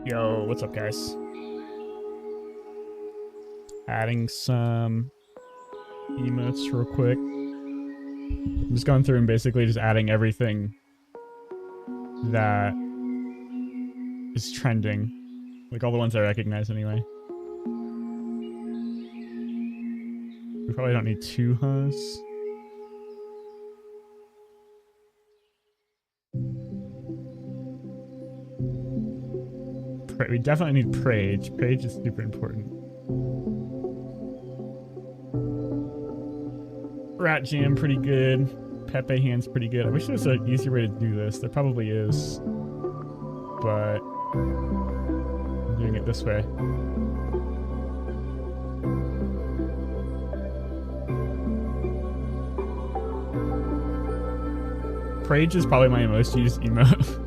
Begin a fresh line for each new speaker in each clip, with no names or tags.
Yo, what's up, guys? Adding some emotes real quick. I'm just going through and basically just adding everything that is trending. Like all the ones I recognize anyway. We probably don't need two hus. We definitely need Prage. Prage is super important. Rat Jam, pretty good. Pepe Hand's pretty good. I wish there was an easier way to do this. There probably is. But I'm doing it this way. Prage is probably my most used emote.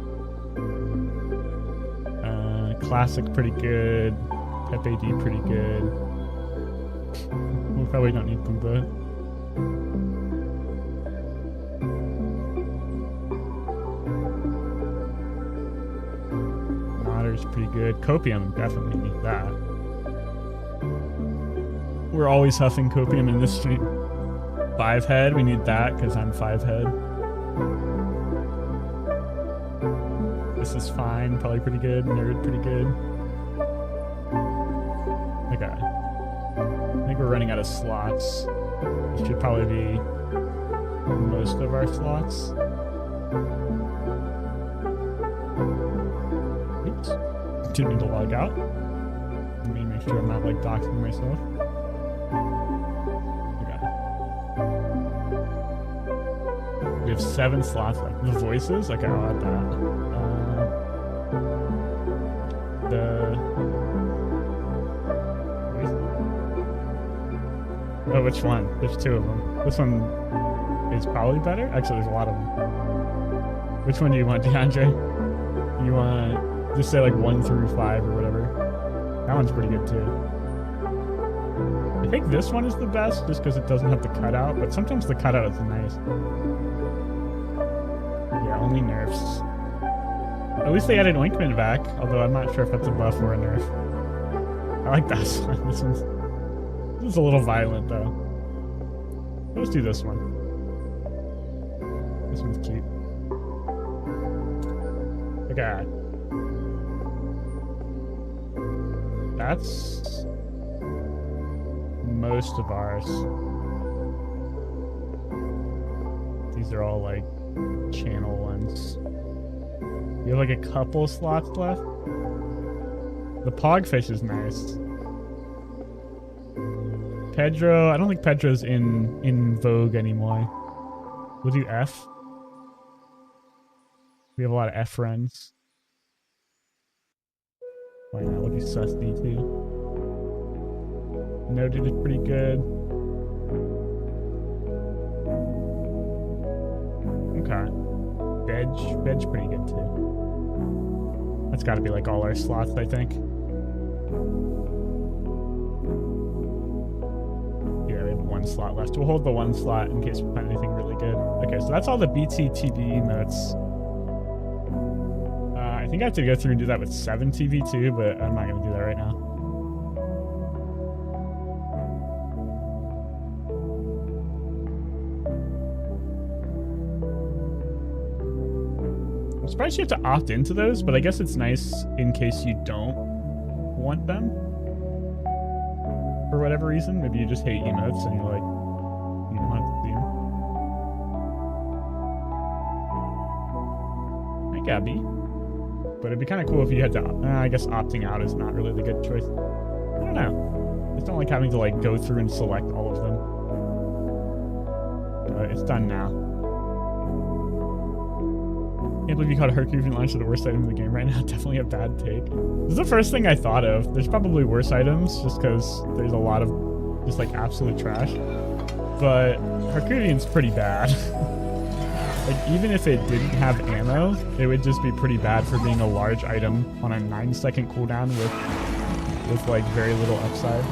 Classic pretty good. Pepe D pretty good. We probably don't need Booba. Nodder's pretty good. Copium, definitely need that. We're always huffing Copium in this stream. 5 head, we need that because I'm 5 head. This is fine, probably pretty good. Nerd, pretty good. Okay. I think we're running out of slots. This should probably be most of our slots. Oops. Didn't mean to log out. Let me make sure I'm not like doxing myself. Okay. We have 7 slots left. The voices? Okay, I'll add that. Oh, which one? There's 2 of them. This one is probably better. Actually, there's a lot of them. Which one do you want, DeAndre? You want just say like 1 through 5 or whatever. That one's pretty good too. I think this one is the best just because it doesn't have the cutout, but sometimes the cutout is nice. Yeah, only nerfs. At least they added Ointment back, although I'm not sure if that's a buff or a nerf. I like that one. This one's a little violent though. Let's do this one. This one's cute. Okay. That's most of ours. These are all like channel ones. You have like a couple slots left. The Pogfish is nice. Pedro, I don't think Pedro's in vogue anymore. We'll do F. We have a lot of F runs. Why not? We'll do Sus D too. Noted is pretty good. Okay. Veg pretty good too. That's gotta be like all our slots, I think. Yeah, we have 1 slot left. We'll hold the 1 slot in case we find anything really good. Okay, so that's all the BT-TV emotes. I think I have to go through and do that with 7 TV too, but I'm not gonna do that right now. I'm surprised you have to opt into those, but I guess it's nice in case you don't want them. For whatever reason. Maybe you just hate emotes and you're like, you don't want to see them. Hi, Gabby. But it'd be kind of cool if you had to, I guess opting out is not really the good choice. I don't know. I just don't like having to like go through and select all of them. It's done now. Can't believe you caught Herculean launch of the worst item in the game right now. Definitely a bad take. This is the first thing I thought of. There's probably worse items just because there's a lot of just like absolute trash. But Herculean's pretty bad. Like even if it didn't have ammo, it would just be pretty bad for being a large item on a 9-second cooldown with like very little upside.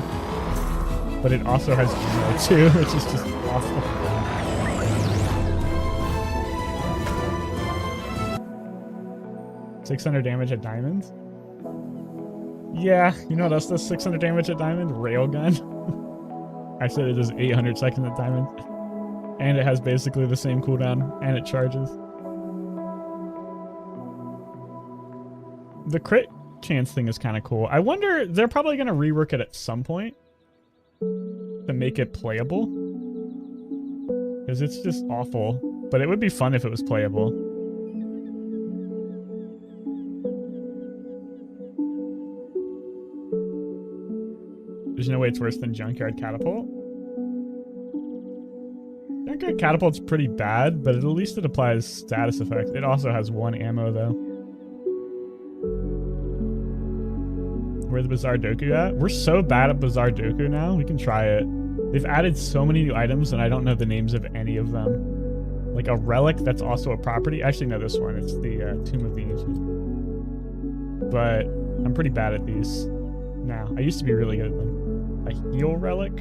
But it also has ammo too, which is just awful. 600 damage at diamonds? Yeah, you know what else does 600 damage at diamond? Railgun. Actually, it does 800 seconds at diamond. And it has basically the same cooldown, and it charges. The crit chance thing is kind of cool. I wonder, they're probably going to rework it at some point to make it playable. Because it's just awful. But it would be fun if it was playable. There's no way it's worse than Junkyard Catapult. Junkyard Catapult's pretty bad, but at least it applies status effects. It also has 1 ammo, though. Where the Bazaar Doku at? We're so bad at Bazaar Doku now, we can try it. They've added so many new items, and I don't know the names of any of them. Like a relic that's also a property. Actually, no, this one. It's the Tomb of the Ancient. But I'm pretty bad at these now. I used to be really good at them. A heal relic.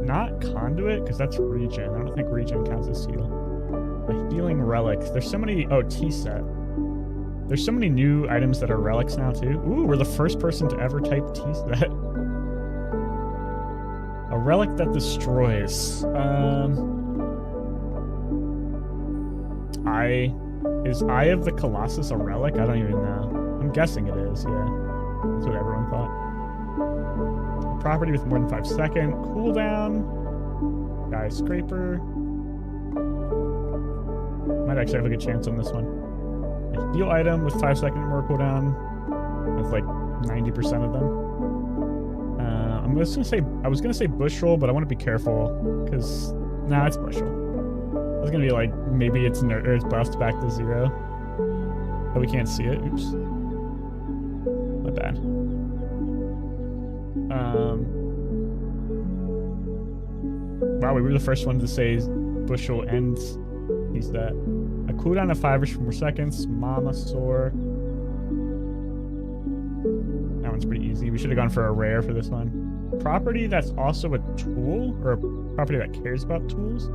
Not conduit, because that's regen. I don't think regen counts as heal. A healing relic. There's so many. Oh, tea set. There's so many new items that are relics now too. Ooh, we're the first person to ever type tea set. A relic that destroys. Is Eye of the Colossus a relic? I don't even know. I'm guessing it is. Yeah, that's what everyone thought. Property with more than 5-second cooldown. Guy Scraper. Might actually have a good chance on this one. A heal item with 5-second or more cooldown. That's like 90% of them. I was gonna say Bushroll, but I want to be careful because nah, it's Bushroll. I was gonna be like maybe it's buffed back to 0, but we can't see it. Oops, my bad. Wow, we were the first one to say Bushel ends. He's that. A cooldown of 5 or 4 seconds. Mama Sore. That one's pretty easy. We should have gone for a rare for this one. Property that's also a tool, or a property that cares about tools.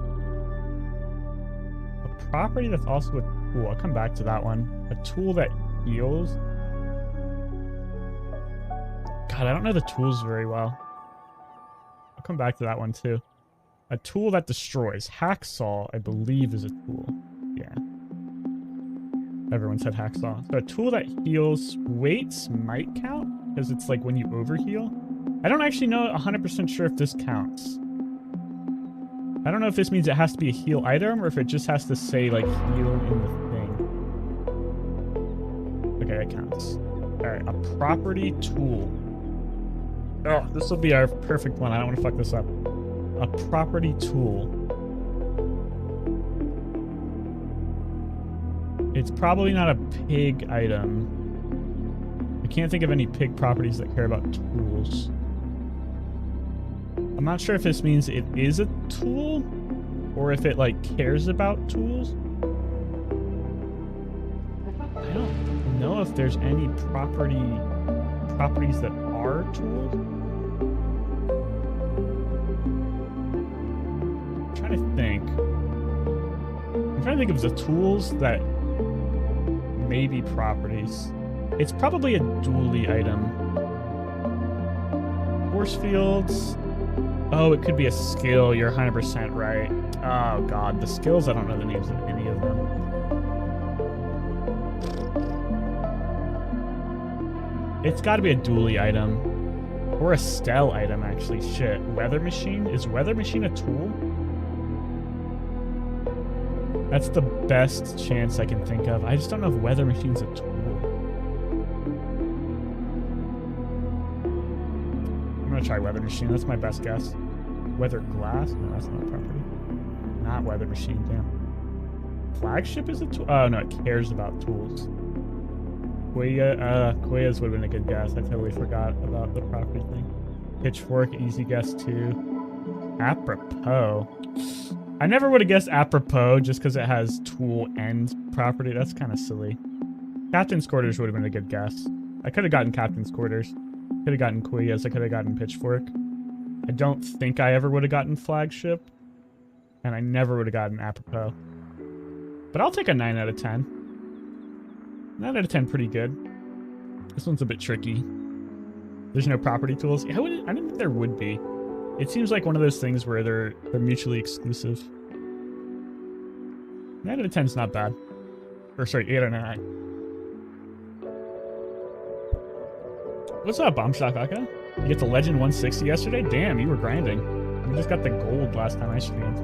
A property that's also a tool. I'll come back to that one. A tool that heals. God, I don't know the tools very well. I'll come back to that one too. A tool that destroys. Hacksaw, I believe, is a tool. Yeah. Everyone said hacksaw. So a tool that heals. Weights might count, because it's like when you overheal. I don't actually know 100% sure if this counts. I don't know if this means it has to be a heal item, or if it just has to say, like, heal in the thing. Okay, that counts. Alright, a property tool. Oh, this will be our perfect one. I don't want to fuck this up. A property tool. It's probably not a pig item. I can't think of any pig properties that care about tools. I'm not sure if this means it is a tool or if it like cares about tools. I don't know if there's any properties that are tools. I'm trying to think. I'm trying to think of the tools that may be properties. It's probably a dually item. Force fields. Oh, it could be a skill. You're 100% right. Oh, God. The skills, I don't know the names of any of them. It's got to be a dually item. Or a Stell item, actually. Shit. Weather machine? Is weather machine a tool? That's the best chance I can think of. I just don't know if weather machine's a tool. I'm gonna try weather machine. That's my best guess. Weather glass? No, that's not a property. Not weather machine, damn. Flagship is a tool? Oh, no, it cares about tools. Quaya's would have been a good guess. I totally forgot about the property thing. Pitchfork, easy guess too. Apropos. I never would have guessed apropos just because it has tool and property. That's kind of silly. Captain's quarters would have been a good guess. I could have gotten captain's quarters. Could have gotten Quaya's. I could have gotten pitchfork. I don't think I ever would have gotten flagship. And I never would have gotten apropos. But I'll take a 9 out of 10. 9 out of 10, pretty good. This one's a bit tricky. There's no property tools. I didn't think there would be. It seems like one of those things where they're mutually exclusive. 9 out of 10 is not bad. Or sorry, 8 out of 9. What's up, Bomb Shot Kaka? You get the Legend 160 yesterday? Damn, you were grinding. We just got the gold last time I streamed.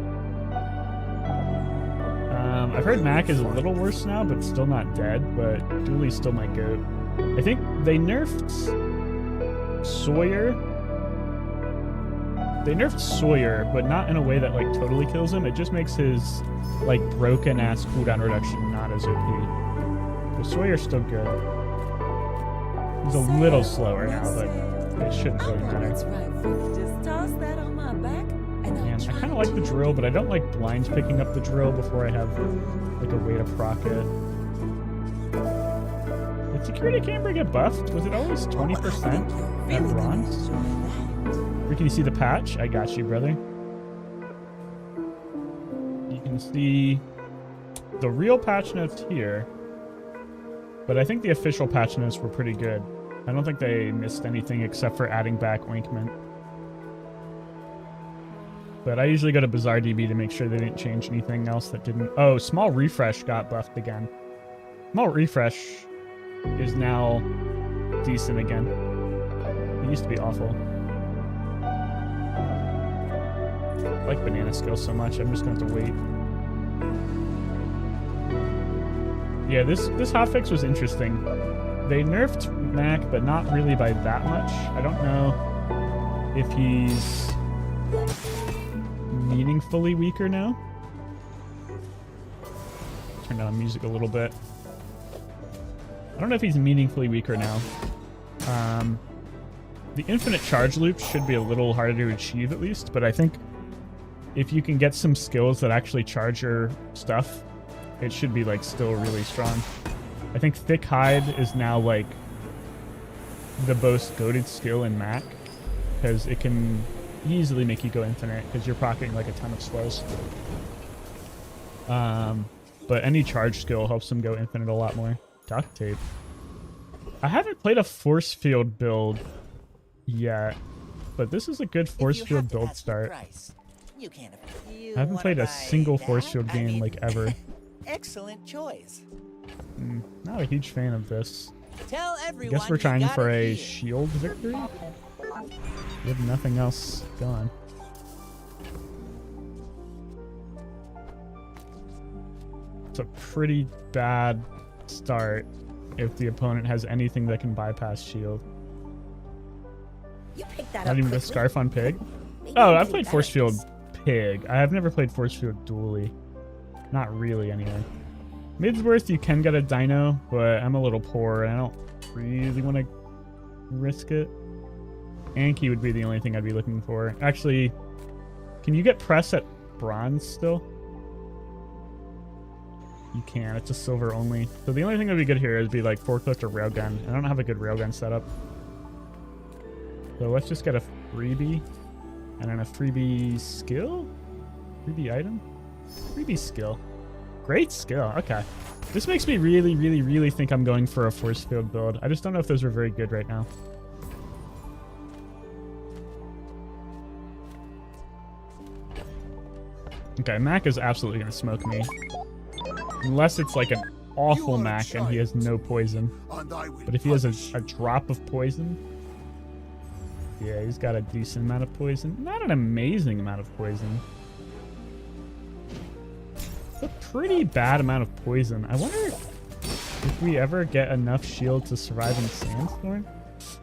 I've heard Mac is a little worse now, but still not dead. But Dooley's still my goat. I think they nerfed Sawyer. They nerfed Sawyer, but not in a way that like totally kills him. It just makes his like broken ass cooldown reduction not as OP. But Sawyer's still good. He's a little slower now, but it shouldn't really matter. Man, I kind of like the drill, but I don't like blinds picking up the drill before I have like a way to proc it. Did security camera get buffed? Was it always 20% at bronze? Or can you see the patch? I got you, brother. You can see the real patch notes here, but I think the official patch notes were pretty good. I don't think they missed anything except for adding back ointment. But I usually go to Bazaar DB to make sure they didn't change anything else that didn't. Oh, small refresh got buffed again. Small refresh is now decent again. It used to be awful. I like banana skill so much, I'm just going to have to wait. Yeah, this hotfix was interesting. They nerfed Mac, but not really by that much. I don't know if he's meaningfully weaker now. Turn down the music a little bit. I don't know if he's meaningfully weaker now. The infinite charge loop should be a little harder to achieve at least, but I think if you can get some skills that actually charge your stuff, it should be like still really strong. I think Thick Hide is now like the most goated skill in Mac, because it can easily make you go infinite because you're procking like a ton of slows. But any charge skill helps them go infinite a lot more. Duct tape. I haven't played a force field build yet, but this is a good force field build start. I haven't played a single force field game like ever.
Excellent choice.
Not a huge fan of this.
Tell
I
everyone
guess we're trying for a shield victory. We have nothing else going. It's a pretty bad start if the opponent has anything that can bypass shield. Not even the scarf on Pyg? Oh, I've played force field Pyg. I have never played force field dually. Not really, anyway. Midsworth, you can get a dino, but I'm a little poor and I don't really want to risk it. Anki would be the only thing I'd be looking for. Actually, can you get press at bronze still? You can. It's a silver only. So the only thing that would be good here is be like forklift or railgun. I don't have a good railgun setup. So let's just get a freebie. And then a freebie skill? Freebie item? Freebie skill. Great skill. Okay. This makes me really think I'm going for a force field build. I just don't know if those are very good right now. Okay, Mac is absolutely going to smoke me. Unless it's like an awful Mac and he has no poison. But if he has a drop of poison... Yeah, he's got a decent amount of poison. Not an amazing amount of poison. A pretty bad amount of poison. I wonder if we ever get enough shield to survive in Sandstorm.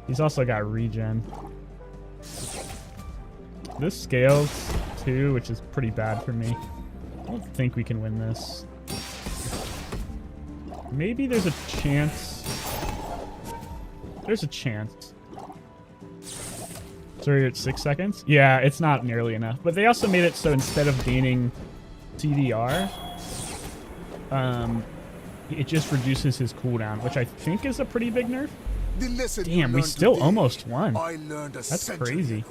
He's also got regen. This scales too, which is pretty bad for me. I don't think we can win this. Maybe there's a chance. There's a chance. So you're at 6 seconds? Yeah, it's not nearly enough. But they also made it so instead of gaining CDR, it just reduces his cooldown, which I think is a pretty big nerf. Damn, we still almost won. That's crazy.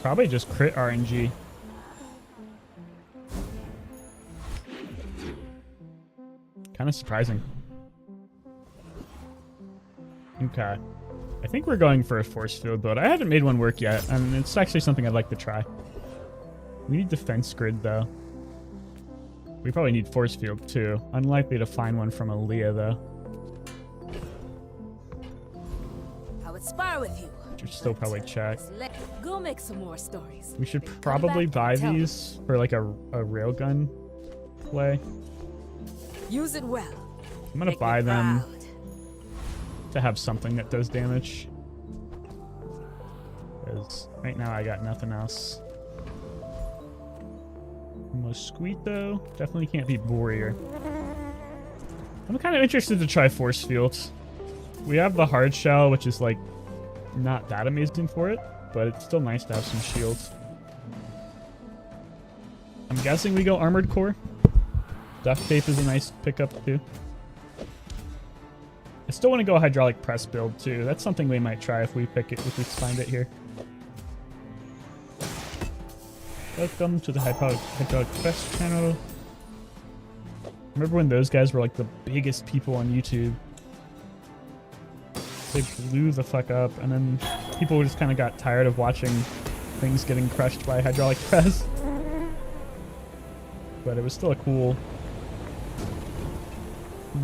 Probably just crit RNG. Kind of surprising. Okay. I think we're going for a force field build. I haven't made one work yet, and it's actually something I'd like to try. We need defense grid, though. We probably need force field, too. Unlikely to find one from Aaliyah, though.
I would spar with you.
Should still probably check.
Go make some more stories.
We should probably buy these for like a railgun play.
Use it well.
I'm gonna buy them to have something that does damage. Because right now I got nothing else. Mosquito definitely can't beat Warrior. I'm kind of interested to try force fields. We have the hard shell, which is like not that amazing for it, but it's still nice to have some shields. I'm guessing we go armored core. Duct tape is a nice pickup too. I still want to go hydraulic press build too. That's something we might try if we pick it, if we find it here. Welcome to the hydraulic press channel. Remember when those guys were like the biggest people on YouTube? They blew the fuck up, and then people just kind of got tired of watching things getting crushed by hydraulic press. But it was still a cool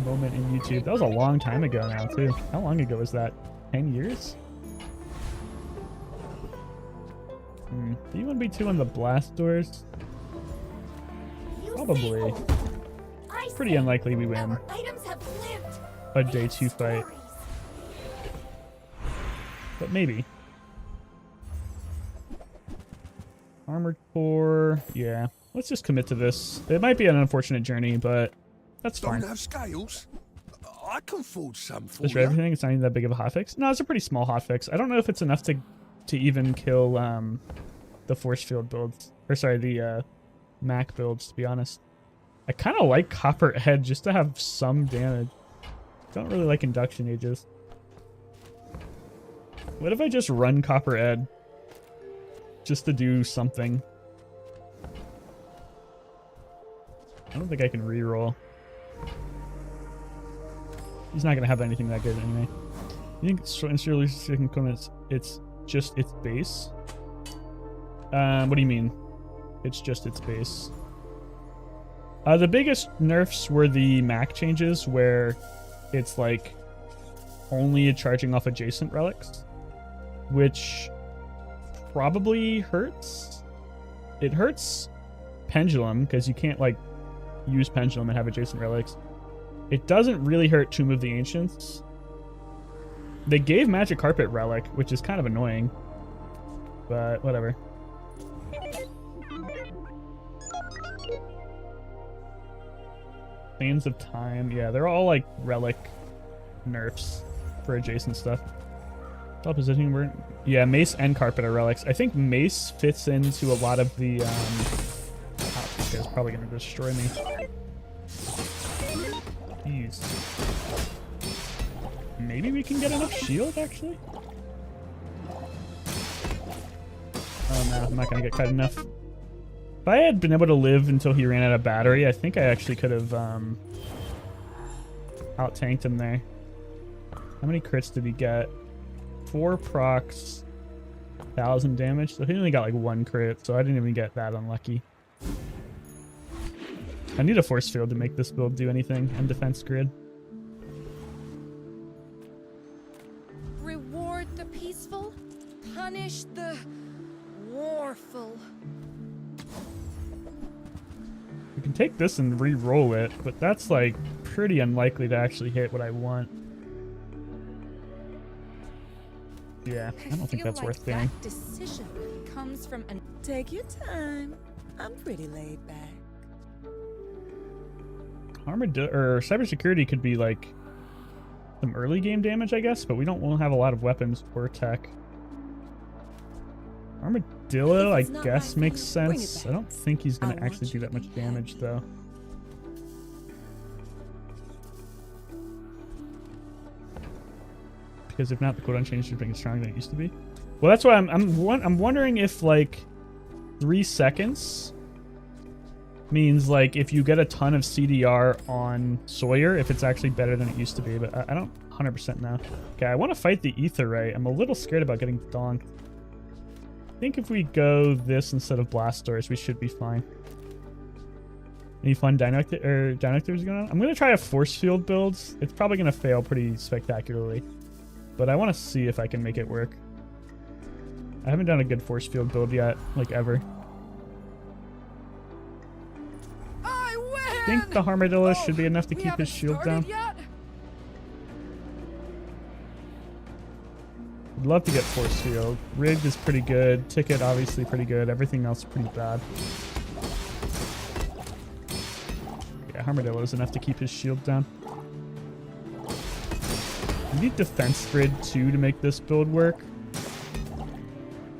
moment in YouTube. That was a long time ago now, too. How long ago was that? 10 years? Do you want to be two on the blast doors? Probably. Pretty unlikely we win a day 2 fight. But maybe. Armored core. Yeah. Let's just commit to this. It might be an unfortunate journey, but that's fine.
Don't have scales? I can forge some for
Just
you.
everything. It's not even that big of a hotfix. No, it's a pretty small hotfix. I don't know if it's enough to even kill the force field builds. Or sorry, the Mac builds, to be honest. I kind of like Copper Edge just to have some damage. Don't really like Induction Ages. What if I just run Copper Ed? Just to do something. I don't think I can reroll. He's not going to have anything that good anyway. You think surely components, it's just its base? What do you mean? It's just its base. The biggest nerfs were the Mac changes where it's like only charging off adjacent relics, which probably hurts. It hurts Pendulum because you can't like use Pendulum and have adjacent relics. It doesn't really hurt Tomb of the Ancients. They gave Magic Carpet Relic, which is kind of annoying, but whatever. Sands of Time. Yeah, they're all like relic nerfs for adjacent stuff. Top positioning word. Yeah, Mace and Carpet are relics. I think Mace fits into a lot of the oh, this guy's probably gonna destroy me. Jeez. Maybe we can get enough shield actually? Oh no, I'm not gonna get cut enough. If I had been able to live until he ran out of battery, I think I actually could have out-tanked him there. How many crits did he get? 4 procs, 1,000 damage. So he only got like 1 crit, so I didn't even get that unlucky. I need a force field to make this build do anything, and defense grid.
Reward the peaceful, punish the warful.
We can take this and re-roll it, but that's like pretty unlikely to actually hit what I want. Yeah, I don't think that's worth doing.
That decision comes from an take your time. I'm pretty laid back.
Armored or cybersecurity could be like some early game damage, I guess, but we won't have a lot of weapons or tech. Armadillo, I guess, makes sense. I don't think he's going to actually do that much damage, though. Because if not, the cooldown changes to make it stronger than it used to be. Well, that's why I'm wondering if like 3 seconds means like if you get a ton of CDR on Sawyer, if it's actually better than it used to be. But I don't 100% now. Okay, I want to fight the Aetheryte. I'm a little scared about getting donked. I think if we go this instead of Blastors, we should be fine. Any fun Dino activities going on? I'm going to try a Force Field build. It's probably going to fail pretty spectacularly. But I want to see if I can make it work. I haven't done a good Force Field build yet, like ever. I think the Armadillo should be enough to keep his shield down. I'd love to get Force Field. Rigged is pretty good. Ticket obviously pretty good. Everything else pretty bad. Yeah, Armadillo is enough to keep his shield down. We need Defense Grid too to make this build work.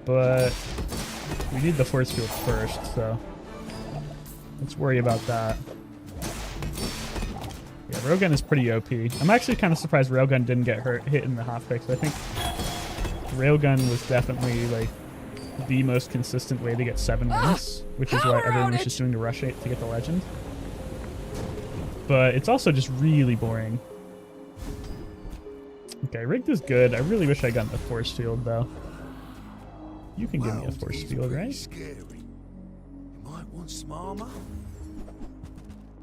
But we need the Force Field first, so let's worry about that. Yeah, Railgun is pretty OP. I'm actually kind of surprised Railgun didn't get hit in the hotfix. I think Railgun was definitely like the most consistent way to get 7 wins, which is why everyone was just doing the rush 8 to get the legend. But it's also just really boring. Okay, rigged is good. I really wish I got the Force Field though. You can give me a Force Field, right?
Scary. You might want some armor.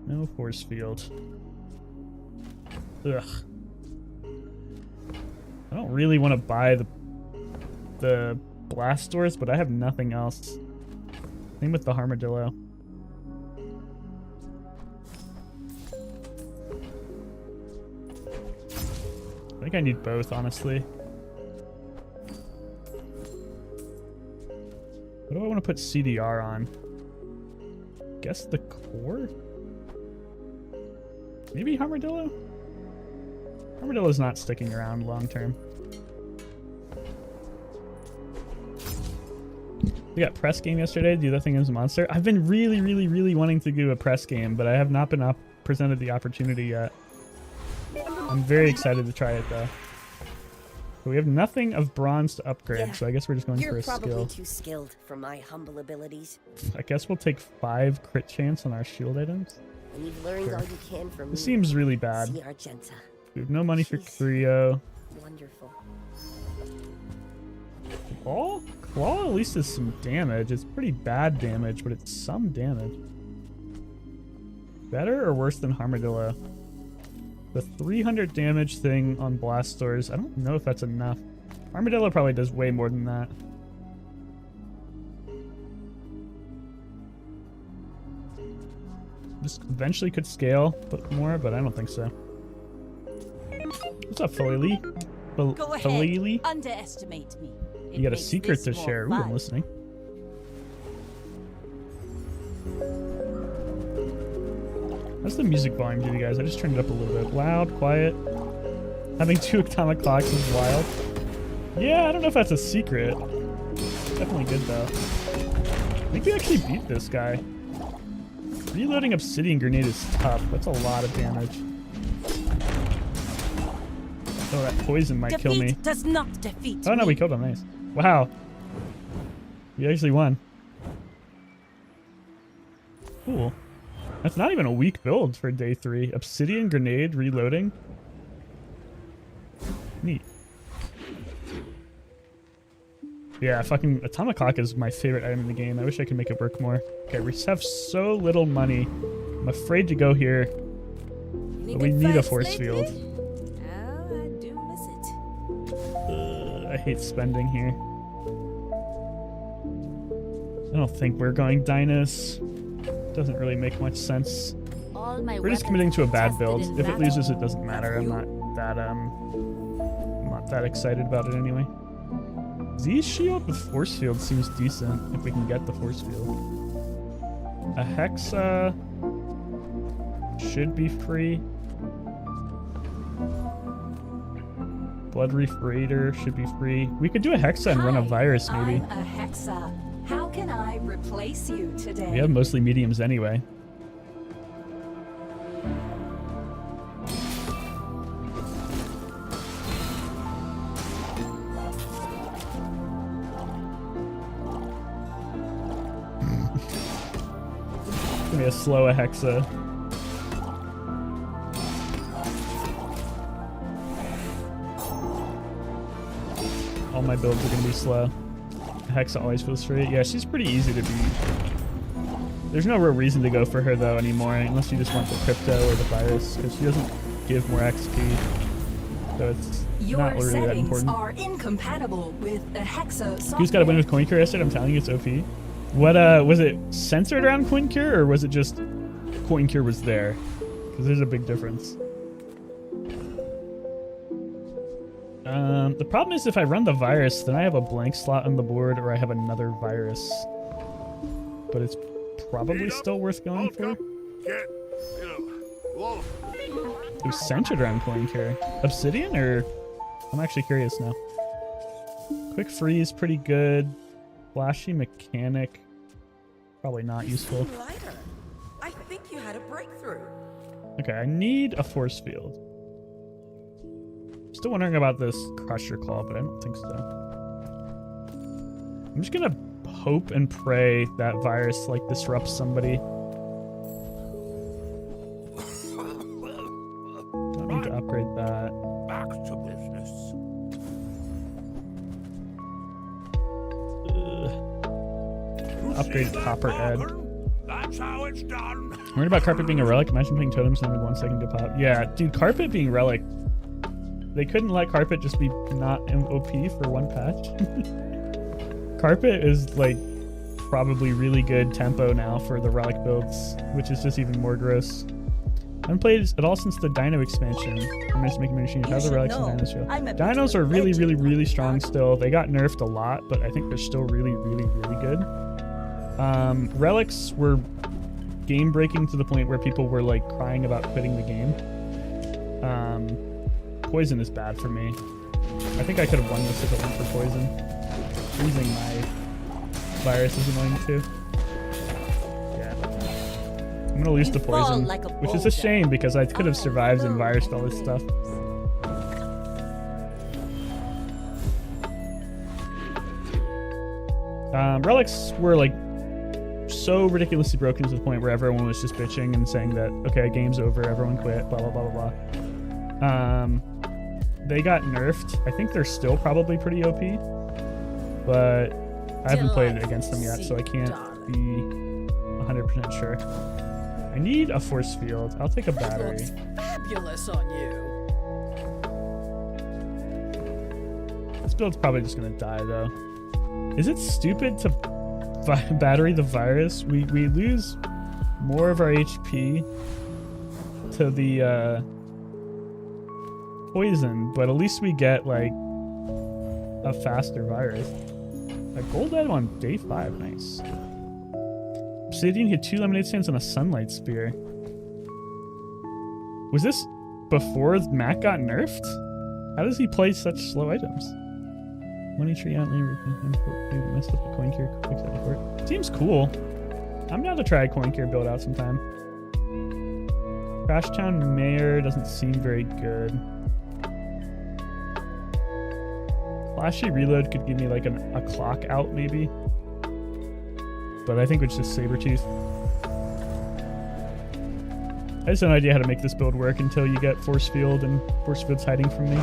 No Force Field. Ugh. I don't really want to buy the Blastors, but I have nothing else. Same with the Armadillo. I think I need both, honestly. What do I want to put CDR on? Guess the core? Maybe Armadillo? Armadillo's not sticking around long term. We got press game yesterday. Do that thing as a monster. I've been really wanting to do a press game, but I have not been presented the opportunity yet. I'm very excited to try it though. But we have nothing of bronze to upgrade, so I guess we're just going for a skill.
You're probably too skilled for my humble abilities.
I guess we'll take 5 crit chance on our shield items.
And you've learned all you can from me.
This seems really bad.
See Argenta.
We have no money for Creo.
Wonderful.
Claw? Claw at least is some damage. It's pretty bad damage, but it's some damage. Better or worse than Armadillo? The 300 damage thing on Blastors, I don't know if that's enough. Armadillo probably does way more than that. This eventually could scale more, but I don't think so. What's up, Philly?
Go ahead.
Philly?
Underestimate me.
You got a secret to share. Ooh, I'm listening. How's the music volume to you guys? I just turned it up a little bit. Loud, quiet. Having 2 atomic clocks is wild. Yeah, I don't know if that's a secret. Definitely good though. I think we actually beat this guy. Reloading Obsidian Grenade is tough. That's a lot of damage. Oh, that poison might kill me.
Does not defeat
Oh no, we killed him. Nice. Wow. We actually won. Cool. That's not even a weak build for day 3. Obsidian Grenade, reloading. Neat. Yeah, fucking Atomic Clock is my favorite item in the game. I wish I could make it work more. Okay, we have so little money. I'm afraid to go here. But we need a force field.
Oh, I do miss it.
I hate spending here. I don't think we're going Dinos. Doesn't really make much sense. We're just committing to a bad build. If it loses, it doesn't matter. I'm not that excited about it anyway. Z shield with force field seems decent if we can get the force field. A Hexa should be free. Blood Reef Raider should be free. We could do a Hexa and run a virus maybe.
I'm a Hexa. How can I replace you today?
We have mostly mediums anyway. Give me a slow Hexa. all my builds are gonna be slow. Hexa always feels free. Yeah, she's pretty easy to beat. There's no real reason to go for her though anymore, unless you just want the crypto or the virus, because she doesn't give more XP. So it's not really that important.
Are incompatible with the Hexa software.
Who's got to win with Coin Cure yesterday? I'm telling you, it's OP. What was it centered around Coin Cure, or was it just Coin Cure was there? Because there's a big difference. The problem is if I run the virus, then I have a blank slot on the board, or I have another virus. But it's probably still worth going for. Who's centered around Coin Cure? Obsidian, or I'm actually curious now. Quick freeze, pretty good. Flashy mechanic, probably not useful.
Lighter. I think you had a breakthrough.
Okay, I need a force field. Still wondering about this Crusher Claw, but I don't think so. I'm just gonna hope and pray that virus like disrupts somebody. Don't need to upgrade that.
Back to business.
Upgrade Copper Ed.
That's how it's done.
Worried about Carpet being a relic? Imagine putting totems in 1 second to pop. Yeah, dude, Carpet being relic. They couldn't let Carpet just be not OP for one patch. Carpet is like probably really good tempo now for the relic builds, which is just even more gross. I haven't played at all since the Dino expansion. I'm just making machines. How's the relics and dinos feel? Dinos are really, really, really strong still. They got nerfed a lot, but I think they're still really, really, really good. Relics were game breaking to the point where people were like crying about quitting the game. Poison is bad for me. I think I could have won this if it weren't for poison. Losing my virus is annoying too. Yeah. I'm gonna lose the poison, which is a shame because I could have survived and virused all this stuff. Relics were like so ridiculously broken to the point where everyone was just bitching and saying that, okay, game's over, everyone quit, blah, blah, blah, blah, blah. They got nerfed. I think they're still probably pretty OP, but I haven't played against them yet, so I can't be 100% sure. I need a force field. I'll take a battery.
Fabulous on you.
This build's probably just gonna die though. Is it stupid to battery the virus? We lose more of our HP to the poison, but at least we get like a faster virus. A gold item on day 5, nice. Obsidian hit 2 lemonade stands and a sunlight spear. Was this before Mac got nerfed? How does he play such slow items? Money tree outlayer messed up the coin cure. Seems cool. I'm down to try a coin cure build out sometime. Crash Town Mayor doesn't seem very good. Flashy reload could give me like a clock out maybe. But I think it's just Sabretooth. I just have no idea how to make this build work until you get Force Field and Force Field's hiding from me.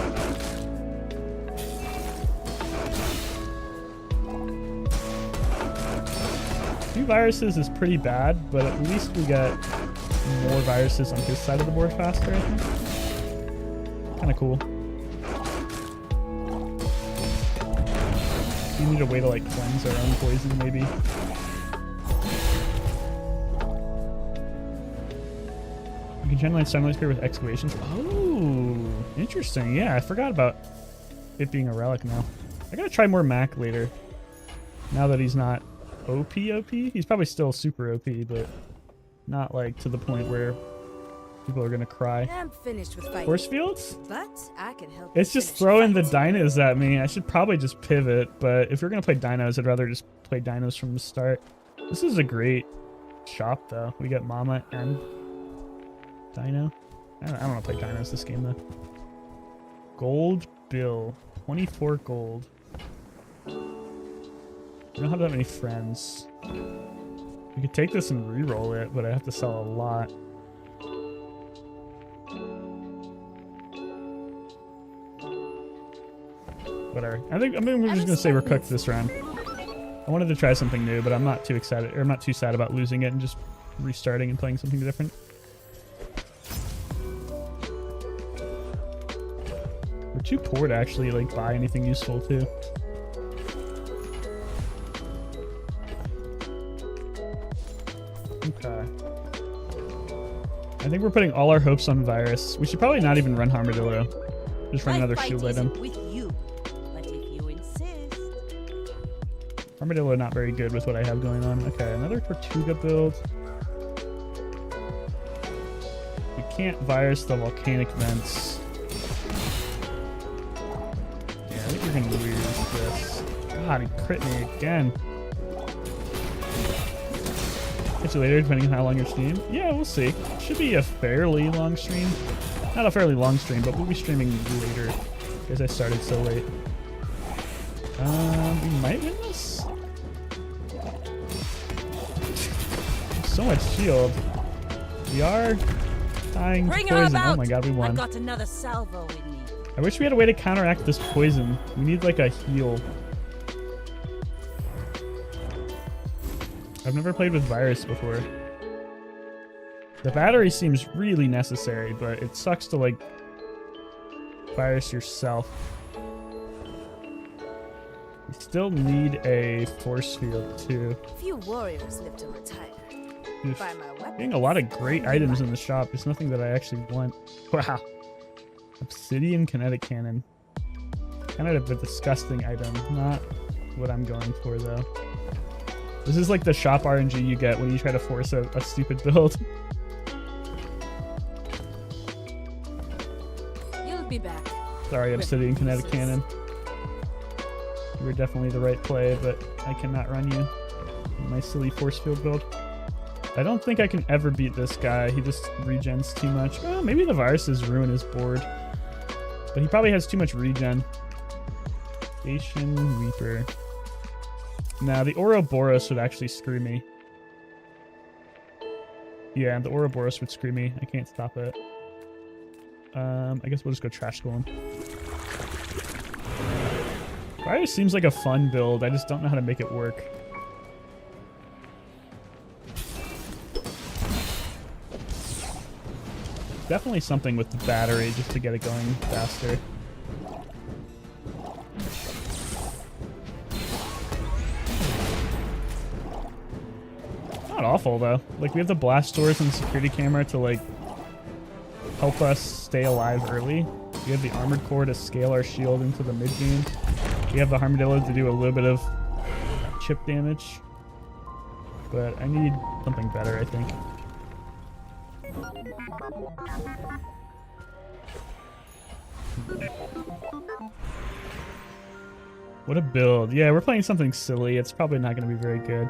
2 viruses is pretty bad, but at least we got more viruses on his side of the board faster, I think. Kind of cool. We need a way to like cleanse our own poison, maybe. You can channel Sunlight Spear with excavations. Oh, interesting. Yeah, I forgot about it being a relic now. I gotta try more Mac later. Now that he's not OP. He's probably still super OP, but not like to the point where people are gonna cry.
I'm finished with fighting.
Force fields?
But I can help.
It's just throwing the dinos at me. I should probably just pivot, but if you're gonna play dinos, I'd rather just play dinos from the start. This is a great shop though. We got Mama and Dino. I don't want to play dinos this game though. Gold bill. 24 gold. I don't have that many friends. We could take this and re-roll it, but I have to sell a lot. Whatever. I mean, we're just gonna say we're cooked this round. I wanted to try something new, but I'm not too excited, or I'm not too sad about losing it and just restarting and playing something different. We're too poor to actually like buy anything useful too. Okay. I think we're putting all our hopes on Virus. We should probably not even run Armadillo. Just run another shield item.
With you, but if you insist.
Armadillo not very good with what I have going on. Okay, another Tortuga build. We can't Virus the volcanic vents. Yeah, I think we're gonna lose this. God, he crit me again. Catch you later, depending on how long your stream. Yeah, we'll see. Should be a fairly long stream. Not a fairly long stream, but we'll be streaming later because I started so late. We might win this. So much shield. We are dying poison. Oh my god, we won.
I've got another salvo in me.
I wish we had a way to counteract this poison. We need like a heal. I've never played with Virus before. The battery seems really necessary, but it sucks to like Virus yourself. We still need a force field too.
Few warriors live to retire.
Oof.
Buy my weapons.
Getting a lot of great items in the shop. There's nothing that I actually want. Wow. Obsidian kinetic cannon. Kind of a disgusting item. Not what I'm going for though. This is like the shop RNG you get when you try to force a stupid build.
You'll be back.
Sorry, Obsidian kinetic cannon. You were definitely the right play, but I cannot run you. My silly force field build. I don't think I can ever beat this guy. He just regens too much. Oh, maybe the viruses ruin his board. But he probably has too much regen. Station Reaper. Nah, the Ouroboros would actually screw me. Yeah, the Ouroboros would screw me. I can't stop it. I guess we'll just go trash school him. Virus seems like a fun build. I just don't know how to make it work. Definitely something with the battery just to get it going faster. Not awful though. Like we have the blast doors and security camera to like help us stay alive early. We have the armored core to scale our shield into the mid game. We have the armadillo to do a little bit of chip damage. But I need something better, I think. What a build. Yeah, we're playing something silly. It's probably not going to be very good.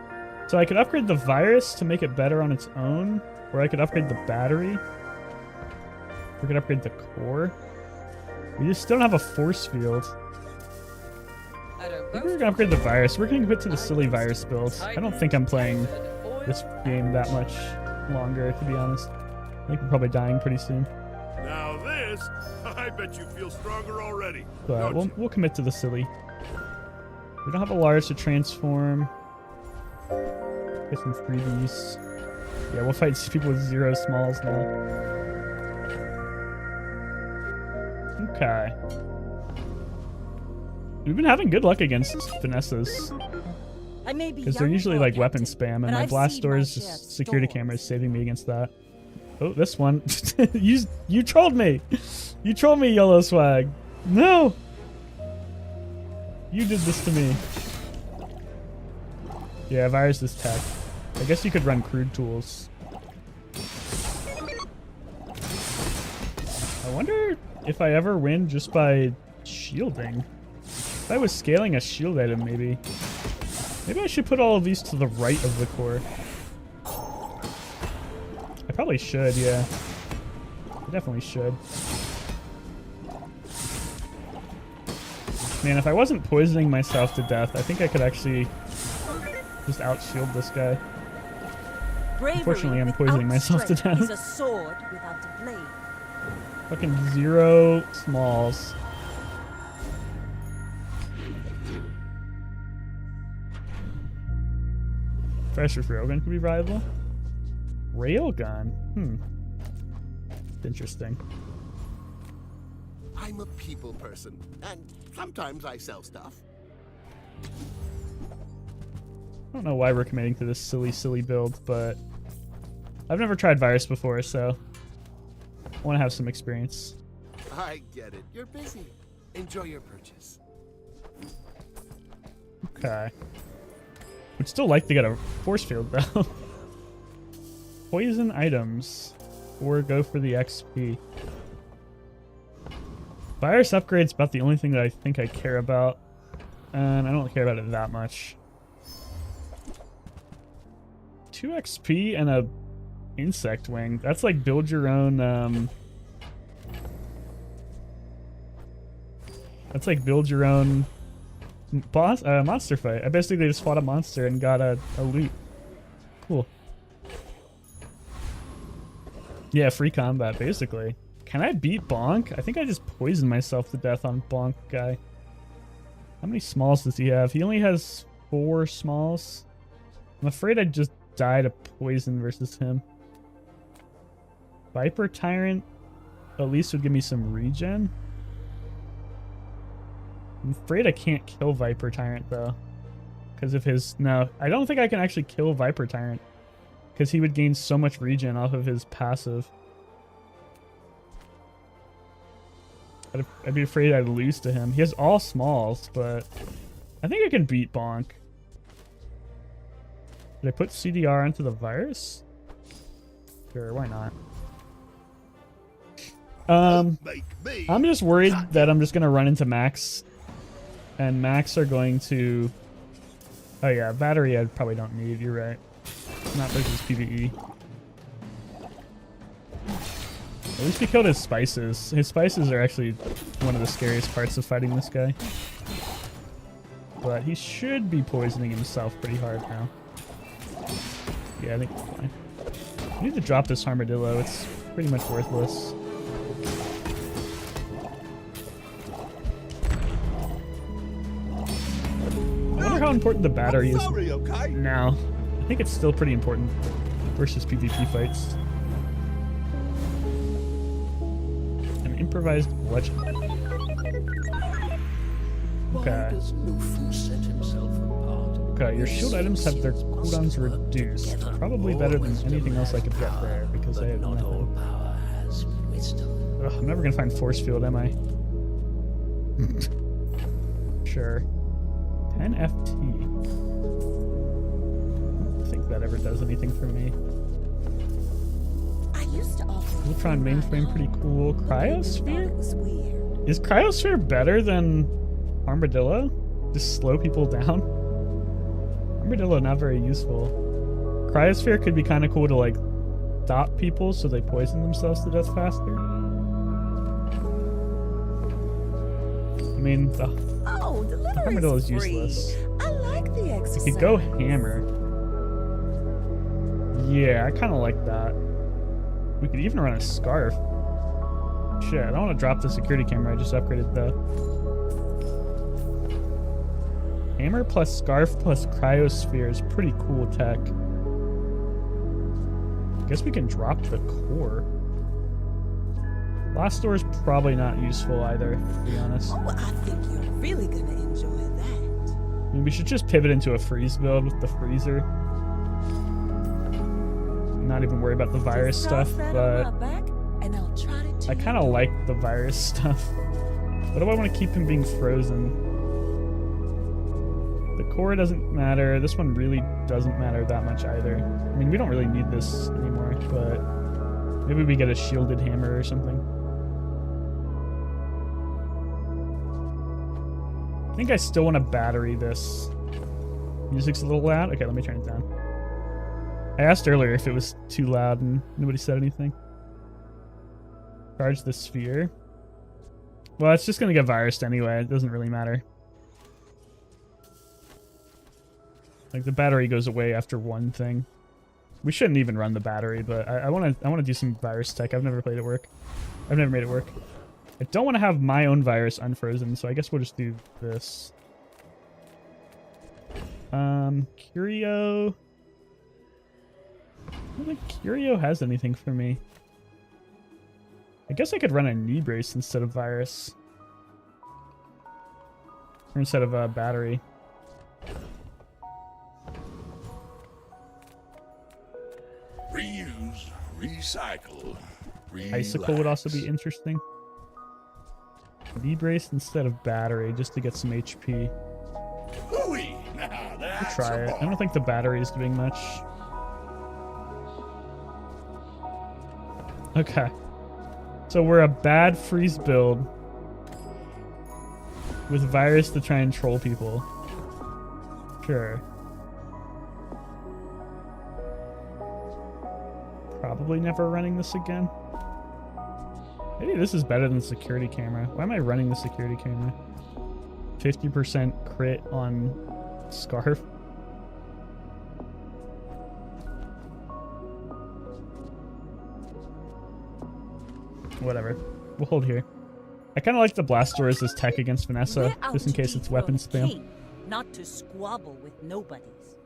So I could upgrade the virus to make it better on its own, or I could upgrade the battery. We could upgrade the core. We just still don't have a force field. I think we're going to upgrade the virus. We're going to commit to the silly virus build. I don't think I'm playing this game that much longer, to be honest. I think we're probably dying pretty soon.
Now this, I bet you feel stronger already.
But we'll commit to the silly. We don't have a large to transform. Get some freebies. Yeah, we'll fight people with 0 smalls now. Okay. We've been having good luck against finesses. Because they're usually like weapon spam, and my blast doors, just security camera is saving me against that. Oh, this one. You trolled me! You trolled me, Yellow Swag! No! You did this to me. Yeah, virus is tech. I guess you could run crude tools. I wonder if I ever win just by shielding. If I was scaling a shield item, maybe. Maybe I should put all of these to the right of the core. I probably should, yeah. I definitely should. Man, if I wasn't poisoning myself to death, I think I could actually just out-shield this guy. Unfortunately, I'm poisoning myself to death.
Is a sword without a blade.
Fucking 0 smalls. Pressure for railgun could be viable. Railgun? Interesting.
I'm a people person, and sometimes I sell stuff.
I don't know why we're committing to this silly build, but I've never tried virus before, so I want to have some experience.
I get it. You're busy. Enjoy your purchase.
Okay. Would still like to get a force field, though. Poison items. Or go for the XP. Virus upgrade's about the only thing that I think I care about. And I don't care about it that much. 2 XP and a insect wing. That's like build your own, that's like build your own boss, monster fight. I basically just fought a monster and got a loot. Cool. Yeah, free combat, basically. Can I beat Bonk? I think I just poisoned myself to death on Bonk guy. How many smalls does he have? He only has 4 smalls. I'm afraid I'd just die to poison versus him. Viper Tyrant at least would give me some regen. I'm afraid I can't kill Viper Tyrant though. Because of his... No, I don't think I can actually kill Viper Tyrant. Because he would gain so much regen off of his passive. I'd be afraid I'd lose to him. He has all smalls, but I think I can beat Bonk. Did I put CDR into the virus? Sure, why not? I'm just worried that I'm just gonna run into Max, and Max are going to... Oh yeah, battery I probably don't need, you're right. Not versus PvE. At least we killed his spices. His spices are actually one of the scariest parts of fighting this guy. But he should be poisoning himself pretty hard now. Yeah, I think we're fine. I need to drop this armadillo. It's pretty much worthless. I wonder how important the battery is now. I think it's still pretty important versus PvP fights. An improvised bludgeon. Okay. Okay, your shield items have their cooldowns reduced. Probably better than anything else I could get there because I have nothing. Ugh, I'm never gonna find force field, am I? Sure. 10 FT. That ever does anything for me.
I used to offer
Ultron mainframe pretty cool. Cryosphere?
It was weird.
Is Cryosphere better than Armadillo? Just slow people down? Armadillo not very useful. Cryosphere could be kind of cool to like stop people so they poison themselves to death faster. I mean, the Armadillo is useless.
I like the exercise.
You could go hammer. Yeah, I kind of like that. We could even run a scarf. Shit, I don't want to drop the security camera I just upgraded though. Hammer plus scarf plus cryosphere is pretty cool tech. I guess we can drop the core. Last door is probably not useful either, to be honest.
Oh, I think you're really gonna enjoy that.
I mean, we should just pivot into a freeze build with the freezer. Not even worry about the virus stuff, but I kind of like the virus stuff. What do I want to keep him being frozen? The core doesn't matter. This one really doesn't matter that much either. I mean, we don't really need this anymore, but maybe we get a shielded hammer or something. I think I still want to battery this. Music's a little loud. Okay, let me turn it down. I asked earlier if it was too loud and nobody said anything. Charge the sphere. Well, it's just going to get virused anyway. It doesn't really matter. Like, the battery goes away after one thing. We shouldn't even run the battery, but I want to do some virus tech. I've never played it work. I've never made it work. I don't want to have my own virus unfrozen, so I guess we'll just do this. Curio. I don't think Curio has anything for me. I guess I could run a knee brace instead of virus. Or instead of a battery.
Reuse, recycle,
Icicle would also be interesting. Knee brace instead of battery, just to get some HP.
Hooey! Now
We'll
that's
try
a
it. I don't think the battery is doing much. Okay. So we're a bad freeze build with virus to try and troll people. Sure. Probably never running this again. Maybe this is better than security camera. Why am I running the security camera? 50% crit on Scarf. Whatever. We'll hold here. I kind of like the blast doors as tech against Vanessa,
We're out
just in
to
case it's
dethrone
weapon
a
spam.
king, not to squabble with nobodies.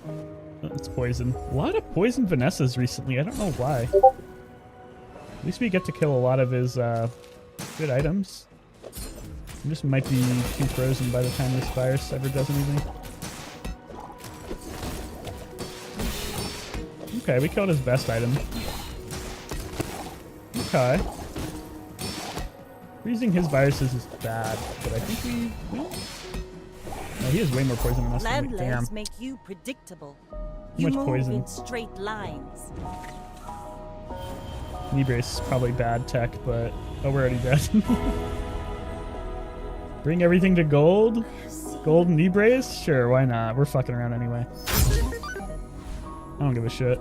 Oh, it's poison. A lot of poison Vanessas recently. I don't know why. At least we get to kill a lot of his good items. I just might be too frozen by the time this virus ever does anything. Okay, we killed his best item. Okay. Freezing his viruses is bad, but I think we win. No, he has way more poison than us.
Land
Damn.
legs make you predictable.
Too
You
much
move
poison.
in straight lines.
Knee brace is probably bad tech, but oh, we're already dead. Bring everything to gold? Gold knee brace? Sure, why not? We're fucking around anyway. I don't give a shit.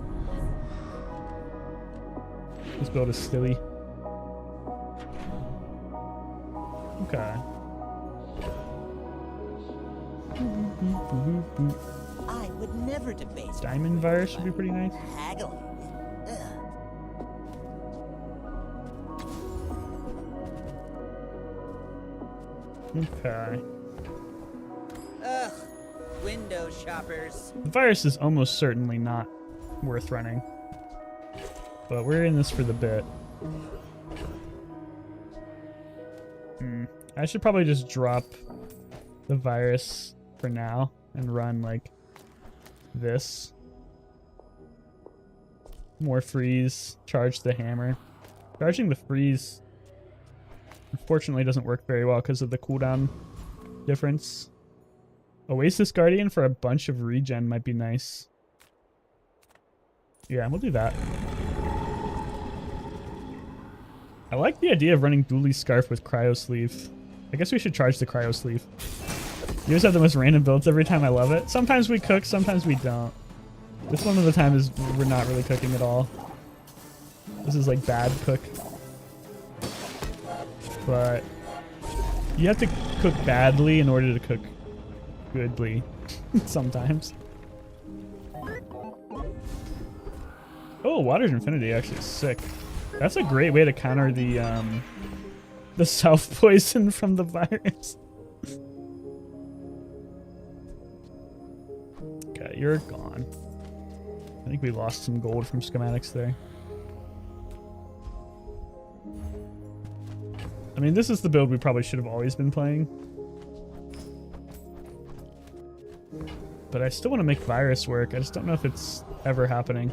This build is silly. Okay.
I would never debase
Diamond virus should be pretty nice.
haggling. Ugh.
Okay.
Ugh. Window shoppers.
The virus is almost certainly not worth running. But we're in this for the bit. I should probably just drop the virus for now and run like this. More freeze, charge the hammer. Charging the freeze unfortunately doesn't work very well because of the cooldown difference. Oasis Guardian for a bunch of regen might be nice. Yeah, we'll do that. I like the idea of running Dooley's Scarf with Cryo Sleeve. I guess we should charge the Cryo Sleeve. You guys have the most random builds every time. I love it. Sometimes we cook, sometimes we don't. This one of the time is we're not really cooking at all. This is like bad cook. But you have to cook badly in order to cook goodly sometimes. Oh, Water's Infinity actually is sick. That's a great way to counter the self-poison from the virus. Okay, you're gone. I think we lost some gold from schematics there. I mean, this is the build we probably should have always been playing. But I still want to make virus work. I just don't know if it's ever happening.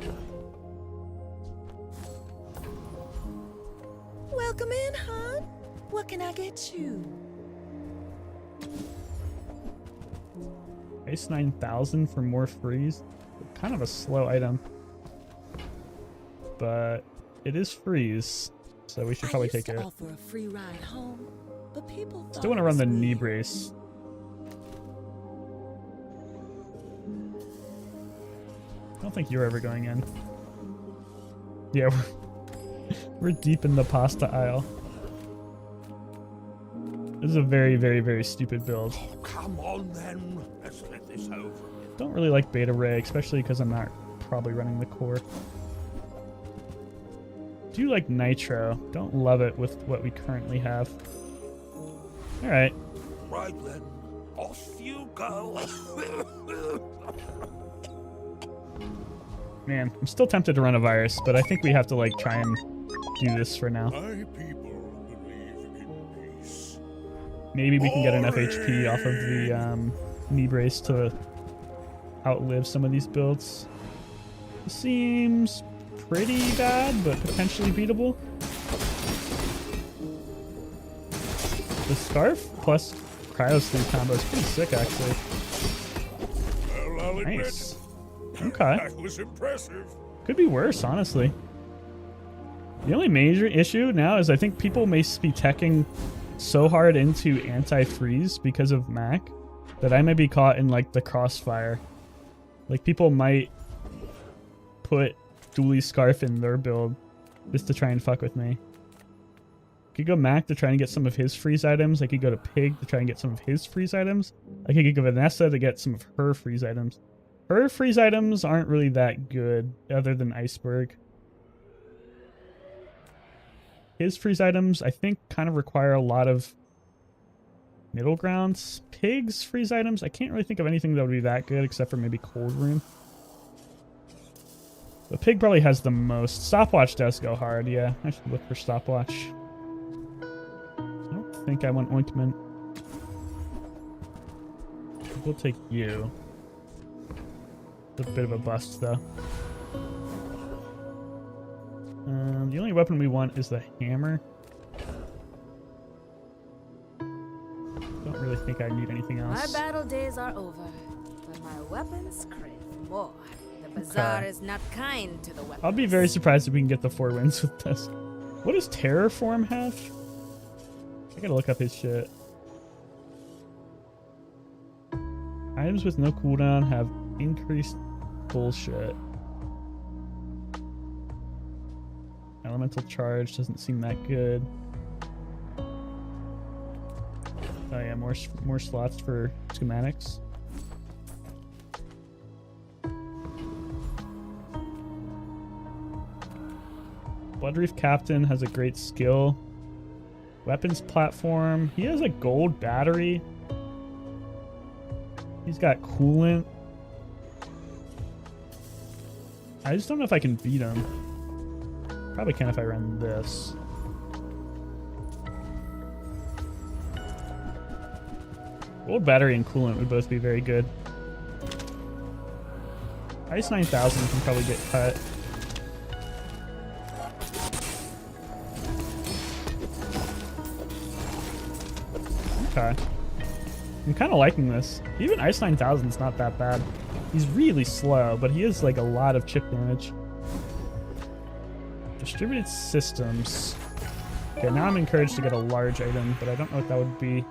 Welcome in, hon. What can I get you?
Base 9,000 for more freeze. Kind of a slow item. But it is freeze. So we should probably take it.
Offer a free ride home, but people
Still want to run the knee brace. I don't think you're ever going in. Yeah, we're deep in the pasta aisle. This is a very, very, very stupid build.
Oh, come on then. Let's let this over.
Don't really like beta ray, especially because I'm not probably running the core. Do like nitro. Don't love it with what we currently have. All right.
Right then. Off you go.
Man, I'm still tempted to run a virus, but I think we have to like try and do this for now.
My people believe in peace.
Maybe we can get enough HP off of the knee brace to outlive some of these builds. Seems pretty bad, but potentially beatable. The Scarf plus Cryo Sleep combo is pretty sick, actually.
Well, I'll admit,
Nice. Okay.
that was impressive.
Could be worse, honestly. The only major issue now is I think people may be teching so hard into anti-freeze because of Mac that I may be caught in like the crossfire. Like people might put Dooley's Scarf in their build just to try and fuck with me. I could go Mac to try and get some of his freeze items. I could go to Pyg to try and get some of his freeze items. I could go Vanessa to get some of her freeze items. Her freeze items aren't really that good other than Iceberg. His freeze items, I think, kind of require a lot of middle grounds. Pig's freeze items, I can't really think of anything that would be that good except for maybe Cold Room. But Pyg probably has the most. Stopwatch does go hard, yeah. I should look for Stopwatch. I don't think I want Ointment. We'll take you. It's a bit of a bust, though. The only weapon we want is the hammer. Don't really think I need anything
My
else.
battle days are over, but my weapons crave more. The Bazaar
Okay.
is not kind to the weapons.
I'll be very surprised if we can get the 4 wins with this. What does Terraform have? I gotta look up his shit. Items with no cooldown have increased bullshit. Elemental charge doesn't seem that good. Oh yeah, more slots for schematics. Bloodreef Captain has a great skill. Weapons platform. He has a gold battery. He's got coolant. I just don't know if I can beat him. Probably can if I run this. Gold battery and coolant would both be very good. Ice 9000 can probably get cut. Okay. I'm kind of liking this. Even Ice 9000 is not that bad. He's really slow, but he has like a lot of chip damage. Distributed systems. Okay, now I'm encouraged to get a large item, but I don't know what that would be.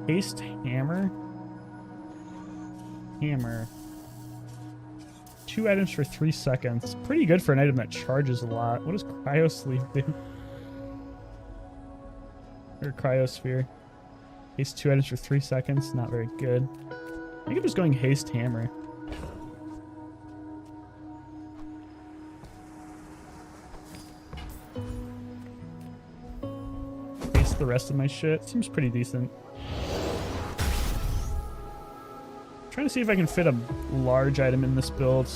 Haste hammer. Hammer. 2 items for 3 seconds. Pretty good for an item that charges a lot. What does Cryo Sleep do? Or Cryosphere. Haste 2 items for 3 seconds. Not very good. I think I'm just going Haste Hammer. Haste the rest of my shit. Seems pretty decent. Trying to see if I can fit a large item in this build.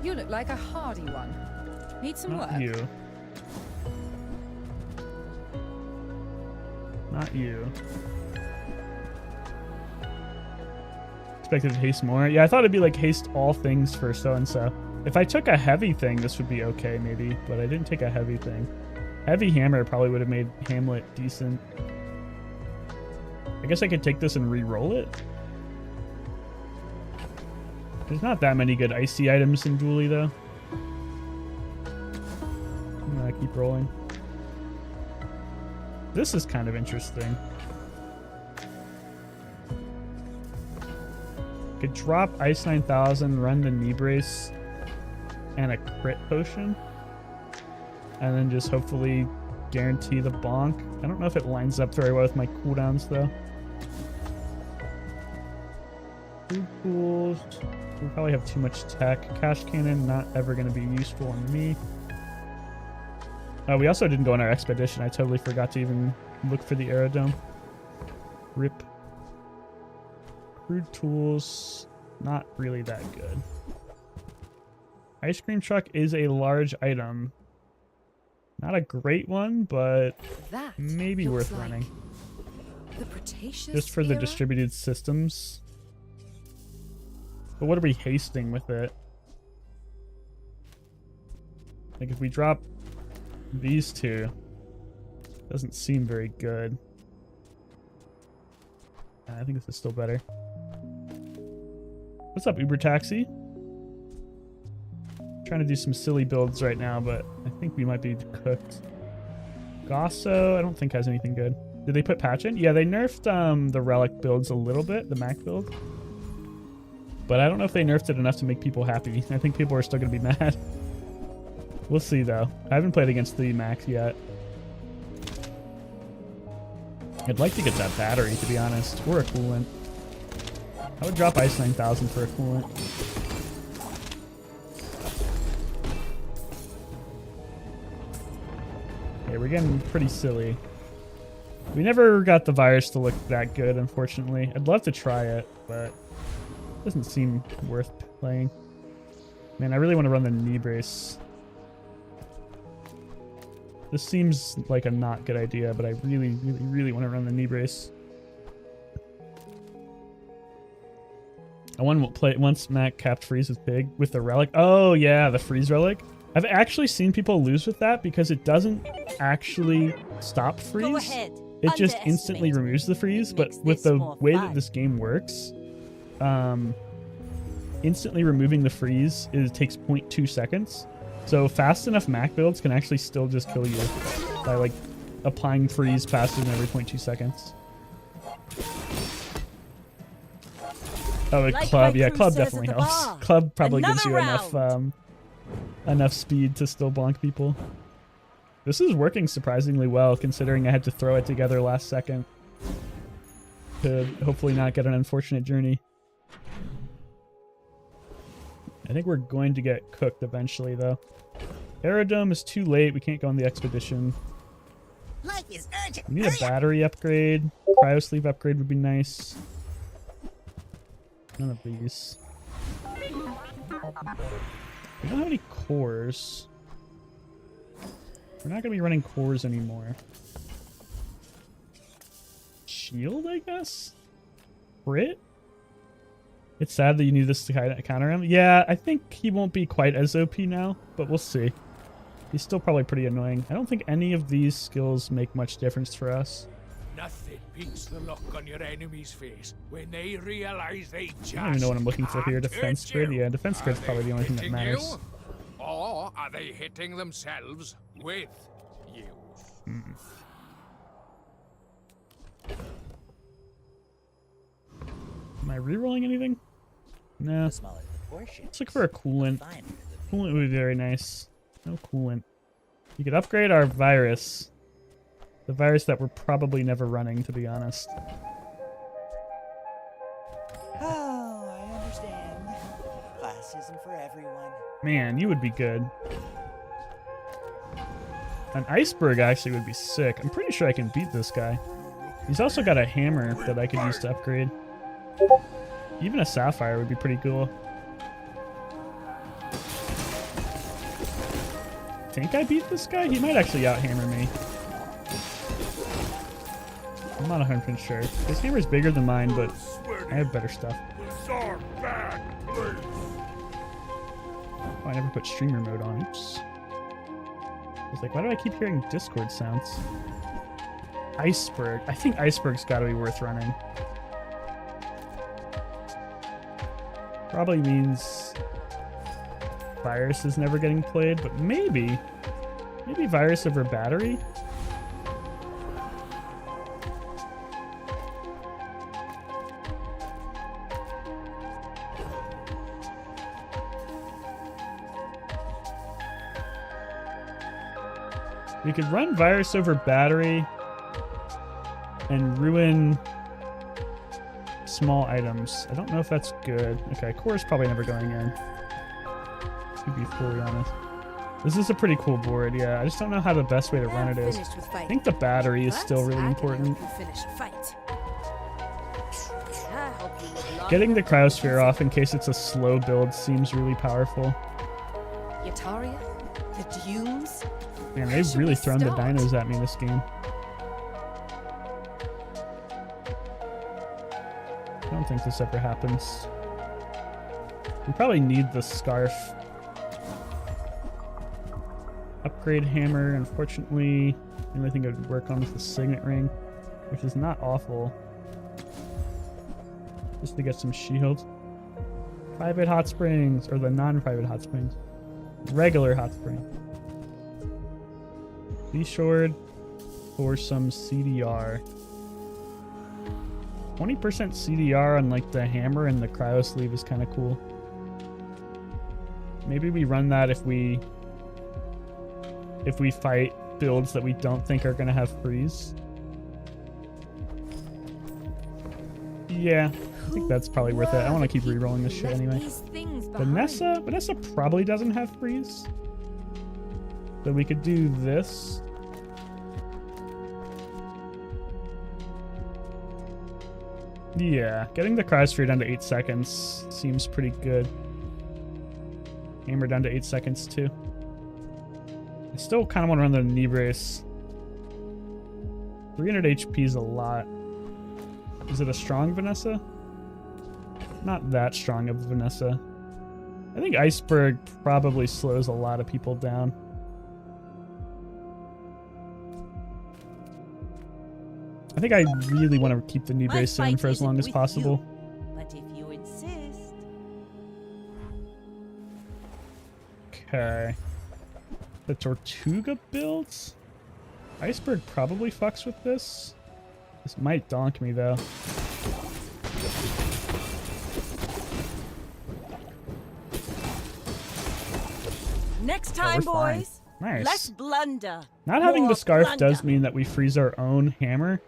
You look like a hardy one. Need some
Not
work?
you. Not you. Expected to haste more. Yeah, I thought it'd be like haste all things for so-and-so. If I took a heavy thing, this would be okay maybe, but I didn't take a heavy thing. Heavy hammer probably would have made Hamlet decent. I guess I could take this and re-roll it. There's not that many good icy items in Dually though. I'm gonna keep rolling. This is kind of interesting. Could drop Ice 9000, run the knee brace, and a crit potion. And then just hopefully guarantee the bonk. I don't know if it lines up very well with my cooldowns though. Food pools. We probably have too much tech. Cash cannon, not ever going to be useful on me. We also didn't go on our expedition. I totally forgot to even look for the aerodome. Rip. Crude tools, not really that good. Ice cream truck is a large item. Not a great one, but
That
maybe
looks
worth
like
running.
the Cretaceous
Just for the
era?
distributed systems. But what are we hasting with it? Like if we drop these two, doesn't seem very good. I think this is still better. What's up, Uber Taxi? Trying to do some silly builds right now, but I think we might be cooked. Gosso, I don't think has anything good. Did they put patch in? Yeah, they nerfed the relic builds a little bit, the Mac build. But I don't know if they nerfed it enough to make people happy. I think people are still going to be mad. We'll see, though. I haven't played against the Macs yet. I'd like to get that battery, to be honest, or a coolant. I would drop Ice 9000 for a coolant. Okay, we're getting pretty silly. We never got the virus to look that good, unfortunately. I'd love to try it, but it doesn't seem worth playing. Man, I really want to run the knee brace. This seems like a not good idea, but I really want to run the knee brace. I want to play once Mac capped freeze with Pyg with the relic. Oh yeah, the freeze relic. I've actually seen people lose with that because it doesn't actually stop freeze.
Go ahead.
It just instantly removes the freeze, but with the way that this game works, instantly removing the freeze takes 0.2 seconds. So fast enough Mac builds can actually still just kill you by like applying freeze faster than every 0.2 seconds. Oh, a club, yeah, club definitely helps. Club probably gives you enough speed to still bonk people. This is working surprisingly well, considering I had to throw it together last second to hopefully not get an unfortunate journey. I think we're going to get cooked eventually, though. Aerodome is too late. We can't go on the expedition.
Life is urgent.
We need a battery upgrade. Cryo sleep upgrade would be nice. None of these. We don't have any cores. We're not going to be running cores anymore. Shield, I guess? Crit? It's sad that you need this to counter him. Yeah, I think he won't be quite as OP now, but we'll see. He's still probably pretty annoying. I don't think any of these skills make much difference for us.
Nothing beats the look on your enemy's face when they realize they just
I don't even know what I'm looking for here. Defense grid? Yeah, defense grid's probably the only thing that matters.
Or are they hitting themselves with you?
Am I rerolling anything? No.
The smaller the portion,
Let's look for a coolant.
finer the
Coolant would be very nice. No coolant. You could upgrade our virus. The virus that we're probably never running, to be honest.
Oh, I understand. Class isn't for everyone.
Man, you would be good. An iceberg actually would be sick. I'm pretty sure I can beat this guy. He's also got a hammer that I could use to upgrade. Even a sapphire would be pretty cool. Think I beat this guy? He might actually out-hammer me. I'm not 100% sure. His hammer's bigger than mine, but I have better stuff.
Bazaar back, please.
Oh, I never put streamer mode on. Oops. I was like, why do I keep hearing Discord sounds? Iceberg. I think Iceberg's got to be worth running. Probably means Virus is never getting played, but maybe Virus over Battery? We could run Virus over Battery and ruin small items. I don't know if that's good. Okay, Core's probably never going in. To be fully honest. This is a pretty cool board, yeah. I just don't know how the best way to run it is. I think the battery is still really important.
Finish a fight. I Hope you live long
Getting the
enough to
cryosphere off in case it's a slow build seems really powerful.
Yataria?
The Dunes?
Man, they've
Should
really
we
thrown the
start?
dinos at me this game. I don't think this ever happens. We probably need the scarf. Upgrade hammer. Unfortunately, the only thing I would work on is the signet ring, which is not awful. Just to get some shields. Private hot springs, or the non-private hot springs. Regular hot spring. Be sure for some CDR. 20% CDR on like the hammer and the cryo sleeve is kind of cool. Maybe we run that if we fight builds that we don't think are gonna have freeze. Yeah, I think that's probably worth it. I want to keep re-rolling this shit anyway. Vanessa probably doesn't have freeze. So we could do this. Yeah, getting the cryosphere down to 8 seconds seems pretty good. Hammer down to 8 seconds too. I still kind of want to run the knee brace. 300 HP is a lot. Is it a strong Vanessa? Not that strong of Vanessa. I think Iceberg probably slows a lot of people down. I think I really want to keep the knee
My
brace in
fight
for as
isn't
long as
with
possible.
you, but if you insist.
Okay. The Tortuga builds? Iceberg probably fucks with this. This might donk me though.
Next
Oh,
time,
we're fine.
boys.
Nice.
Less blunder.
Not having
more
the scarf
blunder.
does mean that we freeze our own hammer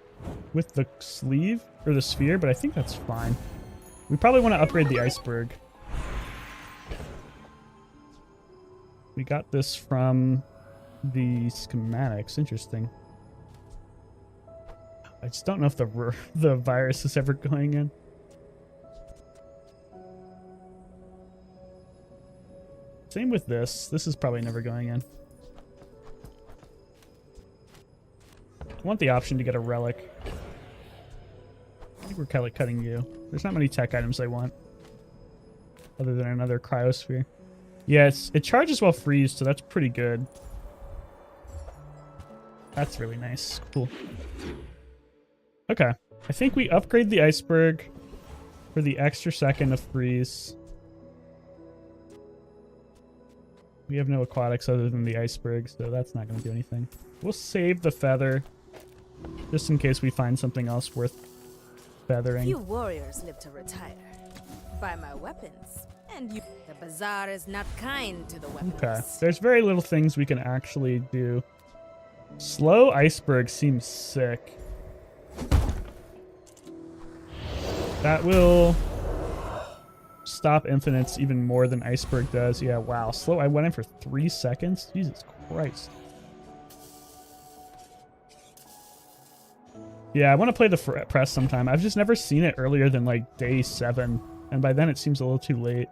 with the sleeve or the sphere, but I think that's fine. We probably want to upgrade the iceberg. We got this from the schematics. Interesting. I just don't know if the virus is ever going in. Same with this. This is probably never going in. I want the option to get a relic. I think we're kind of cutting you. There's not many tech items I want. Other than another cryosphere. Yes, it charges while freeze, so that's pretty good. That's really nice. Cool. Okay. I think we upgrade the iceberg for the extra second of freeze. We have no aquatics other than the iceberg, so that's not going to do anything. We'll save the feather just in case we find something else worth feathering.
Few warriors live to retire. Buy my weapons, and you. The Bazaar is not kind to the weapons.
Okay. There's very little things we can actually do. Slow iceberg seems sick. That will stop infinites even more than iceberg does. Yeah, wow. Slow. I went in for 3 seconds. Jesus Christ. Yeah, I want to play the press sometime. I've just never seen it earlier than like day 7. And by then it seems a little too late.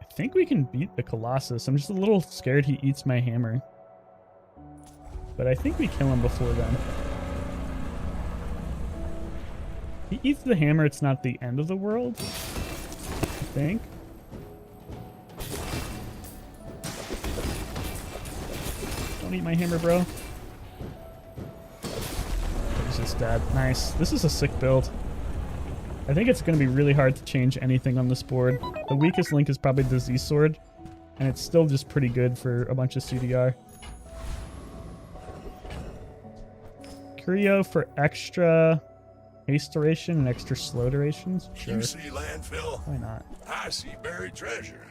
I think we can beat the Colossus. I'm just a little scared he eats my hammer. But I think we kill him before then. He eats the hammer, it's not the end of the world. I think. Don't eat my hammer, bro. He's just dead. Nice. This is a sick build. I think it's going to be really hard to change anything on this board. The weakest link is probably the Z-Sword, and it's still just pretty good for a bunch of CDR. Curio for extra haste duration and extra slow durations? Sure.
You see landfill?
Why not?
I see buried treasure.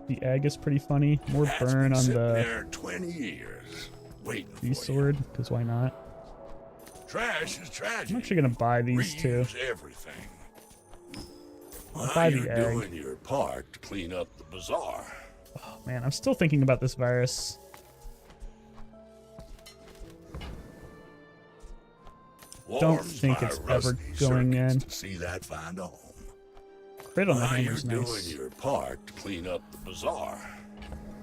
The egg is pretty funny. More
That's
burn
been
on
sitting
the
there 20 years, waiting for you.
Z-Sword, because why not?
Trash is tragic.
I'm actually going to buy these two.
Reuse everything.
I'll
While
buy the
you're
egg.
doing your part to clean up the bazaar.
Oh, man, I'm still thinking about this virus. don't think it's ever going in.
To see that find a home.
Crit on the
While you're
hammer's
doing
nice.
your part to clean up the bazaar.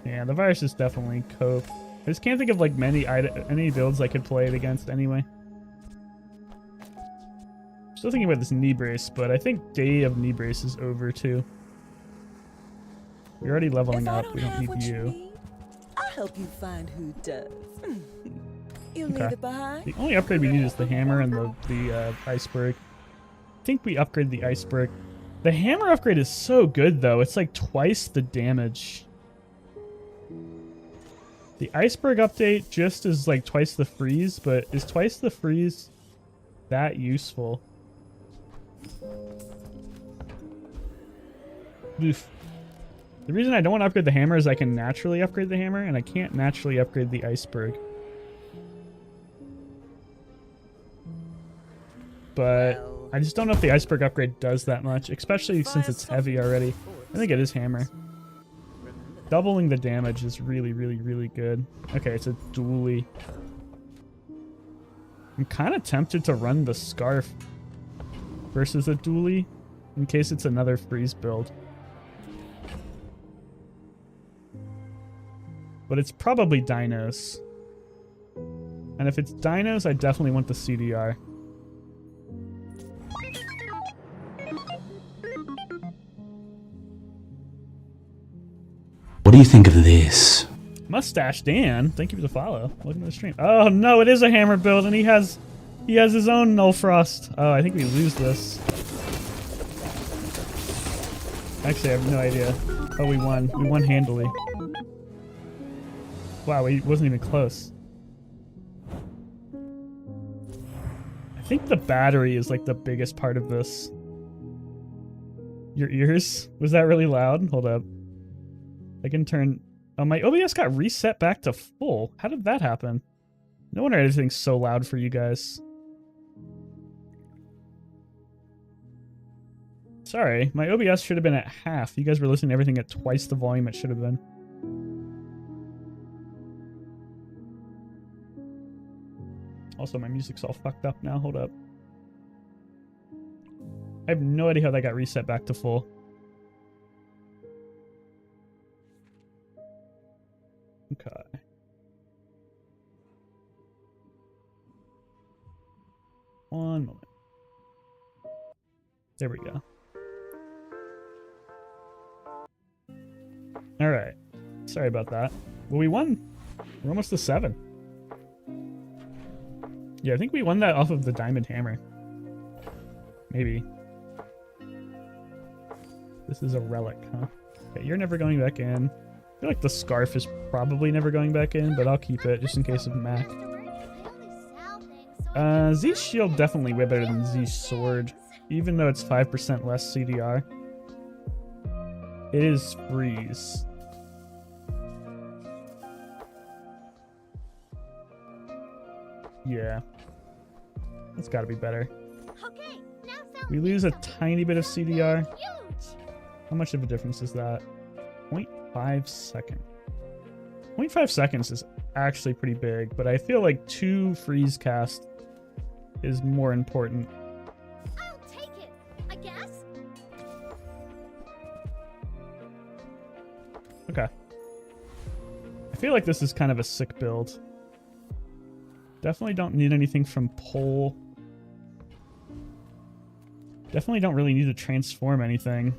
Yeah, the virus is definitely cope. I just can't think of like any builds I could play it against anyway. Still thinking about this knee brace, but I think day of knee brace is over too. We're already leveling
If I
up.
don't
We don't
have
need
what you
you.
need, I'll help you find who does. You'll
Okay.
leave it behind.
The only upgrade we need is the hammer and the iceberg. I think we upgrade the iceberg. The hammer upgrade is so good though. It's like twice the damage. The iceberg update just is like twice the freeze, but is twice the freeze that useful? Oof. The reason I don't want to upgrade the hammer is I can naturally upgrade the hammer, and I can't naturally upgrade the iceberg. But I just don't know if the iceberg upgrade does that much, especially since it's heavy already. I think it is hammer. Doubling the damage is really, really, really good. Okay, it's a dually. I'm kind of tempted to run the scarf versus a dually in case it's another freeze build. But it's probably Dinos. And if it's Dinos, I definitely want the CDR.
What do you think of this?
Mustache Dan, thank you for the follow. Welcome to the stream. Oh no, it is a hammer build, and he has his own Null Frost. Oh, I think we lose this. Actually, I have no idea. Oh, we won. We won handily. Wow, it wasn't even close. I think the battery is like the biggest part of this. Your ears? Was that really loud? Hold up. I can turn... Oh, my OBS got reset back to full. How did that happen? No wonder everything's so loud for you guys. Sorry, my OBS should have been at half. You guys were listening to everything at twice the volume it should have been. Also, my music's all fucked up now. Hold up. I have no idea how that got reset back to full. Okay. One moment. There we go. Alright. Sorry about that. Well, we won. We're almost to 7. Yeah, I think we won that off of the diamond hammer. Maybe. This is a relic, huh? Okay, you're never going back in. I feel like the scarf is probably never going back in, but I'll keep it just in case of Mac. Z shield definitely way better than Z sword, even though it's 5% less CDR. It is freeze. Yeah. That's gotta be better. We lose a tiny bit of CDR. How much of a difference is that? 0.5 seconds. 0.5 seconds is actually pretty big, but I feel like 2 freeze cast is more important.
I'll take it, I guess.
Okay. I feel like this is kind of a sick build. Definitely don't need anything from pole. Definitely don't really need to transform anything.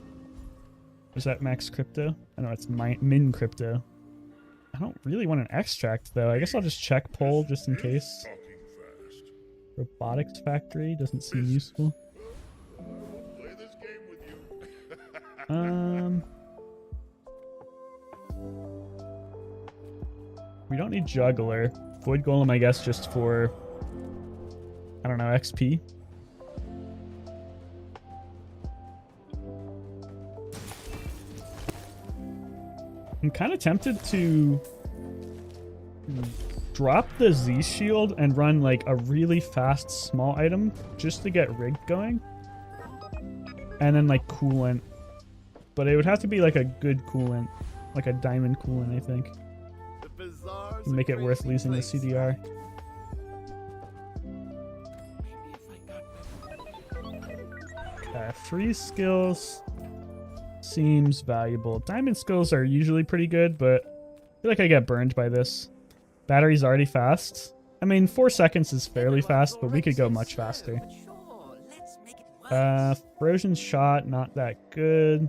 Is that max crypto? I know it's min crypto. I don't really want an extract though. I guess I'll just check pole just in case. Robotics factory doesn't seem useful. We don't need juggler. Void golem, I guess, just for, I don't know, XP. I'm kind of tempted to drop the Z shield and run like a really fast small item just to get rigged going. And then like coolant. But it would have to be like a good coolant. Like a diamond coolant, I think. To make it worth losing the CDR.
Maybe if
Freeze skills seems valuable. Diamond skills are usually pretty good, but I feel like I get burned by this. Battery's already fast. I mean, 4 seconds is fairly fast, but we could go much faster. Frozen shot, not that good.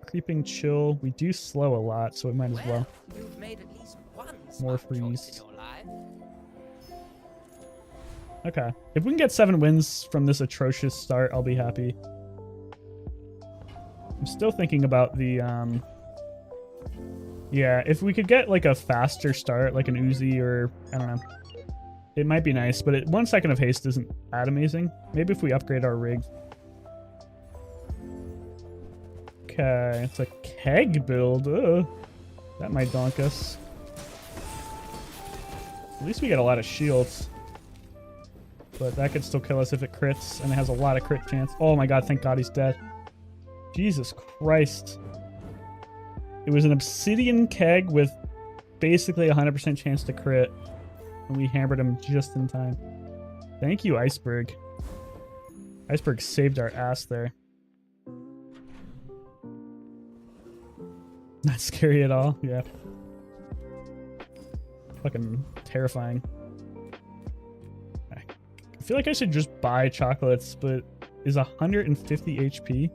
Creeping chill. We do slow a lot, so we might as well. More freeze. Okay. If we can get 7 wins from this atrocious start, I'll be happy. I'm still thinking about the, yeah, if we could get, like, a faster start, like an Uzi or, I don't know. It might be nice, but 1 second of haste isn't that amazing. Maybe if we upgrade our rig. Okay, it's a keg build. Ugh. That might donk us. At least we get a lot of shields. But that could still kill us if it crits, and it has a lot of crit chance. Oh my god, thank god he's dead. Jesus Christ. It was an obsidian keg with basically a 100% chance to crit, and we hammered him just in time. Thank you, Iceberg. Iceberg saved our ass there. Not scary at all, yeah. Fucking terrifying. I feel like I should just buy chocolates, but is 150 HP?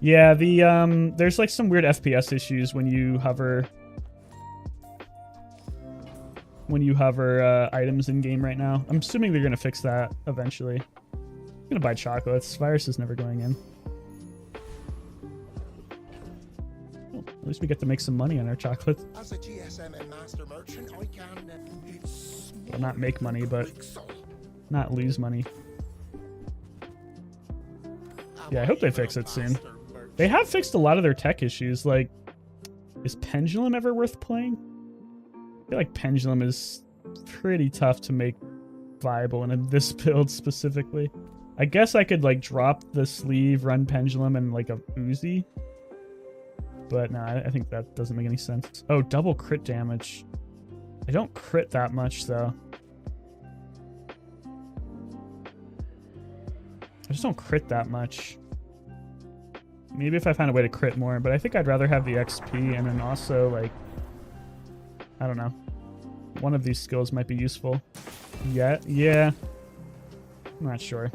Yeah, the there's like some weird FPS issues when you hover items in game right now. I'm assuming they're gonna fix that eventually. I'm gonna buy chocolates. Virus is never going in. Oh, at least we get to make some money on our chocolates.
As a GSM and master merchant, I can
Well, not make money, but not lose money. Yeah, I hope they fix it soon. They have fixed a lot of their tech issues. Like, is Pendulum ever worth playing? I feel like Pendulum is pretty tough to make viable in this build specifically. I guess I could like drop the sleeve, run Pendulum, and like a Uzi. But no, I think that doesn't make any sense. Oh, double crit damage. I don't crit that much though. I just don't crit that much. Maybe if I find a way to crit more, but I think I'd rather have the XP and then also, like, I don't know. One of these skills might be useful. Yeah. I'm not sure.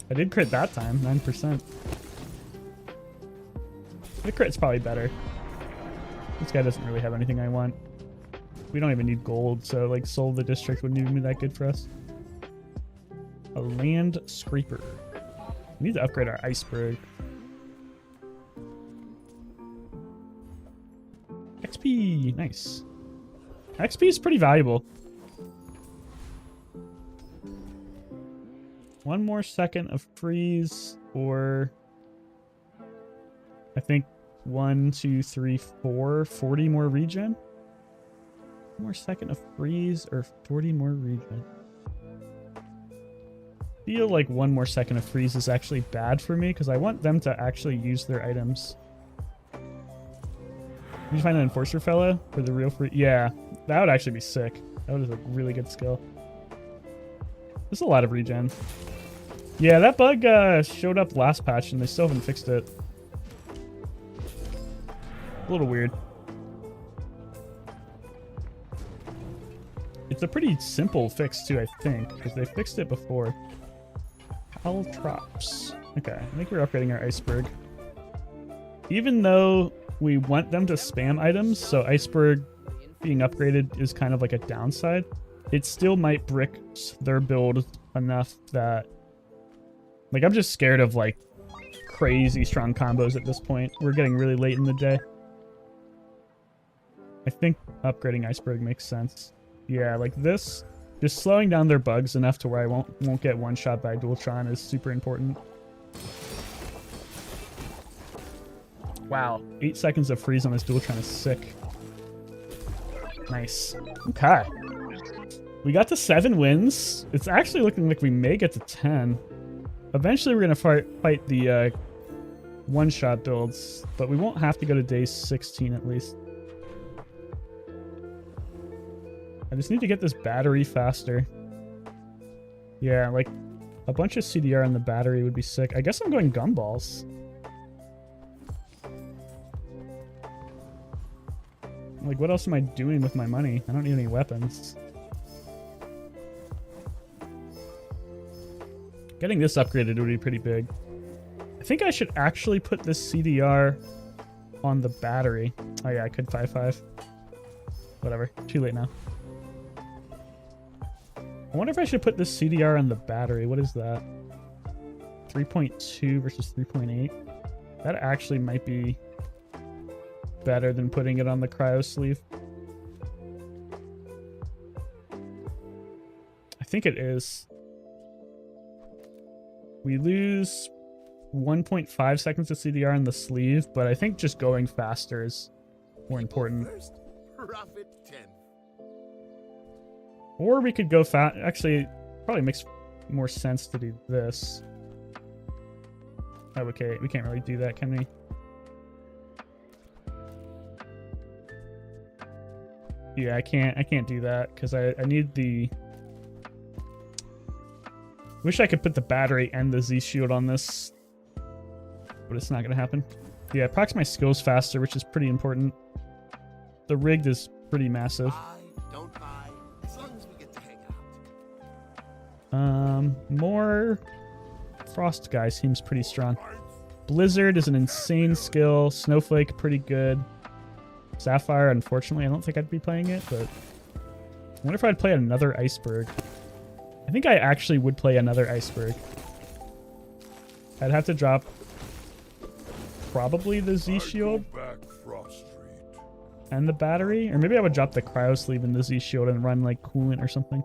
I did crit that time, 9%. The crit's probably better. This guy doesn't really have anything I want. We don't even need gold, so, like, Soul of the District wouldn't even be that good for us. A land scraper. We need to upgrade our iceberg. XP, nice. XP is pretty valuable. 1 more second of freeze, or I think 1, 2, 3, 4, 40 more regen. 1 more second of freeze or 40 more regen. I feel like 1 more second of freeze is actually bad for me because I want them to actually use their items. Did you find an enforcer fellow for the real free? Yeah, that would actually be sick. That was a really good skill. There's a lot of regen. Yeah, that bug showed up last patch and they still haven't fixed it. A little weird. It's a pretty simple fix too, I think, because they fixed it before. Caltrops. Okay, I think we're upgrading our iceberg. Even though we want them to spam items, so iceberg being upgraded is kind of like a downside, it still might brick their build enough that, like, I'm just scared of like crazy strong combos at this point. We're getting really late in the day. I think upgrading iceberg makes sense. Yeah, like this. Just slowing down their bugs enough to where I won't get one shot by Dualtron is super important. Wow, 8 seconds of freeze on this Dualtron is sick. Nice. Okay. We got to 7 wins. It's actually looking like we may get to 10. Eventually we're gonna fight the one-shot builds, but we won't have to go to day 16 at least. I just need to get this battery faster. Yeah, like, A bunch of CDR on the battery would be sick. I guess I'm going gumballs. Like, what else am I doing with my money? I don't need any weapons. Getting this upgraded would be pretty big. I think I should actually put this CDR on the battery. Oh yeah, I could 5.5. Whatever, too late now. I wonder if I should put this CDR on the battery. What is that? 3.2 versus 3.8. That actually might be better than putting it on the cryo sleeve. I think it is. We lose 1.5 seconds of CDR in the sleeve, but I think just going faster is more important.
First, profit 10.
Or we could go fast. Actually, it probably makes more sense to do this. Oh, okay. We can't really do that, can we? Yeah, I can't do that because I need the... Wish I could put the battery and the Z shield on this, but it's not gonna happen. Yeah, it procs my skills faster, which is pretty important. The rigged is pretty massive.
Don't buy, as long as we get to hang out.
More Frost guy seems pretty strong. Blizzard is an insane skill. Snowflake, pretty good. Sapphire, unfortunately, I don't think I'd be playing it, but I wonder if I'd play another Iceberg. I think I actually would play another Iceberg. I'd have to drop probably the Z shield and the battery, or maybe I would drop the cryo sleeve and the Z shield and run like coolant or something.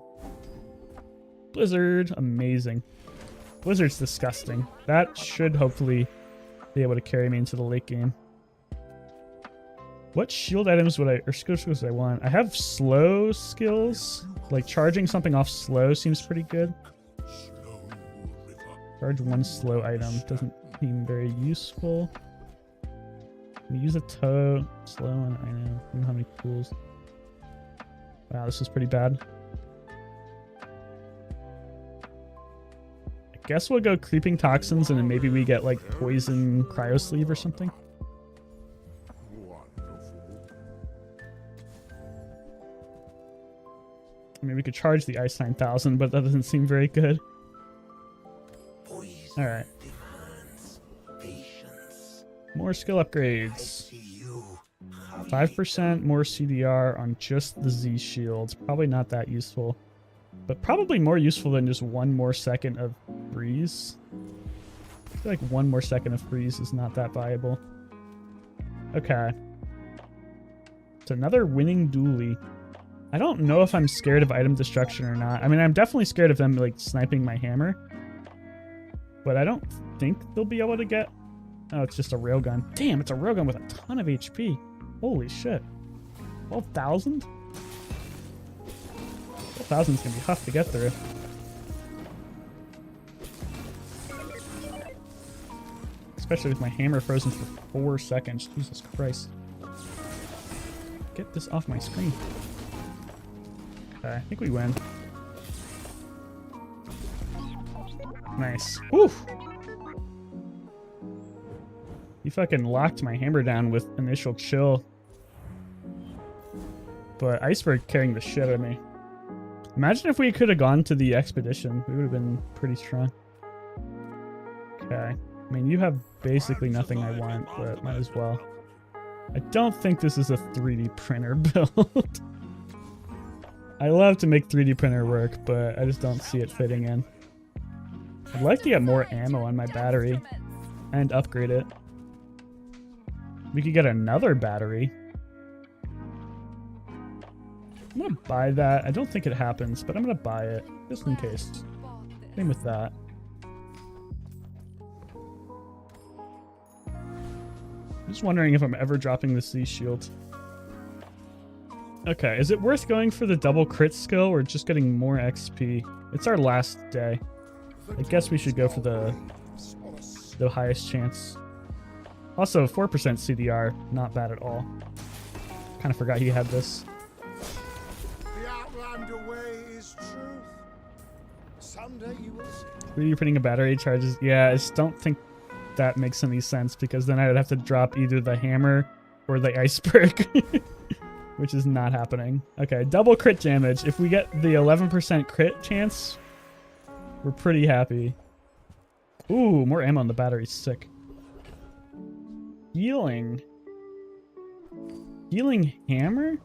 Blizzard, amazing. Blizzard's disgusting. That should hopefully be able to carry me into the late game. What shield items would or skills would I want? I have slow skills. Like charging something off slow seems pretty good. Charge one slow item doesn't seem very useful. Use a toe, slow, and I don't know how many tools. Wow, this is pretty bad. I guess we'll go creeping toxins and then maybe we get like poison cryo sleeve or something. I mean, we could charge the Ice 9000, but that doesn't seem very good. Alright. More skill upgrades. 5% more CDR on just the Z shields. Probably not that useful. But probably more useful than just 1 more second of freeze. I feel like 1 more second of freeze is not that valuable. Okay. It's another winning dually. I don't know if I'm scared of item destruction or not. I mean, I'm definitely scared of them like sniping my hammer. But I don't think they'll be able to get... Oh, it's just a railgun. Damn, it's a railgun with a ton of HP. Holy shit. 12,000? 12,000 is going to be tough to get through. Especially with my hammer frozen for 4 seconds. Jesus Christ. Get this off my screen. Okay, I think we win. Nice. Woo! You fucking locked my hammer down with initial chill. But Iceberg carrying the shit out of me. Imagine if we could have gone to the expedition. We would have been pretty strong. Okay. I mean, you have basically nothing I want, but might as well. I don't think this is a 3D printer build. I love to make 3D printer work, but I just don't see it fitting in. I'd like to get more ammo on my battery and upgrade it. We could get another battery. I'm gonna buy that. I don't think it happens, but I'm gonna buy it just in case. Same with that. I'm just wondering if I'm ever dropping the Z shield. Okay, is it worth going for the double crit skill or just getting more XP? It's our last day. I guess we should go for the highest chance. Also, 4% CDR, not bad at all. Kind of forgot he had this.
The outlander way is truth. Someday you will see.
3D printing a battery charges. Yeah, I just don't think that makes any sense because then I would have to drop either the hammer or the iceberg, which is not happening. Okay, double crit damage. If we get the 11% crit chance, we're pretty happy. Ooh, more ammo on the battery. Sick. Healing. Healing hammer?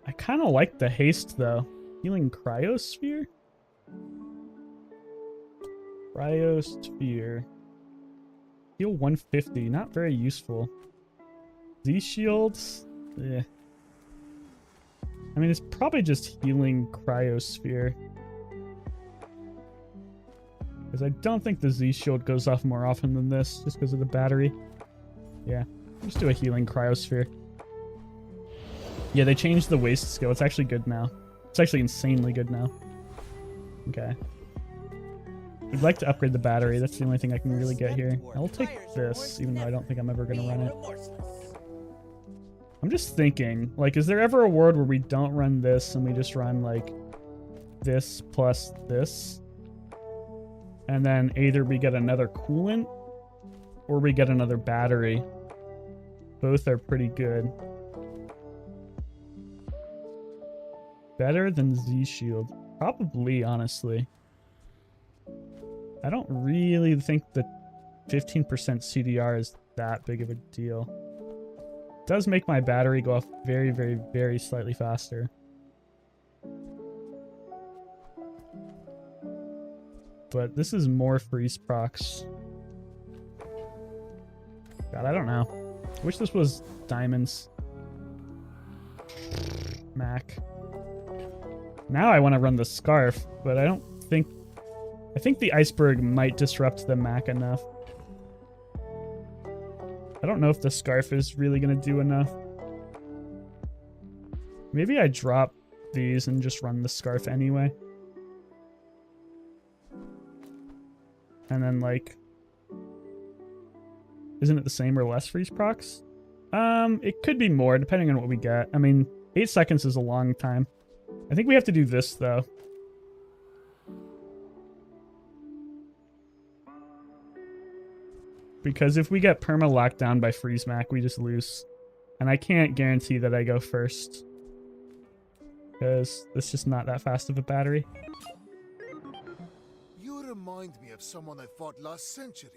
I kind of like the haste though. Healing cryosphere? Cryosphere. Heal 150. Not very useful. Z shields? Yeah. I mean, it's probably just healing cryosphere. Because I don't think the Z shield goes off more often than this, just because of the battery. Yeah. Just do a healing cryosphere. Yeah, they changed the waste skill. It's actually good now. It's actually insanely good now. Okay. I'd like to upgrade the battery. That's the only thing I can really get here. I'll take this, even though I don't think I'm ever going to run it. I'm just thinking, like, is there ever a world where we don't run this and we just run, like, this plus this? And then either we get another coolant or we get another battery. Both are pretty good. Better than Z Shield. Probably, honestly. I don't really think the 15% CDR is that big of a deal. It does make my battery go off very, very, very slightly faster. But this is more freeze procs. God, I don't know. I wish this was diamonds. Mac. Now I want to run the scarf, but I don't think... I think the iceberg might disrupt the Mac enough. I don't know if the scarf is really going to do enough. Maybe I drop these and just run the scarf anyway. And then, like... Isn't it the same or less freeze procs? It could be more, depending on what we get. I mean, 8 seconds is a long time. I think we have to do this, though. Because if we get perma locked down by freeze mac, we just lose. And I can't guarantee that I go first. Because it's just not that fast of a battery.
You remind me of someone I fought last century.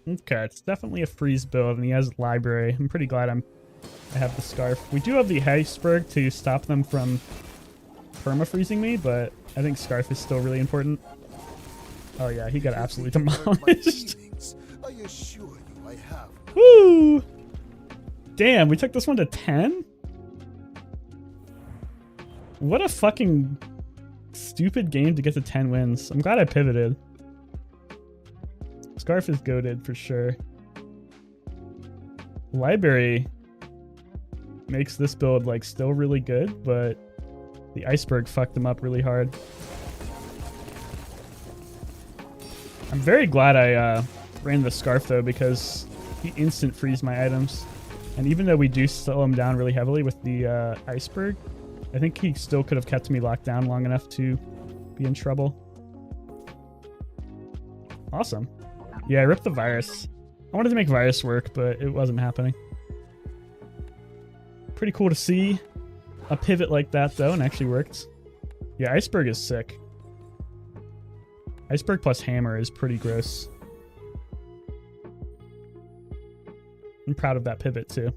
Okay, it's definitely a freeze build, and he has library. I'm pretty glad I have the scarf. We do have the iceberg to stop them from perma-freezing me, but I think scarf is still really important. Oh yeah, he got absolutely demolished.
I assure you I have.
Woo! Damn, we took this one to 10? What a fucking stupid game to get to 10 wins. I'm glad I pivoted. Scarf is goated for sure. Library makes this build like still really good, but the iceberg fucked them up really hard. I'm very glad I ran the scarf though, because he instant freeze my items. And even though we do slow him down really heavily with the iceberg, I think he still could have kept me locked down long enough to be in trouble. Awesome. Yeah, I ripped the virus. I wanted to make virus work, but it wasn't happening. Pretty cool to see a pivot like that, though, and actually worked. Yeah, iceberg is sick. Iceberg plus hammer is pretty gross. I'm proud of that pivot, too.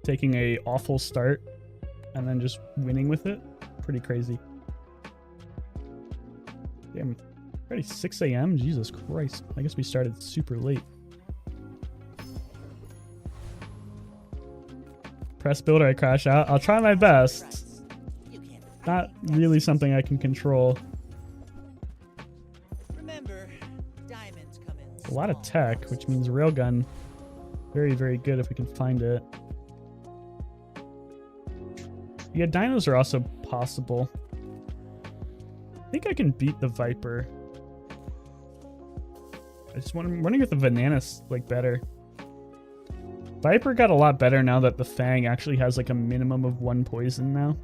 Taking a awful start and then just winning with it. Pretty crazy. Damn. Already 6 a.m.? Jesus Christ. I guess we started super late. Press build or I crash out. I'll try my best. Not really something I can control.
Remember, diamonds come in
A lot of tech, which means railgun. Very, very good if we can find it. Yeah, dinos are also possible. I think I can beat the Viper. I'm running with the bananas like better. Viper got a lot better now that the Fang actually has like a minimum of 1 poison now.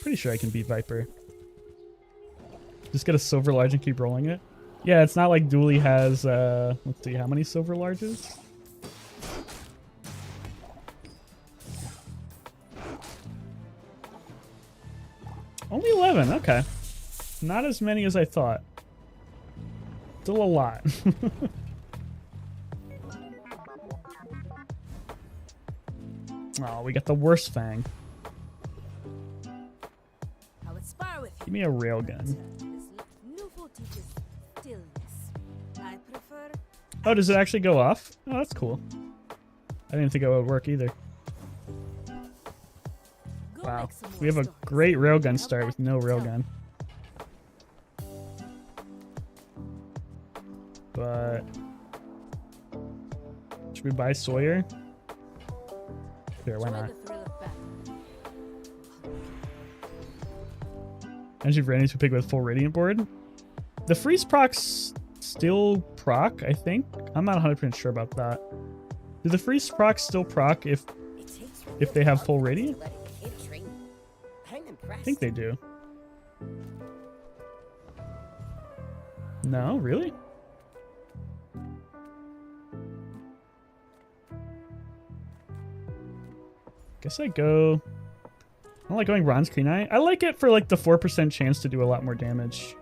Pretty sure I can beat Viper. Just get a silver large and keep rolling it. Yeah, it's not like Dooley has, let's see, how many silver larges? Only 11, okay. Not as many as I thought. Still a lot. Oh, we got the worst Fang.
I would spar with
Give me a railgun.
This new food teaches stillness. I prefer.
Oh, does it actually go off? Oh, that's cool. I didn't think it would work either.
Go
Wow.
make some more
We have a
stories.
great railgun start with no railgun. But should we buy Sawyer? Sure, why
Enjoy
not?
the thrill of battle.
Energy for enemies who pick with full radiant board. The freeze procs still proc, I think. I'm not 100% sure about that. Do the freeze procs still proc if they have full radiant? I think they do. No, really? Guess I go... I don't like going Bronze Kunai. I like it for like the 4% chance to do a lot more damage.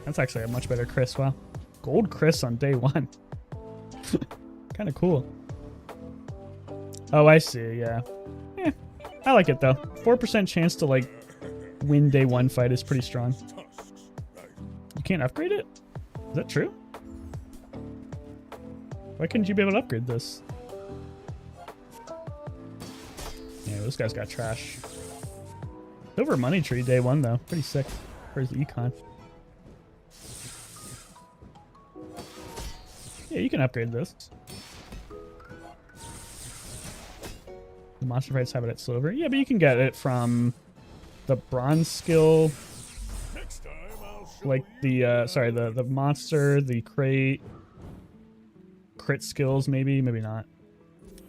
That's actually a much better Chris. Wow. Gold Chris on day 1. Kind of cool. Oh, I see. Yeah. I like it though. 4% chance to like win day 1 fight is pretty strong. You can't upgrade it? Is that true? Why couldn't you be able to upgrade this? Yeah, this guy's got trash. Silver money tree day 1 though. Pretty sick. Where's the econ? Yeah, you can upgrade this. The monster fights have it at silver. Yeah, but you can get it from the bronze skill. Like the sorry, the monster, the crate, crit skills maybe not.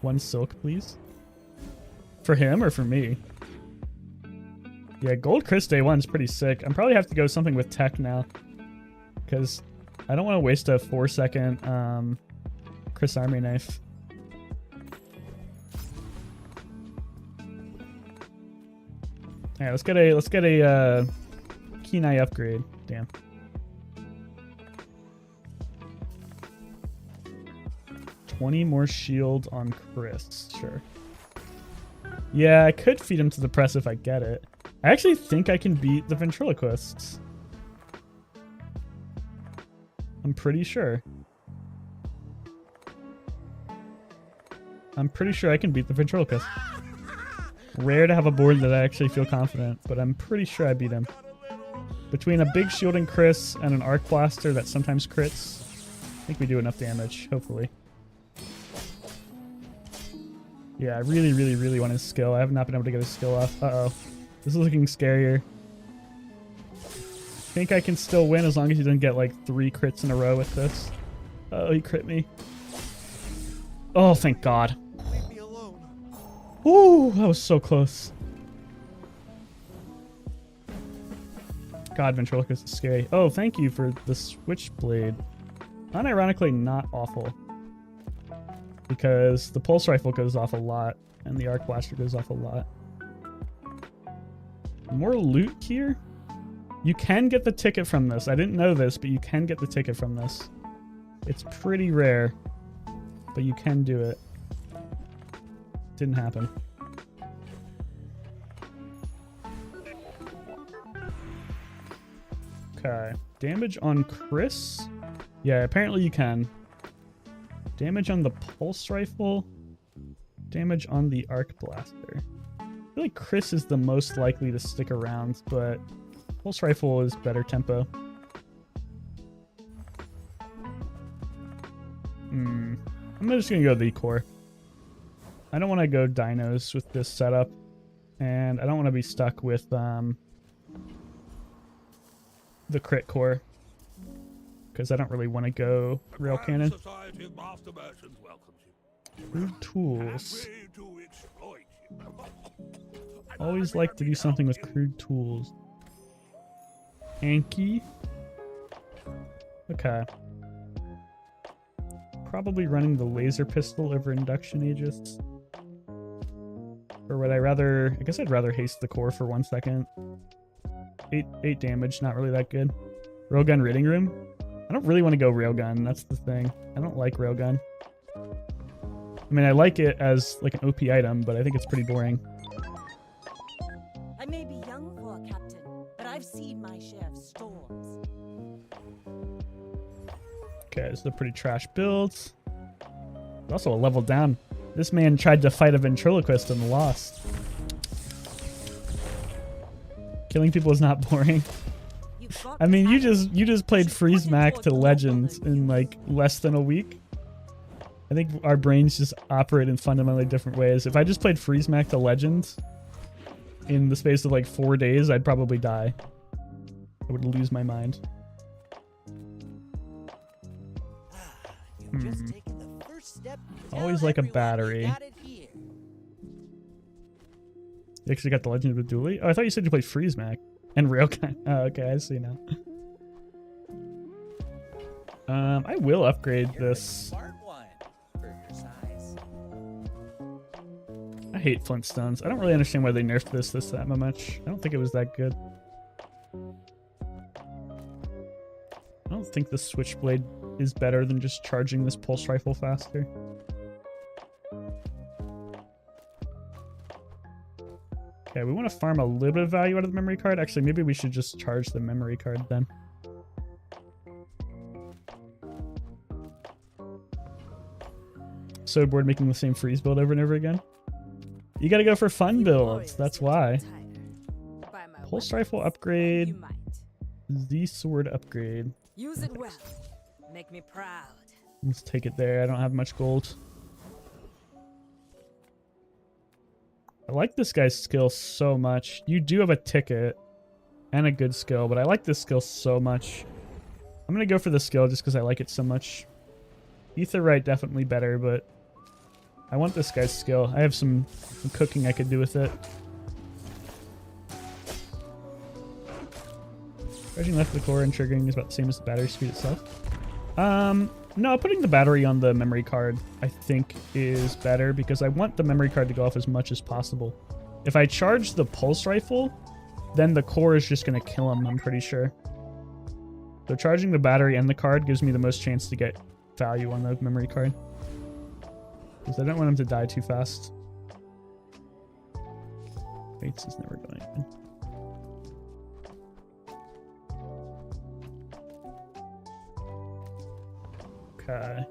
1 silk, please. For him or for me? Yeah, gold Chris day 1 is pretty sick. I'm probably have to go something with tech now, because I don't want to waste a 4-second Chris army knife. Alright, let's get a Kenai upgrade. Damn. $20 more shield on Chris. Sure. Yeah, I could feed him to the press if I get it. I actually think I can beat the ventriloquists. I'm pretty sure. I'm pretty sure I can beat the ventriloquist. Rare to have a board that I actually feel confident, but I'm pretty sure I beat him. Between a big shielding Chris and an arc blaster that sometimes crits, I think we do enough damage, hopefully. Yeah, I really want his skill. I have not been able to get his skill off. Uh-oh. This is looking scarier. I think I can still win as long as he doesn't get like 3 crits in a row with this. Uh oh, he crit me. Oh, thank God.
Leave me alone.
Ooh, that was so close. God, ventriloquist is scary. Oh, thank you for the switchblade. Unironically, not awful. Because the pulse rifle goes off a lot, and the arc blaster goes off a lot. More loot here? You can get the ticket from this. I didn't know this, but you can get the ticket from this. It's pretty rare, but you can do it. Didn't happen. Okay. Damage on Chris? Yeah, apparently you can. Damage on the pulse rifle. Damage on the arc blaster. I feel like Chris is the most likely to stick around, but pulse rifle is better tempo. I'm just gonna go the core. I don't want to go dinos with this setup, and I don't want to be stuck with the the crit core because I don't really want to go rail cannon.
Society of Master Merchants welcomes you.
Crude tools.
Happy to exploit you.
Always like to do something with crude tools. Anki. Okay. Probably running the laser pistol over induction aegis. Or would I rather... I guess I'd rather haste the core for 1 second. 8 damage, not really that good. Railgun raiding room? I don't really want to go railgun, that's the thing. I don't like railgun. I mean, I like it as like an OP item, but I think it's pretty boring.
I may be young for a captain, but I've seen my share of storms.
Okay, so pretty trash builds. Also a level down. This man tried to fight a ventriloquist and lost. Killing people is not boring. I mean, you just played Freeze Mac to Legends in like less than a week. I think our brains just operate in fundamentally different ways. If I just played Freeze Mac to Legends in the space of like 4 days, I'd probably die. I would lose my mind.
Just taken the first step.
Always
Tell
like a
everyone you
battery.
got it here.
You actually got the Legend of Dooley? Oh, I thought you said you played Freeze Mac and Railgun. Oh, okay, I see now. I will upgrade
You're a
this.
smart one for your size.
I hate Flintstones. I don't really understand why they nerfed this that much. I don't think it was that good. I don't think the Switchblade is better than just charging this pulse rifle faster. Okay, we want to farm a little bit of value out of the memory card. Actually, maybe we should just charge the memory card then. So bored making the same freeze build over and over again. You gotta go for fun builds, that's why. Pulse rifle upgrade.
You might.
Z sword upgrade.
Use it well. Make me proud.
Let's take it there. I don't have much gold. I like this guy's skill so much. You do have a ticket and a good skill, but I like this skill so much. I'm gonna go for the skill just because I like it so much. Aetherite definitely better, but I want this guy's skill. I have some cooking I could do with it. Charging left of the core and triggering is about the same as the battery speed itself. No, putting the battery on the memory card I think is better because I want the memory card to go off as much as possible. If I charge the pulse rifle, then the core is just going to kill him, I'm pretty sure. So charging the battery and the card gives me the most chance to get value on the memory card. Because I don't want him to die too fast. Bates is never going in. Okay.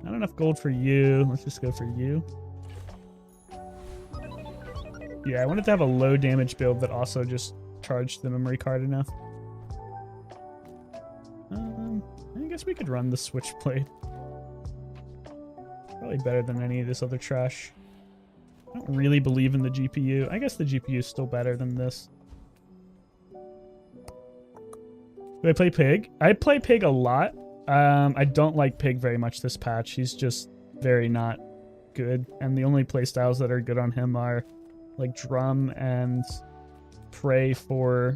Not enough gold for you. Let's just go for you. Yeah, I wanted to have a low damage build that also just charged the memory card enough. I guess we could run the Switchblade. Probably better than any of this other trash. I don't really believe in the GPU. I guess the GPU is still better than this. Do I play Pyg? I play Pyg a lot. I don't like Pyg very much this patch. He's just very not good. And the only playstyles that are good on him are like Drum and Pray for...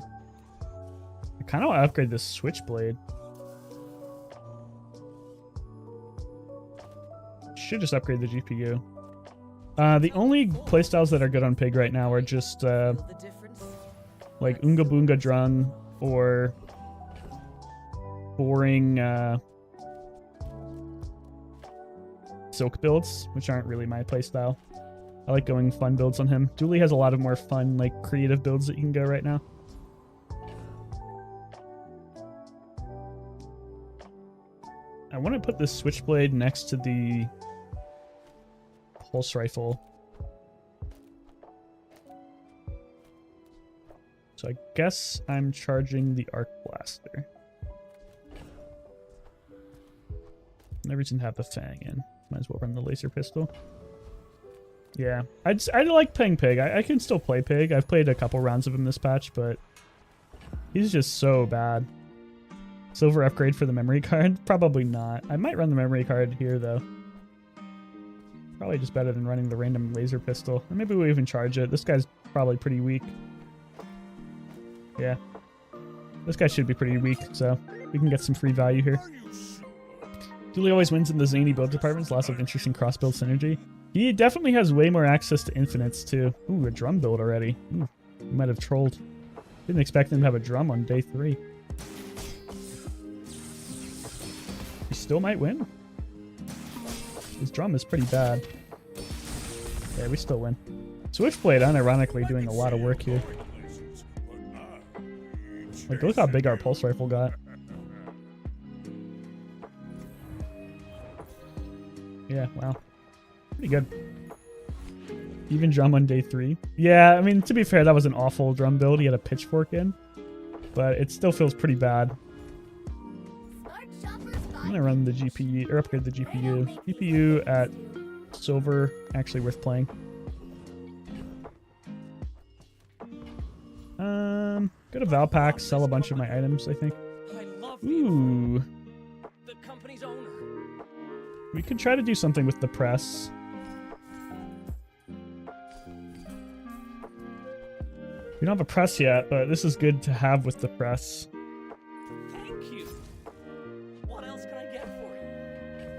I kind of want to upgrade this Switchblade. Should just upgrade the GPU. The only playstyles that are good on Pyg right now are just like Oonga Boonga Drung or boring Silk builds, which aren't really my playstyle. I like going fun builds on him. Dooley has a lot of more fun, like creative builds that you can go right now. I want to put this Switchblade next to the pulse rifle. So I guess I'm charging the arc blaster. No reason to have the Fang in. Might as well run the laser pistol. Yeah, I like playing Pyg. I can still play Pyg. I've played a couple rounds of him this patch, but He's just so bad. Silver upgrade for the memory card? Probably not. I might run the memory card here, though. Probably just better than running the random laser pistol. Or maybe we'll even charge it. This guy's probably pretty weak. Yeah. This guy should be pretty weak, so we can get some free value here. Dooley always wins in the zany build departments. Lots of interesting cross-build synergy. He definitely has way more access to infinites, too. Ooh, a drum build already. Ooh, we might have trolled. Didn't expect him to have a drum on day 3. He still might win. His drum is pretty bad. Yeah, we still win. Switchblade, unironically, doing a lot of work here. Like, look how big our pulse rifle got. Yeah, wow. Pretty good. Even drum on day 3. Yeah, I mean, to be fair, that was an awful drum build. He had a pitchfork in. But it still feels pretty bad. I'm gonna run the GPU, or upgrade the GPU. GPU at silver, actually worth playing. Go to Valpak, sell a bunch of my items, I think. Ooh.
The company's owner.
We could try to do something with the press. We don't have a press yet, but this is good to have with the press.
Thank you. What else can I get for you?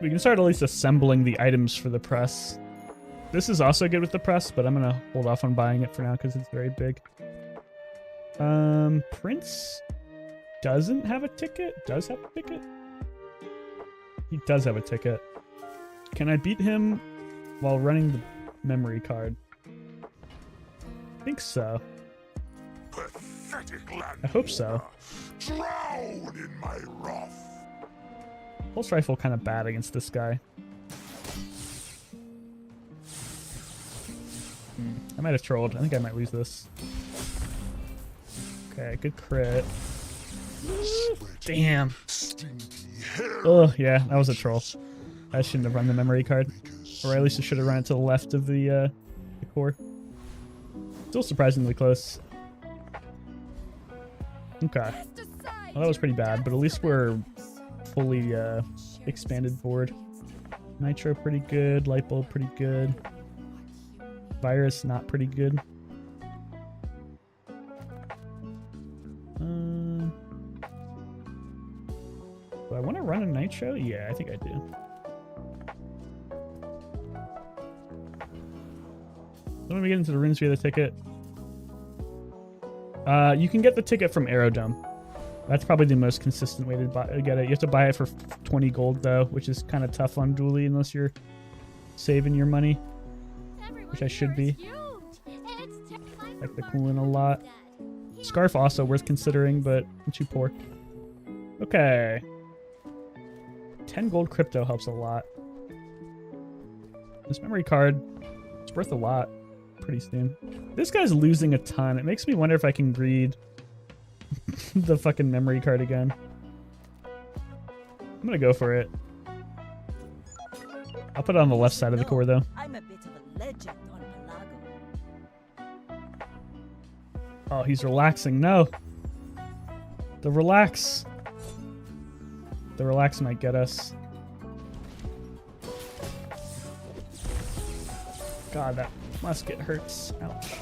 We can start at least assembling the items for the press. This is also good with the press, but I'm gonna hold off on buying it for now because it's very big. Prince doesn't have a ticket? Does have a ticket? He does have a ticket. Can I beat him while running the memory card? I think so. I hope so.
Drown in my wrath.
Pulse rifle kind of bad against this guy. I might have trolled. I think I might lose this. Okay, good crit. Damn. Oh, yeah, that was a troll. I shouldn't have run the memory card. Or at least I should have run it to the left of the core. Still surprisingly close. Okay. Well, that was pretty bad, but at least we're fully expanded board. Nitro pretty good. Light bulb pretty good. Virus not pretty good. Do I want to run a nitro? Yeah, I think I do. When we get into the runes via the ticket, you can get the ticket from Aerodome. That's probably the most consistent way to get it. You have to buy it for 20 gold though, which is kind of tough on Dooley unless you're saving your money, which I should be. Like the coolant a lot. Scarf also worth considering, but I'm too poor. Okay. 10 gold crypto helps a lot. This memory card, it's worth a lot pretty soon. This guy's losing a ton. It makes me wonder if I can greed the fucking memory card again. I'm gonna go for it. I'll put it on the left side of the core though.
I'm a bit of a legend on Pelago.
Oh, he's relaxing. No. The relax. The relax might get us. God, that musket hurts. Ouch.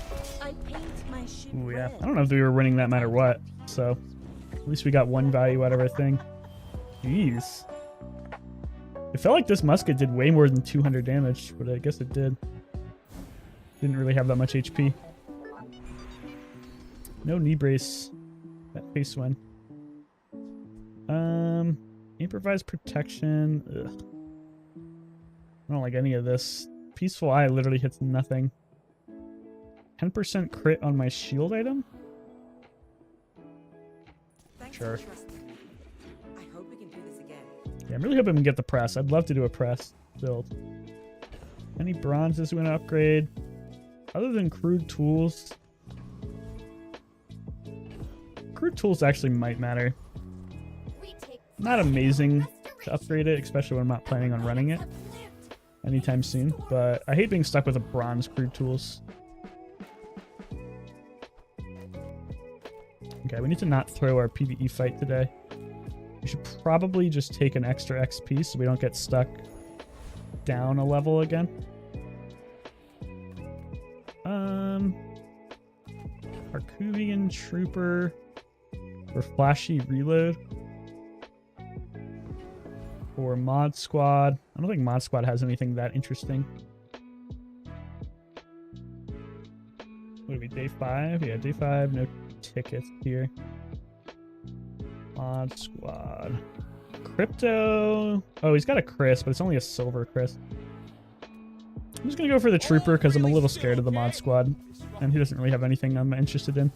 I paint my ship
Ooh, yeah.
red.
I don't know if we were winning that matter what, so at least we got one value out of our thing. Jeez. It felt like this musket did way more than 200 damage, but I guess it did. Didn't really have that much HP. No knee brace. That face win. Improvised protection. Ugh. I don't like any of this. Peaceful Eye literally hits nothing. 10% crit on my shield item? Sure.
I hope we can do this again.
Yeah, I'm really hoping we can get the press. I'd love to do a press build. Any bronzes we want to upgrade? Other than crude tools. Crude tools actually might matter. Not amazing to upgrade it, especially when I'm not planning on running it anytime soon, but I hate being stuck with a bronze crude tools. Okay, we need to not throw our PvE fight today. We should probably just take an extra XP so we don't get stuck down a level again. Arcuvian Trooper for Flashy Reload. Or Mod Squad. I don't think Mod Squad has anything that interesting. What are we, day 5? Yeah, day 5, no tickets here. Mod Squad. Crypto. Oh, he's got a Chris, but it's only a silver Chris. I'm just gonna go for the Trooper because I'm a little scared of the Mod Squad. And he doesn't really have anything I'm interested in.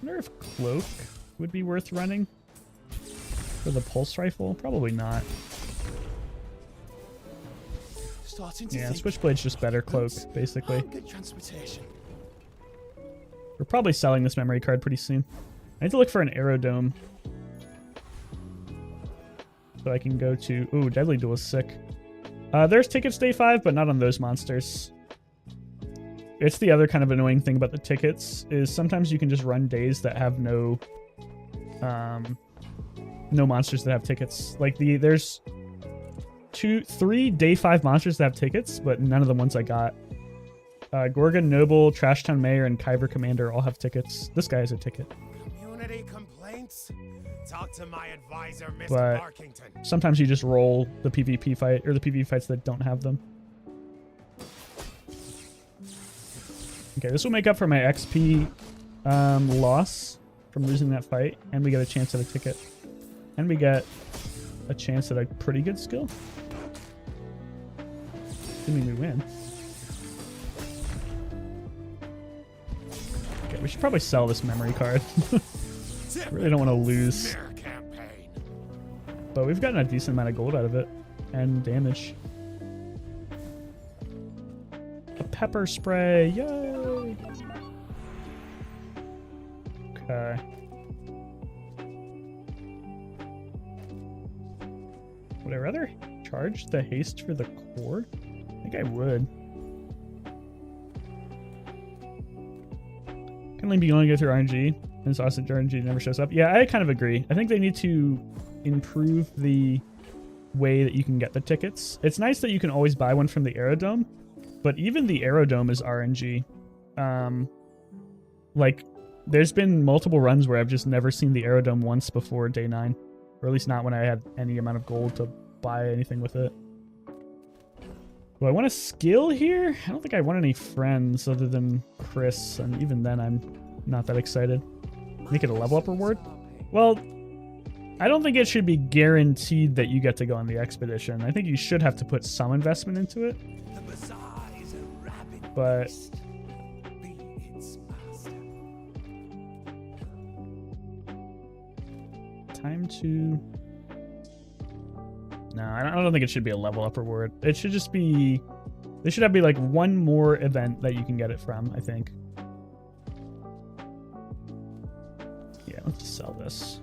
I wonder if Cloak would be worth running for the Pulse Rifle. Probably not. Yeah, Switchblade's just better Cloak, basically. We're probably selling this memory card pretty soon. I need to look for an Aerodome. So I can go to... Ooh, Deadly Duel is sick. There's tickets day 5, but not on those monsters. It's the other kind of annoying thing about the tickets, is sometimes you can just run days that have no... no monsters that have tickets. Like, there's... 3 day 5 monsters that have tickets, but none of the ones I got. Gorgon Noble, Trashtown Mayor, and Kyber Commander all have tickets. This guy has a ticket.
Community complaints? Talk to my advisor, Mr.
But
Barkington.
sometimes you just roll the PvP fight, or the PvP fights that don't have them. Okay, this will make up for my XP loss from losing that fight, and we get a chance at a ticket. And we get a chance at a pretty good skill. Assuming we win. Okay, we should probably sell this memory card. Really don't want to lose. But we've gotten a decent amount of gold out of it. And damage. A pepper spray. Yay! Okay. Would I rather charge the haste for the core? I think I would. Can only be going to go through RNG. And it's awesome RNG never shows up. Yeah, I kind of agree. I think they need to improve the way that you can get the tickets. It's nice that you can always buy one from the Aerodome, but even the Aerodome is RNG. Like, there's been multiple runs where I've just never seen the Aerodome once before day 9. Or at least not when I had any amount of gold to buy anything with it. Do I want a skill here? I don't think I want any friends other than Chris, and even then I'm not that excited. Make it a level up reward? Well, I don't think it should be guaranteed that you get to go on the expedition. I think you should have to put some investment into it.
The Bazaar is a rabid
But
beast. Be its master.
time to... No, I don't think it should be a level up reward. It should just be... There should have be like one more event that you can get it from, I think. Yeah, let's sell this.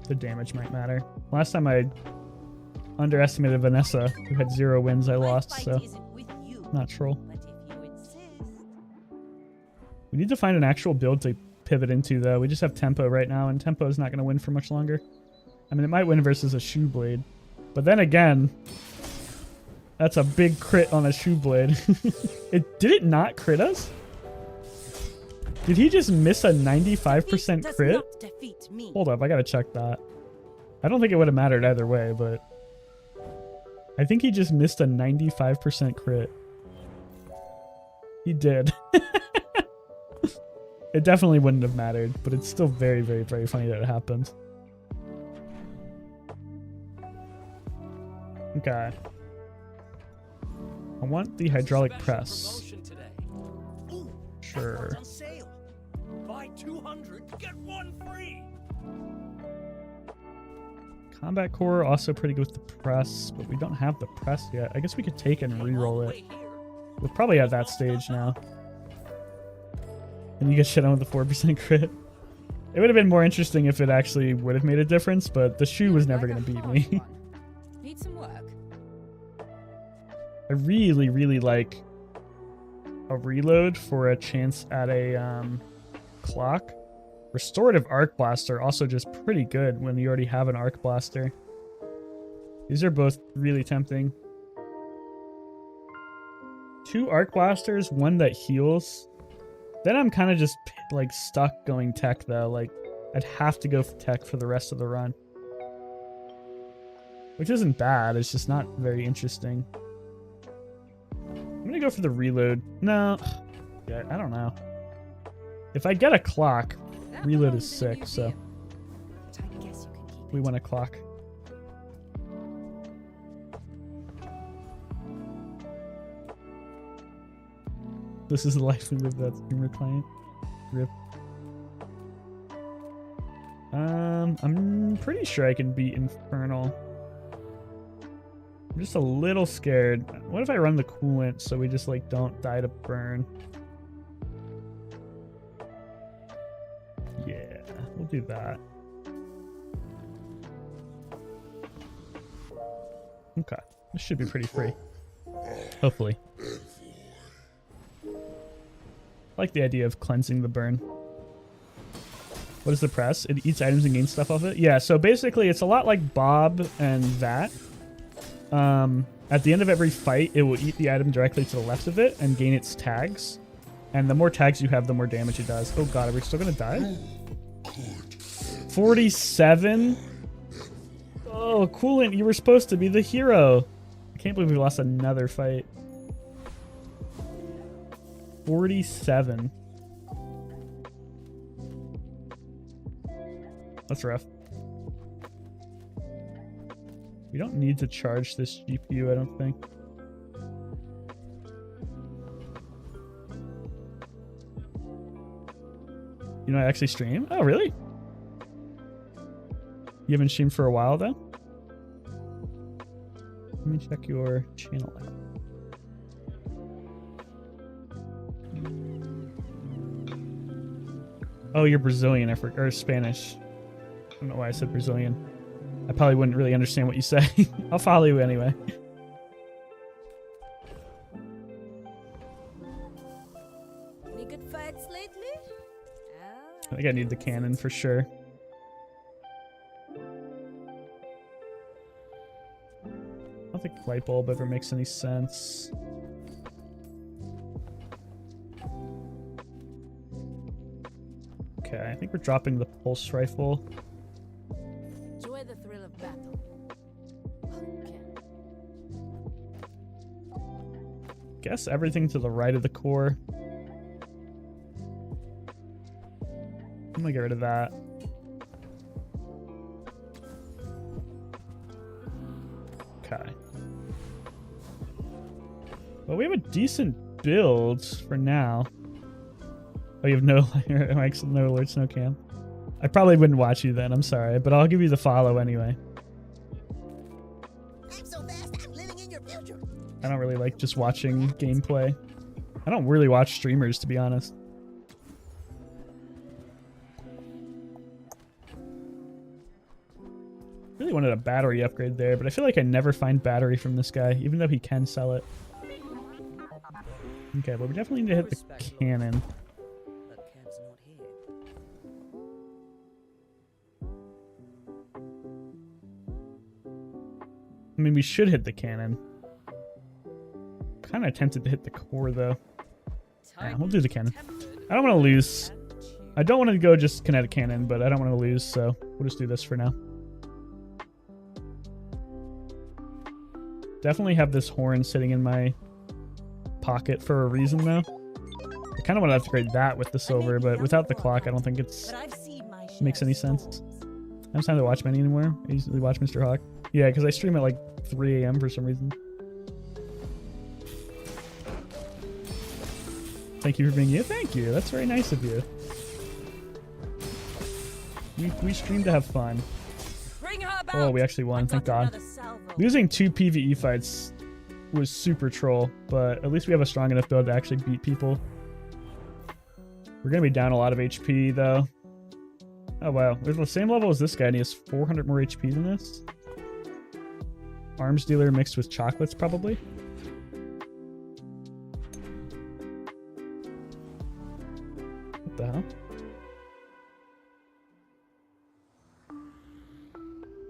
The damage might matter. Last time I underestimated Vanessa, who had 0 wins, I lost, so... Not troll. We need to find an actual build to pivot into, though. We just have Tempo right now, and Tempo is not going to win for much longer. I mean, it might win versus a Shoe Blade. But then again, that's a big crit on a Shoe Blade. Did it not crit us? Did he just miss a 95% crit? Hold up, I gotta check that. I don't think it would have mattered either way, but... I think he just missed a 95% crit. He did. It definitely wouldn't have mattered, but it's still very, very, very funny that it happened. Okay. I want the hydraulic press. Sure.
Buy 200, get 1 free.
Combat core, also pretty good with the press, but we don't have the press yet. I guess we could take and re-roll it. We're probably at that stage now. And you get shit on with the 4% crit. It would have been more interesting if it actually would have made a difference, but the shoe was never going to beat me.
Need some work.
I really, really like a reload for a chance at a clock. Restorative Arc Blaster also just pretty good when you already have an Arc Blaster. These are both really tempting. 2 Arc Blasters, 1 that heals. Then I'm kind of just like stuck going tech though. Like I'd have to go for tech for the rest of the run. Which isn't bad, it's just not very interesting. I'm gonna go for the reload. No, yeah, I don't know. If I get a clock, reload is sick, so we want a clock. This is the life we live. That streamer client. Rip. I'm pretty sure I can beat Infernal. I'm just a little scared. What if I run the coolant so we just like don't die to burn? Yeah, we'll do that. Okay, this should be pretty free. Hopefully. I like the idea of cleansing the burn. What is the press? It eats items and gains stuff off it? Yeah, so basically it's a lot like Bob and that. At the end of every fight, it will eat the item directly to the left of it and gain its tags. And the more tags you have, the more damage it does. Oh god, are we still gonna die? 47? Oh, Coolant, you were supposed to be the hero. I can't believe we lost another fight. 47. That's rough. We don't need to charge this GPU, I don't think. You know, I actually stream? Oh, really? You haven't streamed for a while, then? Let me check your channel out. Oh, you're Brazilian, or Spanish. I don't know why I said Brazilian. I probably wouldn't really understand what you say. I'll follow you anyway.
Any good fights lately?
I think I need the cannon for sure. I don't think light bulb ever makes any sense. Okay, I think we're dropping the pulse rifle.
Enjoy the thrill of battle. Okay.
Guess everything to the right of the core. I'm gonna get rid of that. Okay. Well, we have a decent build for now. Oh, you have no mics, no alerts, no cam. I probably wouldn't watch you then. I'm sorry, but I'll give you the follow anyway.
I'm so fast, I'm living in your future.
I don't really like just watching gameplay. I don't really watch streamers, to be honest. Really wanted a battery upgrade there, but I feel like I never find battery from this guy, even though he can sell it. Okay, but we definitely need to hit the cannon. I mean, we should hit the cannon. Kind of tempted to hit the core, though. Yeah, we'll do the cannon. I don't want to lose. I don't want to go just kinetic cannon, but I don't want to lose, so we'll just do this for now. Definitely have this horn sitting in my pocket for a reason, though. I kind of want to upgrade that with the silver, but without the clock, I don't think it's makes any sense. I don't have time to watch many anymore. I usually watch Mr. Hawk. Yeah, because I stream at like 3 a.m. for some reason. Thank you for being you. Thank you. That's very nice of you. We stream to have fun. Oh, we actually won. Thank God. Losing 2 PvE fights was super troll, but at least we have a strong enough build to actually beat people. We're going to be down a lot of HP, though. Oh, wow. We're the same level as this guy, and he has 400 more HP than this. Arms dealer mixed with chocolates, probably. the hell?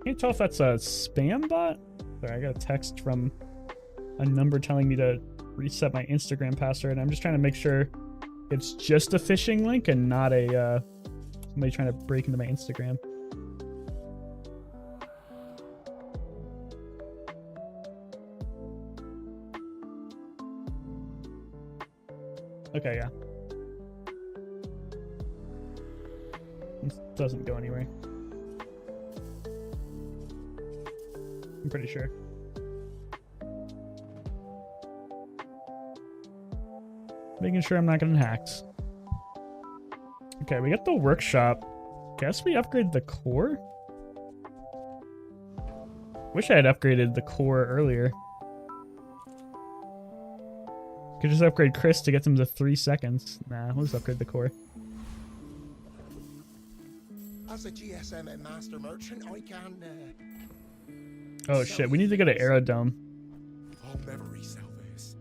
Can't tell if that's a spam bot. Sorry, I got a text from a number telling me to reset my Instagram password. I'm just trying to make sure it's just a phishing link and not a somebody trying to break into my Instagram. Okay, yeah. This doesn't go anywhere. I'm pretty sure. Making sure I'm not getting hacked. Okay, we got the workshop. Guess we upgrade the core? Wish I had upgraded the core earlier. Could just upgrade Chris to get them to 3 seconds. Nah, we'll just upgrade the core.
As a GSM and master merchant, I can.
Oh shit, we need to go to Aerodome.
I'll never resell this.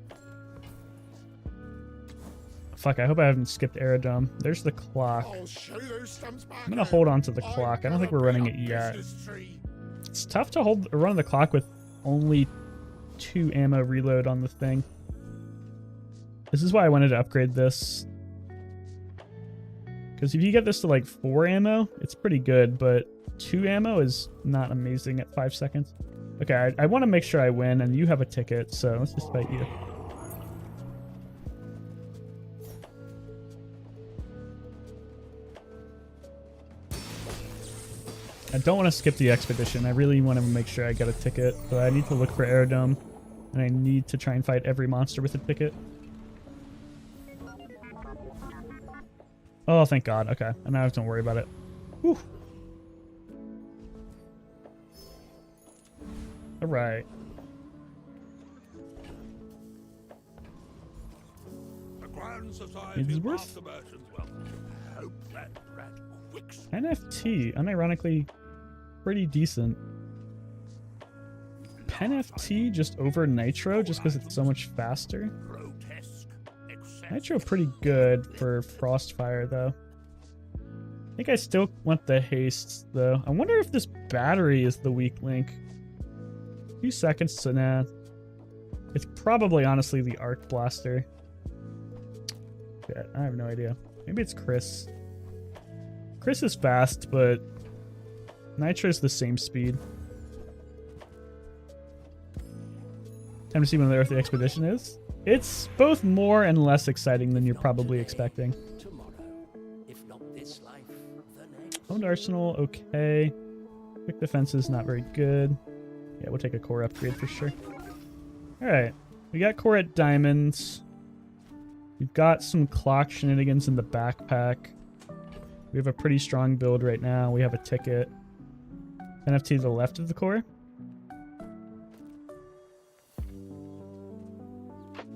Fuck, I hope I haven't skipped Aerodome. There's the clock.
I'll show those stumps back.
I'm gonna hold on to the clock. I don't think we're running it yet. It's tough to run the clock with only 2 ammo reload on the thing. This is why I wanted to upgrade this. Because if you get this to like 4 ammo, it's pretty good, but 2 ammo is not amazing at 5 seconds. Okay, I want to make sure I win, and you have a ticket, so let's just fight you. I don't want to skip the expedition. I really want to make sure I get a ticket, but I need to look for Aerodome, and I need to try and fight every monster with a ticket. Oh, thank God. Okay, and now I don't worry about it. Whew. All right.
The Grand
It
Society
is
of
worth
Master Merchants will hope that rat quicks.
NFT, unironically pretty decent. NFT just over Nitro just because it's so much faster.
Grotesque, excessive.
Nitro pretty good for Frostfire though. I think I still want the haste though. I wonder if this battery is the weak link. 2 seconds to nah. It's probably honestly the Arc Blaster. Yeah, I have no idea. Maybe it's Chris. Chris is fast, but Nitro's the same speed. Time to see when the Earth expedition is. It's both more and less exciting than you're probably expecting.
Tomorrow, if not this life, the next.
Owned Arsenal, okay. Quick defense is not very good. Yeah, we'll take a core upgrade for sure. Alright, we got core at diamonds. We've got some clock shenanigans in the backpack. We have a pretty strong build right now. We have a ticket. NFT to the left of the core.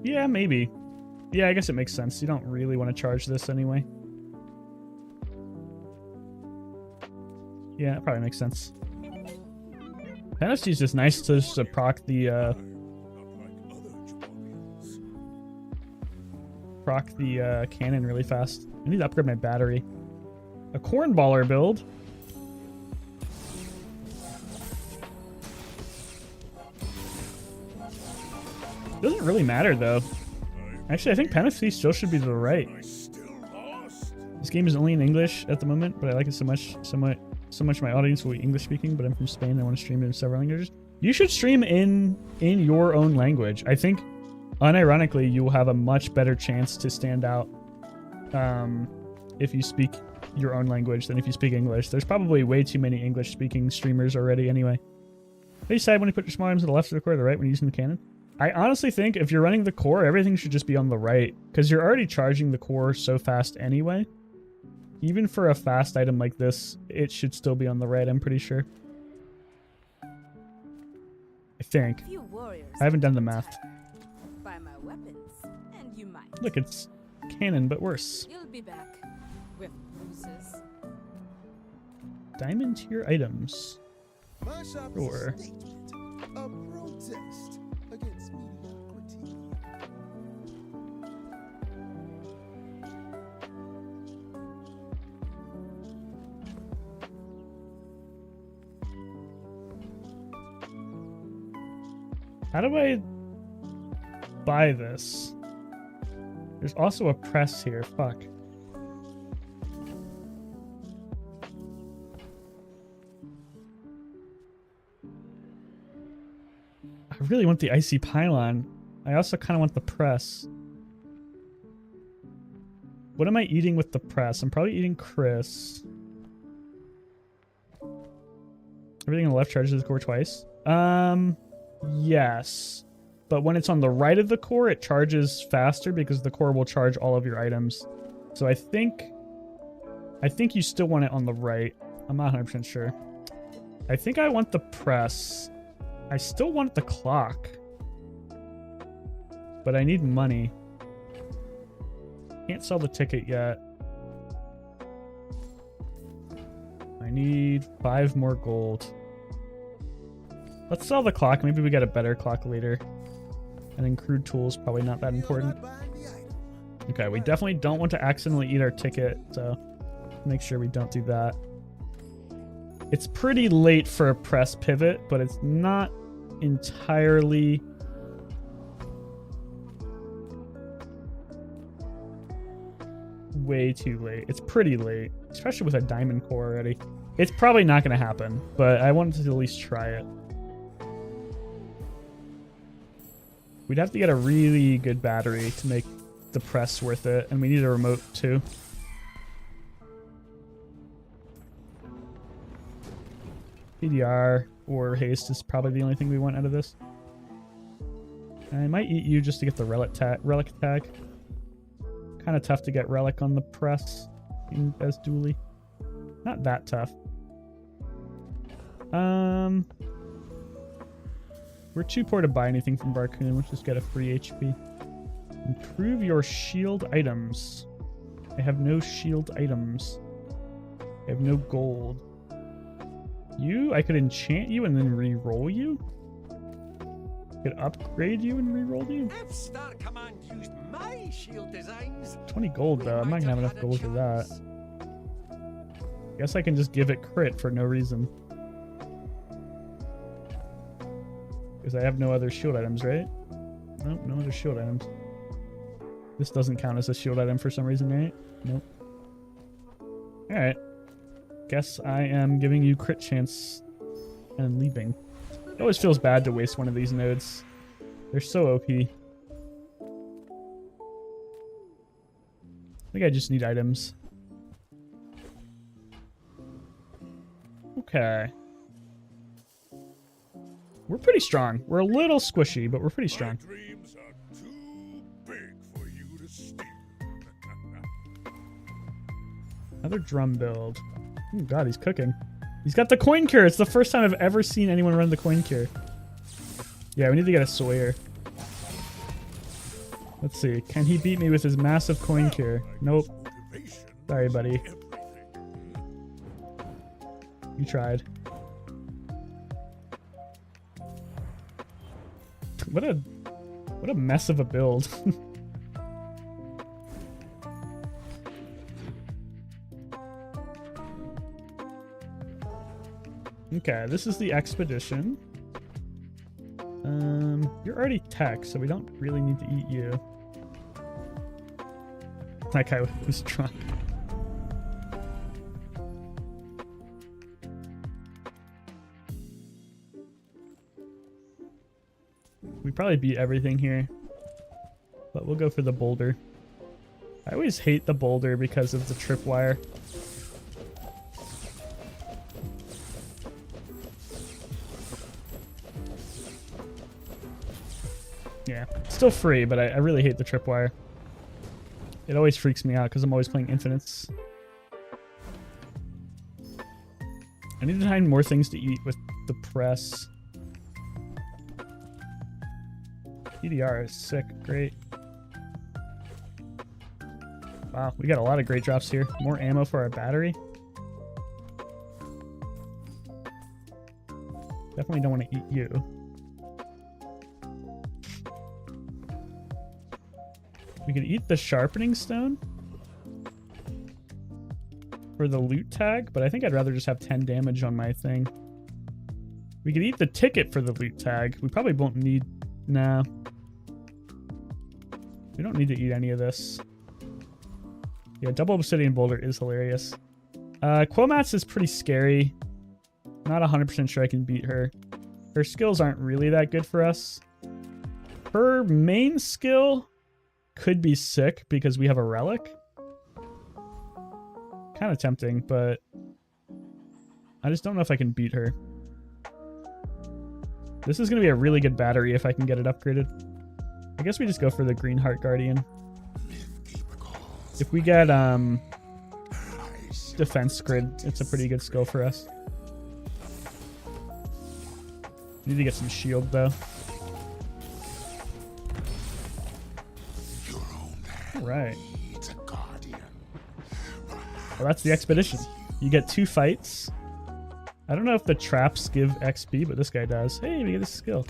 Yeah, maybe. Yeah, I guess it makes sense. You don't really want to charge this anyway. Yeah, it probably makes sense. NFT is just nice to just proc the cannon really fast. I need to upgrade my battery. A cornballer build. Doesn't really matter though. Actually, I think Penalty still should be to the right. This game is only in English at the moment, but I like it so much my audience will be English speaking, but I'm from Spain and I want to stream it in several languages. You should stream in your own language. I think unironically you will have a much better chance to stand out if you speak your own language than if you speak English. There's probably way too many English speaking streamers already anyway. How do you decide when you put your small items to the left of the core or the right when you're using the cannon? I honestly think if you're running the core, everything should just be on the right because you're already charging the core so fast anyway. Even for a fast item like this, it should still be on the right, I'm pretty sure. I think. I haven't done the math.
Buy my weapons, and you might.
Look, it's cannon, but worse.
You'll be back with bruises.
Diamond tier items.
My shop
Sure.
is a statement, a protest against mediocrity.
How do I buy this? There's also a press here. Fuck. I really want the icy pylon. I also kind of want the press. What am I eating with the press? I'm probably eating Chris. Everything on the left charges the core twice. Yes. But when it's on the right of the core, it charges faster because the core will charge all of your items. So I think you still want it on the right. I'm not 100% sure. I think I want the press. I still want the clock. But I need money. Can't sell the ticket yet. I need 5 more gold. Let's sell the clock. Maybe we get a better clock later. And then crude tools, probably not that important. Okay, we definitely don't want to accidentally eat our ticket, so make sure we don't do that. It's pretty late for a press pivot, but it's not entirely... way too late. It's pretty late, especially with a diamond core already. It's probably not going to happen, but I wanted to at least try it. We'd have to get a really good battery to make the press worth it, and we need a remote too. PDR or haste is probably the only thing we want out of this. I might eat you just to get the relic tag. Kind of tough to get relic on the press as dually. Not that tough. We're too poor to buy anything from Barcoon. Let's just get a free HP. Improve your shield items. I have no shield items. I have no gold. I could enchant you and then re-roll you? I could upgrade you and re-roll you?
If Star Command used my shield designs,
20 gold though. I'm not gonna have enough gold for that. Guess I can just give it crit for no reason. Because I have no other shield items, right? Nope, no other shield items. This doesn't count as a shield item for some reason, right? Nope. Alright. Guess I am giving you crit chance and leaving. It always feels bad to waste one of these nodes. They're so OP. I think I just need items. Okay. We're pretty strong. We're a little squishy, but we're pretty strong.
My dreams are too big for you to steal.
Another drum build. Oh god, he's cooking. He's got the coin cure. It's the first time I've ever seen anyone run the coin cure. Yeah, we need to get a Sawyer. Let's see. Can he beat me with his massive coin cure? Nope. Sorry, buddy. You tried. What a mess of a build. Okay, this is the expedition. You're already tech, so we don't really need to eat you. That guy was drunk. We probably beat everything here, but we'll go for the boulder. I always hate the boulder because of the tripwire. Yeah, still free, but I really hate the tripwire. It always freaks me out because I'm always playing infinites. I need to find more things to eat with the press. PDR is sick. Great. Wow, we got a lot of great drops here. More ammo for our battery. Definitely don't want to eat you. We could eat the sharpening stone for the loot tag, but I think I'd rather just have 10 damage on my thing. We could eat the ticket for the loot tag. We probably won't need No. We don't need to eat any of this. Yeah, double obsidian boulder is hilarious. Quomats is pretty scary. Not 100% sure I can beat her. Her skills aren't really that good for us. Her main skill could be sick because we have a relic. Kind of tempting, but I just don't know if I can beat her. This is going to be a really good battery if I can get it upgraded. I guess we just go for the Green Heart Guardian. If we get Defense Grid, it's a pretty good skill for us. Need to get some shield though. Alright. Well, that's the expedition. You get 2 fights. I don't know if the traps give XP, but this guy does. Hey, we get a skill.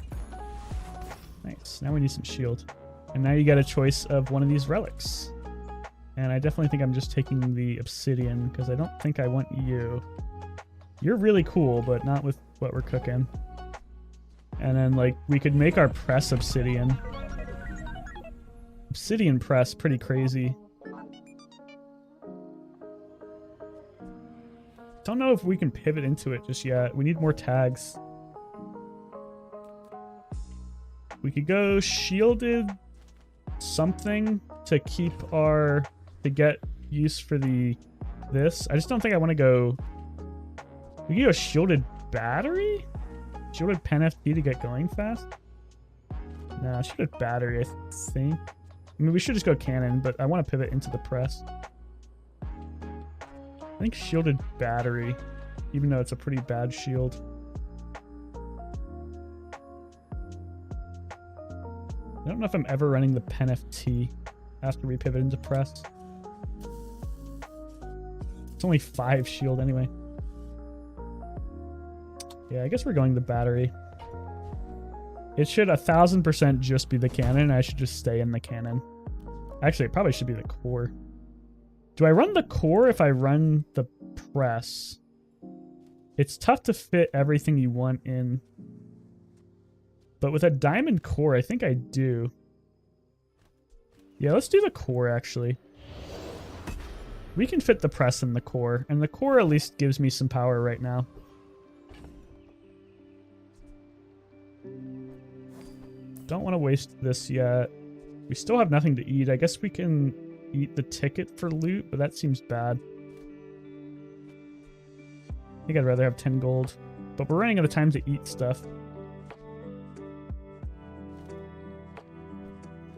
Nice. Now we need some shield. And now you get a choice of one of these relics. And I definitely think I'm just taking the obsidian because I don't think I want you. You're really cool, but not with what we're cooking. And then, like, we could make our press obsidian. Obsidian press, pretty crazy. Don't know if we can pivot into it just yet. We need more tags. We could go shielded something to keep our... to get use for this. I just don't think I want to go... We can go shielded battery? Shielded pen FT to get going fast? No, shielded battery, I think. I mean, we should just go cannon, but I want to pivot into the press. I think shielded battery, even though it's a pretty bad shield. I don't know if I'm ever running the pen FT after we pivot into press. It's only 5 shield anyway. Yeah, I guess we're going the battery. It should 1000% just be the cannon. I should just stay in the cannon. Actually, it probably should be the core. Do I run the core if I run the press? It's tough to fit everything you want in. But with a diamond core, I think I do. Yeah, let's do the core, actually. We can fit the press in the core. And the core at least gives me some power right now. Don't want to waste this yet. We still have nothing to eat. I guess we can eat the ticket for loot, but that seems bad. I think I'd rather have 10 gold. But we're running out of time to eat stuff.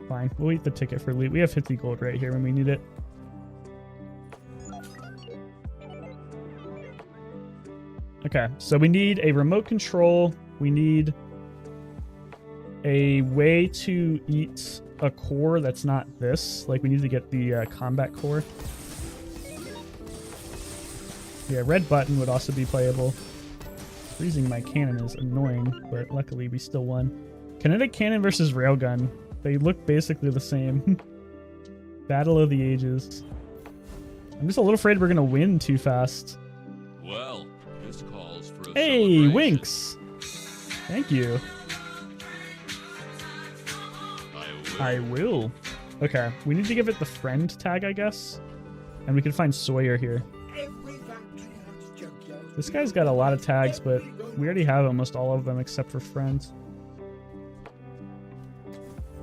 Fine, we'll eat the ticket for loot. We have 50 gold right here when we need it. Okay, so we need a remote control. We need a way to eat a core that's not this. Like, we need to get the combat core. Yeah, red button would also be playable. Freezing my cannon is annoying, but luckily we still won. Kinetic cannon versus railgun. They look basically the same. Battle of the ages. I'm just a little afraid we're gonna win too fast.
Well, this calls for a
Hey,
celebration.
Winks! Thank you. I will. Okay, we need to give it the friend tag, I guess. And we can find Sawyer here. This guy's got a lot of tags, but we already have almost all of them except for friends.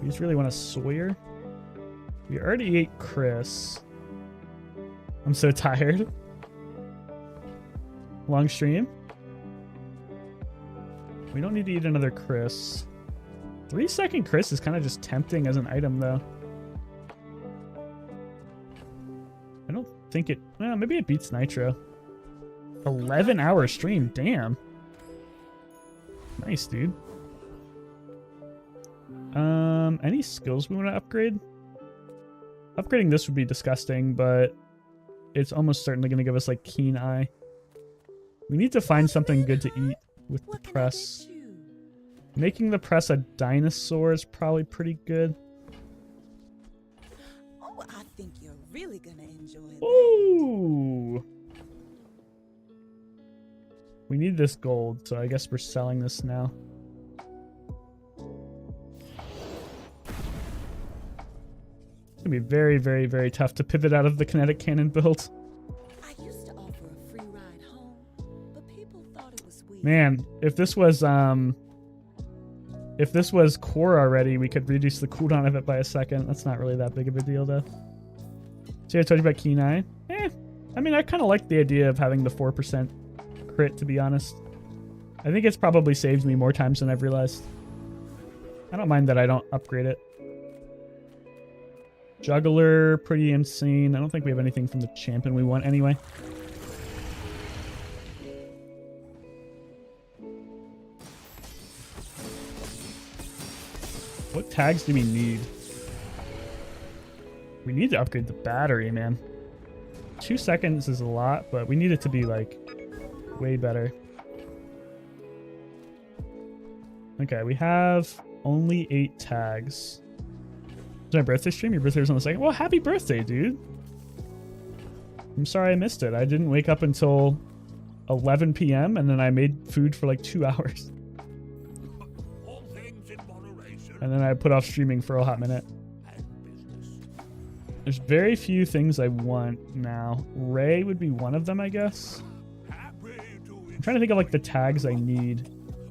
We just really want a Sawyer. We already ate Chris. I'm so tired. Long stream. We don't need to eat another Chris. 3-second Chris is kind of just tempting as an item, though. I don't think it... Well, maybe it beats Nitro. 11-hour stream. Damn. Nice, dude. Any skills we want to upgrade? Upgrading this would be disgusting, but it's almost certainly going to give us, like, Keen Eye. We need to find something good to eat with the press. Making the press a dinosaur is probably pretty good.
Oh, I think you're really gonna enjoy that.
Ooh! We need this gold, so I guess we're selling this now. be very, very, very tough to pivot out of the kinetic cannon build.
I used to offer a free ride home, but people thought it was weird.
Man, if this was core already, we could reduce the cooldown of it by a second. That's not really that big of a deal, though. See, I told you about Kenai. I mean, I kind of like the idea of having the 4% crit, to be honest. I think it's probably saved me more times than I've realized. I don't mind that I don't upgrade it. Juggler, pretty insane. I don't think we have anything from the champion we want anyway. What tags do we need? We need to upgrade the battery, man. 2 seconds is a lot, but we need it to be, like, way better. Okay, we have only 8 tags. Is my birthday stream? Your birthday was on the 2nd? Well, happy birthday, dude. I'm sorry I missed it. I didn't wake up until 11 p.m. and then I made food for like 2 hours.
All things in moderation.
And then I put off streaming for a hot minute. There's very few things I want now. Ray would be one of them, I guess. I'm trying to think of like the tags I need.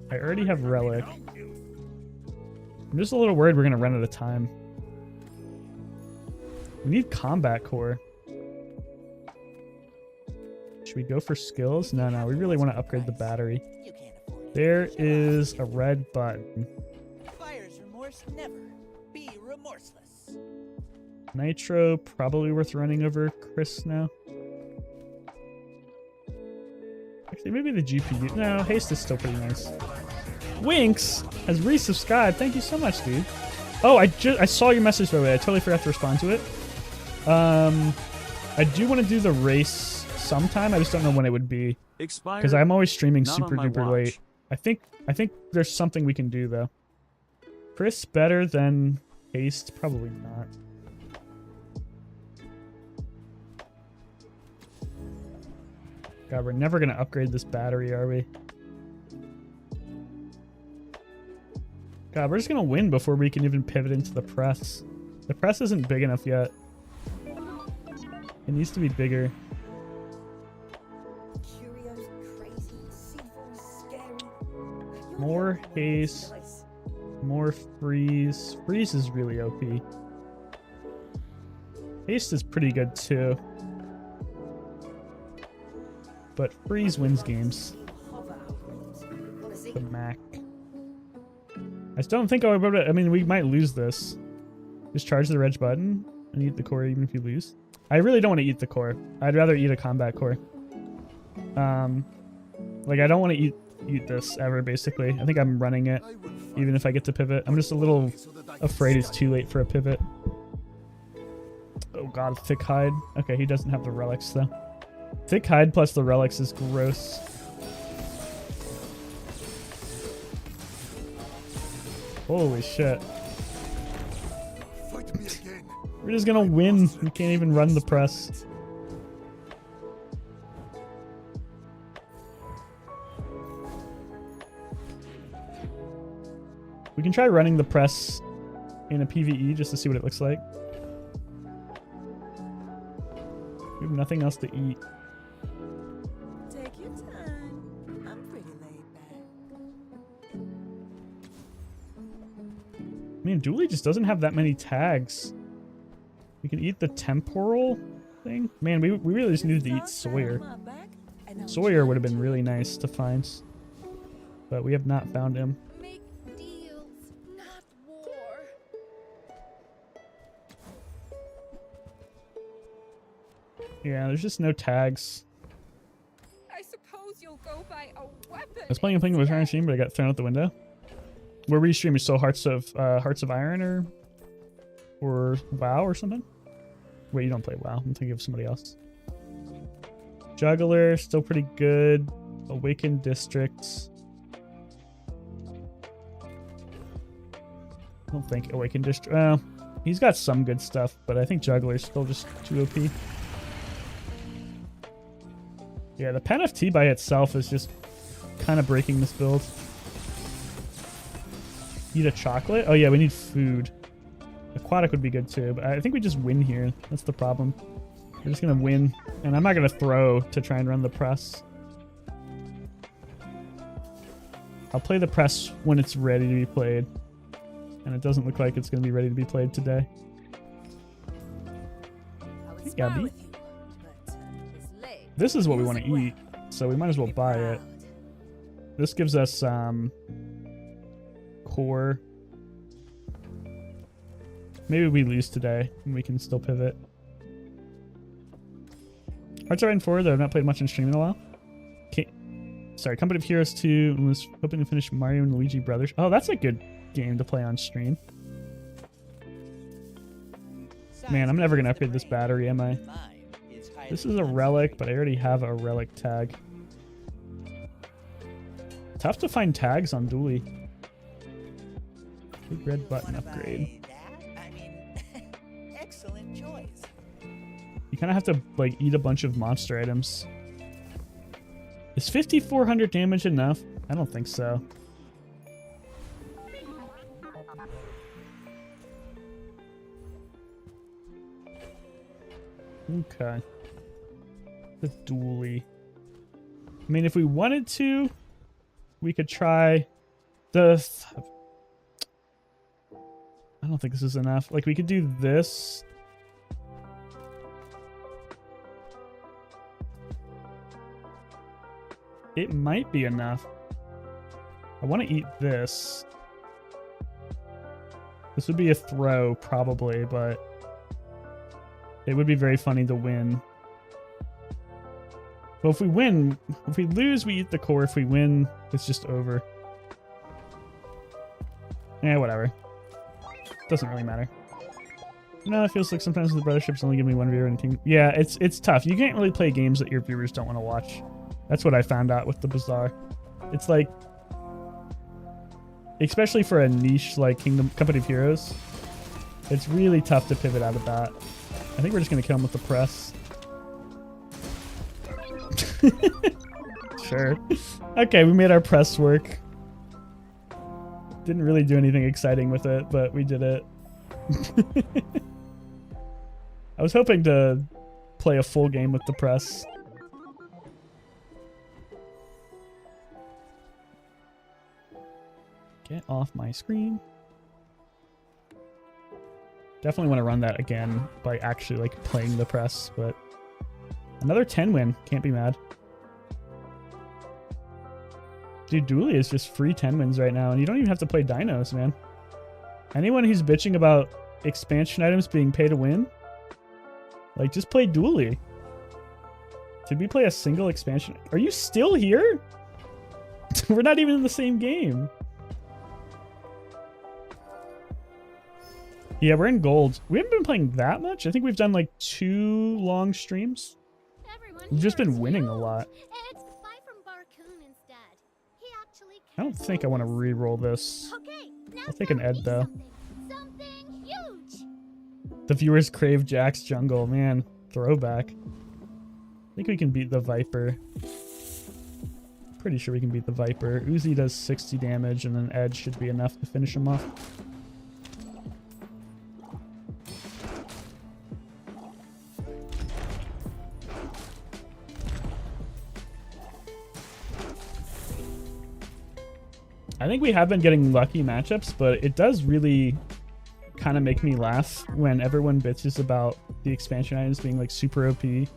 I already have Relic. I'm just a little worried we're going to run out of time. We need Combat Core. Should we go for skills? No, we really want to upgrade the battery. There is a red button.
Buyer's remorse never. Be remorseless.
Nitro, probably worth running over Chris now. Actually, maybe the GPU. No, Haste is still pretty nice. Winks has resubscribed. Thank you so much, dude. Oh, I saw your message, by the way. I totally forgot to respond to it. I do want to do the race sometime. I just don't know when it would be. Because I'm always streaming super duper late. I think there's something we can do, though. Chris better than Haste? Probably not. God, we're never going to upgrade this battery, are we? God, we're just going to win before we can even pivot into the press. The press isn't big enough yet. It needs to be bigger.
Curious, crazy, seafood, scary.
More haste. More freeze. Freeze is really OP. Haste is pretty good too. But freeze wins games. The Mac. I still don't think I'll be able to. I mean, we might lose this. Just charge the reg button and eat the core even if you lose. I really don't want to eat the core. I'd rather eat a combat core. Like, I don't want to eat this ever, basically. I think I'm running it, even if I get to pivot. I'm just a little afraid it's too late for a pivot. Oh god, thick hide. Okay, he doesn't have the relics, though. Thick hide plus the relics is gross. Holy shit. We're just gonna win. We can't even run the press. We can try running the press in a PvE just to see what it looks like. We have nothing else to eat.
Take your time. I'm pretty laid back.
I mean, Dooley just doesn't have that many tags. We can eat the temporal thing. Man, we really just needed to eat Sawyer. Sawyer would have been really nice to find. But we have not found him.
Make deals, not war.
Yeah, there's just no tags.
I suppose you'll go buy a weapon.
I was playing with Return Stream, but I got thrown out the window. Where were you streaming? So Hearts of Iron or WoW or something? Wait, you don't play WoW. I'm thinking of somebody else. Juggler, still pretty good. Awakened Districts. I don't think Awakened District. Well, he's got some good stuff, but I think Juggler's still just too OP. Yeah, the Pen of Tea by itself is just kind of breaking this build. Eat a chocolate? Oh yeah, we need food. Aquatic would be good too, but I think we just win here. That's the problem. We're just gonna win, and I'm not gonna throw to try and run the press. I'll play the press when it's ready to be played, and it doesn't look like it's gonna be ready to be played today.
I would
Gabby.
spar with you, but his leg
This is what we want to
isn't
eat, so we might as well
be
buy it.
proud.
This gives us core. Maybe we lose today and we can still pivot. Hearts of Iron 4, though I've not played much in stream in a while. Okay. Sorry, Company of Heroes 2, and was hoping to finish Mario and Luigi Brothers. Oh, that's a good game to play on stream. Man, I'm never going to upgrade this battery, am I? This is a relic, but I already have a relic tag. Tough to find tags on Dually. Big red button upgrade.
Excellent choice.
You kind of have to like eat a bunch of monster items. Is 5,400 damage enough? I don't think so. Okay. The Dually. I mean, if we wanted to, we could try the... I don't think this is enough. Like, we could do this. It might be enough. I want to eat this. This would be a throw, probably, but it would be very funny to win. Well, if we win, if we lose, we eat the core. If we win, it's just over. Yeah, whatever. Doesn't really matter. No, it feels like sometimes the brotherships only give me one viewer and team. Yeah, it's tough. You can't really play games that your viewers don't want to watch. That's what I found out with the Bazaar. It's like, especially for a niche like Company of Heroes, it's really tough to pivot out of that. I think we're just gonna kill him with the press. Sure. Okay, we made our press work. Didn't really do anything exciting with it, but we did it. I was hoping to play a full game with the press. Get off my screen. Definitely want to run that again by actually like playing the press, but another 10 win. Can't be mad. Dude, Dually is just free 10 wins right now, and you don't even have to play Dinos, man. Anyone who's bitching about expansion items being pay to win, like, just play Dually. Did we play a single expansion? Are you still here? We're not even in the same game. Yeah, we're in gold. We haven't been playing that much. I think we've done like 2 long streams. We've just been winning a lot. I don't think I want to re-roll this. I'll take an Ed though. The viewers crave Jack's jungle. Man, throwback. I think we can beat the Viper. Pretty sure we can beat the Viper. Uzi does 60 damage and then Ed should be enough to finish him off. I think we have been getting lucky matchups, but it does really kind of make me laugh when everyone bitches about the expansion items being like super OP. And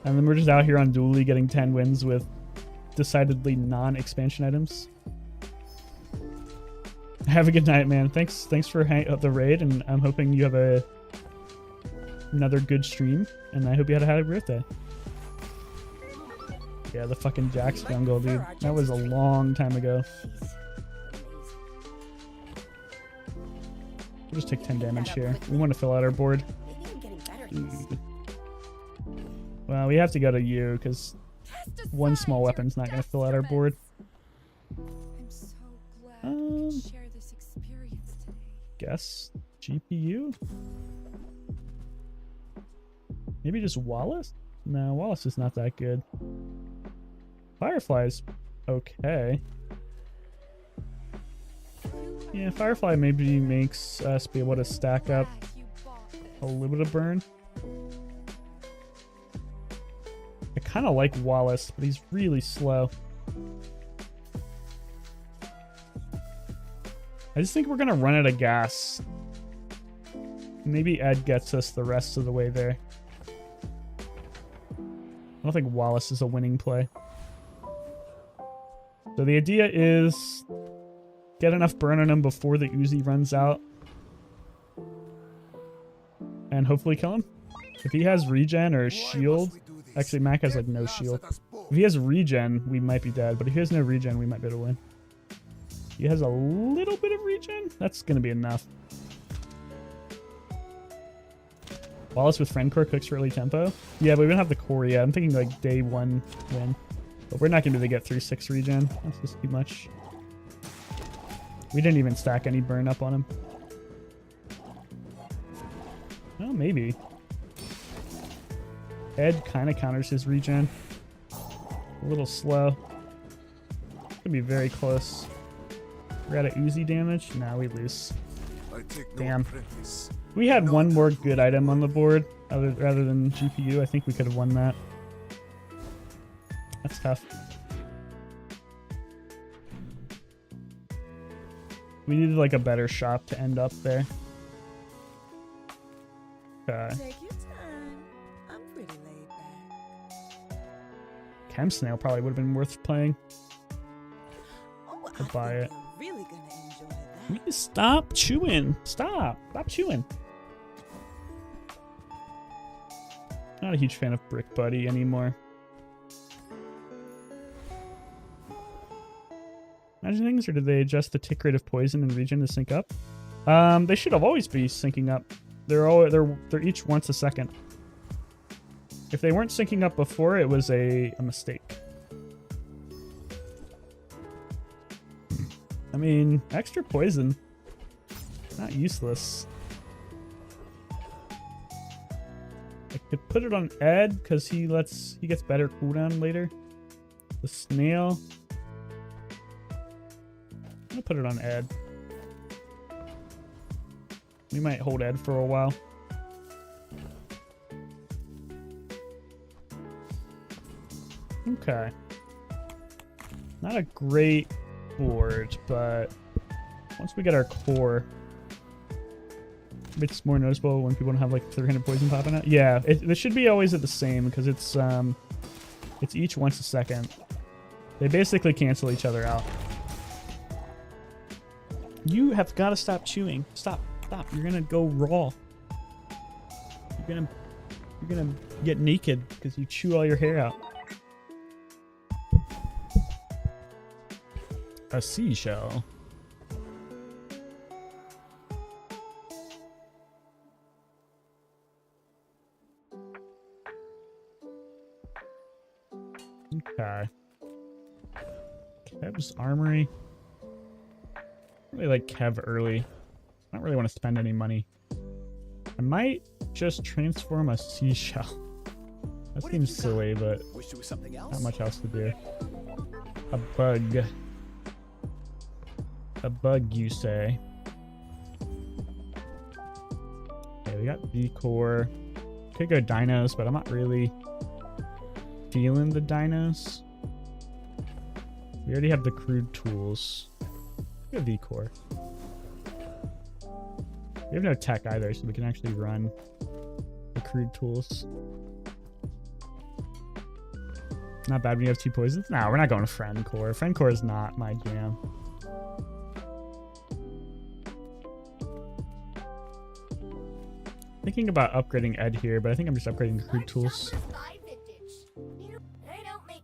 then we're just out here on Dually getting 10 wins with decidedly non-expansion items. Have a good night, man. Thanks for the raid, and I'm hoping you have another good stream, and I hope you had a happy birthday. Yeah, the fucking Jack's jungle, dude. That was a long time ago. We'll just take 10 damage here. We want to fill out our board. Well, we have to go to you because one small weapon's not going to fill out our board.
I'm so glad we share this experience today.
Guess GPU? Maybe just Wallace? No, Wallace is not that good. Firefly's okay. Yeah, Firefly maybe makes us be able to stack up a little bit of burn. I kind of like Wallace, but he's really slow. I just think we're going to run out of gas. Maybe Ed gets us the rest of the way there. I don't think Wallace is a winning play. So the idea is get enough burn on him before the Uzi runs out. And hopefully kill him. If he has regen or shield... Actually, Mac has like no shield. If he has regen, we might be dead. But if he has no regen, we might be able to win. He has a little bit of regen? That's going to be enough. Wallace with friend core cooks for early tempo. Yeah, but we don't have the core yet. I'm thinking like day 1 win. But we're not going to be able to get 3-6 regen. That's just too much. We didn't even stack any burn up on him. Oh, maybe. Ed kind of counters his regen. A little slow. Could be very close. We're at a Uzi damage. Now we lose. Damn. We had one more good item on the board rather than GPU. I think we could have won that. That's tough. We needed like a better shop to end up there. Okay.
Take your time. I'm pretty laid back.
Chem Snail probably would have been worth playing.
Oh,
To buy it.
you're really gonna enjoy that.
Will you stop chewing? Stop chewing. Not a huge fan of Brick Buddy anymore. Imagine things, or did they adjust the tick rate of poison and regen to sync up? They should have always be syncing up. They're each once a second. If they weren't syncing up before, it was a mistake. I mean, extra poison. Not useless. I could put it on Ed because he gets better cooldown later. The snail. I'm gonna put it on Ed. We might hold Ed for a while. Okay. Not a great board, but once we get our core, it's more noticeable when people don't have like 300 poison popping out. Yeah, it should be always at the same because it's each once a second. They basically cancel each other out. You have got to stop chewing. Stop. You're gonna go raw. You're gonna get naked because you chew all your hair out. A seashell. Okay. Kev's armory. I really like Kev early. I don't really want to spend any money. I might just transform a seashell. That seems silly, but not much else to do. A bug. A bug, you say? Okay, we got V-Core. Could go Dinos, but I'm not really feeling the Dinos. We already have the crude tools. We have V-Core. We have no tech either, so we can actually run the crude tools. Not bad when you have 2 poisons. No, we're not going to Friend Core. Friend Core is not my jam. Thinking about upgrading Ed here, but I think I'm just upgrading the crude tools.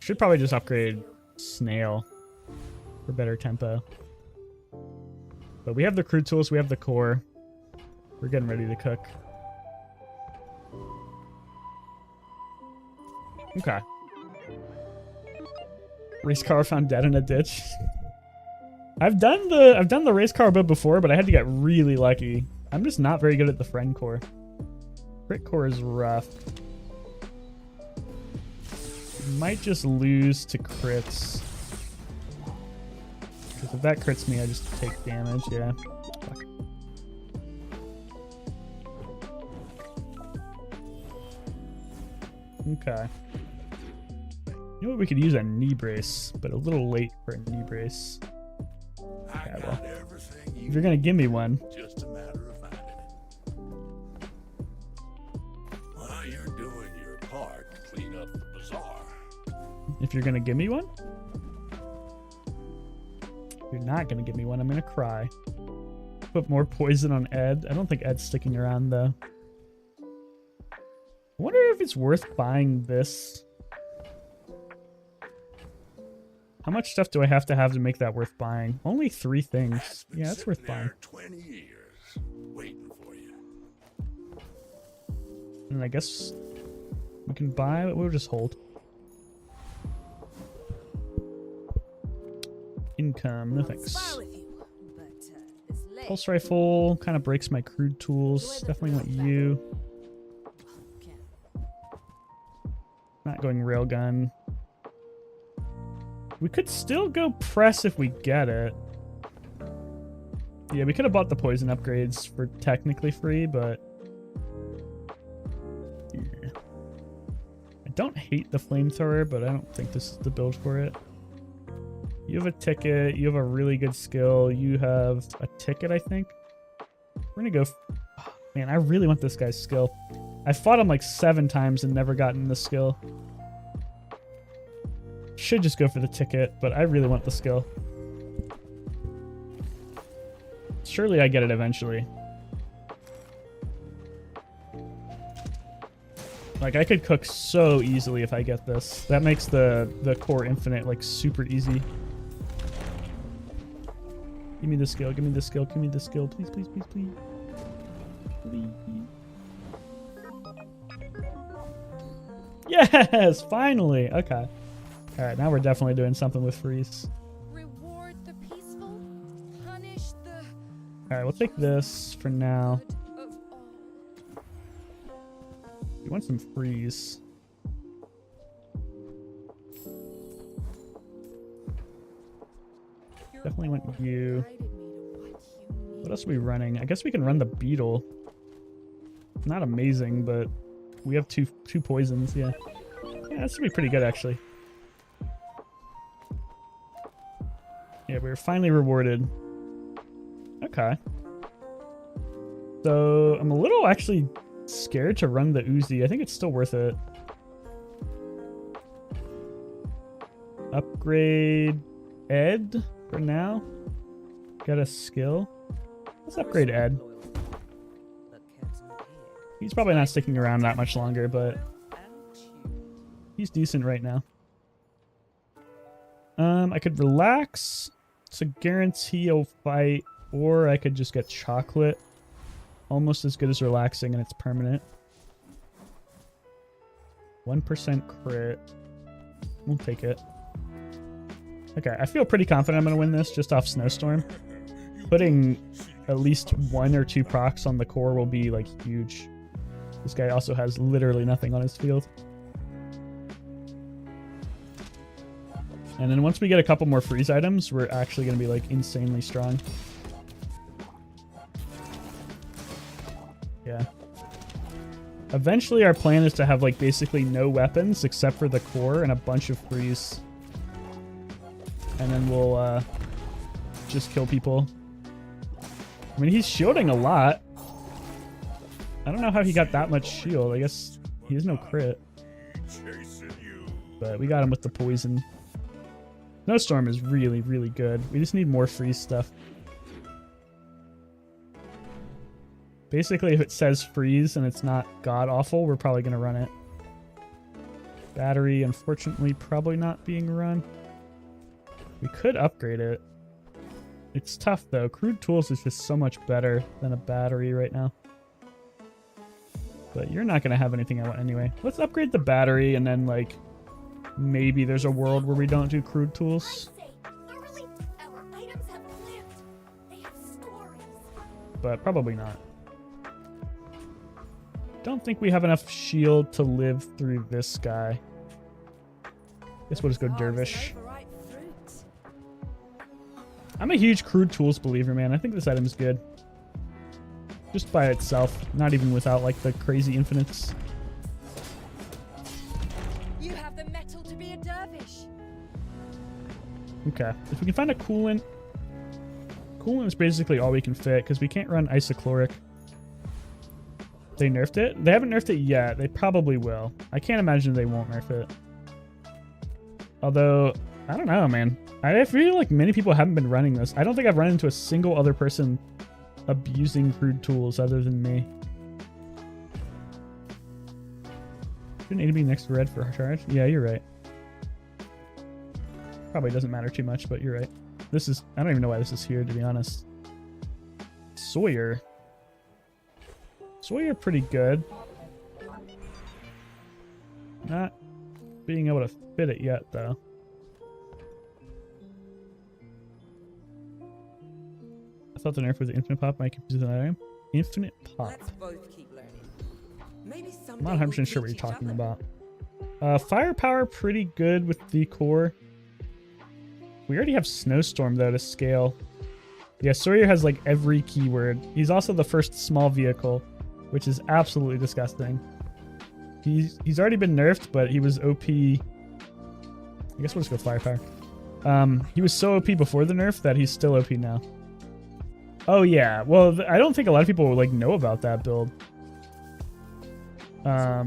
Should probably just upgrade Snail for better tempo. But we have the crude tools, we have the core. We're getting ready to cook. Okay. Race car found dead in a ditch. I've done the race car build before, but I had to get really lucky. I'm just not very good at the friend core. Crit core is rough. Might just lose to crits. Because if that crits me, I just take damage, yeah. Fuck. Okay. You know what, we could use a knee brace, but a little late for a knee brace.
I
Yeah,
got
well,
everything you
if you're gonna give me one,
just a matter of finding it. While you're doing your part to clean up the bazaar,
if you're gonna give me one, if you're not gonna give me one, I'm gonna cry. Put more poison on Ed. I don't think Ed's sticking around though. I wonder if it's worth buying this. How much stuff do I have to make that worth buying? Only 3 things.
been
Yeah, that's worth
sitting
buying.
there 20 years waiting for you.
And I guess we can buy, but we'll just hold. Income, no thanks.
Spar with you, but this leg
Pulse rifle kind of breaks my crude tools. Definitely want you.
can
Not going railgun. We could still go press if we get it. Yeah, we could have bought the poison upgrades for technically free, but yeah. I don't hate the flamethrower, but I don't think this is the build for it. You have a ticket. You have a really good skill. You have a ticket, I think. We're gonna go. Oh, man, I really want this guy's skill. I fought him like 7 times and never gotten the skill. Should just go for the ticket, but I really want the skill. Surely I get it eventually. Like, I could cook so easily if I get this. That makes the core infinite, like, super easy. Give me the skill, give me the skill, give me the skill. Please, please, please, please. Please. Yes! Finally! Okay. Alright, now we're definitely doing something with freeze.
Reward the peaceful, punish the
Alright, we'll take this for now.
good of all.
We want some freeze. Definitely want you.
Guided me to what you need.
What else are we running? I guess we can run the beetle. Not amazing, but we have two poisons, yeah. Yeah, that should be pretty good, actually. Yeah, we were finally rewarded. Okay. So, I'm a little actually scared to run the Uzi. I think it's still worth it. Upgrade Ed for now. Got a skill. Let's upgrade Ed. He's probably not sticking around that much longer, but he's decent right now. I could relax to guarantee he'll fight, or I could just get chocolate. Almost as good as relaxing, and it's permanent. 1% crit. We'll take it. Okay, I feel pretty confident I'm going to win this just off Snowstorm. Putting at least 1 or 2 procs on the core will be, like, huge. This guy also has literally nothing on his field. And then once we get a couple more freeze items, we're actually going to be, like, insanely strong. Yeah. Eventually our plan is to have, like, basically no weapons except for the core and a bunch of freeze. And then we'll, just kill people. I mean, he's shielding a lot. I don't know how he got that much shield. I guess he has no crit. But we got him with the poison. Snowstorm is really, really good. We just need more freeze stuff. Basically, if it says freeze and it's not god-awful, we're probably going to run it. Battery, unfortunately, probably not being run. We could upgrade it. It's tough, though. Crude Tools is just so much better than a battery right now. But you're not going to have anything I want anyway. Let's upgrade the battery, and then, like, maybe there's a world where we don't do Crude Tools. But probably not. Don't think we have enough shield to live through this guy. Guess we'll just go Dervish. I'm a huge crude tools believer, man. I think this item is good. Just by itself, not even without like the crazy infinites.
You have the metal to be a dervish.
Okay, if we can find a coolant. Coolant is basically all we can fit because we can't run isochloric. They nerfed it? They haven't nerfed it yet. They probably will. I can't imagine they won't nerf it. Although, I don't know, man. I feel like many people haven't been running this. I don't think I've run into a single other person abusing crude tools other than me. Shouldn't need to be next to red for charge? Yeah, you're right. Probably doesn't matter too much, but you're right. This is... I don't even know why this is here, to be honest. Sawyer. Sawyer pretty good. Not being able to fit it yet, though. I thought the nerf was infinite pop might confuse an item. Infinite pop.
Let's both keep learning. Maybe
I'm not 100% sure what you're talking about. Firepower pretty good with the core. We already have Snowstorm though to scale. Yeah, Sawyer has like every keyword. He's also the first small vehicle, which is absolutely disgusting. He's already been nerfed, but he was OP. I guess we'll just go firepower. He was so OP before the nerf that he's still OP now. Oh yeah, well I don't think a lot of people like know about that build. I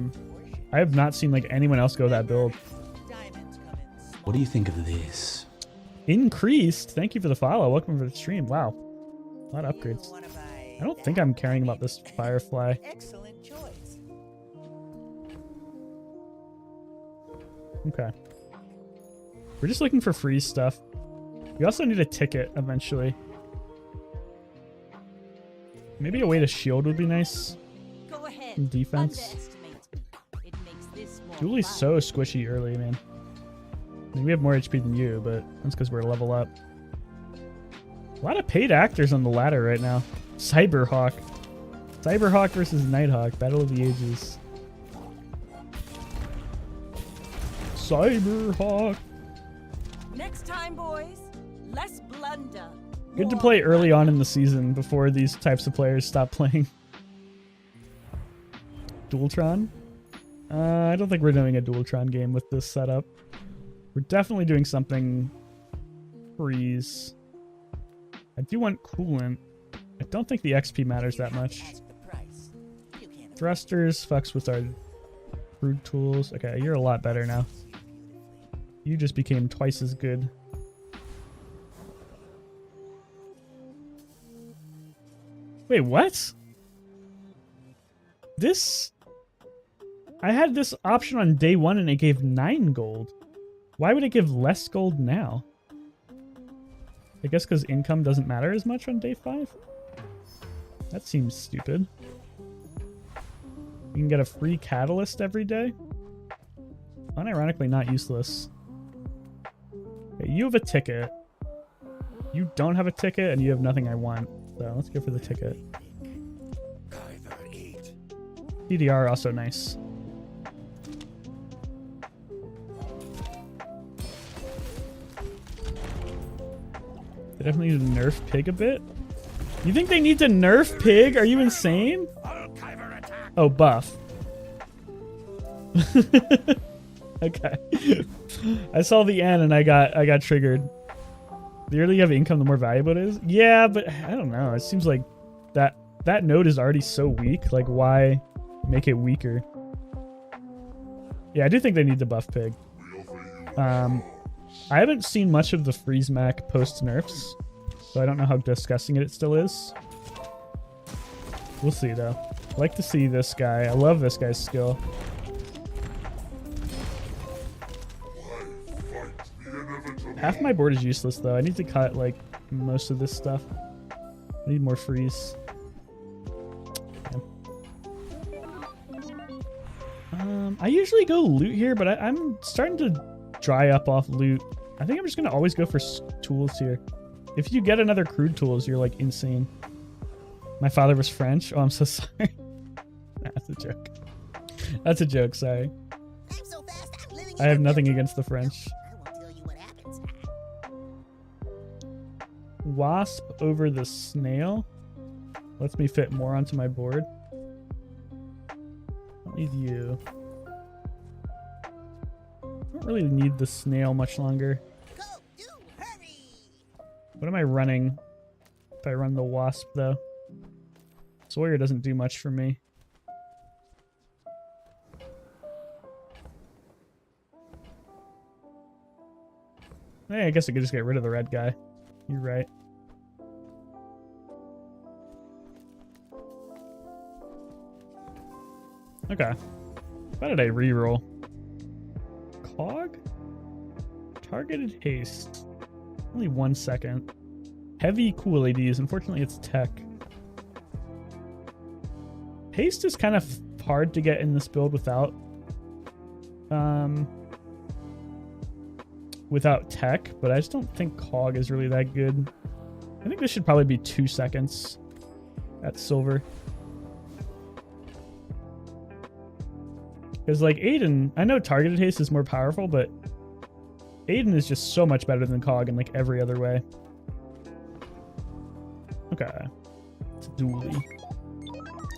have not seen like anyone else go that build.
What do you think of this?
Increased. Thank you for the follow. Welcome to the stream. Wow, a lot of upgrades. I don't think I'm caring about this Firefly.
Excellent choice.
Okay. We're just looking for free stuff. We also need a ticket eventually. Maybe a way to shield would be nice.
Go ahead.
Some defense.
It makes this more
Julie's
fun.
so squishy early, man. I mean, we have more HP than you, but that's because we're level up. A lot of paid actors on the ladder right now. Cyberhawk. Cyberhawk versus Nighthawk. Battle of the Ages. Cyberhawk.
Next time, boys, less blunder.
Good to play early on in the season before these types of players stop playing. Dualtron? I don't think we're doing a Dualtron game with this setup. We're definitely doing something freeze. I do want coolant. I don't think the XP matters that much. Thrusters fucks with our crude tools. Okay, you're a lot better now. You just became twice as good. Wait, what? This... I had this option on day 1 and it gave 9 gold. Why would it give less gold now? I guess because income doesn't matter as much on day 5? That seems stupid. You can get a free catalyst every day? Unironically not useless. Okay, you have a ticket. You don't have a ticket and you have nothing I want. So let's go for the ticket. PDR also nice. They definitely need to nerf Pyg a bit. You think they need to nerf Pyg? Are you insane? Oh, buff. Okay. I saw the N and I got triggered. The earlier you have income, the more valuable it is. Yeah, but I don't know. It seems like that node is already so weak. Like, why make it weaker? Yeah, I do think they need to buff Pyg. I haven't seen much of the freeze Mac post nerfs, so I don't know how disgusting it still is. We'll see though. I like to see this guy. I love this guy's skill. Half my board is useless though. I need to cut like most of this stuff. I need more freeze. Yeah. I usually go loot here, but I'm starting to dry up off loot. I think I'm just gonna always go for tools here. If you get another crude tools, you're like insane. My father was French. Oh, I'm so sorry. That's a joke. That's a joke. Sorry. I have nothing against the French. wasp over the snail. Lets me fit more onto my board. Don't need you. Don't really need the snail much longer. What am I running? If I run the wasp though. Sawyer doesn't do much for me. Hey, I guess I could just get rid of the red guy. You're right. Okay. How did I reroll? Clog? Targeted haste. Only 1 second. Heavy cool ADs. Unfortunately, it's tech. Haste is kind of hard to get in this build without tech, but I just don't think Cog is really that good. I think this should probably be 2 seconds at silver. Because like Aiden, I know targeted haste is more powerful, but Aiden is just so much better than Cog in like every other way. Okay. It's dually.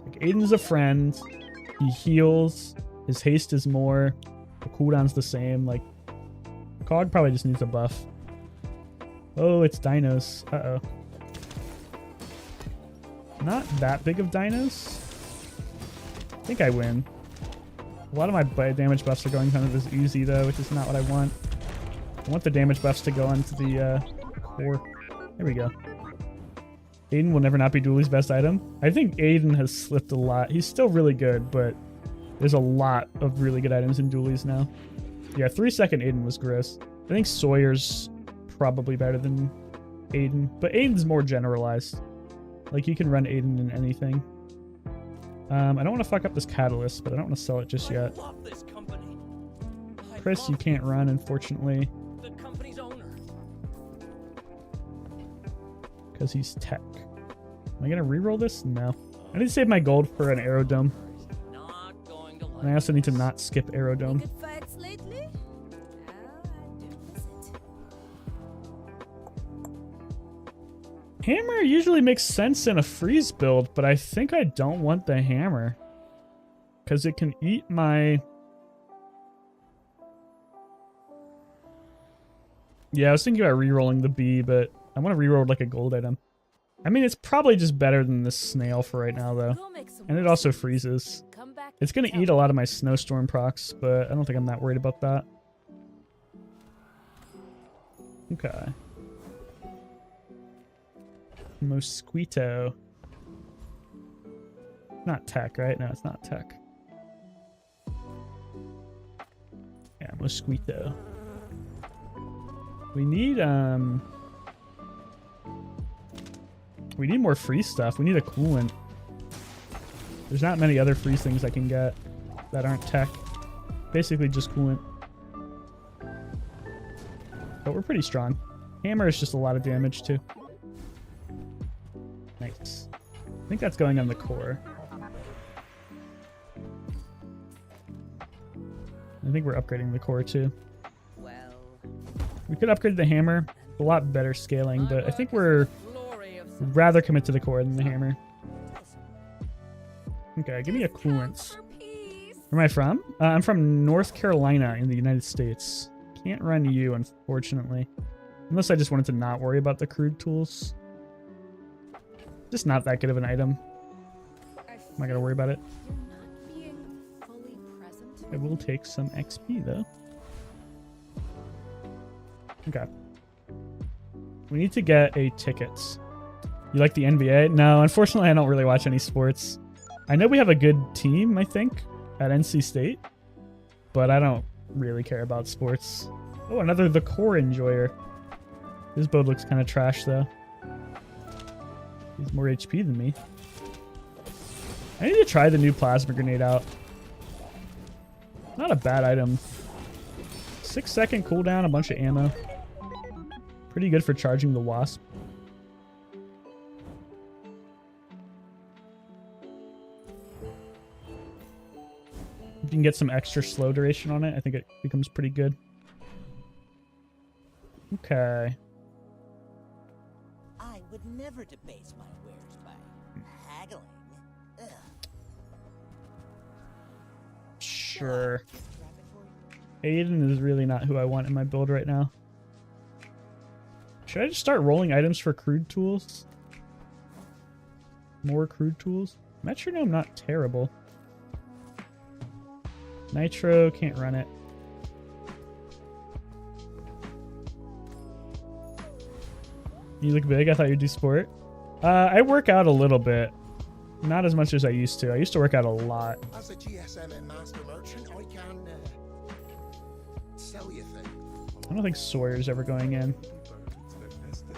Like Aiden's a friend. He heals. His haste is more. The cooldown's the same. Like Cog probably just needs a buff. Oh, it's Dinos. Uh-oh. Not that big of Dinos. I think I win. A lot of my damage buffs are going kind of as easy though, which is not what I want. I want the damage buffs to go onto the core. There we go. Aiden will never not be Dooley's best item. I think Aiden has slipped a lot. He's still really good, but there's a lot of really good items in Dooley's now. Yeah, 3 second Aiden was gross. I think Sawyer's probably better than Aiden, but Aiden's more generalized. Like you can run Aiden in anything. I don't want to fuck up this catalyst, but I don't want to sell it just yet.
I love this company.
Chris, you can't run, unfortunately.
The company's owner.
Because he's tech. Am I going to reroll this? No. I need to save my gold for an aerodome.
Not going to like
And I also need to not skip aerodome.
Good fights lately? Oh, I do miss it.
Hammer usually makes sense in a freeze build, but I think I don't want the hammer. Because it can eat my... Yeah, I was thinking about rerolling the bee, but I want to reroll like a gold item. I mean, it's probably just better than the snail for right now, though. And it also freezes. It's going to eat a lot of my snowstorm procs, but I don't think I'm that worried about that. Okay. Mosquito. Not tech, right? No, it's not tech. Yeah, Mosquito. We need more freeze stuff. We need a coolant. There's not many other freeze things I can get that aren't tech. Basically just coolant. But we're pretty strong. Hammer is just a lot of damage too. Nice. I think that's going on the core. I think we're upgrading the core too. We could upgrade the hammer. A lot better scaling, but I think we're rather commit to the core than the hammer. Okay, give me a coolant. Where am I from? I'm from North Carolina in the United States. Can't run you, unfortunately. Unless I just wanted to not worry about the crude tools. Just not that good of an item. I'm not gonna worry about it. I will take some XP though. Okay. We need to get a ticket. You like the NBA? No, unfortunately I don't really watch any sports. I know we have a good team, I think, at NC State. But I don't really care about sports. Oh, another the core enjoyer. This build looks kind of trash though. He's more HP than me. I need to try the new plasma grenade out. Not a bad item. 6 second cooldown, a bunch of ammo. Pretty good for charging the wasp. You can get some extra slow duration on it. I think it becomes pretty good. Okay.
would never debase my wares by haggling. Ugh.
Sure. Aiden is really not who I want in my build right now. Should I just start rolling items for crude tools? More crude tools? Metronome not terrible. Nitro, can't run it. You look big. I thought you'd do sport. I work out a little bit. Not as much as I used to. I used to work out a lot.
As a GSM and master merchant, I can sell you things.
I don't think Sawyer's ever going in.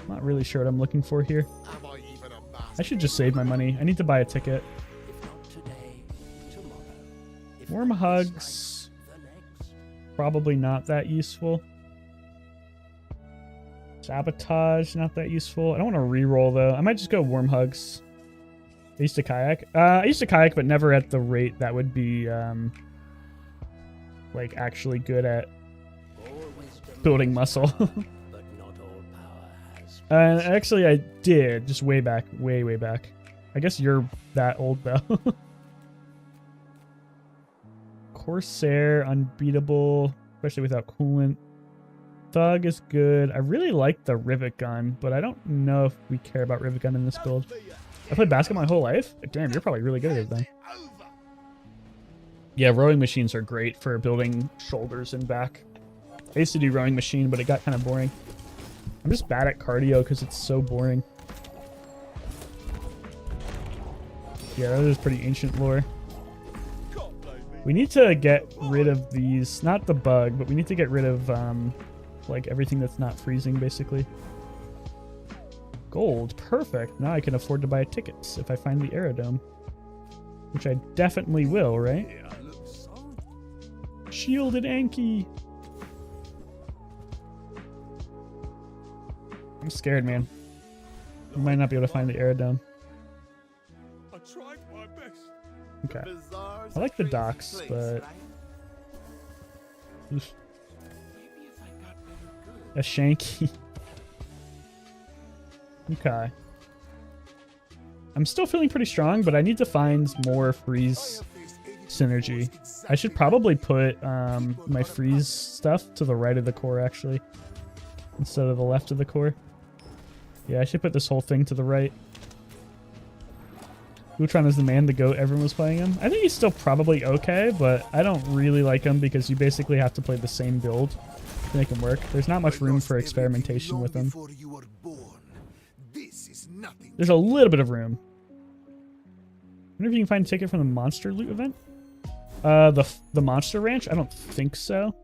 Not really sure what I'm looking for here.
Am I even a master?
I should just save my money. I need to buy a ticket.
If not today, tomorrow. If
Worm
not this
hugs.
night, the next.
Probably not that useful. Sabotage, not that useful. I don't want to re-roll though. I might just go worm hugs. I used to kayak. I used to kayak, but never at the rate that would be like actually good at
All wisdom
building
is
muscle.
power, but not all power has
Actually, I did just way back, way back. I guess you're that old though. Corsair, unbeatable, especially without coolant. Thug is good. I really like the rivet gun, but I don't know if we care about rivet gun in this build. I played basketball my whole life. Damn, you're probably really good at it then. Yeah, rowing machines are great for building shoulders and back. I used to do rowing machine, but it got kind of boring. I'm just bad at cardio because it's so boring. Yeah, that is pretty ancient lore. We need to get rid of these, not the bug, but we need to get rid of like everything that's not freezing basically. Gold, perfect. Now I can afford to buy tickets if I find the aerodome, which I definitely will, right? Shielded Anki. I'm scared, man. We might not be able to find the aerodome.
I tried my best.
Okay.
Bazaar's
I like the
a crazy
docks,
place,
but
right?
Oof.
Maybe if I got better good.
A Shanky. Okay. I'm still feeling pretty strong, but I need to find more freeze synergy. I should probably put my freeze stuff to the right of the core, actually, instead of the left of the core. Yeah, I should put this whole thing to the right. Lutron is the man, the goat. Everyone was playing him. I think he's still probably okay, but I don't really like him because you basically have to play the same build to make him work. There's not much room for experimentation with him. There's a little bit of room. I wonder if you can find a ticket from the monster loot event. The monster ranch? I don't think so.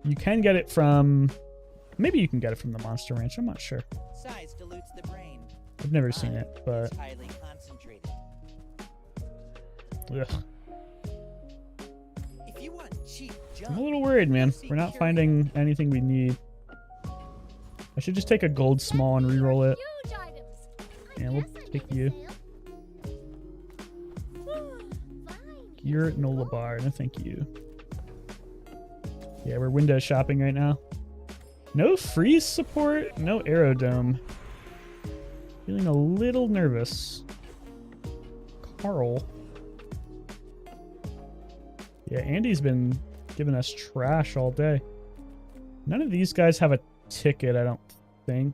You can get it from... Maybe you can get it from the monster ranch. I'm not sure.
Size dilutes the brain.
I've never seen it, but...
It's highly concentrated.
Ugh.
If you want cheap junk,
I'm a little worried, man. We're not finding anything we need. I should just take a gold small and re-roll it. Yeah, we'll take you. You're at Nola Bar. No, thank you. Yeah, we're window shopping right now. No freeze support, no aerodome. Feeling a little nervous. Carl. Yeah, Andy's been giving us trash all day. None of these guys have a ticket, I don't think.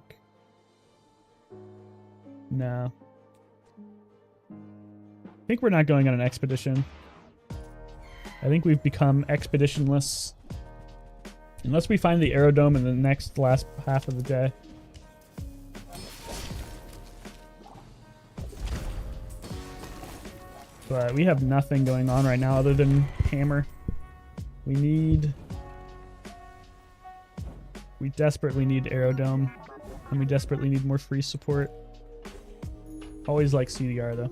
No. I think we're not going on an expedition. I think we've become expeditionless. Unless we find the aerodome in the last half of the day. But we have nothing going on right now other than hammer. We desperately need aerodome. And we desperately need more free support. Always like CDR though.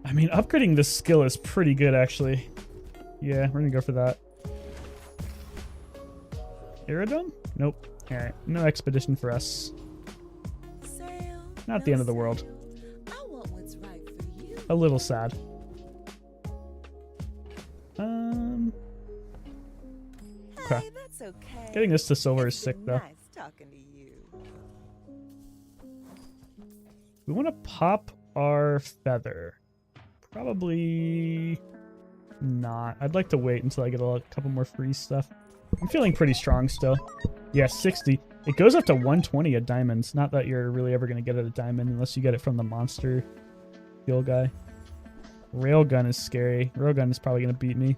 I mean, upgrading this skill is pretty good actually. Yeah, we're gonna go for that. Aerodome? Nope. Alright, no expedition for us.
Sail,
Not the end of the world.
I want what's right for you.
A little sad. Okay.
Hey, that's okay.
Getting this to silver is
It's
sick
been
though.
Nice talking to you.
We want to pop our feather. Probably not. I'd like to wait until I get a couple more free stuff. I'm feeling pretty strong still. Yeah, 60. It goes up to 120 at diamonds. Not that you're really ever going to get it at diamond unless you get it from the monster skill guy. Railgun is scary. Railgun is probably going to beat me.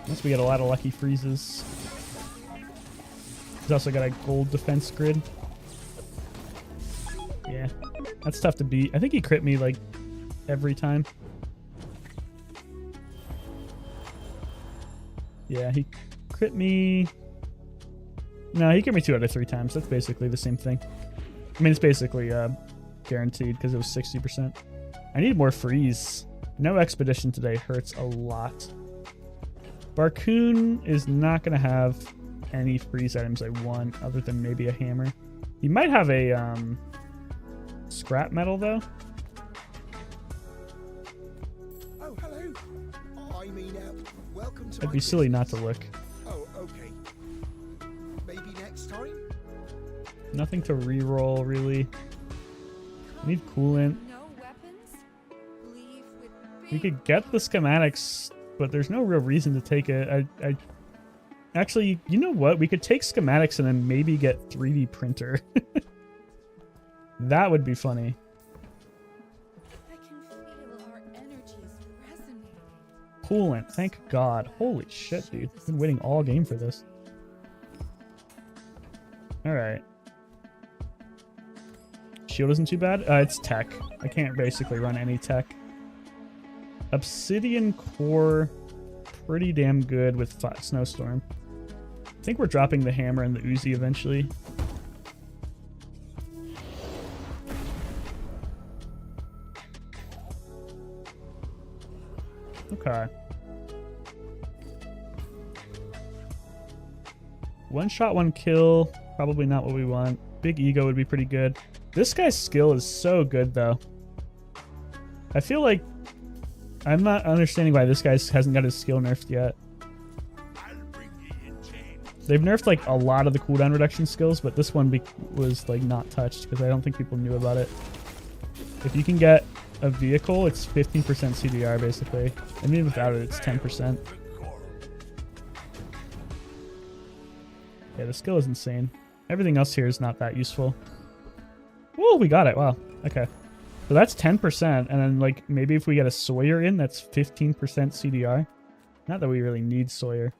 Unless we get a lot of lucky freezes. He's also got a gold defense grid. Yeah, that's tough to beat. I think he crit me like every time. Yeah, he crit me. No, he crit me 2 out of 3 times. That's basically the same thing. I mean, it's basically guaranteed because it was 60%. I need more freeze. No expedition today hurts a lot. Barcoon is not going to have any freeze items I want other than maybe a hammer. He might have a scrap metal though.
Oh, hello. I mean, welcome to
It'd
my
be silly
business.
not to look.
Oh, okay. Maybe next time?
Nothing to reroll really. I need coolant.
No weapons? Leave with
We could get the schematics, but there's no real reason to take it. I actually, you know what? We could take schematics and then maybe get 3D printer. That would be funny.
I can feel our energies resonating.
Coolant, thank God. Holy shit, dude. I've been waiting all game for this. Alright. Shield isn't too bad. It's tech. I can't basically run any tech. Obsidian core, pretty damn good with Snowstorm. I think we're dropping the hammer and the Uzi eventually. Okay. One shot, one kill. Probably not what we want. Big ego would be pretty good. This guy's skill is so good, though. I feel like I'm not understanding why this guy hasn't got his skill nerfed yet. They've nerfed like a lot of the cooldown reduction skills, but this one was like not touched because I don't think people knew about it. If you can get a vehicle, it's 15% CDR basically. I mean, without it, it's 10%. Yeah, the skill is insane. Everything else here is not that useful. Whoa, we got it. Wow. Okay. So that's 10%. And then like maybe if we get a Sawyer in, that's 15% CDR. Not that we really need Sawyer.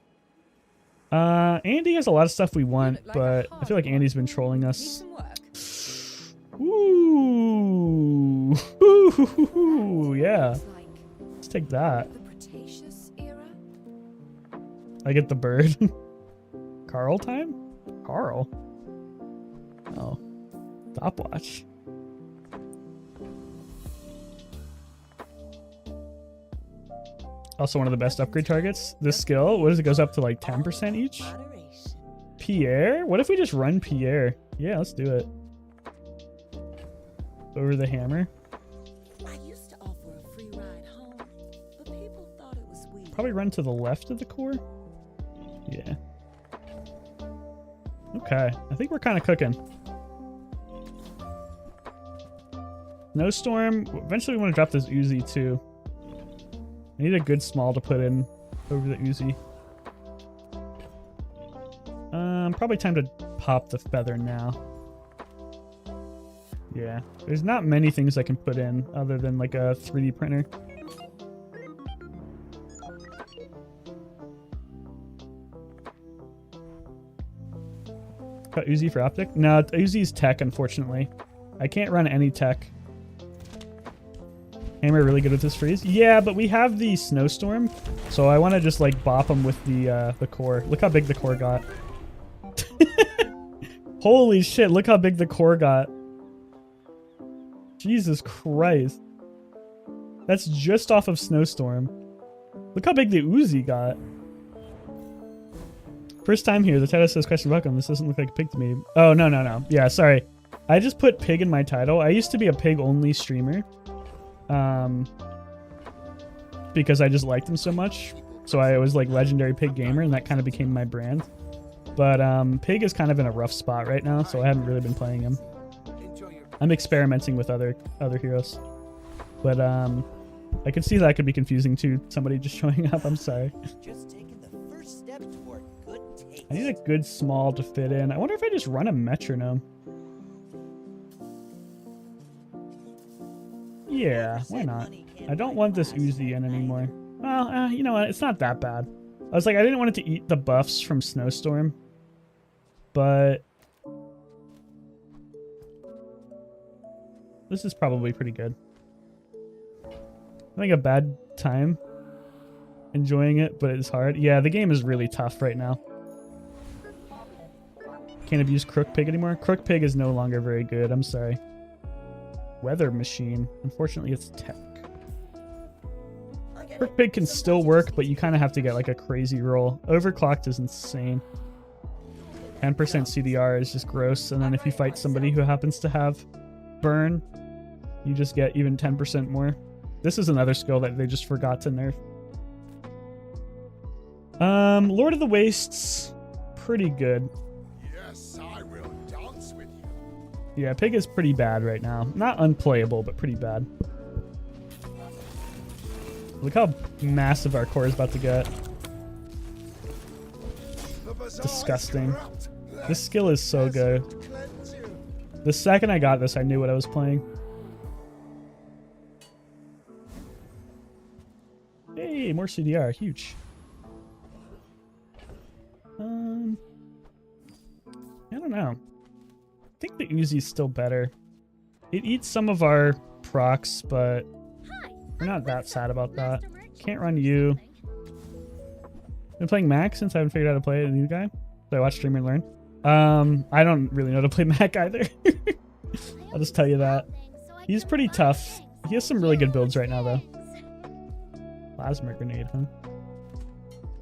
Andy has a lot of stuff we want, but I feel like Andy's been trolling us. Ooh. Ooh, yeah. Let's take that. I get the bird. Carl time? Carl? Oh. Stopwatch. Also one of the best upgrade targets. This skill, what does it goes up to like 10% each? Pierre? What if we just run Pierre? Yeah, let's do it. Over the hammer.
I used to offer a free ride home, but people thought it was weird.
Probably run to the left of the core. Yeah. Okay, I think we're kind of cooking. Snowstorm. Eventually we want to drop this Uzi too. I need a good small to put in over the Uzi. Probably time to pop the feather now. Yeah, there's not many things I can put in other than like a 3D printer. Got Uzi for optic? No, Uzi's tech, unfortunately. I can't run any tech. Hammer really good with this freeze? Yeah, but we have the Snowstorm, so I want to just like bop him with the core. Look how big the core got. Holy shit, look how big the core got. Jesus Christ. That's just off of Snowstorm. Look how big the Uzi got. First time here, the title says question welcome. This doesn't look like a pig to me. Oh, no. Yeah, sorry. I just put pig in my title. I used to be a pig only streamer. Because I just liked him so much. So I was like legendary Pyg Gamer and that kind of became my brand. But Pyg is kind of in a rough spot right now, so I haven't really been playing him. I'm experimenting with other heroes. But I can see that could be confusing too. Somebody just showing up. I'm sorry.
Just taking the first step toward good taste.
I need a good small to fit in. I wonder if I just run a metronome. Yeah, why not? I don't want this Uzi in anymore. Well, you know what? It's not that bad. I was like, I didn't want it to eat the buffs from Snowstorm. But this is probably pretty good. Having a bad time enjoying it, but it's hard. Yeah, the game is really tough right now. Can't abuse Crook Pig anymore. Crook Pig is no longer very good. I'm sorry. Weather Machine. Unfortunately, it's tech. Crook Pig can still work, but you kind of have to get like a crazy roll. Overclocked is insane. 10% CDR is just gross, and then if you fight somebody who happens to have burn, you just get even 10% more. This is another skill that they just forgot to nerf. Lord of the Wastes, pretty good.
Yes, I will dance with you.
Yeah, Pig is pretty bad right now. Not unplayable, but pretty bad. Look how massive our core is about to get. Disgusting. This skill is so good. The second I got this, I knew what I was playing. Hey, more CDR, huge. I don't know. I think the Uzi's still better. It eats some of our procs, but we're not that sad about that. Can't run you. Been playing Mac since I haven't figured out how to play it. A new guy. So I watch streamer and learn. I don't really know how to play Mac either. I'll just tell you that. He's pretty tough. He has some really good builds right now, though. Plasma grenade, huh?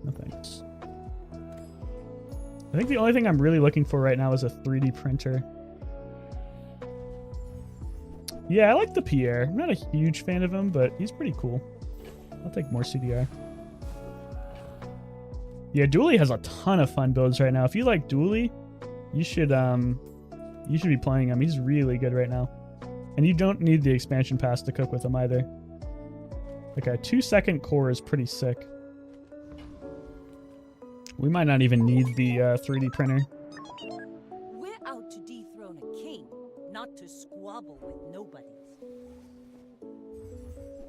No thanks. I think the only thing I'm really looking for right now is a 3D printer. Yeah, I like the Pierre. I'm not a huge fan of him, but he's pretty cool. I'll take more CDR. Yeah, Dooley has a ton of fun builds right now. If you like Dooley, you should be playing him. He's really good right now. And you don't need the expansion pass to cook with him either. Like a 2-second core is pretty sick. We might not even need the 3D printer.
We're out to dethrone a king, not to squabble with nobodies.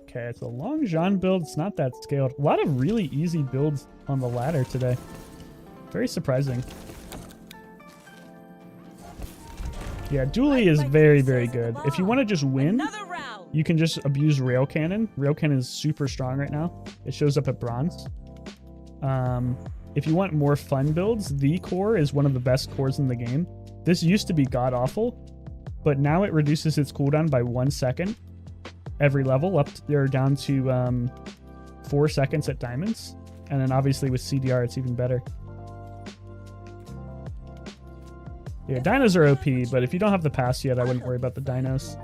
Okay, it's a long Jean build. It's not that scaled. A lot of really easy builds on the ladder today. Very surprising. Yeah, Dooley is very, very good. If you want to just win, you can just abuse Rail Cannon. Rail Cannon is super strong right now. It shows up at bronze. If you want more fun builds, the core is one of the best cores in the game. This used to be god-awful, but now it reduces its cooldown by 1 second every level, up or down to 4 seconds at diamonds. And then obviously with CDR, it's even better. Yeah, dinos are OP, but if you don't have the pass yet, I wouldn't worry about the dinos.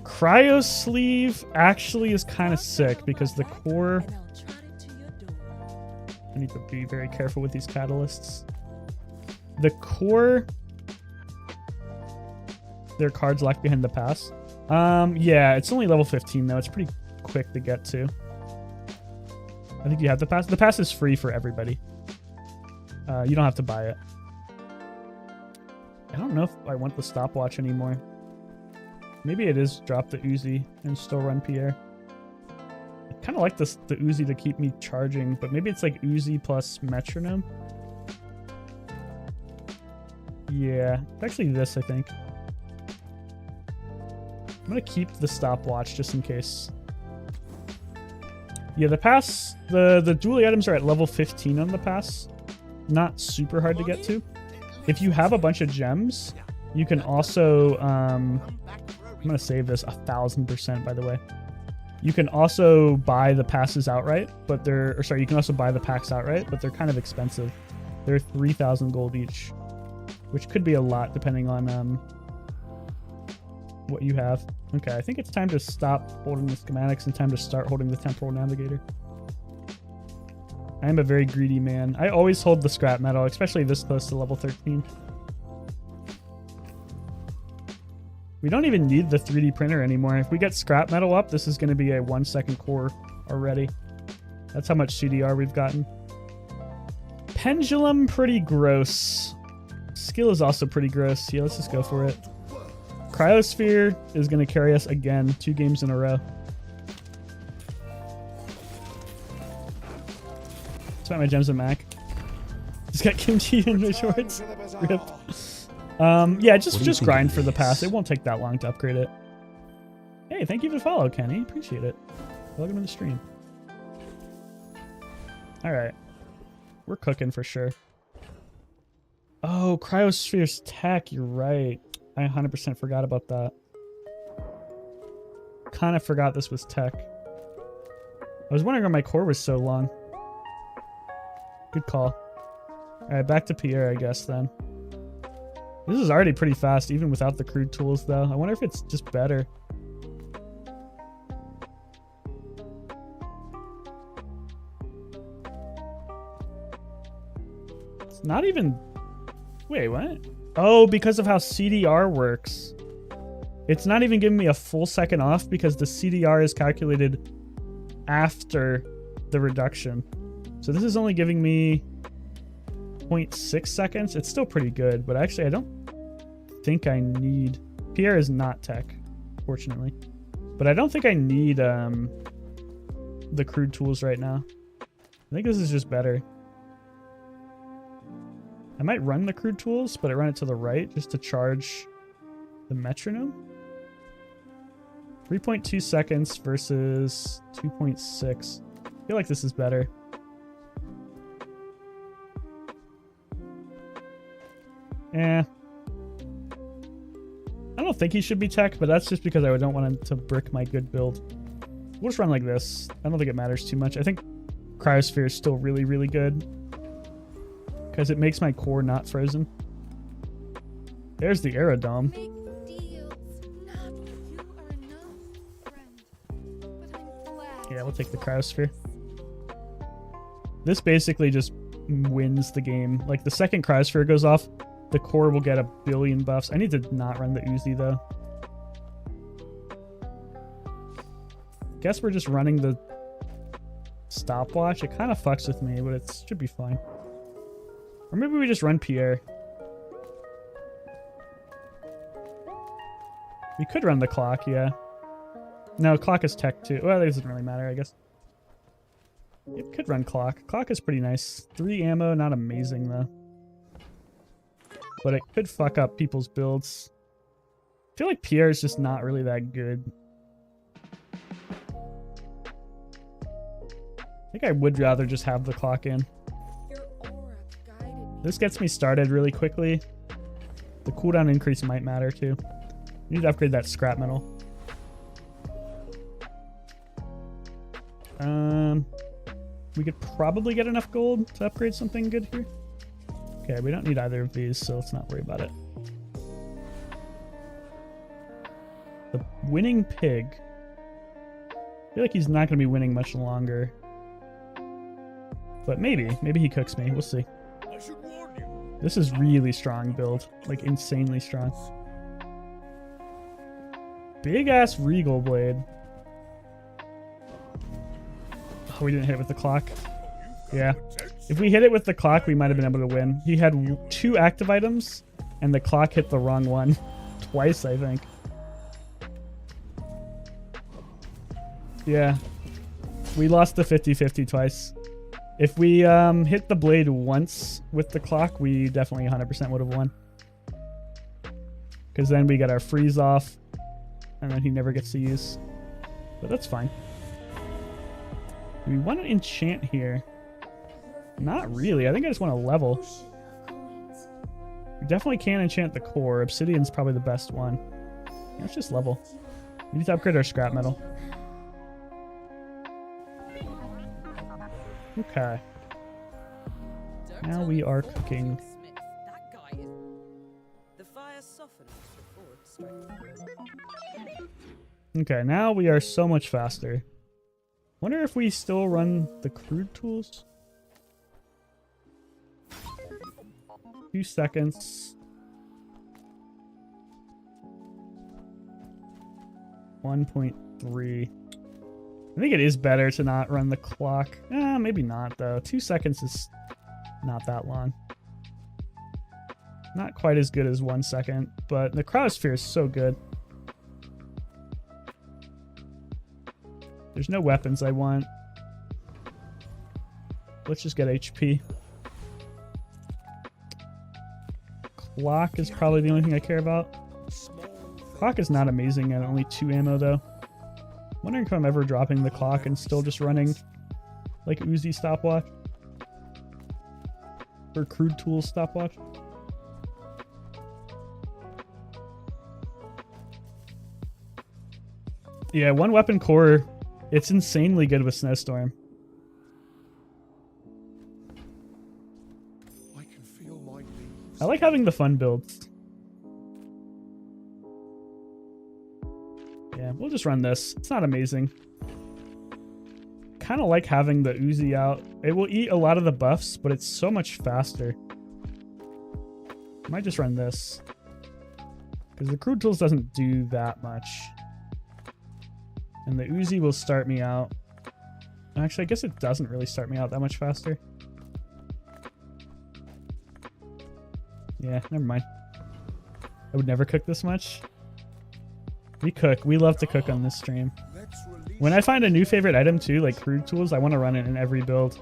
Cryo Sleeve actually is kind of sick because the core... I need to be very careful with these catalysts. The core... There are cards locked behind the pass. Yeah, it's only level 15 though. It's pretty quick to get to. I think you have the pass. The pass is free for everybody. You don't have to buy it. I don't know if I want the stopwatch anymore. Maybe it is drop the Uzi and still run Pierre. I kind of like the Uzi to keep me charging, but maybe it's like Uzi plus metronome. Yeah, it's actually this, I think. I'm gonna keep the stopwatch just in case. Yeah, the pass, the dually items are at level 15 on the pass. Not super hard to get to. If you have a bunch of gems, you can also, I'm gonna save this 1000% by the way. You can also buy the passes outright, but they're, or sorry, you can also buy the packs outright, but they're kind of expensive. They're 3,000 gold each, which could be a lot depending on what you have. Okay, I think it's time to stop holding the schematics and time to start holding the temporal navigator. I am a very greedy man. I always hold the scrap metal, especially this close to level 13. We don't even need the 3D printer anymore. If we get scrap metal up, this is going to be a 1-second core already. That's how much CDR we've gotten. Pendulum, pretty gross. Skill is also pretty gross. Yeah, let's just go for it. Cryosphere is going to carry us again, 2 games in a row. Spent my gems and Mac. Just got kimchi in my shorts. Rip. Yeah, just grind for the pass. It won't take that long to upgrade it. Hey, thank you for the follow, Kenny. Appreciate it. Welcome to the stream. Alright. We're cooking for sure. Oh, Cryosphere's tech. You're right. I 100% forgot about that. Kind of forgot this was tech. I was wondering why my core was so long. Good call. Alright, back to Pierre, I guess, then. This is already pretty fast, even without the crude tools, though. I wonder if it's just better. It's not even... Wait, what? Oh, because of how CDR works. It's not even giving me a full second off because the CDR is calculated after the reduction. So this is only giving me 0.6 seconds. It's still pretty good, but actually I don't think I need... Pierre is not tech, fortunately. But I don't think I need the crude tools right now. I think this is just better. I might run the crude tools, but I run it to the right just to charge the metronome. 3.2 seconds versus 2.6. I feel like this is better. Eh. I don't think he should be tech, but that's just because I don't want him to brick my good build. We'll just run like this. I don't think it matters too much. I think Cryosphere is still really, really good. Because it makes my core not frozen. There's the aerodome. Yeah, we'll take the Cryosphere. This basically just wins the game. Like, the second Cryosphere goes off, the core will get 1 billion buffs. I need to not run the Uzi, though. Guess we're just running the stopwatch. It kind of fucks with me, but it should be fine. Or maybe we just run Pierre. We could run the clock, yeah. No, clock is tech too. Well, it doesn't really matter, I guess. It could run clock. Clock is pretty nice. 3 ammo, not amazing though. But it could fuck up people's builds. I feel like Pierre is just not really that good. I think I would rather just have the clock in. This gets me started really quickly. The cooldown increase might matter too. Need to upgrade that scrap metal. We could probably get enough gold to upgrade something good here. Okay, we don't need either of these, so let's not worry about it. The winning pig. I feel like he's not going to be winning much longer. But maybe he cooks me. We'll see. This is really strong build. Like, insanely strong. Big ass Regal Blade. Oh, we didn't hit it with the clock. Yeah. If we hit it with the clock, we might have been able to win. He had 2 active items, and the clock hit the wrong one. Twice, I think. Yeah. We lost the 50-50 twice. If we hit the blade once with the clock, we definitely 100% would have won. Because then we get our freeze off, and then he never gets to use. But that's fine. Do we want to enchant here? Not really. I think I just want to level. We definitely can enchant the core. Obsidian's probably the best one. Let's just level. We need to upgrade our scrap metal. Okay. Now we are cooking.
That guy is... The fire softens before it strikes.
Okay, now we are so much faster. Wonder if we still run the crude tools? 2 seconds. 1.3. I think it is better to not run the clock. Maybe not though. 2 seconds is not that long. Not quite as good as 1 second, but the cryosphere is so good. There's no weapons I want. Let's just get HP. Clock is probably the only thing I care about. Clock is not amazing at only 2 ammo though. Wondering if I'm ever dropping the clock and still just running like Uzi stopwatch. Or crude tools stopwatch. Yeah, 1 weapon core. It's insanely good with Snowstorm.
I can feel my leaves.
I like having the fun builds. Yeah, we'll just run this. It's not amazing. Kind of like having the Uzi out. It will eat a lot of the buffs, but it's so much faster. Might just run this. Because the crude tools doesn't do that much. And the Uzi will start me out. Actually, I guess it doesn't really start me out that much faster. Yeah, never mind. I would never cook this much. We cook. We love to cook on this stream. When I find a new favorite item too, like crude tools, I want to run it in every build.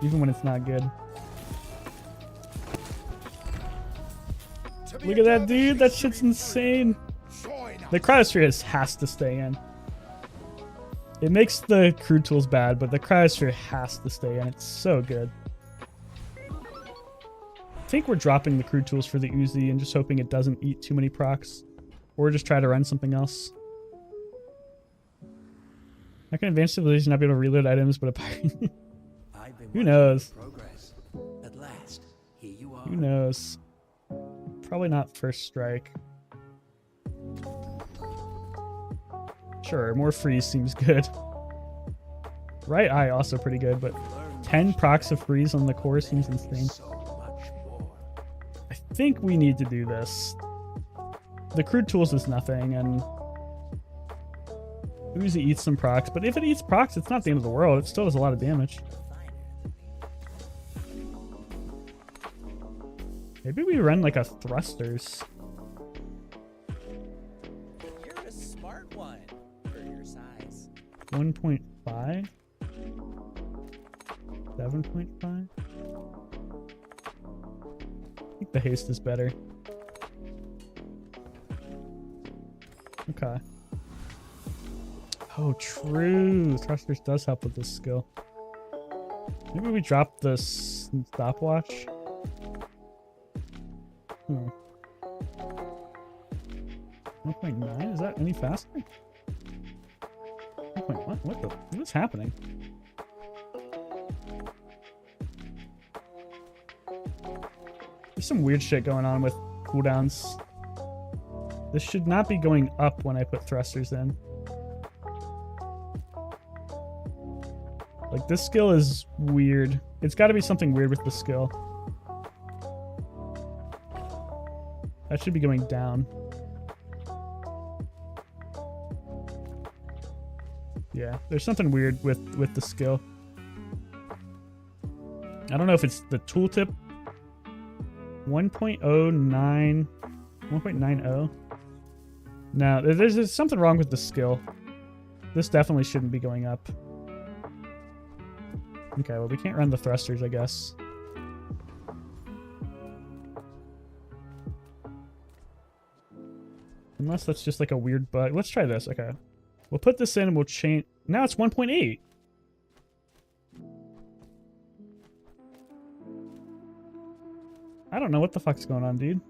Even when it's not good. Look at that, dude. That shit's insane. The cryosphere has to stay in. It makes the crude tools bad, but the cryosphere has to stay in. It's so good. I think we're dropping the crude tools for the Uzi and just hoping it doesn't eat too many procs. Or just try to run something else. I can advance civilization not be able to reload items, but who knows?
At last, here you are.
Who knows? Probably not first strike. Sure, more freeze seems good. Right eye also pretty good, but 10 procs of freeze on the core seems insane. I think we need to do this. The crude tools is nothing, and Uzi eats some procs, but if it eats procs, it's not the end of the world. It still does a lot of damage. Maybe we run like a thrusters.
You're a smart one for your size.
1.5? 7.5? I think the haste is better. Okay. Oh, true. Thrusters does help with this skill. Maybe we drop the stopwatch. 1.9? Is that any faster? 1.1? What's happening? There's some weird shit going on with cooldowns. This should not be going up when I put thrusters in. Like, this skill is weird. It's got to be something weird with the skill. That should be going down. Yeah, there's something weird with the skill. I don't know if it's the tooltip. 1.09... 1.90? No, there's something wrong with the skill. This definitely shouldn't be going up. Okay, well, we can't run the thrusters, I guess. Unless that's just like a weird bug. Let's try this. Okay. We'll put this in and we'll change. Now it's 1.8. I don't know what the fuck's going on, dude.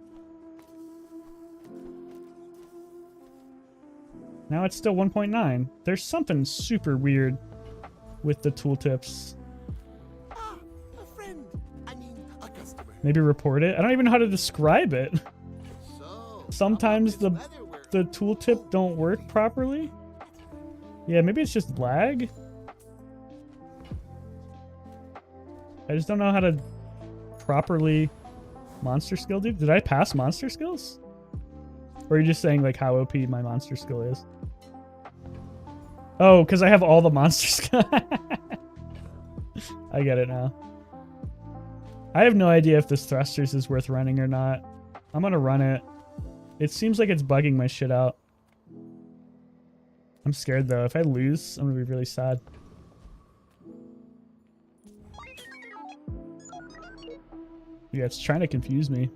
Now it's still 1.9. There's something super weird with the tooltips.
Ah, a friend. I mean, a customer.
Maybe report it. I don't even know how to describe it.
So,
Sometimes the tooltip don't work properly. Yeah, maybe it's just lag. I just don't know how to properly monster skill, dude. Did I pass monster skills? Or are you just saying like how OP my monster skill is? Oh, because I have all the monsters. I get it now. I have no idea if this thrusters is worth running or not. I'm gonna run it. It seems like it's bugging my shit out. I'm scared though. If I lose, I'm gonna be really sad. Yeah, it's trying to confuse me.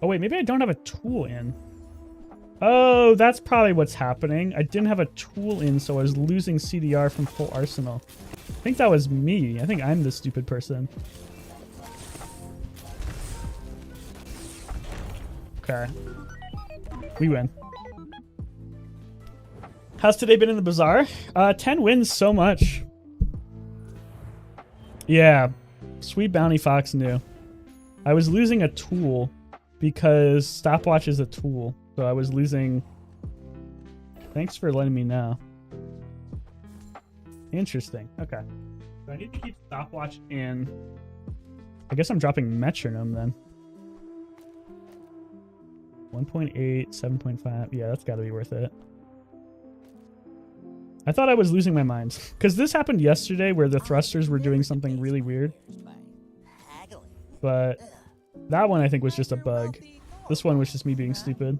Oh wait, maybe I don't have a tool in. Oh, that's probably what's happening. I didn't have a tool in, so I was losing CDR from full arsenal. I think that was me. I think I'm the stupid person. Okay. We win. How's today been in the bazaar? 10 wins so much. Yeah. Sweet Bounty Fox knew. I was losing a tool because stopwatch is a tool. So I was losing... Thanks for letting me know. Interesting. Okay. So I need to keep stopwatch in. I guess I'm dropping metronome then. 1.8, 7.5. Yeah, that's got to be worth it. I thought I was losing my mind. Because this happened yesterday where the thrusters were doing something really weird. But that one I think was just a bug. This one was just me being stupid.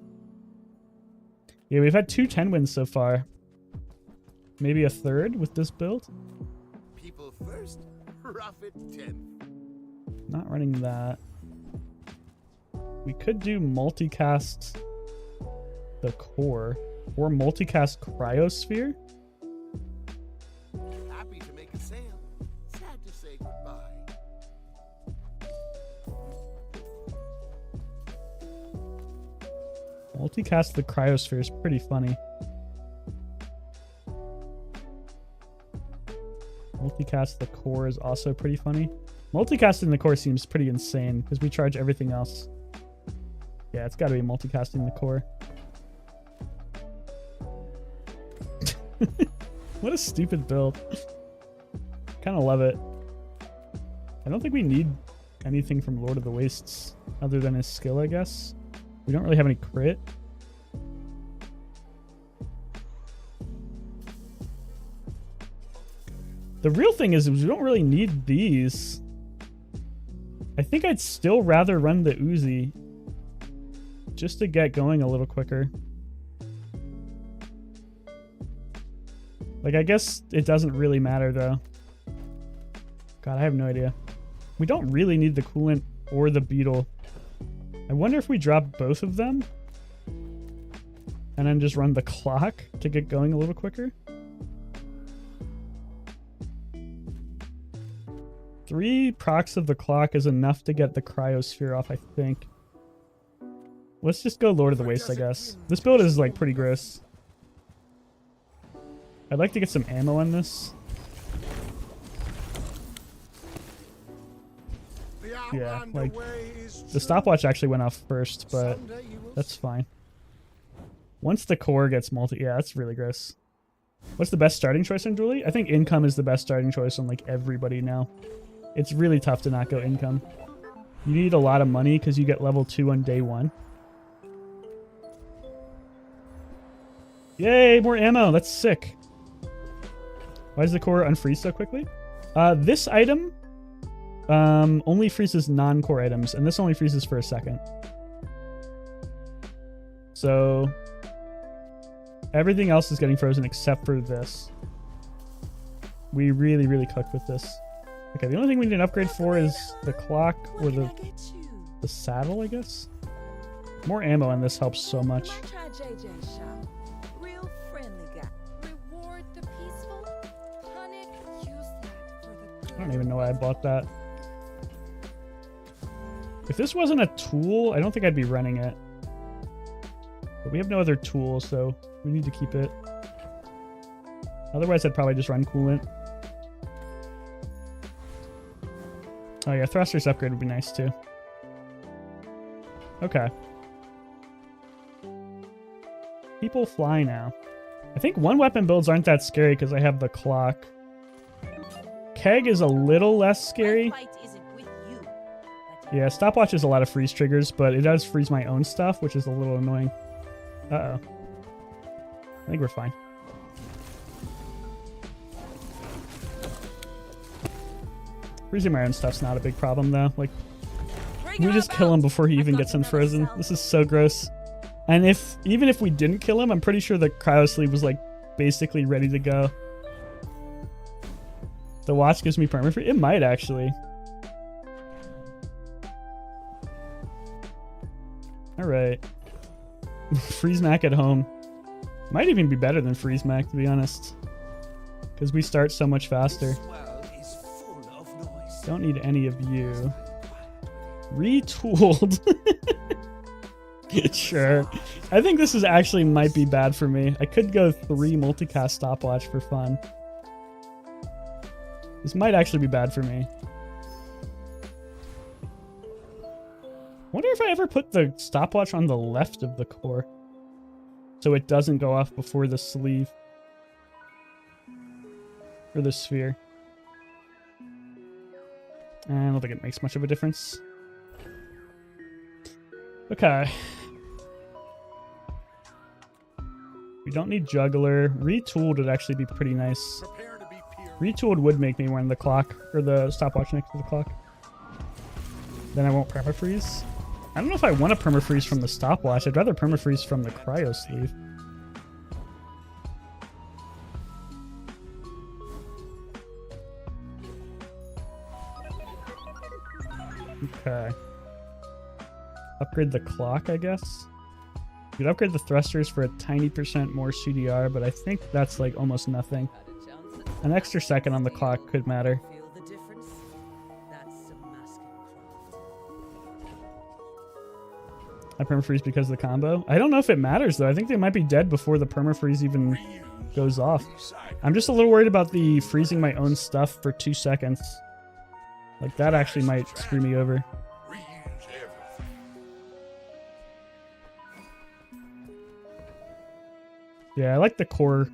Yeah, we've had 2 10 wins so far. Maybe a third with this build.
People first, profit 10.
Not running that. We could do multicast the core or multicast cryosphere.
Happy to make a sale. Sad to say goodbye.
Multicast the cryosphere is pretty funny. Multicast the core is also pretty funny. Multicasting the core seems pretty insane because we charge everything else. Yeah, it's got to be multicasting the core. What a stupid build. Kind of love it. I don't think we need anything from Lord of the Wastes other than his skill, I guess. We don't really have any crit. The real thing is we don't really need these. I think I'd still rather run the Uzi just to get going a little quicker. Like, I guess it doesn't really matter though. God, I have no idea. We don't really need the coolant or the beetle. I wonder if we drop both of them and then just run the clock to get going a little quicker. 3 procs of the clock is enough to get the cryosphere off, I think. Let's just go Lord of the Waste, I guess. This build is like pretty gross. I'd like to get some ammo on this. Yeah, like the stopwatch actually went off first, but that's fine. Once the core gets yeah, that's really gross. What's the best starting choice on Dually? I think income is the best starting choice on like everybody now. It's really tough to not go income. You need a lot of money because you get level 2 on day 1. Yay, more ammo. That's sick. Why does the core unfreeze so quickly? This item only freezes non-core items, and this only freezes for a second. So everything else is getting frozen except for this. We really, really cooked with this. Okay, the only thing we need an upgrade for is the clock or the saddle, I guess. More ammo on this helps so much.
Real friendly guy.
Reward the peaceful. Tonic, use that for the good.
I don't even know why I bought that. If this wasn't a tool, I don't think I'd be running it. But we have no other tools, so we need to keep it. Otherwise, I'd probably just run coolant. Oh yeah, thrusters upgrade would be nice too. Okay. People fly now. I think one weapon builds aren't that scary because I have the clock. Keg is a little less scary. Yeah, stopwatch is a lot of freeze triggers, but it does freeze my own stuff, which is a little annoying. Uh-oh. I think we're fine. Freezing my own stuff's not a big problem though. Like, we just kill him before he even gets unfrozen. This is so gross. And even if we didn't kill him, I'm pretty sure the cryo sleeve was like basically ready to go. The watch gives me permafreeze. It might actually. All right. Freeze Mac at home. Might even be better than Freeze Mac, to be honest. Because we start so much faster. Don't need any of you. Retooled. Sure. I think this is actually might be bad for me. I could go 3 multicast stopwatch for fun. This might actually be bad for me. Wonder if I ever put the stopwatch on the left of the core so it doesn't go off before the sleeve or the sphere. I don't think it makes much of a difference. Okay. We don't need juggler. Retooled would actually be pretty nice. Retooled would make me run the clock or the stopwatch next to the clock. Then I won't permafreeze. I don't know if I want to permafreeze from the stopwatch. I'd rather permafreeze from the cryo sleeve. Okay. Upgrade the clock, I guess. You could upgrade the thrusters for a tiny % more CDR, but I think that's like almost nothing. An extra second on the clock could matter. I permafreeze because of the combo. I don't know if it matters though. I think they might be dead before the permafreeze even goes off. I'm just a little worried about the freezing my own stuff for 2 seconds. Like that actually might screw me over. Yeah, I like the core,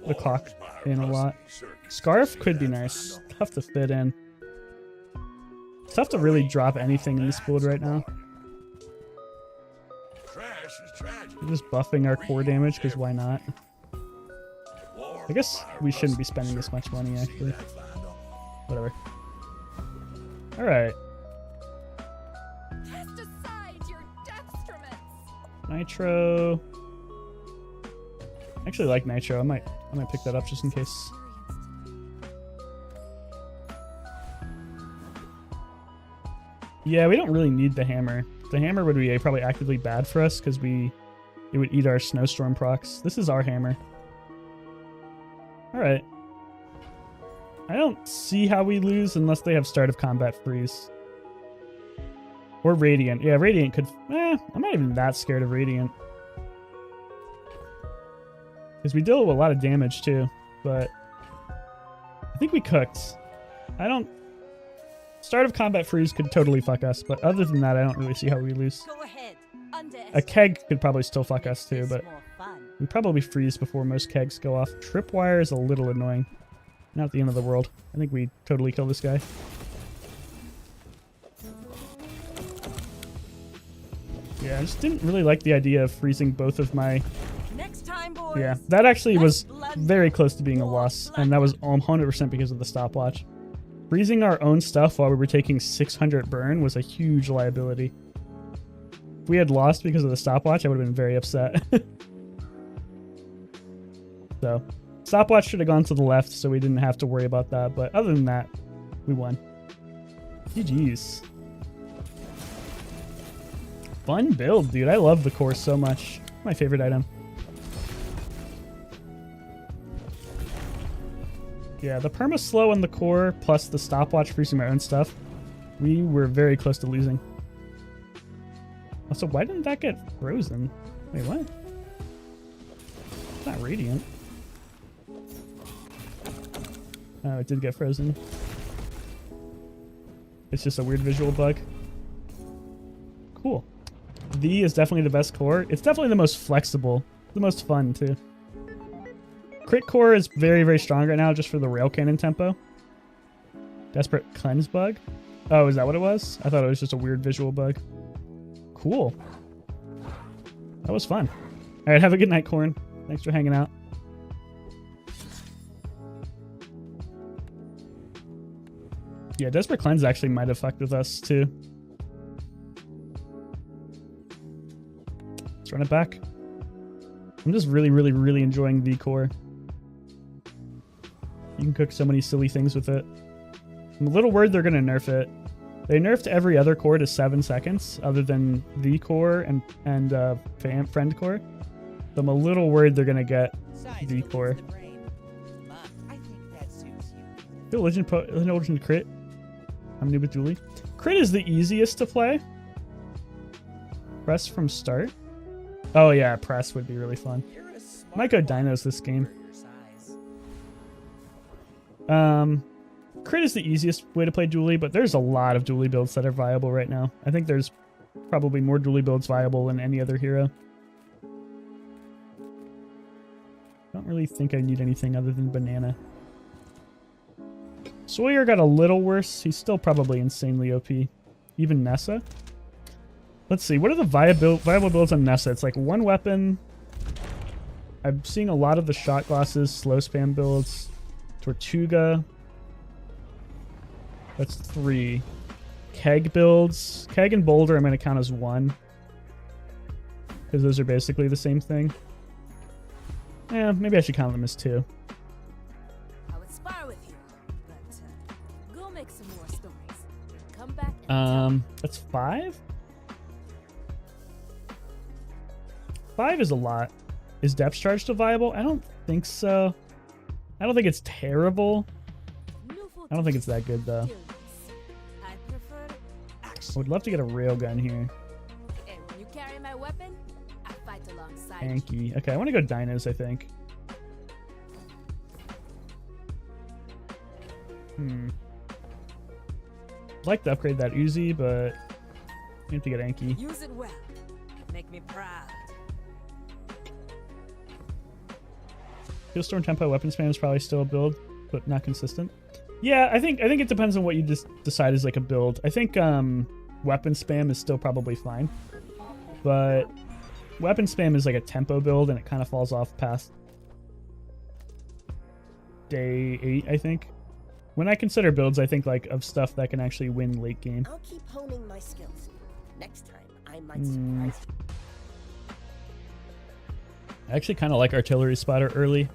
the clock in a lot. Scarf could be nice. Tough to fit in. It's tough to really drop anything in this build right now. We're just buffing our core damage because why not? I guess we shouldn't be spending this much money actually. Whatever. Alright.
Cast aside your dextroments.
Nitro. I actually like Nitro. I might pick that up just in case. Yeah, we don't really need the hammer. The hammer would be probably actively bad for us because it would eat our snowstorm procs. This is our hammer. Alright. I don't see how we lose unless they have start of combat freeze. Or Radiant. Yeah, Radiant could... I'm not even that scared of Radiant. Because we deal with a lot of damage too. But I think we cooked. I don't... Start of combat freeze could totally fuck us. But other than that, I don't really see how we lose.
Go ahead.
A keg could probably still fuck us too, but we probably freeze before most kegs go off. Tripwire is a little annoying. Not the end of the world. I think we totally kill this guy. Yeah, I just didn't really like the idea of freezing both of my...
Next time, boys.
Yeah, that actually was very close to being a loss, and that was 100% because of the stopwatch. Freezing our own stuff while we were taking 600 burn was a huge liability. If we had lost because of the stopwatch, I would have been very upset. So, stopwatch should have gone to the left so we didn't have to worry about that, but other than that, we won. GG's. Fun build, dude. I love the core so much. My favorite item. Yeah, the perma slow on the core plus the stopwatch freezing my own stuff. We were very close to losing. Also, why didn't that get frozen? Wait, what? It's not Radiant. Oh, it did get frozen. It's just a weird visual bug. Cool. V is definitely the best core. It's definitely the most flexible. The most fun, too. Crit core is very, very strong right now just for the rail cannon tempo. Desperate cleanse bug? Oh, is that what it was? I thought it was just a weird visual bug. Cool. That was fun. Alright, have a good night, Corn. Thanks for hanging out. Yeah, Desperate Cleanse actually might have fucked with us too. Let's run it back. I'm just really, really, really enjoying V-Core. You can cook so many silly things with it. I'm a little worried they're going to nerf it. They nerfed every other core to 7 seconds other than V-Core and Friend Core. So I'm a little worried they're going to get V-Core. Legend Crit. I'm new with Dually. Crit is the easiest to play. Press from start. Oh yeah, press would be really fun. Might go Dinos this game. Crit is the easiest way to play Dually, but there's a lot of Dually builds that are viable right now. I think there's probably more Dually builds viable than any other hero. Don't really think I need anything other than Banana. Sawyer got a little worse. He's still probably insanely OP. Even Nessa. Let's see. What are the viable builds on Nessa? It's like 1 weapon. I'm seeing a lot of the shot glasses, slow spam builds. Tortuga. That's 3. Keg builds. Keg and Boulder I'm going to count as 1. Because those are basically the same thing. Yeah, maybe I should count them as 2.
I would spar with you, but go make some more stories. Come back and
that's 5? 5 is a lot. Is Depth Charge still viable? I don't think so. I don't think it's terrible. I don't think it's that good though.
I prefer
I would love to get a railgun here.
and when you carry my weapon, I fight alongside you.
Anki. Okay, I want to go Dinos, I think. I'd like to upgrade that Uzi, but I have to get Anki.
Use it well. Make me proud.
Hailstorm tempo weapon spam is probably still a build, but not consistent. Yeah, I think it depends on what you just decide is like a build. I think weapon spam is still probably fine, but weapon spam is like a tempo build and it kind of falls off past day 8, I think. When I consider builds, I think like of stuff that can actually win late game.
I'll keep honing my skills. Next time, I might surprise you.
I actually kind of like Artillery Spotter early.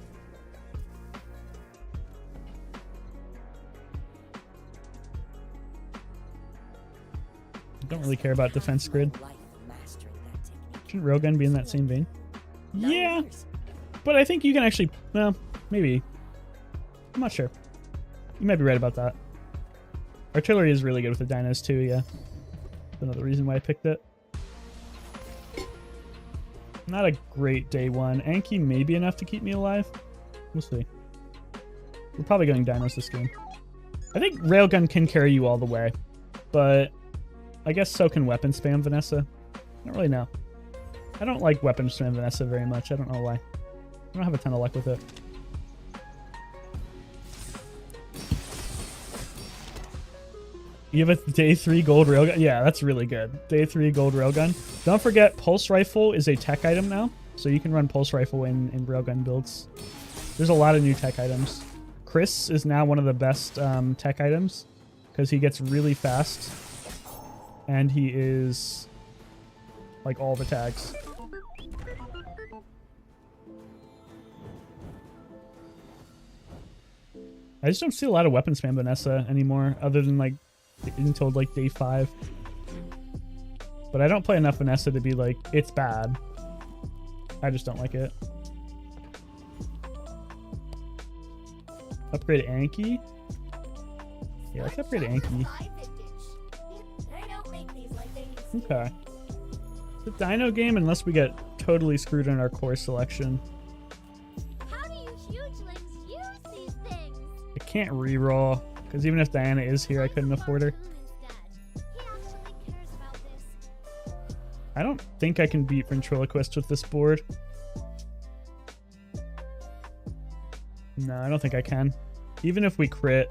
Don't really care about defense grid. Shouldn't Railgun be in that same vein? Yeah, but I think you can actually, well, maybe. I'm not sure. You might be right about that. Artillery is really good with the Dinos too, yeah. That's another reason why I picked it. Not a great day 1. Anki may be enough to keep me alive. We'll see. We're probably going Dinos this game. I think Railgun can carry you all the way, but I guess so can Weapon Spam Vanessa. I don't really know. I don't like Weapon Spam Vanessa very much. I don't know why. I don't have a ton of luck with it. You have a day 3 gold railgun? Yeah, that's really good. Day 3 gold railgun. Don't forget, Pulse Rifle is a tech item now, so you can run Pulse Rifle in railgun builds. There's a lot of new tech items. Chris is now one of the best tech items because he gets really fast and he is like all the tags. I just don't see a lot of weapon spam Vanessa anymore other than like until like day 5. But I don't play enough Vanessa to be like, it's bad. I just don't like it. Upgrade Anki? Yeah, let's upgrade Anki. Okay. The Dino game unless we get totally screwed in our core selection.
How do you hugelings use these things?
I can't reroll, because even if Diana is here, I couldn't afford her. I don't think I can beat Ventriloquist with this board. No, I don't think I can. Even if we crit.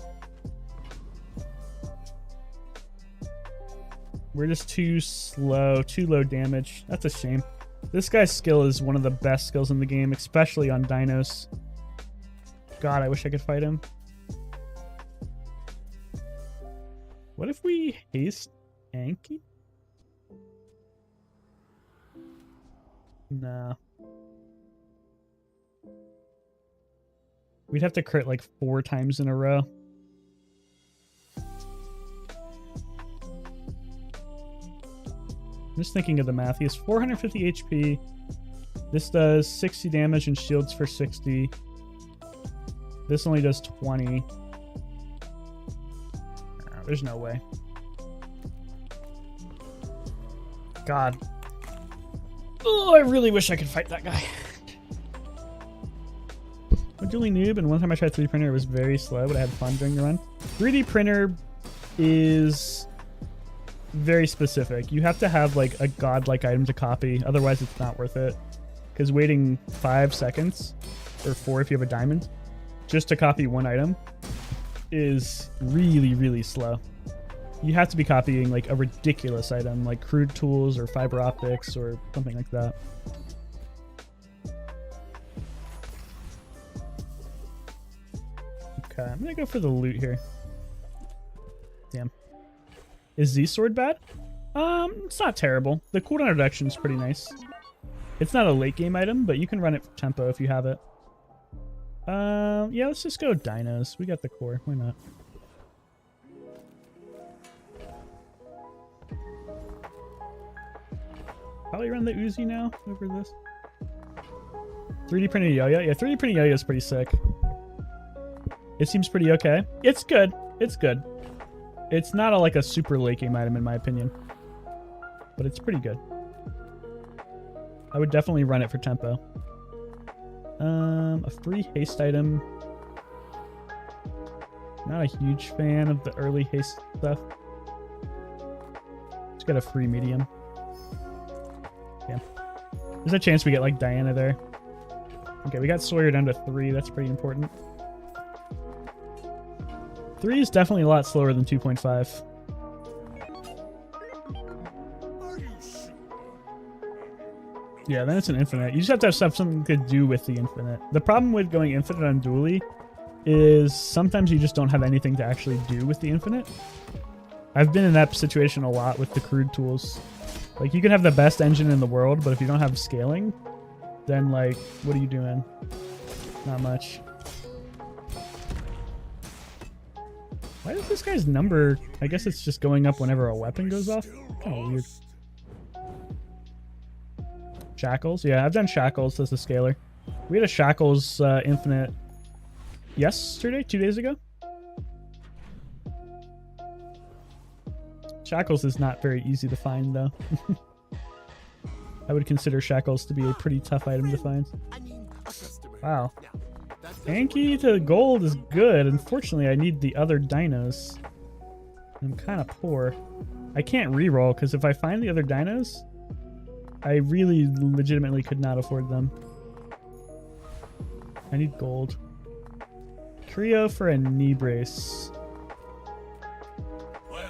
We're just too slow, too low damage. That's a shame. This guy's skill is one of the best skills in the game, especially on Dinos. God, I wish I could fight him. What if we haste Anki? No. We'd have to crit like 4 times in a row. I'm just thinking of the math. He has 450 HP. This does 60 damage and shields for 60. This only does 20. Oh, there's no way. God. Oh, I really wish I could fight that guy. I'm dually noob, and one time I tried 3D printer, it was very slow, but I had fun during the run. 3D printer is very specific. You have to have like a godlike item to copy, otherwise it's not worth it. Because waiting 5 seconds, or 4 if you have a diamond, just to copy one item is really, really slow. You have to be copying like a ridiculous item, like crude tools or fiber optics or something like that. Okay, I'm gonna go for the loot here. Damn. Is Z-Sword bad? It's not terrible. The cooldown reduction is pretty nice. It's not a late game item, but you can run it for tempo if you have it. Yeah, let's just go Dinos. We got the core. Why not? Probably run the Uzi now over this. 3D printed yo-yo. Yeah, 3D printed yo-yo is pretty sick. It seems pretty okay. It's good. It's good. It's not like a super late game item in my opinion, but it's pretty good. I would definitely run it for tempo. A free haste item. Not a huge fan of the early haste stuff. Just got a free medium. Yeah. There's a chance we get like Diana there. Okay, we got Sawyer down to 3. That's pretty important. 3 is definitely a lot slower than 2.5. Yeah, then it's an infinite. You just have to have something to do with the infinite. The problem with going infinite on dually is sometimes you just don't have anything to actually do with the infinite. I've been in that situation a lot with the crude tools. Like, you can have the best engine in the world, but if you don't have scaling, then, like, what are you doing? Not much. Why is this guy's number... I guess it's just going up whenever a weapon goes off? Kind of weird. Shackles? Yeah, I've done Shackles as a scaler. We had a Shackles infinite yesterday, 2 days ago. Shackles is not very easy to find, though. I would consider Shackles to be a pretty tough item to find. Wow. Anki to gold is good. Unfortunately, I need the other dinos. I'm kind of poor. I can't reroll, because if I find the other dinos, I really legitimately could not afford them. I need gold. Creo for a knee brace.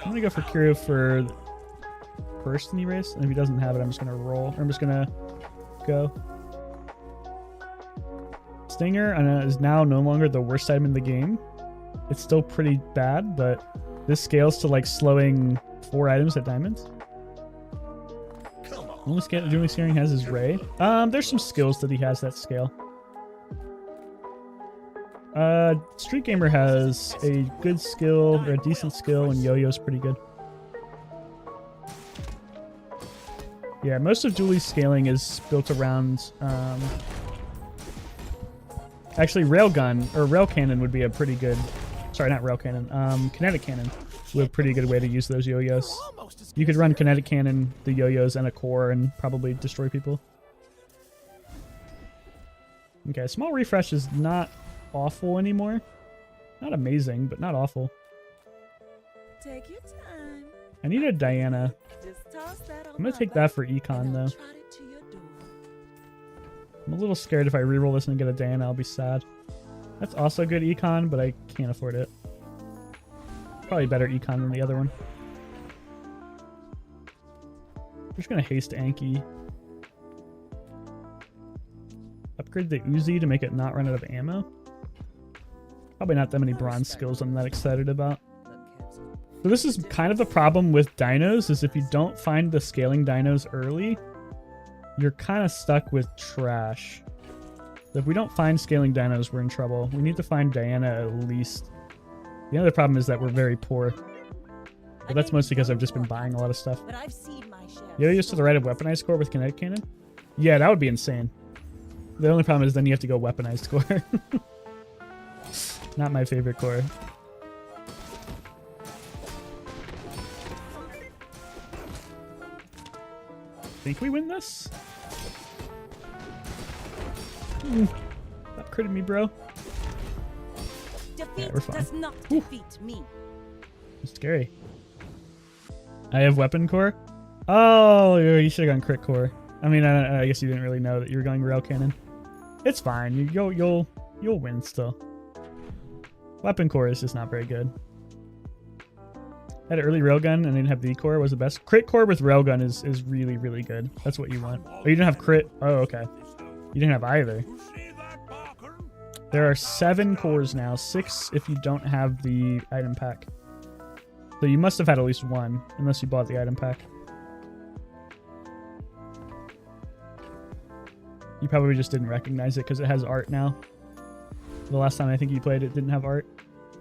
I'm gonna go for Creo for first knee brace, and if he doesn't have it, I'm just gonna roll. Or I'm just gonna go. Stinger is now no longer the worst item in the game. It's still pretty bad, but this scales to like slowing 4 items at diamonds. The only scaling has is Ray. There's some skills that he has that scale. Street Gamer has a good skill, or a decent skill, and Yo-Yo's pretty good. Yeah, most of Dooley's scaling is built around, actually Railgun, or Rail Cannon would be a pretty good, sorry, not Rail Cannon, Kinetic Cannon would be a pretty good way to use those Yo-Yos. You could run Kinetic Cannon, the Yo-Yos, and a core and probably destroy people. Okay, small refresh is not awful anymore. Not amazing, but not awful.
Take your time.
I need a Diana.
Just toss that on
I'm gonna take that for Econ though. I'm a little scared if I reroll this and get a Diana, I'll be sad. That's also good Econ, but I can't afford it. Probably better Econ than the other one. I'm just gonna haste Anki. Upgrade the Uzi to make it not run out of ammo. Probably not that many bronze skills I'm that excited about. So this is kind of the problem with dinos, is if you don't find the scaling dinos early, you're kind of stuck with trash. So if we don't find scaling dinos, we're in trouble. We need to find Diana at least. The other problem is that we're very poor. But that's mostly because I've just been buying a lot of stuff.
But I've seen my share.
Yo-yos to the right of weaponized core with kinetic cannon? Yeah, that would be insane. The only problem is then you have to go weaponized core. Not my favorite core. Think we win this? Stop critting me, bro.
Defeat
we're fine.
does not defeat me.
It's scary. I have weapon core. Oh, you should have gone crit core. I mean, I guess you didn't really know that you were going rail cannon. It's fine. You'll win still. Weapon core is just not very good. Had an early railgun and didn't have V core was the best. Crit core with railgun is really, really good. That's what you want. Oh, you didn't have crit. Oh, okay. You didn't have either. There are 7 cores now. 6 if you don't have the item pack. So you must have had at least 1, unless you bought the item pack. You probably just didn't recognize it because it has art now. The last time I think you played it didn't have art.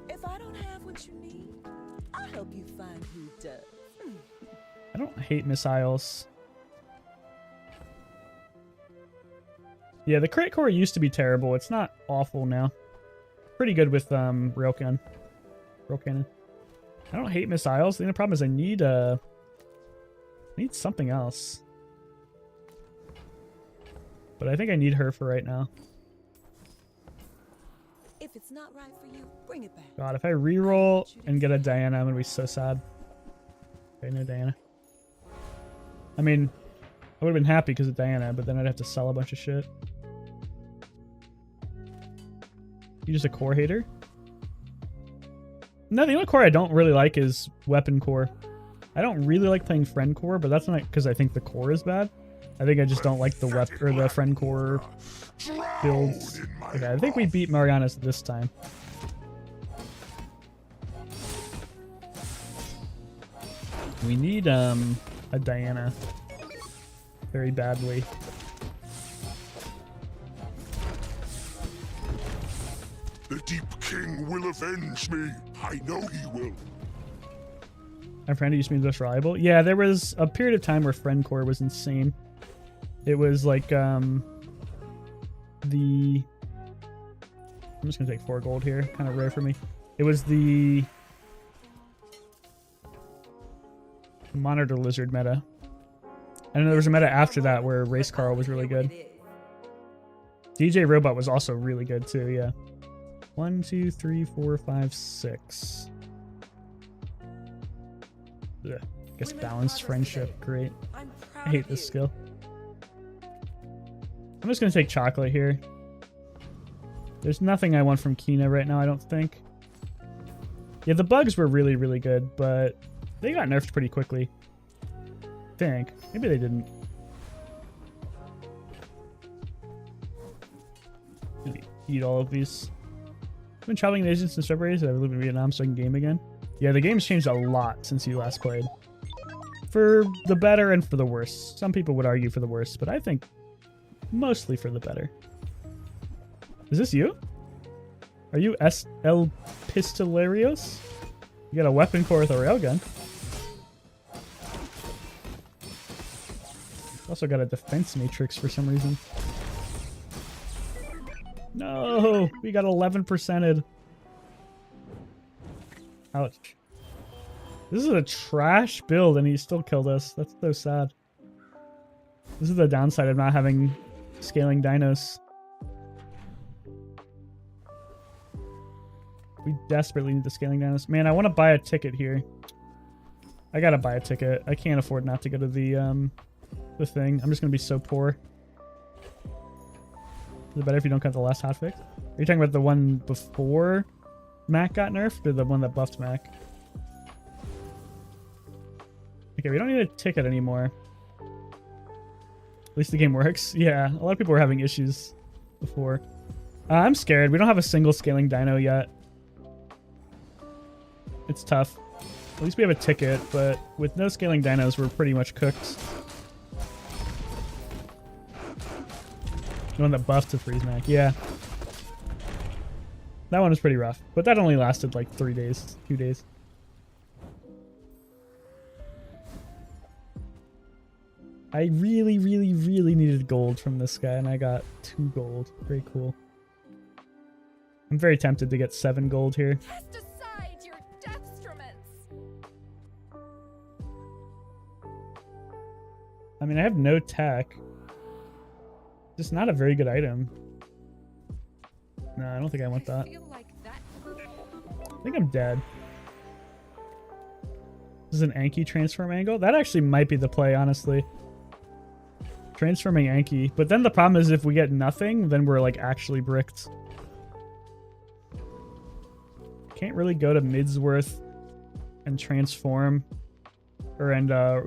If I don't have what you need, I'll help you find who does.
I don't hate missiles. Yeah, the crit core used to be terrible. It's not awful now. Pretty good with rail cannon. I don't hate missiles. The only problem is I need something else. But I think I need her for right now.
If it's not right for you, bring it back.
God, if I reroll and get a Diana, I'm gonna be so sad. Okay, no Diana. I mean, I would have been happy because of Diana, but then I'd have to sell a bunch of shit. You just a core hater? No, the only core I don't really like is weapon core. I don't really like playing friend core, but that's not because I think the core is bad. I think I just don't like the the friend core builds. Okay, I think we beat Mariana's this time. We need a Diana very badly.
The Deep King will avenge me. I know he will.
My friend used to be the most reliable. Yeah, there was a period of time where friend core was insane. It was like I'm just gonna take 4 gold here. Kind of rare for me. It was the Monitor Lizard meta. And then there was a meta after that where Race Carl was really good. DJ Robot was also really good too, yeah. 1, 2, 3, 4, 5, 6. Ugh. I guess balanced friendship, great. I hate this skill. I'm just gonna take chocolate here. There's nothing I want from Kina right now, I don't think. Yeah, the bugs were really, really good, but they got nerfed pretty quickly. I think. Maybe they didn't. Gonna eat all of these. I've been traveling in Asia since February, so I live in Vietnam so I can game again. Yeah, the game's changed a lot since you last played. For the better and for the worse. Some people would argue for the worse, but I think mostly for the better. Is this you? Are you El Pistolarios? You got a weapon core with a railgun. Also got a defense matrix for some reason. No, we got 11%ed. Ouch. This is a trash build and he still killed us. That's so sad. This is the downside of not having scaling dinos. We desperately need the scaling dinos. Man, I want to buy a ticket here. I gotta buy a ticket. I can't afford not to go to the thing. I'm just gonna be so poor. Is it better if you don't cut the last hotfix? Are you talking about the one before Mac got nerfed or the one that buffed Mac? Okay, we don't need a ticket anymore. At least the game works. Yeah, a lot of people were having issues before. I'm scared. We don't have a single scaling dino yet. It's tough. At least we have a ticket, but with no scaling dinos, we're pretty much cooked. The one that buffed to freeze mag, yeah. That one was pretty rough, but that only lasted like 3 days, 2 days. I really, really, really needed gold from this guy, and I got 2 gold. Very cool. I'm very tempted to get 7 gold here.
Cast aside your destruments.
I mean, I have no tech. Just not a very good item. No, I don't think I want that. I think I'm dead. This is an Anki transform angle. That actually might be the play, honestly. Transforming Anki. But then the problem is if we get nothing, then we're like actually bricked. Can't really go to Midsworth and transform or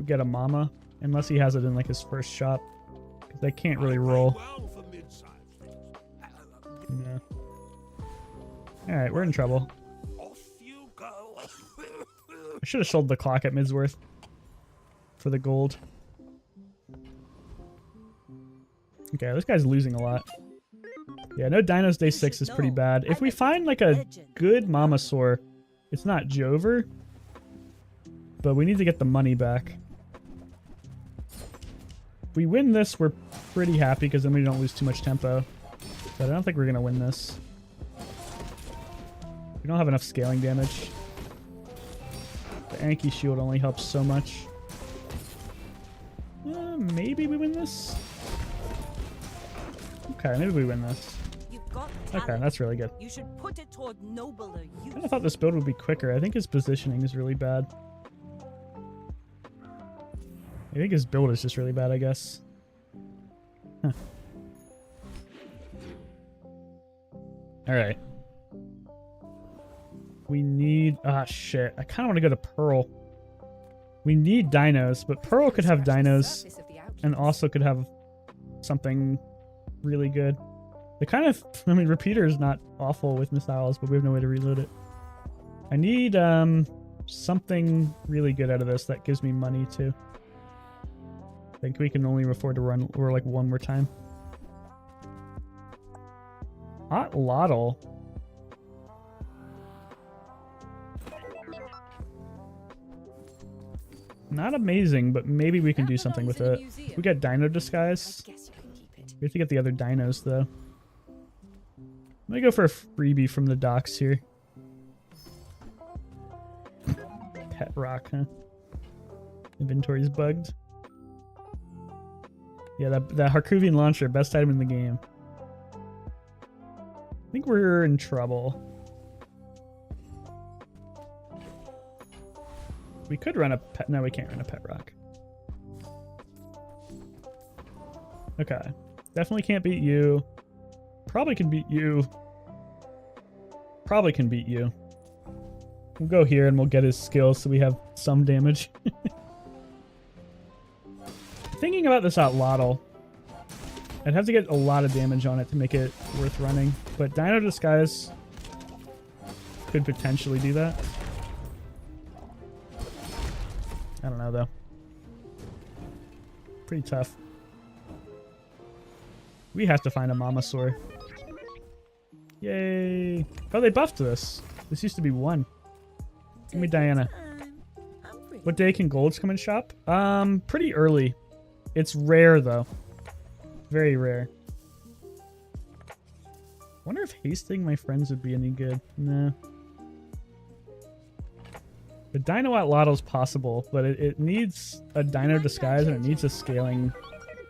get a mama unless he has it in like his first shop. Because they can't really roll. Yeah. Alright, we're in trouble. I should have sold the clock at Midsworth for the gold. Okay, this guy's losing a lot. Yeah, no Dinos day 6 is pretty bad. If we find like a good Mamasaur, it's not Jover, but we need to get the money back. If we win this, we're pretty happy because then we don't lose too much tempo. But I don't think we're going to win this. We don't have enough scaling damage. The Anki shield only helps so much. Maybe we win this? Okay, maybe we win this. Okay, that's really good.
You should put it toward nobler use.
I kind of thought this build would be quicker. I think his positioning is really bad. I think his build is just really bad, I guess. Huh. Alright. We need... Ah, shit. I kind of want to go to Pearl. We need dinos, but Pearl could have dinos and also could have something really good. The kind of... I mean, Repeater is not awful with missiles, but we have no way to reload it. I need something really good out of this that gives me money, too. I think we can only afford to run or like one more time. Hot Lottle. Not amazing, but maybe we can do something with it. We got Dino Disguise. We have to get the other dinos, though. I'm gonna go for a freebie from the docks here. Pet rock, huh? Inventory's bugged. Yeah, that Harkuvian launcher, best item in the game. I think we're in trouble. We could run a pet. No, we can't run a pet rock. Okay. Definitely can't beat you. Probably can beat you. Probably can beat you. We'll go here and we'll get his skills so we have some damage. Thinking about this Outlotl, I'd have to get a lot of damage on it to make it worth running. But Dino Disguise could potentially do that. I don't know, though. Pretty tough. We have to find a Mamasaur. Yay! Oh, they buffed this. This used to be 1. Give me Diana. What day can golds come in shop? Pretty early. It's rare, though. Very rare. Wonder if hasting my friends would be any good. Nah. The Dino Outlotl is possible, but it needs a Dino Disguise and it needs a scaling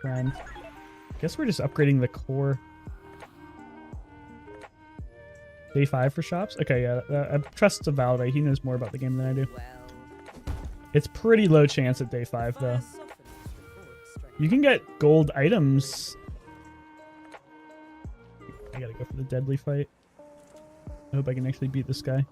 friend. Guess we're just upgrading the core. Day 5 for shops? Okay, yeah. I trust to Valve. He knows more about the game than I do. It's pretty low chance at day 5, though. You can get gold items. I gotta go for the deadly fight. I hope I can actually beat this guy.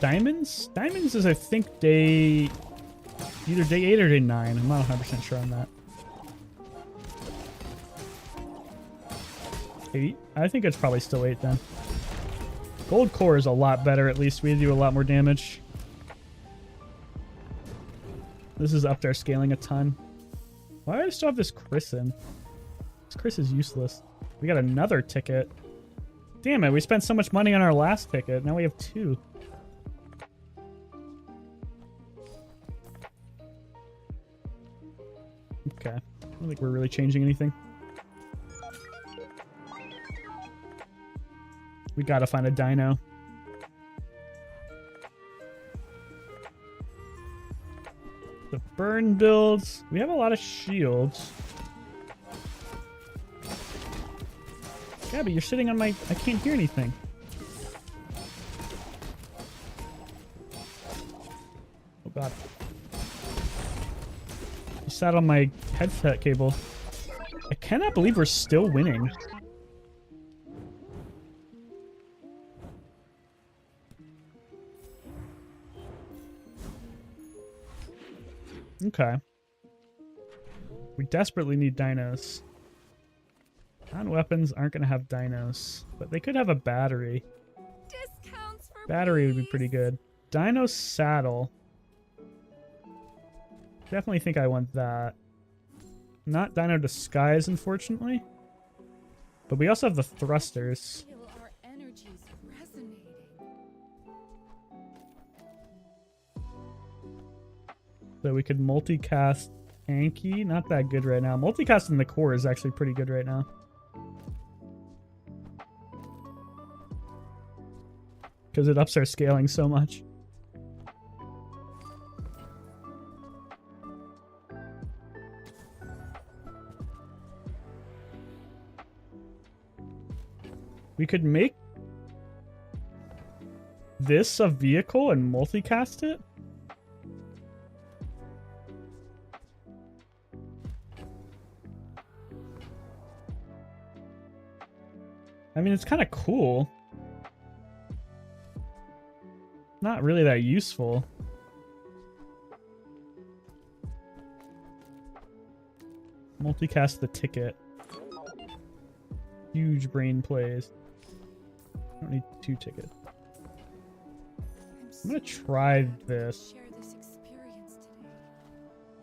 Diamonds? Diamonds is, I think, either day 8 or day 9. I'm not 100% sure on that. 8? I think it's probably still 8 then. Gold core is a lot better, at least. We do a lot more damage. This is up there scaling a ton. Why do I still have this Chris in? This Chris is useless. We got another ticket. Damn it, we spent so much money on our last ticket. Now we have 2. Okay. I don't think we're really changing anything. We gotta find a dino. The burn builds. We have a lot of shields. Yeah, but you're sitting on my... I can't hear anything. Oh god. You sat on my headset cable. I cannot believe we're still winning. Okay. We desperately need dinos. Non-weapons aren't going to have dinos, but they could have a battery.
Discounts for
Battery would be pretty good. Dino saddle. Definitely think I want that. Not dino disguise, unfortunately. But we also have the thrusters.
feel our energies resonating.
So we could multicast Anki. Not that good right now. Multicasting the core is actually pretty good right now. Because it ups our scaling so much. We could make this a vehicle and multicast it. I mean, it's kind of cool. Not really that useful. Multicast the ticket. Huge brain plays. I don't need 2 tickets. I'm gonna try this.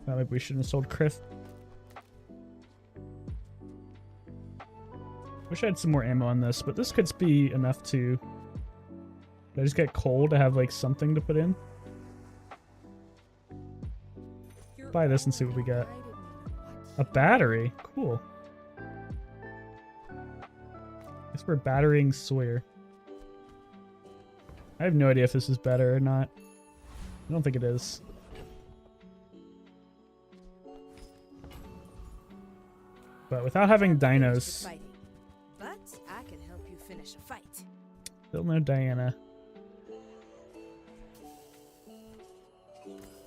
Oh, maybe we shouldn't have sold Chris. Wish I had some more ammo on this, but this could be enough to... Did I just get coal to have like something to put in? Buy this and see what we get. A battery. Cool. Guess we're batterying Sawyer. I have no idea if this is better or not. I don't think it is. But without having dinos...
But I can help you finish a fight.
Still no Diana.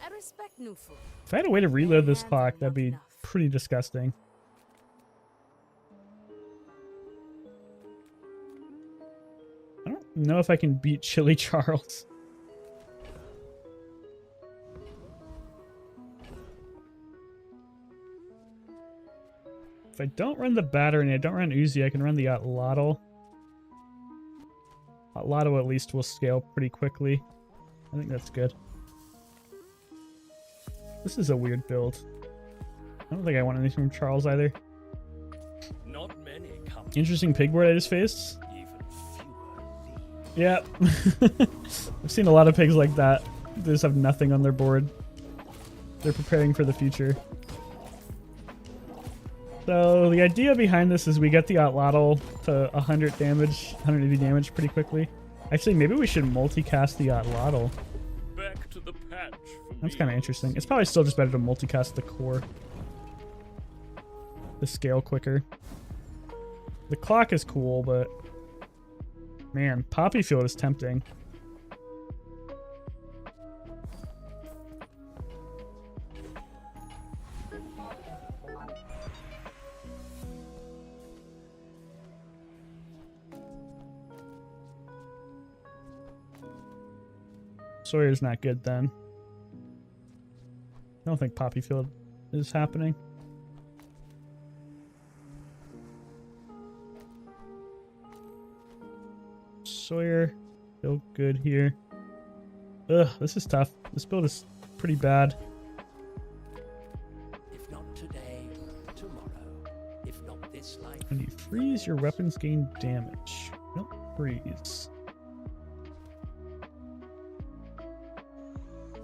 I respect Nufu.
If I had a way to reload this clock, that'd be pretty disgusting. I don't know if I can beat Chili Charles. If I don't run the battery and I don't run Uzi, I can run the Atlatl. Atlatl at least will scale pretty quickly. I think that's good. This is a weird build. I don't think I want anything from Charles either.
Not many come.
Interesting pig board I just faced. Yeah. I've seen a lot of pigs like that. They just have nothing on their board. They're preparing for the future. So the idea behind this is we get the Atlatl to 100 damage, 180 damage pretty quickly. Actually, maybe we should multicast the Atlatl.
Back to the patch.
That's kind of interesting. It's probably still just better to multicast the core. To scale quicker. The clock is cool, but... Man, Poppy Field is tempting. Sawyer's not good then. I don't think Poppy Field is happening. Sawyer, still good here. Ugh, this is tough. This build is pretty bad.
If not today, tomorrow. If not this life.
When you freeze, your weapons gain damage. Don't freeze.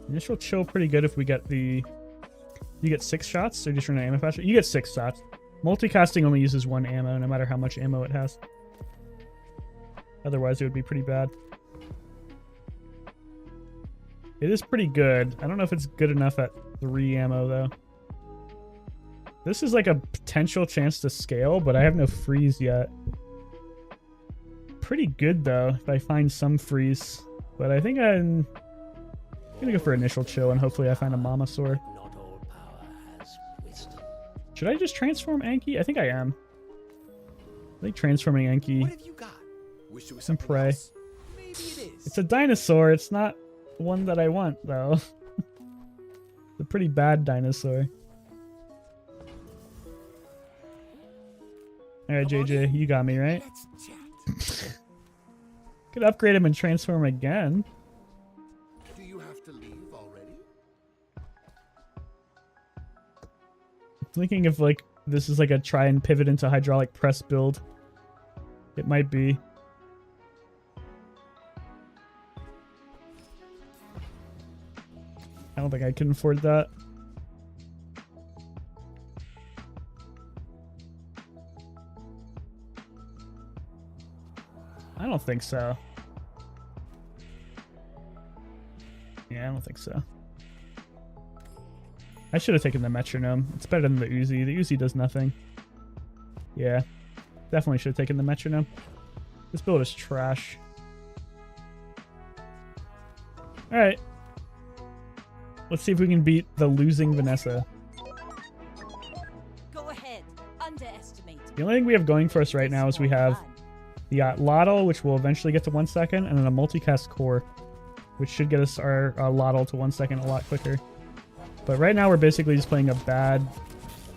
Initial chill pretty good if we get the... You get 6 shots, so just run out of ammo faster. You get 6 shots. Multicasting only uses 1 ammo, no matter how much ammo it has. Otherwise, it would be pretty bad. It is pretty good. I don't know if it's good enough at 3 ammo, though. This is like a potential chance to scale, but I have no freeze yet. Pretty good, though, if I find some freeze. But I think I'm gonna go for initial chill, and hopefully I find a Mama Sword.
Not all power has wisdom.
Should I just transform Anki? I think I am. I think transforming Anki
What have you got? Wish it was
and
something
pray.
else? Maybe it is.
It's a dinosaur. It's not one that I want, though. It's a pretty bad dinosaur. Alright, JJ, you got me, right?
Let's chat.
Could upgrade him and transform again.
Do you have to leave already?
Thinking if like this is like a try and pivot into hydraulic press build. It might be. I don't think I can afford that. I don't think so. Yeah, I don't think so. I should have taken the metronome. It's better than the Uzi. The Uzi does nothing. Yeah. Definitely should have taken the metronome. This build is trash. Alright. Let's see if we can beat the losing Vanessa.
Go ahead. Underestimate.
The only thing we have going for us right now is we have the Lottle, which will eventually get to 1 second, and then a multicast core, which should get us our Lottle to 1 second a lot quicker. But right now we're basically just playing a bad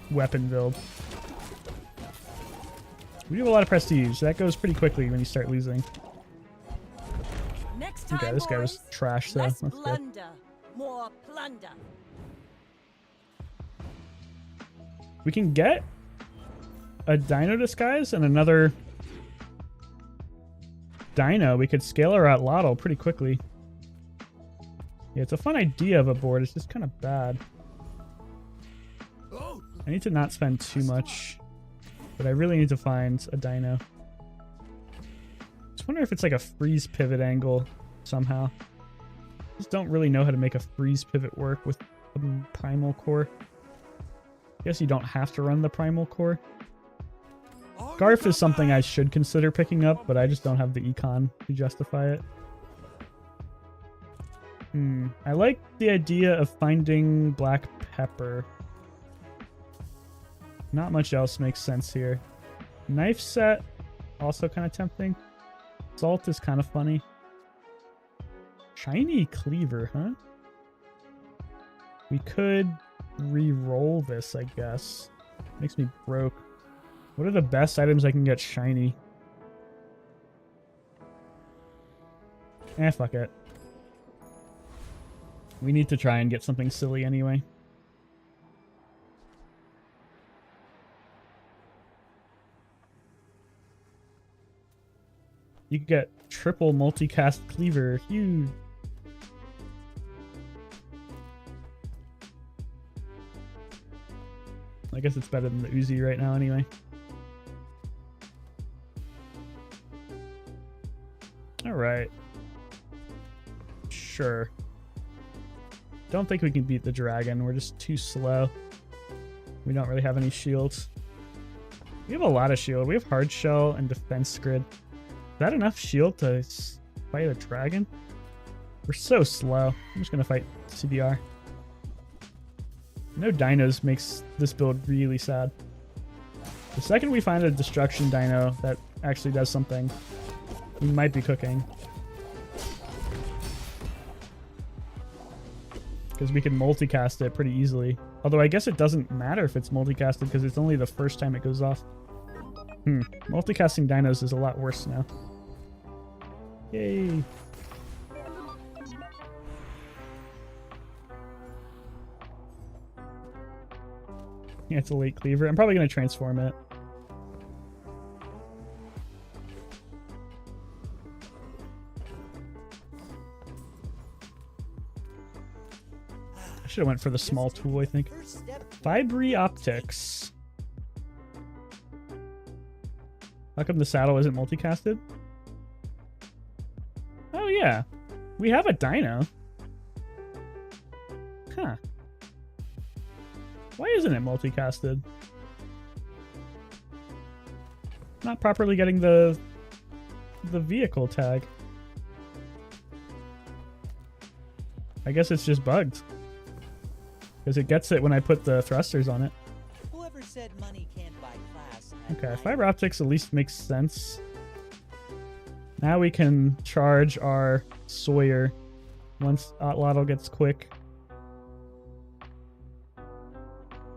weapon build. We do have a lot of prestige. That goes pretty quickly when you start losing.
Next time,
Okay, this guy was
boys,
trash, though.
less
That's good.
blunder, more plunder.
We can get a Dino Disguise and another Dino. We could scale our Lottle pretty quickly. Yeah, it's a fun idea of a board. It's just kind of bad. I need to not spend too much, but I really need to find a Dino. Just wonder if it's like a freeze pivot angle somehow. Just don't really know how to make a freeze pivot work with a primal core. I guess you don't have to run the primal core. Garf is something I should consider picking up, but I just don't have the econ to justify it. I like the idea of finding black pepper. Not much else makes sense here. Knife set, also kind of tempting. Salt is kind of funny. Shiny cleaver, huh? We could re-roll this, I guess. Makes me broke. What are the best items I can get shiny? Fuck it. We need to try and get something silly anyway. You could get triple multicast cleaver. Huge. I guess it's better than the Uzi right now anyway. Alright. Sure. Don't think we can beat the dragon. We're just too slow. We don't really have any shields. We have a lot of shield. We have hard shell and defense grid. Is that enough shield to fight a dragon? We're so slow. I'm just gonna fight CBR. No dinos makes this build really sad. The second we find a destruction dino that actually does something, we might be cooking. Because we can multicast it pretty easily. Although I guess it doesn't matter if it's multicasted because it's only the first time it goes off. Multicasting dinos is a lot worse now. Yay. Yeah, it's a late cleaver. I'm probably going to transform it. I should have went for the small tool, I think. Fibry Optics. How come the saddle isn't multicasted? Oh yeah, we have a dino. Huh. Why isn't it multicasted? Not properly getting the vehicle tag. I guess it's just bugged. Because it gets it when I put the thrusters on it.
Whoever said money can't buy class?
Okay, fiber optics at least makes sense. Now we can charge our Sawyer once Lotto gets quick.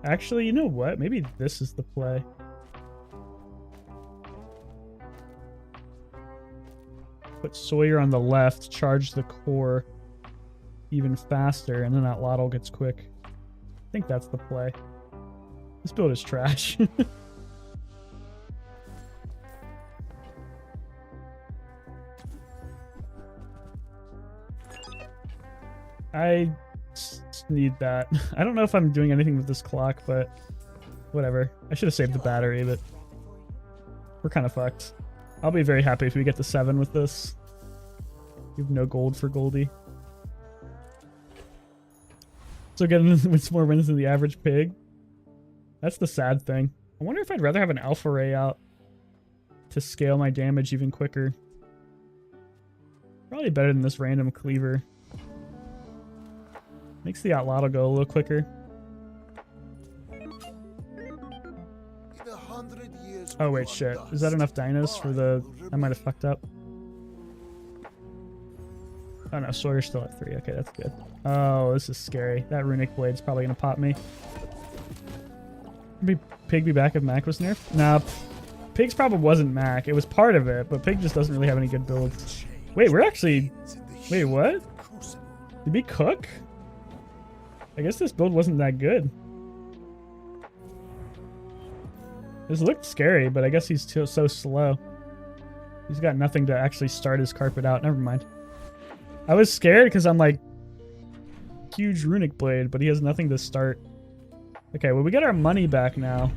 Actually, you know what? Maybe this is the play. Put Sawyer on the left, charge the core even faster, and then that Lotto gets quick. I think that's the play. This build is trash. I need that. I don't know if I'm doing anything with this clock, but whatever. I should have saved the battery, but we're kind of fucked. I'll be very happy if we get to 7 with this. You have no gold for Goldie. So getting with more wins than the average pig. That's the sad thing. I wonder if I'd rather have an alpha ray out to scale my damage even quicker. Probably better than this random cleaver. Makes the outlotto go a little quicker. Oh wait, shit. Is that enough dinos for the... I might have fucked up. Oh no, Sawyer's still at 3. Okay, that's good. Oh, this is scary. That runic blade's probably gonna pop me. Maybe Pig be back if Mac was nerfed? Nah, Pig's probably wasn't Mac. It was part of it, but Pig just doesn't really have any good builds. Wait, we're actually... Wait, what? Did we cook? I guess this build wasn't that good. This looked scary, but I guess he's so slow. He's got nothing to actually start his carpet out. Never mind. I was scared because I'm like, huge runic blade, but he has nothing to start. Okay, well, we get our money back now.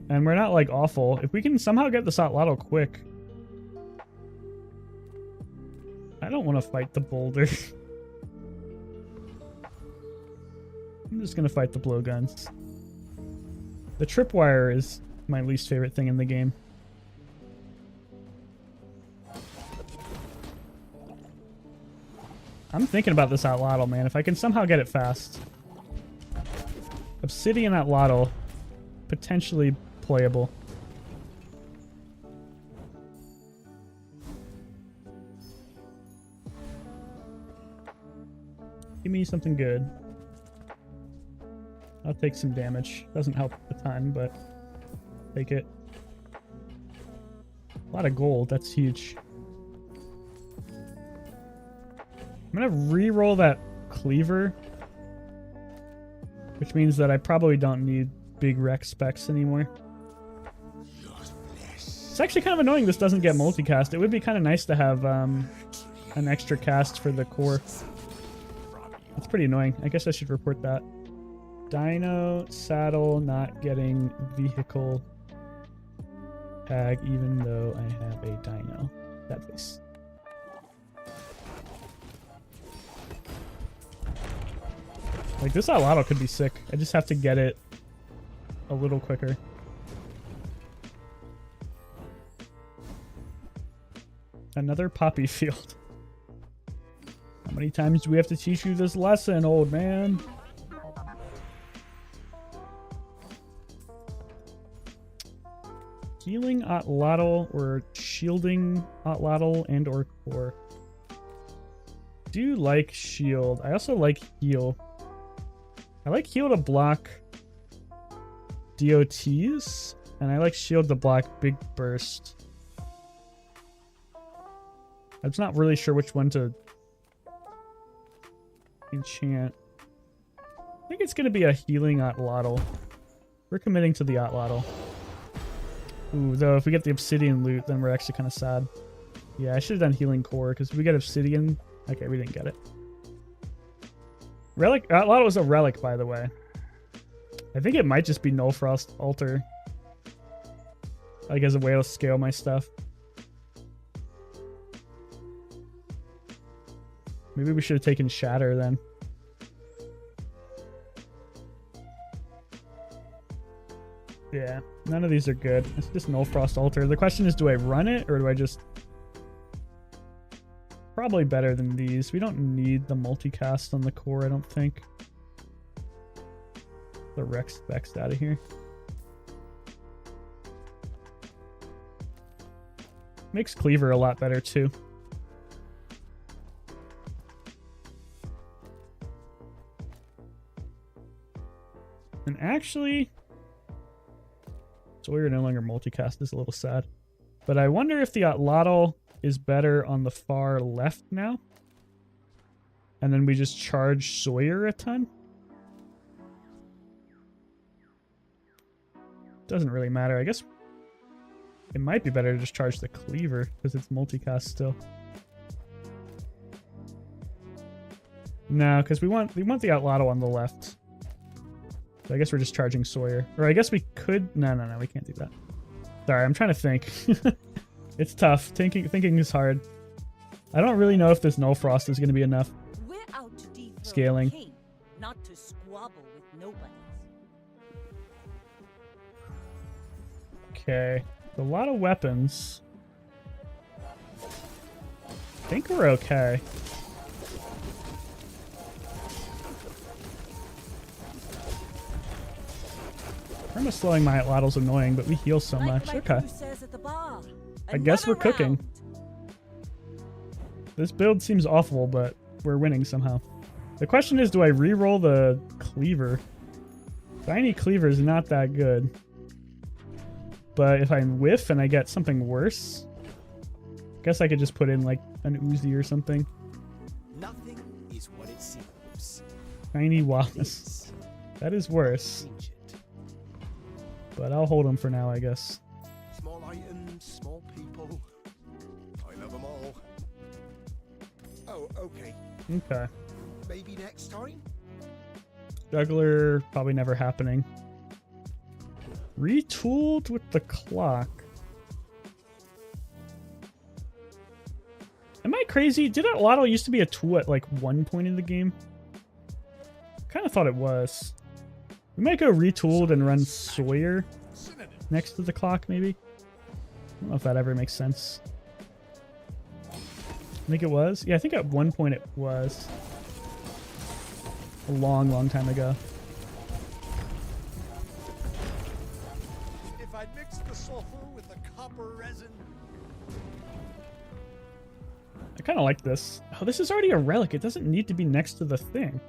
And we're not like awful. If we can somehow get this outlotto quick. I don't want to fight the boulder. I'm just going to fight the blowguns. The tripwire is my least favorite thing in the game. I'm thinking about this outlotto, man. If I can somehow get it fast. Obsidian outlotto. Potentially playable. Give me something good. I'll take some damage. Doesn't help a ton, but take it. A lot of gold. That's huge. I'm gonna re-roll that cleaver, which means that I probably don't need big rec specs anymore. It's actually kind of annoying this doesn't get multicast. It would be kind of nice to have an extra cast for the core. That's pretty annoying. I guess I should report that. Dino saddle not getting vehicle tag even though I have a dino. That face. Like, this outlotto could be sick. I just have to get it a little quicker. Another poppy field. How many times do we have to teach you this lesson, old man? Healing outlotto or shielding outlotto and or core. Do like shield. I also like heal. I like heal to block DOTs, and I like shield to block big burst. I'm just not really sure which one to enchant. I think it's going to be a healing Atlatl. We're committing to the Atlatl. Ooh, though if we get the obsidian loot, then we're actually kind of sad. Yeah, I should have done healing core, because if we get obsidian... Okay, we didn't get it. Relic... Atlatl was a relic, by the way. I think it might just be Null Frost Altar. Like, as a way to scale my stuff. Maybe we should have taken Shatter then. Yeah, none of these are good. It's just Null Frost Altar. The question is, do I run it or do I just... Probably better than these. We don't need the multicast on the core, I don't think. The Rex Vex out of here. Makes Cleaver a lot better too. And actually, Sawyer no longer multicast is a little sad. But I wonder if the Atlatl is better on the far left now. And then we just charge Sawyer a ton. Doesn't really matter. I guess it might be better to just charge the Cleaver because it's multicast still. No, because we want the Atlatl on the left. So I guess we're just charging Sawyer. Or I guess we could... No, we can't do that. Sorry, I'm trying to think. It's tough. Thinking is hard. I don't really know if this Null Frost is going to be enough.
We're out to dethrone
Scaling.
the king, not to squabble with nobody.
Okay. A lot of weapons. I think we're okay. Perma slowing my Atlatl's annoying, but we heal so much. Okay. I guess we're cooking. This build seems awful, but we're winning somehow. The question is, do I re-roll the Cleaver? Tiny Cleaver is not that good. But if I whiff and I get something worse, I guess I could just put in like an Uzi or something.
Nothing is what it seems.
Tiny Wallace. That is worse. But I'll hold him for now, I guess.
Small items, small people. I love them all. Oh, okay.
Okay.
Maybe next time?
Juggler, probably never happening. Retooled with the clock. Am I crazy? Did Atlatl used to be a tool at like one point in the game? Kind of thought it was. We might go retooled and run Sawyer next to the clock, maybe? I don't know if that ever makes sense. I think it was. Yeah, I think at one point it was. A long time ago.
If I mix the sulfur with the copper resin.
I kind of like this. Oh, this is already a relic. It doesn't need to be next to the thing.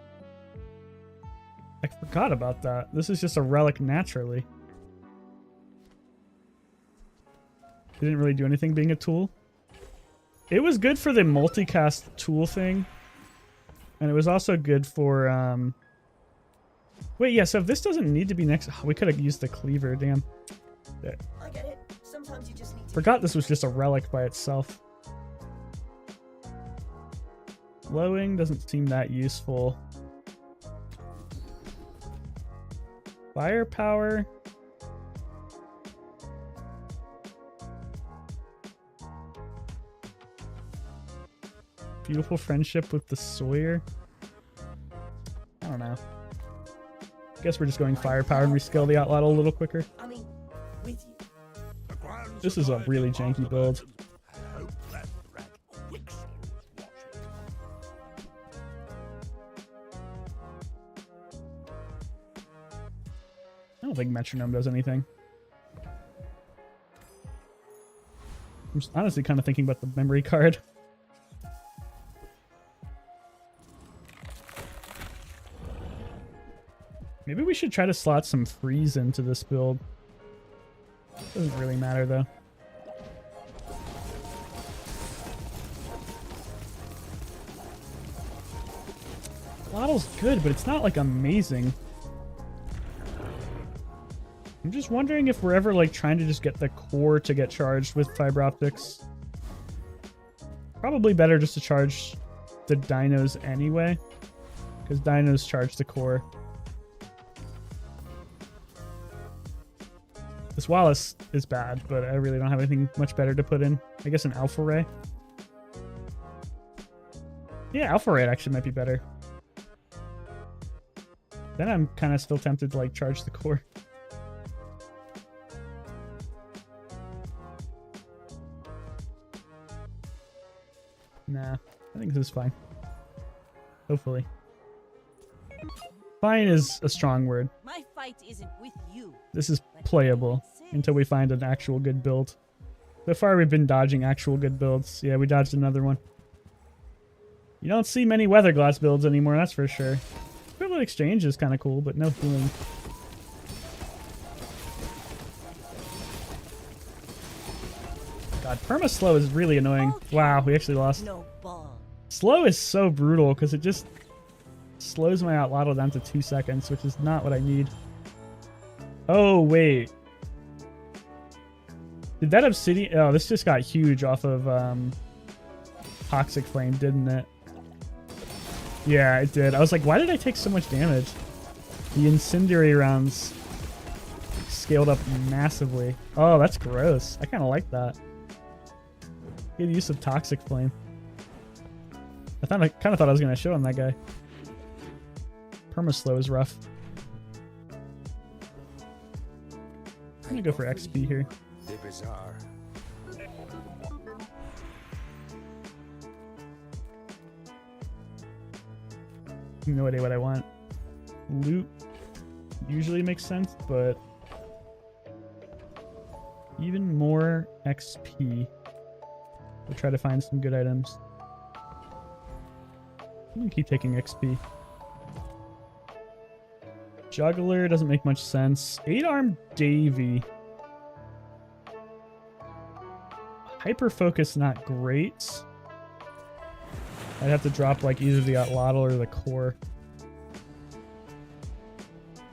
I forgot about that. This is just a relic naturally. Didn't really do anything being a tool. It was good for the multicast tool thing. And it was also good for... Wait, yeah, so if this doesn't need to be next... Oh, we could have used the Cleaver, damn. Yeah.
I get it. Sometimes you just need to...
Forgot this was just a relic by itself. Glowing doesn't seem that useful. Firepower. Beautiful friendship with the Sawyer. I don't know. Guess we're just going firepower and rescale the Atlatl a little quicker.
I mean, with you.
This is a really janky build. I don't think Metronome does anything. I'm just honestly kind of thinking about the memory card. Maybe we should try to slot some freeze into this build. Doesn't really matter though. Lotto's good, but it's not like amazing. I'm just wondering if we're ever like trying to just get the core to get charged with fiber optics. Probably better just to charge the dinos anyway, because dinos charge the core. This Wallace is bad, but I really don't have anything much better to put in. I guess an Alpha Ray. Yeah, Alpha Ray actually might be better. Then I'm kind of still tempted to like charge the core. Nah, I think this is fine. Hopefully. Fine is a strong word.
My fight isn't with you.
This is playable until we find an actual good build. So far we've been dodging actual good builds. Yeah, we dodged another one. You don't see many weather glass builds anymore, that's for sure. Equivalent exchange is kind of cool, but no healing. God, perma slow is really annoying. Wow, we actually lost.
No ball.
Slow is so brutal because it just slows my outlotto down to 2 seconds, which is not what I need. Oh, wait. Did that obsidian... Oh, this just got huge off of Toxic Flame, didn't it? Yeah, it did. I was like, why did I take so much damage? The incendiary rounds scaled up massively. Oh, that's gross. I kind of like that. Good use of Toxic Flame. I kind of thought I was going to show him that guy. Perma-slow is rough. I'm going to go for XP here.
The Bazaar.
No idea what I want. Loot usually makes sense, but even more XP. We'll try to find some good items. I'm gonna keep taking XP. Juggler doesn't make much sense. 8-arm Davy. Hyper focus not great. I'd have to drop like either the Outlotl or the core.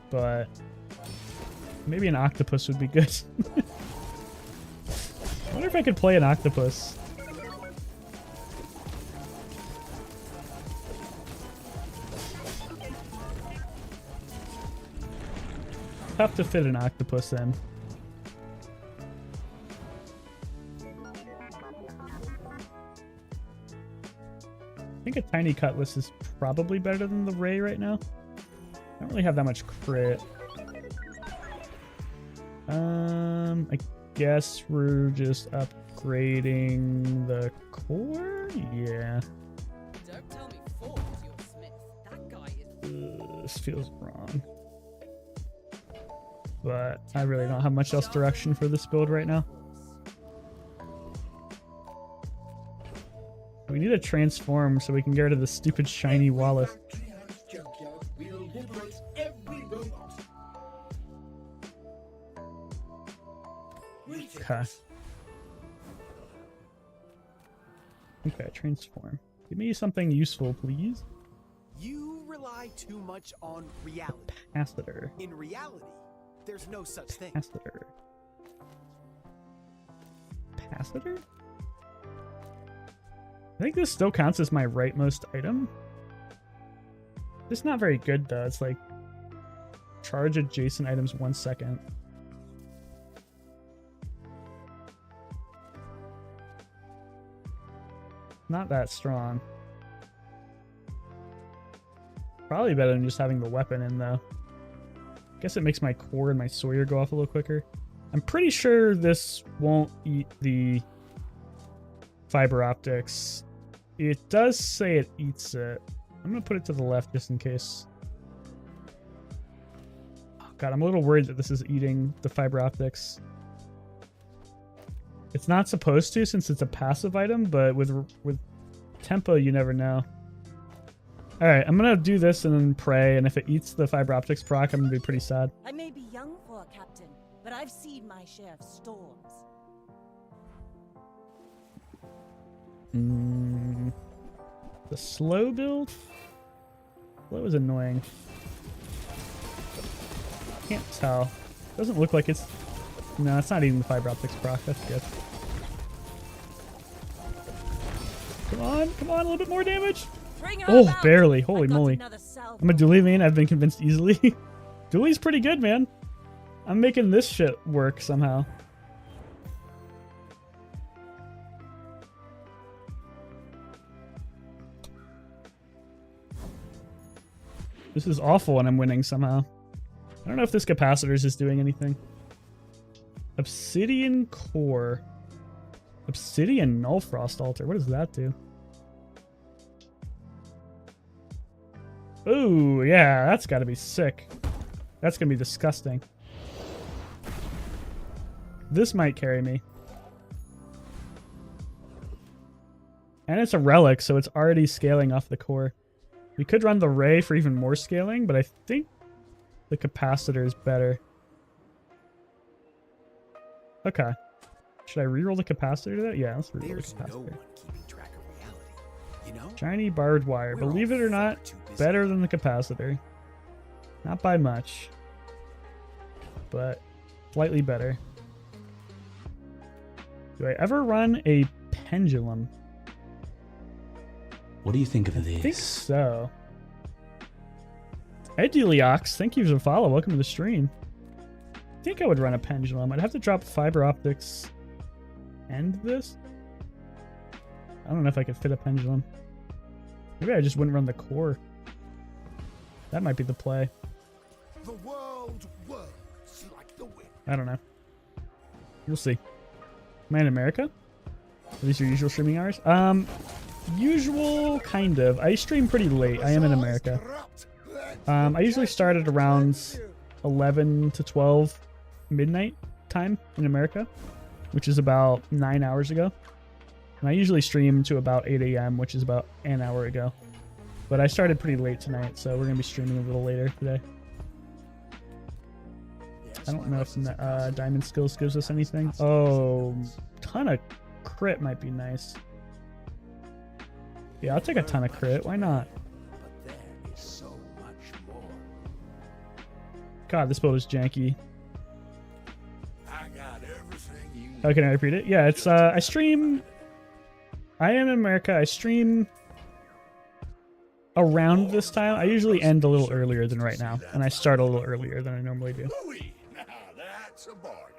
But maybe an octopus would be good. I wonder if I could play an octopus. Tough to fit an octopus in. I think a tiny cutlass is probably better than the ray right now. I don't really have that much crit. I guess we're just upgrading the core? Yeah.
Don't tell me Ford is your smith. That guy is...
This feels wrong. But I really don't have much else direction for this build right now. We need to transform so we can get rid of the stupid shiny Wallace. Okay. Okay, transform. Give me something useful, please.
You rely too much on reality.
Capacitor.
In reality, there's no such thing.
Capacitor. Capacitor? I think this still counts as my rightmost item. It's not very good though. It's like charge adjacent items 1 second. Not that strong. Probably better than just having the weapon in though. Guess it makes my core and my Sawyer go off a little quicker. I'm pretty sure this won't eat the fiber optics. It does say it eats it. I'm gonna put it to the left just in case. Oh God, I'm a little worried that this is eating the fiber optics. It's not supposed to since it's a passive item, but with tempo, you never know. All right, I'm gonna do this and then pray, and if it eats the fiber optics proc, I'm gonna be pretty sad.
I may be young for a captain, but I've seen my share of storms.
The slow build? Flow is annoying. Can't tell. Doesn't look like it's... No, it's not even the fiber optics proc. That's good. Come on, a little bit more damage. Oh, barely. Holy moly. I'm a dually main. I've been convinced easily. Dually's pretty good, man. I'm making this shit work somehow. This is awful and I'm winning somehow. I don't know if this capacitors is doing anything. Obsidian core. Obsidian null frost altar. What does that do? Ooh, yeah, that's gotta be sick. That's gonna be disgusting. This might carry me. And it's a relic, so it's already scaling off the core. We could run the ray for even more scaling, but I think the capacitor is better. Okay. Should I reroll the capacitor to that? Yeah, let's reroll the capacitor.
No one keeping track of reality, you know?
Shiny barbed wire. Believe it or not, better than the capacitor. Not by much, but slightly better. Do I ever run a pendulum?
What do you think of this?
I think so. Eduliox, thank you for the follow. Welcome to the stream. I think I would run a pendulum. I'd have to drop fiber optics and this. I don't know if I could fit a pendulum. Maybe I just wouldn't run the core. That might be the play.
The world works like the wind.
I don't know. We'll see. Am I in America? Are these your usual streaming hours? Usual, kind of. I stream pretty late. I am in America. I usually start at around 11 to 12 midnight time in America, which is about 9 hours ago. And I usually stream to about 8 a.m., which is about an hour ago. But I started pretty late tonight, so we're going to be streaming a little later today. I don't know if Diamond Skills gives us anything. Oh, ton of crit might be nice. Yeah, I'll take a ton of crit. Why not?
But there is so much more.
God, this build is janky.
I got everything you need.
Oh, can I repeat it? Yeah, it's I stream. I am in America. I stream around this time. I usually end a little earlier than right now, and I start a little earlier than I normally do.
Now that's a bargain.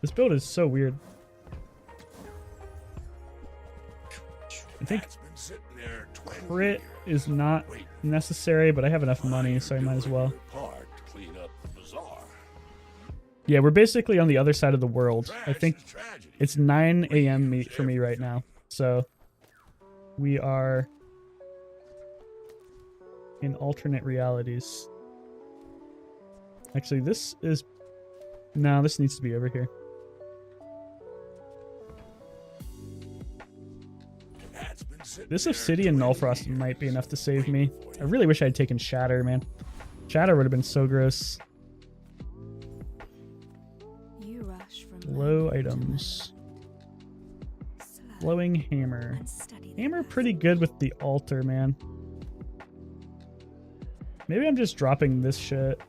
This build is so weird. I think crit is not necessary, but I have enough money, so I might as well.
Clean up the bazaar.
Yeah, we're basically on the other side of the world. I think it's 9 a.m. for me right now. So we are in alternate realities. Actually, this is... No, this needs to be over here. This Obsidian Nullfrost might be enough to save me. I really wish I had taken Shatter, man. Shatter would have been so gross. Low items. Flowing hammer. Hammer pretty good with the altar, man. Maybe I'm just dropping this shit.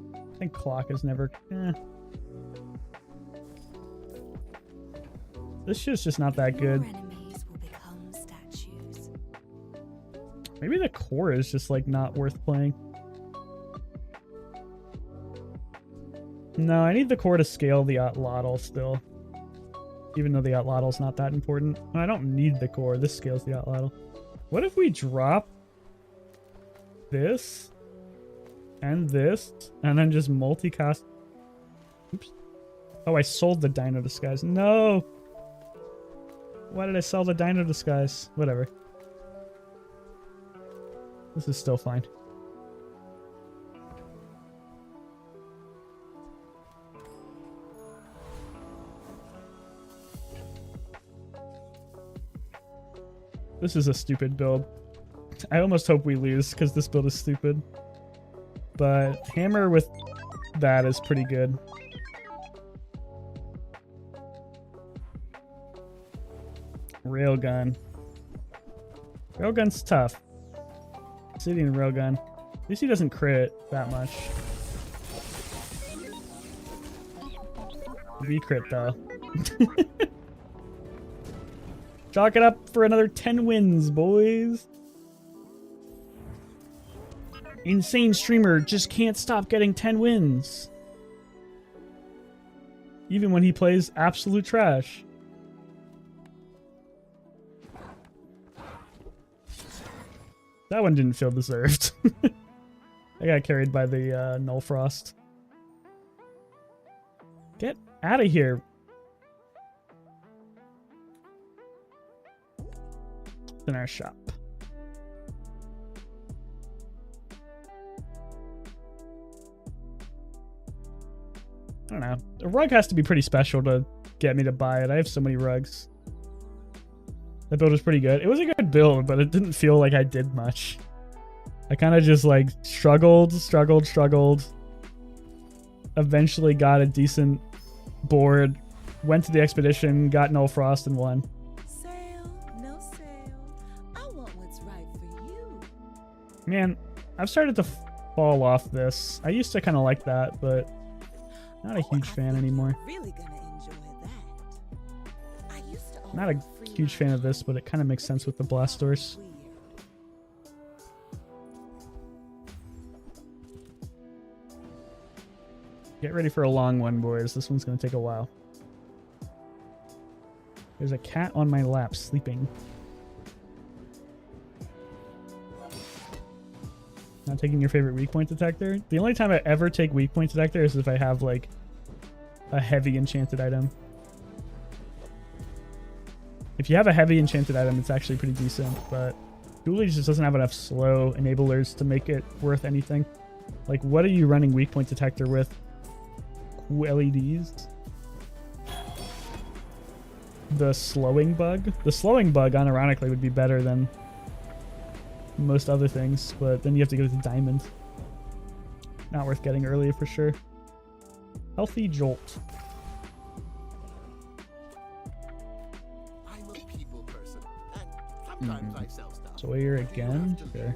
I think clock is never... This shit's just not that good. Maybe the core is just like not worth playing. No, I need the core to scale the Otlotl still. Even though the Otlotl's not that important. I don't need the core. This scales the Otlotl. What if we drop this and this and then just multicast? Oops. Oh, I sold the Dino Disguise. No! Why did I sell the Dino Disguise? Whatever. This is still fine. This is a stupid build. I almost hope we lose because this build is stupid. But hammer with that is pretty good. Railgun. Railgun's tough. Obsidian railgun. At least he doesn't crit that much. Re-crit though. Chalk it up for another 10 wins, boys. Insane streamer just can't stop getting 10 wins. Even when he plays absolute trash. That one didn't feel deserved. I got carried by the Null Frost. Get out of here. It's in our shop. I don't know. A rug has to be pretty special to get me to buy it. I have so many rugs. That build was pretty good. It was a good build, but it didn't feel like I did much. I kind of just like struggled. Eventually got a decent board. Went to the expedition, got Null Frost, and won.
Sale, no sale. I want what's right for you.
Man, I've started to fall off this. I used to kind of like that, but not a huge fan anymore.
Really gonna enjoy that. I used to
Not a huge fan of this, but it kind of makes sense with the blast doors. Get ready for a long one, boys. This one's going to take a while. There's a cat on my lap sleeping. Not taking your favorite weak point detector? The only time I ever take weak point detector is if I have like a heavy enchanted item. If you have a heavy enchanted item, it's actually pretty decent, but Dooley just doesn't have enough slow enablers to make it worth anything. Like, what are you running weak point detector with? LEDs? The slowing bug? The slowing bug, unironically, would be better than most other things, but then you have to go to diamond. Not worth getting early for sure. Healthy jolt.
I'm a people person, and sometimes I sell stuff.
Sawyer again? Sure.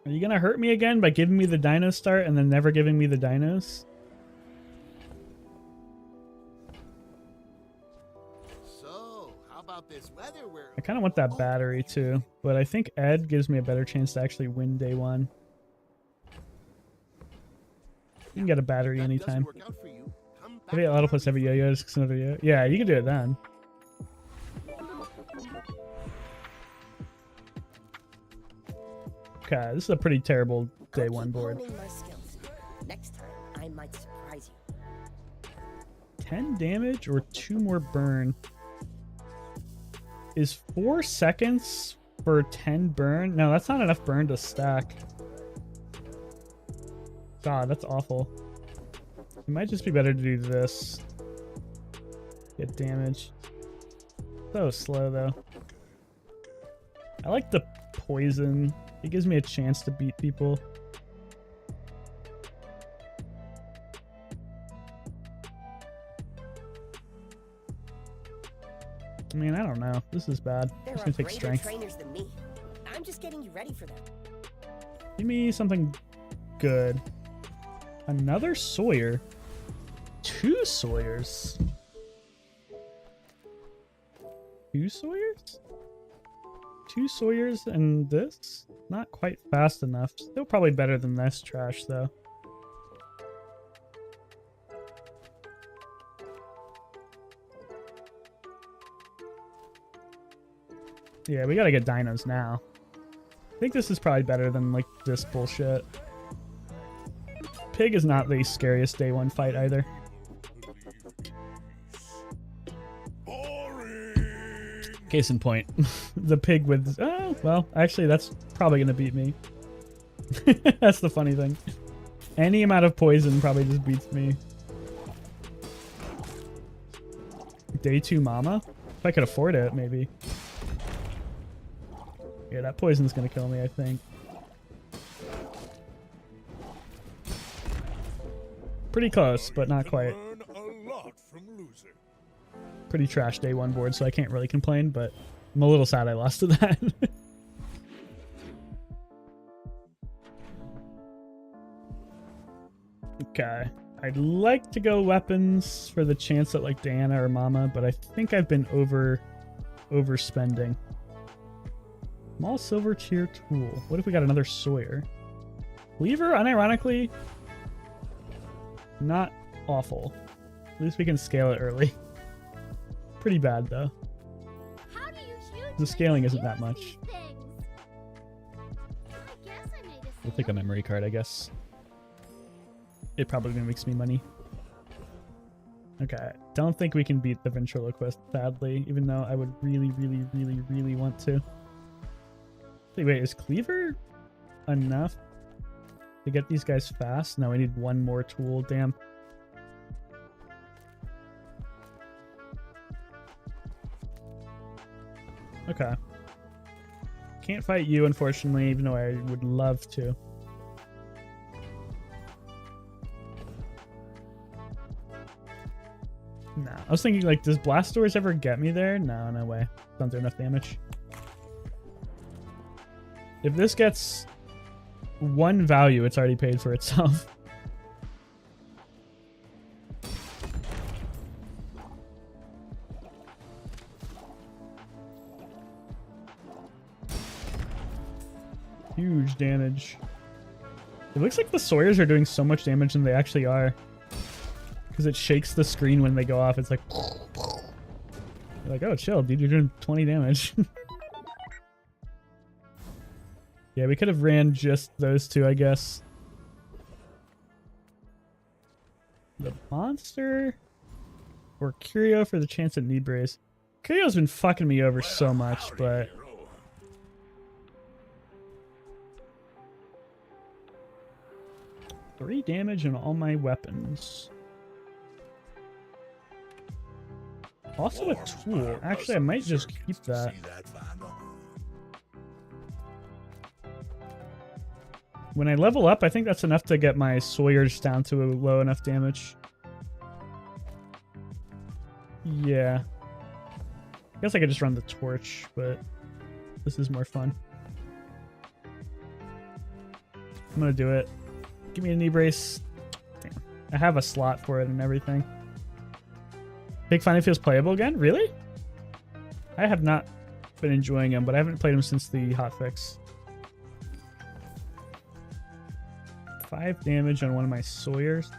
Are you gonna hurt me again by giving me the dino start and then never giving me the dinos?
So, how about this weather where
I kind of want that battery too, but I think Ed gives me a better chance to actually win day one. You can get a battery anytime. Maybe a lot plus every yo-yo, just another yo. Yeah, you can do it then. Okay, this is a pretty terrible day one board.
Next time, I might surprise you.
10 damage or 2 more burn. Is 4 seconds for 10 burn? No, that's not enough burn to stack. God, that's awful. It might just be better to do this. Get damage. So slow though. I like the poison. It gives me a chance to beat people. I mean, I don't know. This is bad. I'm just gonna take strength.
Trainers than me. I'm just getting you ready for them.
Give me something good. Another Sawyer. 2 Sawyers. 2 Sawyers? 2 Sawyers and this? Not quite fast enough. Still probably better than this trash, though. Yeah, we gotta get dinos now. I think this is probably better than, like, this bullshit. Pig is not the scariest day one fight, either. Case in point. The pig with... Oh, well, actually, that's probably gonna beat me. That's the funny thing. Any amount of poison probably just beats me. Day 2 mama? If I could afford it, maybe. Yeah, that poison's gonna kill me, I think. Pretty close, but not quite.
Learn a lot from losing.
pretty trash day one board, so I can't really complain, but I'm a little sad I lost to that. Okay. I'd like to go weapons for the chance at like Diana or Mama, but I think I've been overspending. Small silver tier tool. What if we got another Sawyer? Cleaver, unironically, not awful. At least we can scale it early. Pretty bad though.
How do you
The scaling isn't that much. We'll take a memory card, I guess. It probably makes me money. Okay, don't think we can beat the ventriloquist, sadly, even though I would really, really, really, really want to. Wait, is Cleaver enough to get these guys fast? No, we need one more tool, damn. Okay. Can't fight you, unfortunately, even though I would love to. No, I was thinking, like, does Blast Doors ever get me there? No, no way. Don't do enough damage. If this gets one value, it's already paid for itself. Huge damage. It looks like the Sawyers are doing so much damage than they actually are. Because it shakes the screen when they go off. It's like... You're like, oh, chill, dude. You're doing 20 damage. Yeah, we could have ran just those two, I guess. The monster or Curio for the chance at knee brace. Curio's been fucking me over so much, but... Three damage on all my weapons. Also a tool. Actually, I might just keep that. When I level up, I think that's enough to get my Sawyers down to a low enough damage. Yeah. I guess I could just run the torch, but this is more fun. I'm gonna do it. Give me a knee brace. Damn. I have a slot for it and everything. Big Final feels playable again? Really? I have not been enjoying him, but I haven't played him since the hotfix. 5 damage on one of my Sawyers.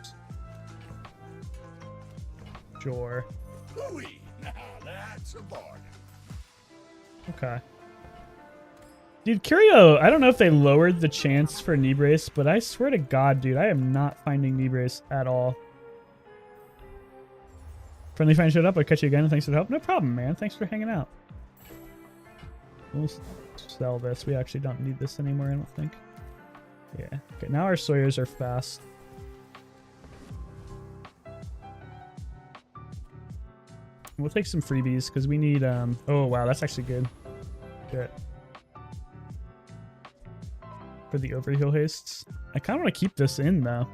Sure.
Now that's a bargain.
Okay. Dude, Curio, I don't know if they lowered the chance for knee brace, but I swear to God, dude, I am not finding knee brace at all. Friendly Find showed up. I'll catch you again. Thanks for the help. No problem, man. Thanks for hanging out. We'll sell this. We actually don't need this anymore, I don't think. Yeah. Okay, now our Sawyers are fast. We'll take some freebies because we need... Oh, wow. That's actually good. Good. For the overheal hastes. I kind of want to keep this in, though.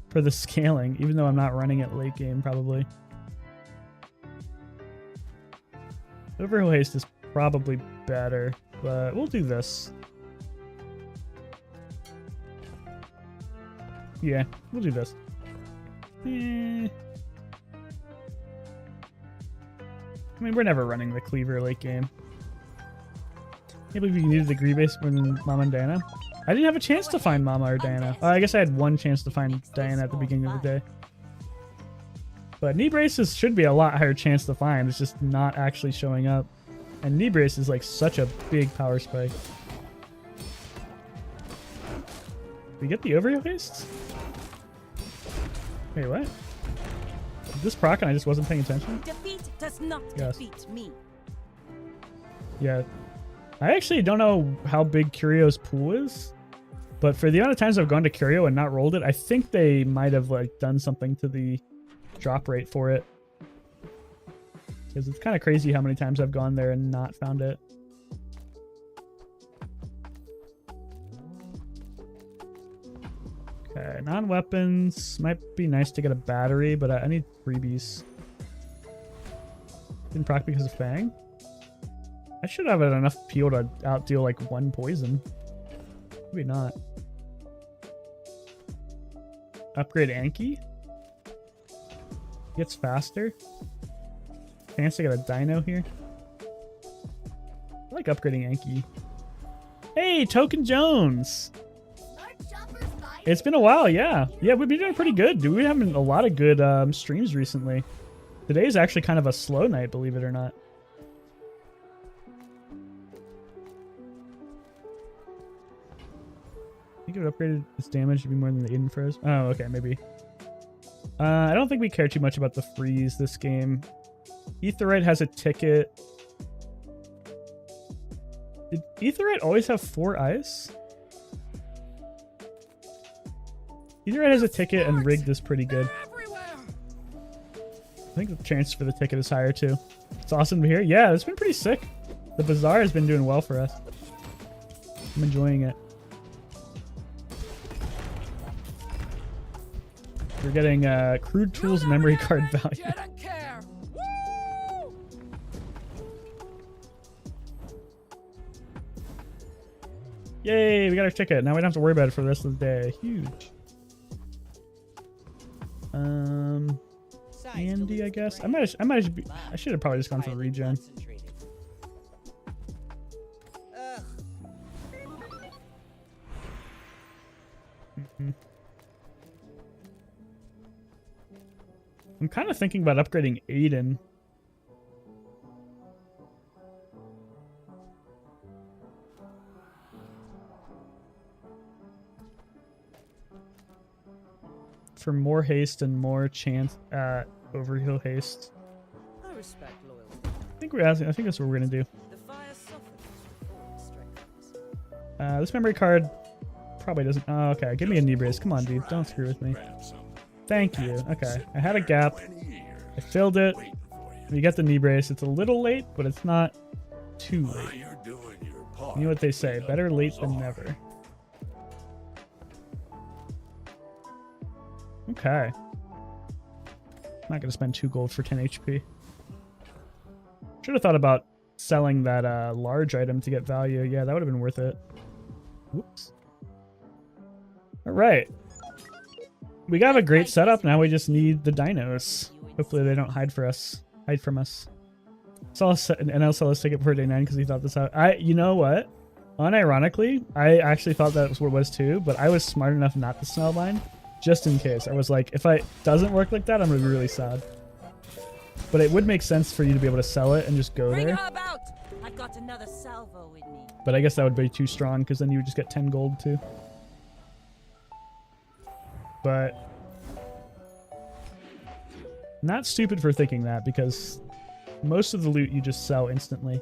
For the scaling, even though I'm not running it late game, probably. Overheal haste is probably better, but we'll do this. Yeah, we'll do this. I mean, we're never running the Cleaver late game. Can't believe you needed the Greebase when Mama and Diana. I didn't have a chance to find Mama or Diana. I guess I had one chance to find Diana at the beginning of the day. But knee braces should be a lot higher chance to find. It's just not actually showing up. And knee brace is like such a big power spike. Did we get the overheal hastes? Wait, what? Did this proc and I just wasn't paying attention?
Defeat does not defeat me.
Yeah. I actually don't know how big Curio's pool is. But for the amount of times I've gone to Curio and not rolled it, I think they might have like done something to the drop rate for it. Because it's kind of crazy how many times I've gone there and not found it. Okay, non-weapons. Might be nice to get a battery, but I need freebies. Didn't proc because of Fang. I should have enough peel to outdeal like 1 poison. Maybe not. Upgrade Anki. Gets faster. Fancy, I got a dino here. I like upgrading Anki. Hey, Token Jones! It's been a while, yeah. Yeah, we've been doing pretty good, dude. We've been having a lot of good streams recently. Today's actually kind of a slow night, believe it or not. I think it upgraded its damage to be more than the Eden Froze. Oh, okay, maybe. I don't think we care too much about the freeze this game. Aetheryte has a ticket. Did Aetheryte always have 4 ice? Aetheryte has a ticket and rigged is pretty good. I think the chance for the ticket is higher too. It's awesome to hear. Yeah, it's been pretty sick. The Bazaar has been doing well for us. I'm enjoying it. We're getting crude tools memory card value. Yay, we got our ticket. Now we don't have to worry about it for the rest of the day. Huge. Andy, I guess. I should have probably just gone for the regen. I'm kind of thinking about upgrading Aiden. For more haste and more chance at overheal haste.
I respect loyalty.
I think that's what we're gonna do. This memory card probably doesn't. Oh, okay. Give me a knee brace. Come on, dude. Don't screw with me. Thank you. Okay. I had a gap. I filled it. We got the knee brace. It's a little late, but it's not too late. You know what they say? Better late than never. Okay. I'm not gonna spend 2 gold for 10 HP. Should have thought about selling that large item to get value. Yeah, that would have been worth it. Whoops. Alright. We got a great setup. Now we just need the dinos. Hopefully they don't hide from us. Saw an NL sell his ticket before day 9 because he thought this out. You know what? Unironically, I actually thought that was what it was too, but I was smart enough not to sell mine. Just in case. I was like, if it doesn't work like that, I'm gonna be really sad. But it would make sense for you to be able to sell it and just go there.
I've got another salvo with me.
But I guess that would be too strong because then you would just get 10 gold too. But not stupid for thinking that because most of the loot you just sell instantly.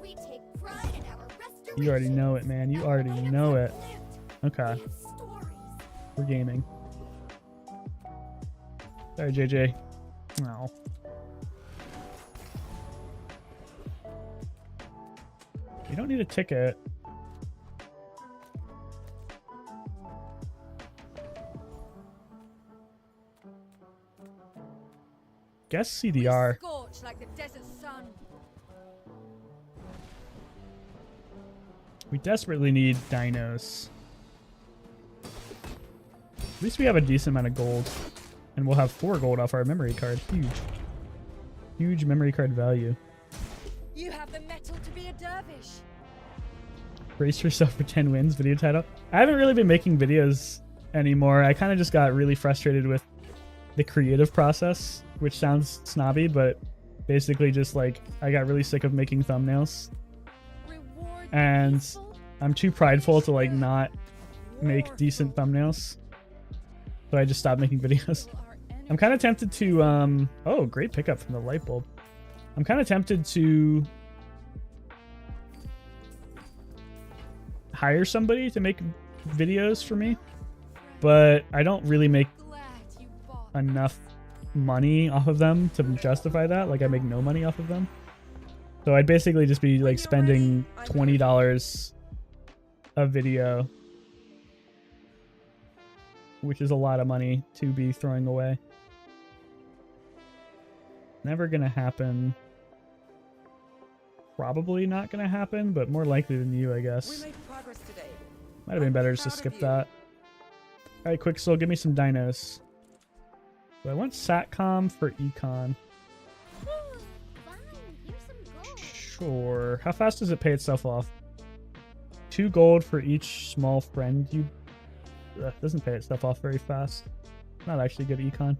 We take pride in our restoration.
You already know it, man. You already know it. Okay. We're gaming. Sorry, JJ. No. You don't need a ticket. Guess CDR.
Scorch like the desert sun.
We desperately need dinos. At least we have a decent amount of gold. And we'll have 4 gold off our memory card. Huge. Huge memory card value.
You have the metal to be a dervish.
Brace yourself for 10 wins video title. I haven't really been making videos anymore. I kind of just got really frustrated with the creative process, which sounds snobby, but basically just like I got really sick of making thumbnails. And I'm too prideful to like not make decent thumbnails. So I just stopped making videos. I'm kind of tempted to, oh, great pickup from the light bulb. I'm kind of tempted to hire somebody to make videos for me, but I don't really make enough money off of them to justify that. Like I make no money off of them. So I'd basically just be like spending $20 a video, which is a lot of money to be throwing away. Never gonna happen. Probably not gonna happen, but more likely than you, I guess.
We made progress today.
Might have been better just to skip that. Alright, quick soul, give me some dinos. So I want Satcom for Econ. Sure. How fast does it pay itself off? 2 gold for each small friend you... doesn't pay itself off very fast. Not actually good Econ.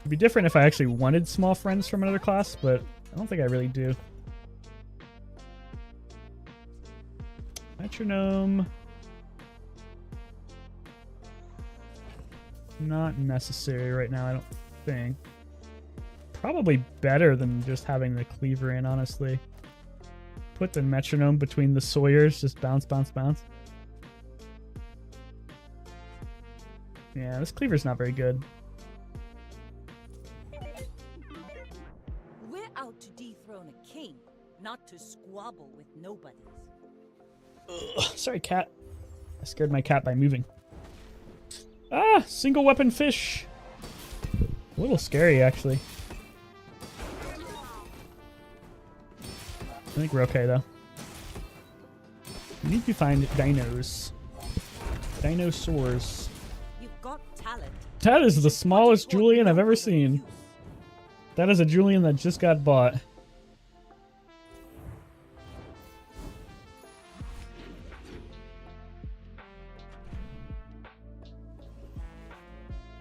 It'd be different if I actually wanted small friends from another class, but I don't think I really do. Metronome. Not necessary right now, I don't think. Probably better than just having the cleaver in, honestly. Put the metronome between the Sawyers, just bounce, bounce, bounce. Yeah, this cleaver's not very good.
We're out to dethrone a king, not to squabble with nobodies.
Ugh, sorry, cat. I scared my cat by moving. Ah, single weapon fish. A little scary, actually. I think we're okay, though. We need to find dinos. Dinosaurs.
You've got talent.
That is the smallest Julian I've ever seen. That is a Julian that just got bought.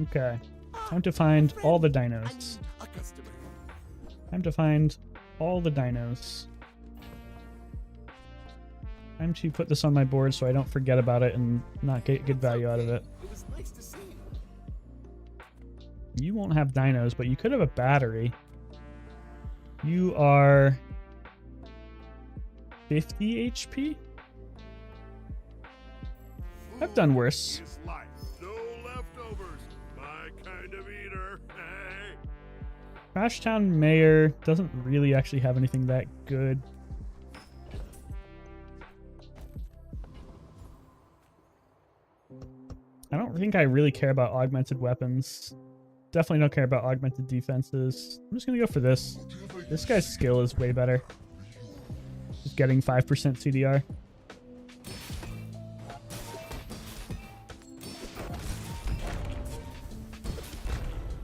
Okay. Time to find all the dinos. Time to find all the dinos. Time to put this on my board so I don't forget about it and not get good value out of it. You won't have dinos, but you could have a battery. You are 50 HP? I've done worse. Crashtown Mayor doesn't really actually have anything that good. I don't think I really care about augmented weapons. Definitely don't care about augmented defenses. I'm just gonna go for this. This guy's skill is way better. Just getting 5% CDR.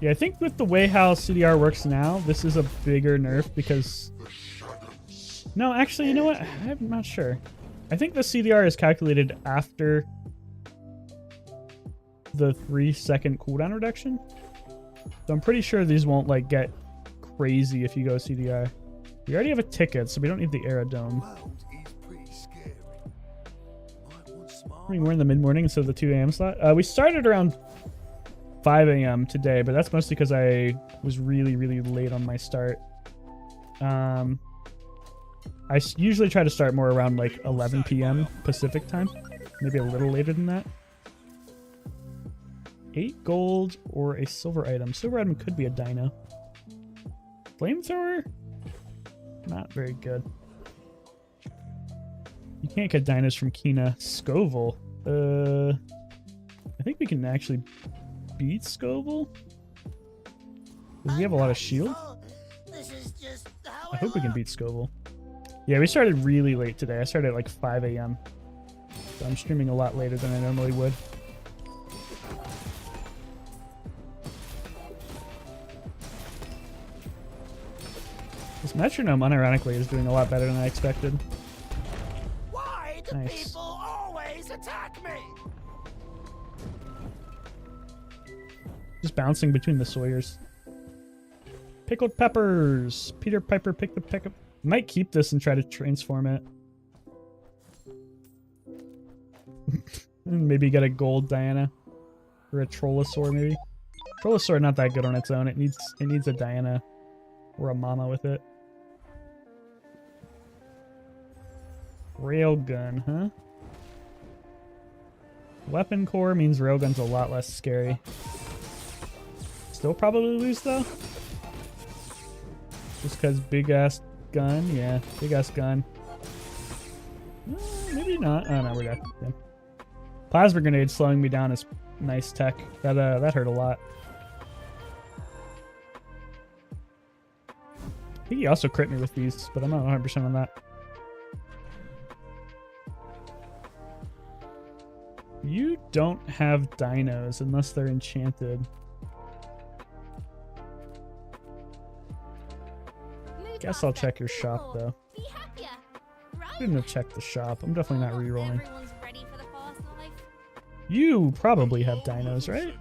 Yeah, I think with the way how CDR works now, this is a bigger nerf because... No, actually, you know what? I'm not sure. I think the CDR is calculated after the 3-second cooldown reduction. So I'm pretty sure these won't like get crazy if you go CDR. We already have a ticket, so we don't need the Aerodome. I mean, we're in the mid-morning, so the 2 a.m. slot. We started around 5 a.m. today, but that's mostly because I was really, really late on my start. I usually try to start more around like 11 p.m. Pacific time. Maybe a little later than that. 8 gold or a silver item. Silver item could be a dino. Flamethrower? Not very good. You can't get dinos from Kina. Scoville. I think we can actually beat Scoville. Does he have a lot of shield? I hope we can beat Scoville. Yeah, we started really late today. I started at like 5 a.m. So I'm streaming a lot later than I normally would. This metronome, unironically, is doing a lot better than I expected.
Why do
Nice.
people always attack me?
Just bouncing between the Sawyers. Pickled peppers. Peter Piper picked the pick up. Might keep this and try to transform it. Maybe get a gold Diana. Or a Trollosaur, maybe. Trollosaur not that good on its own. It needs a Diana or a Mama with it. Railgun, huh? Weapon core means railgun's a lot less scary. Still probably lose though. Just because big ass gun, yeah, big ass gun. Maybe not. Oh no, we're dead. Yeah. Plasma grenade slowing me down is nice tech. That hurt a lot. think he also crit me with these, but I'm not 100% on that. You don't have dinos unless they're enchanted. Guess I'll check your shop though.
Be happier, right?
Shouldn't have checked the shop. I'm definitely not re-rolling.
Everyone's ready for the fast life.
You probably have dinos, right?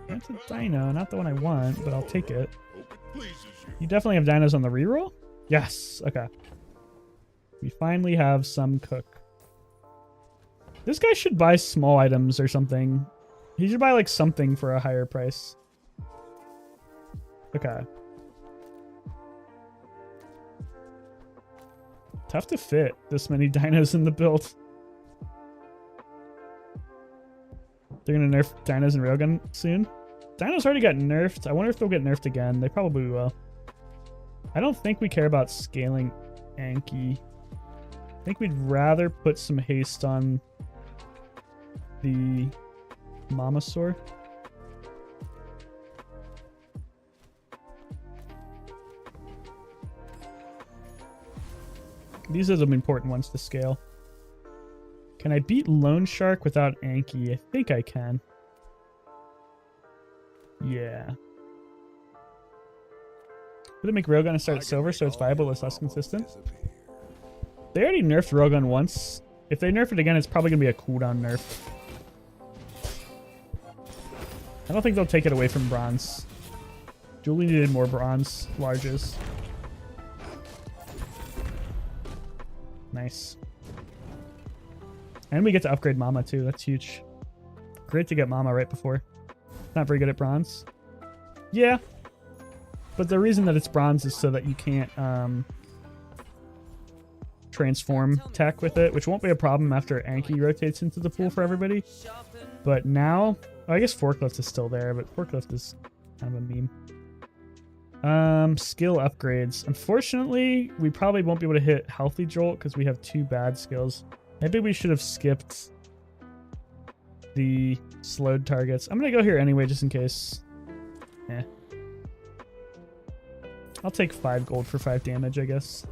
That's a dino, not the one I want, but I'll take it. You definitely have dinos on the reroll? Yes. Okay. We finally have some cook. This guy should buy small items or something. He should buy like something for a higher price. Okay. Tough to fit this many dinos in the build. They're gonna nerf dinos and railgun soon. Dinos already got nerfed. I wonder if they'll get nerfed again. They probably will. I don't think we care about scaling Anki. I think we'd rather put some haste on the Mamasaur. These are the important ones to scale. Can I beat Lone Shark without Anki? I think I can. Yeah. Would it make Railgun start silver so it's viable, it's less consistent? They already nerfed Railgun once. If they nerf it again, it's probably going to be a cooldown nerf. I don't think they'll take it away from bronze. Julie needed more bronze larges. Nice. And we get to upgrade Mama too. That's huge. Great to get Mama right before. Not very good at bronze. Yeah. But the reason that it's bronze is so that you can't transform tech with it, which won't be a problem after Anki rotates into the pool for everybody. But now, I guess Forklift is still there, but Forklift is kind of a meme. Skill upgrades. Unfortunately, we probably won't be able to hit Healthy Jolt because we have 2 bad skills. Maybe we should have skipped the slowed targets. I'm going to go here anyway, just in case. Eh. I'll take 5 gold for 5 damage, I guess.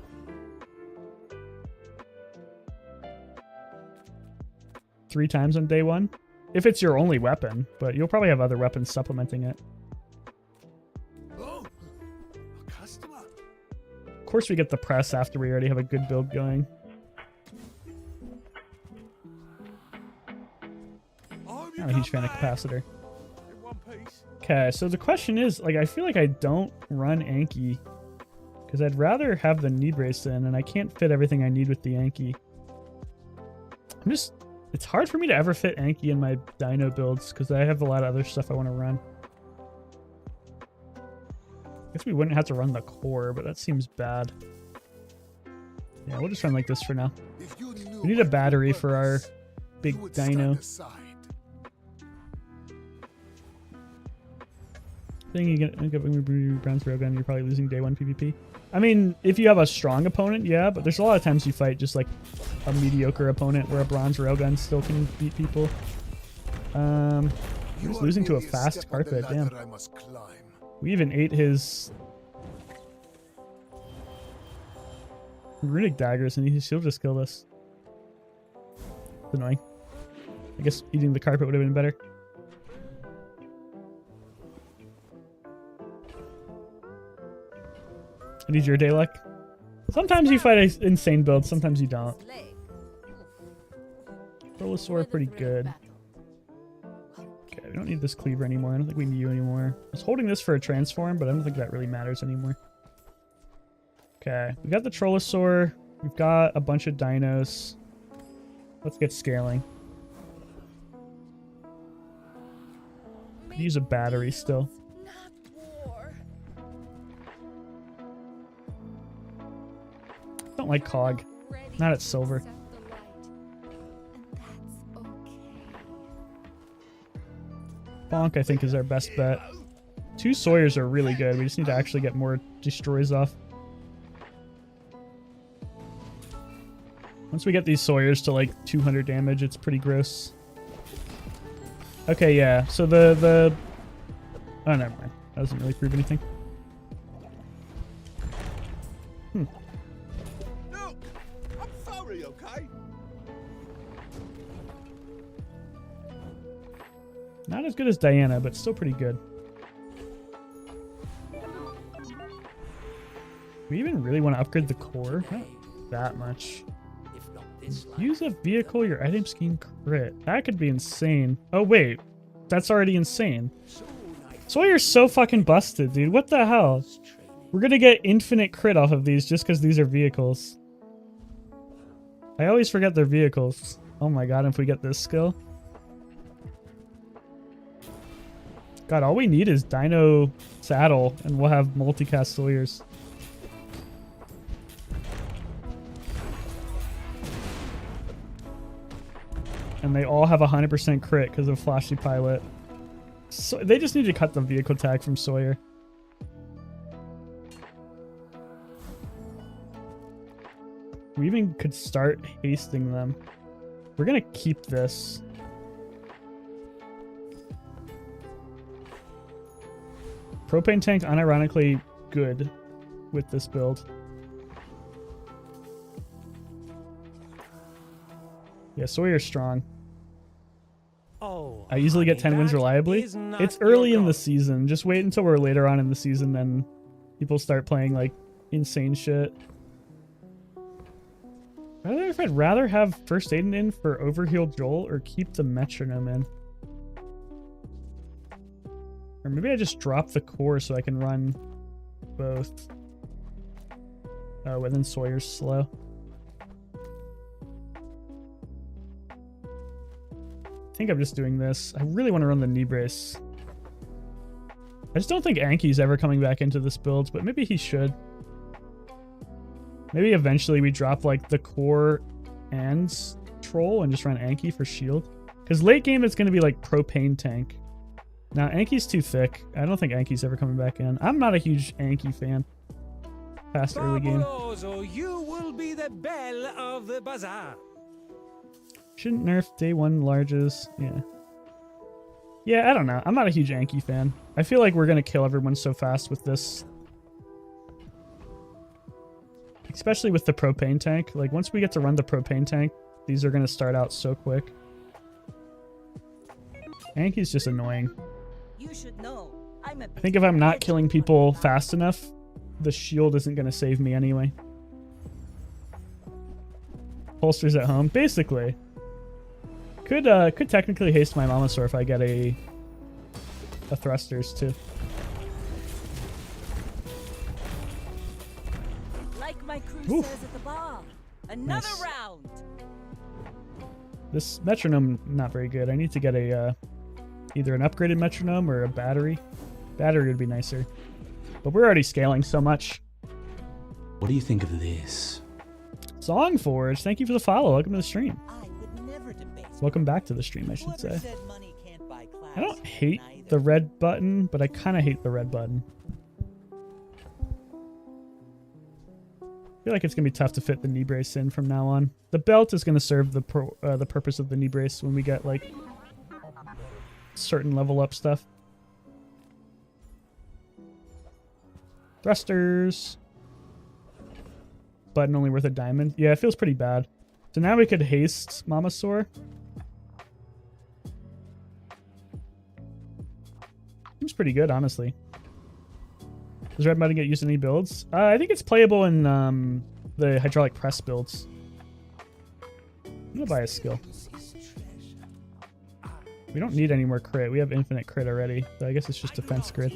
Three times on day 1. If it's your only weapon, but you'll probably have other weapons supplementing it.
Oh, a customer.
Of course we get the press after we already have a good build going. I'm a huge fan of capacitor. Okay, so the question is, like, I feel like I don't run Anki because I'd rather have the knee brace in, and I can't fit everything I need with the Anki. It's hard for me to ever fit Anki in my dino builds because I have a lot of other stuff I want to run. I guess we wouldn't have to run the core, but that seems bad. Yeah, we'll just run like this for now. We need a battery for our big dino. Thing you get bronze railgun, you're probably losing day 1 PvP. I mean, if you have a strong opponent, yeah, but there's a lot of times you fight just like a mediocre opponent where a bronze railgun still can beat people. He's losing to a fast carpet, damn. We even ate his runic daggers and he'll just kill us. It's annoying. I guess eating the carpet would have been better. I need your day luck. Sometimes you fight an insane build, sometimes you don't. Trollosaur pretty good. Okay, we don't need this cleaver anymore. I don't think we need you anymore. I was holding this for a transform, but I don't think that really matters anymore. Okay, we got the Trollosaur. We've got a bunch of dinos. Let's get scaling. Could use a battery still. Don't like Cog. Not at silver. Bonk, I think, is our best bet. 2 Sawyers are really good. We just need to actually get more destroys off. Once we get these Sawyers to like 200 damage, it's pretty gross. Okay, yeah. So the... Oh, never mind. That doesn't really prove anything. Not as good as Diana, but still pretty good. We even really want to upgrade the core? Not that much. Use a vehicle, your items gain crit. That could be insane. Oh wait, that's already insane. Sawyer's so fucking busted, dude. What the hell? We're gonna get infinite crit off of these just because these are vehicles. I always forget they're vehicles. Oh my god, if we get this skill. God, all we need is Dino Saddle and we'll have multicast Sawyers. And they all have 100% crit because of Flashy Pilot. So they just need to cut the vehicle tag from Sawyer. We even could start hasting them. We're gonna keep this. Propane tank unironically good with this build. Yeah, Sawyer's strong.
Oh,
I usually get 10 wins reliably. It's early in the season. Just wait until we're later on in the season, then people start playing like insane shit. I don't know if I'd rather have First Aid in for Overheal Joel or keep the Metronome in. Or maybe I just drop the core so I can run both. Oh, and then Sawyer's slow. I think I'm just doing this. I really want to run the knee brace. I just don't think Anki's ever coming back into this build, but maybe he should. Maybe eventually we drop like the core and troll and just run Anki for shield. Because late game it's going to be like propane tank. Now Anki's too thick. I don't think Anki's ever coming back in. I'm not a huge Anki fan. Past early game.
You will be the belle of the bazaar.
Shouldn't nerf day one larges. Yeah. Yeah, I don't know. I'm not a huge Anki fan. I feel like we're going to kill everyone so fast with this. Especially with the propane tank. Like, once we get to run the propane tank, these are going to start out so quick. Anki's just annoying.
You should know. I
think if I'm not killing people fast enough, the shield isn't going to save me anyway. Holsters at home. Basically. Could technically haste my Mamasaur if I get a thrusters too.
Like my crew says at the bar. Another round.
This metronome not very good. I need to get a either an upgraded metronome or a battery. Battery would be nicer. But we're already scaling so much.
What do you think of this?
Songforge, thank you for the follow. Welcome to the stream. Welcome back to the stream, I should say. I don't hate the red button, but I kind of hate the red button. I feel like it's going to be tough to fit the knee brace in from now on. The belt is going to serve the purpose of the knee brace when we get, like, certain level up stuff. Thrusters. Button only worth a diamond. Yeah, it feels pretty bad. So now we could haste Mamasaur. Seems pretty good, honestly. Does red button get used in any builds? I think it's playable in the hydraulic press builds. I'm gonna buy a skill. We don't need any more crit. We have infinite crit already, so I guess it's just defense crit.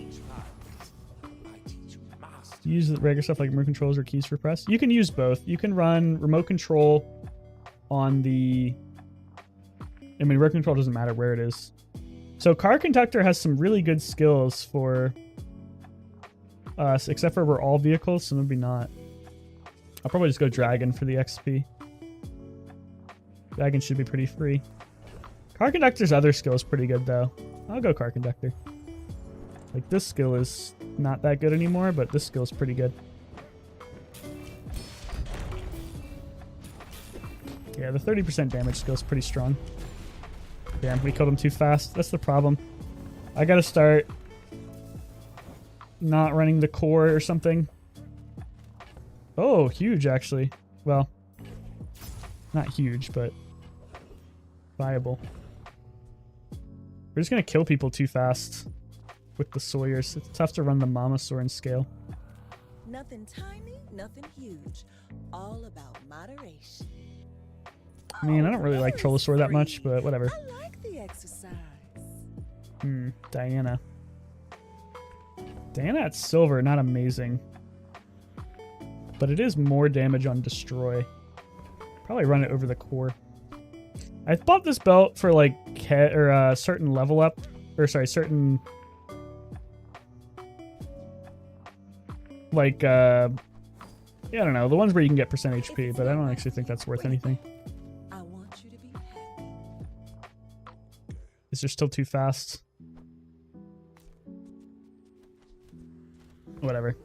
Use the regular stuff like remote controls or keys for press. You can use both. You can run remote control on the... I mean, remote control doesn't matter where it is. So Car Conductor has some really good skills for us, except for we're all vehicles, so maybe not. I'll probably just go Dragon for the XP. Dragon should be pretty free. Car Conductor's other skill is pretty good, though. I'll go Car Conductor. Like, this skill is not that good anymore, but this skill is pretty good. Yeah, the 30% damage skill is pretty strong. Damn, we killed him too fast. That's the problem. I gotta start not running the core or something. Oh, huge, actually. Well, not huge, but viable. We're just gonna kill people too fast with the Sawyers. It's tough to run the Mama Saw in scale.
Nothing tiny, nothing huge. All about moderation.
I mean, I don't really like Trollosaur that much, but whatever.
I like the exercise.
Diana. Diana at silver, not amazing. But it is more damage on destroy. Probably run it over the core. I bought this belt for like certain level up, or sorry, certain like yeah, I don't know, the ones where you can get percent HP, but I don't actually think that's worth anything.
I want you to be happy.
Is there still too fast? Whatever.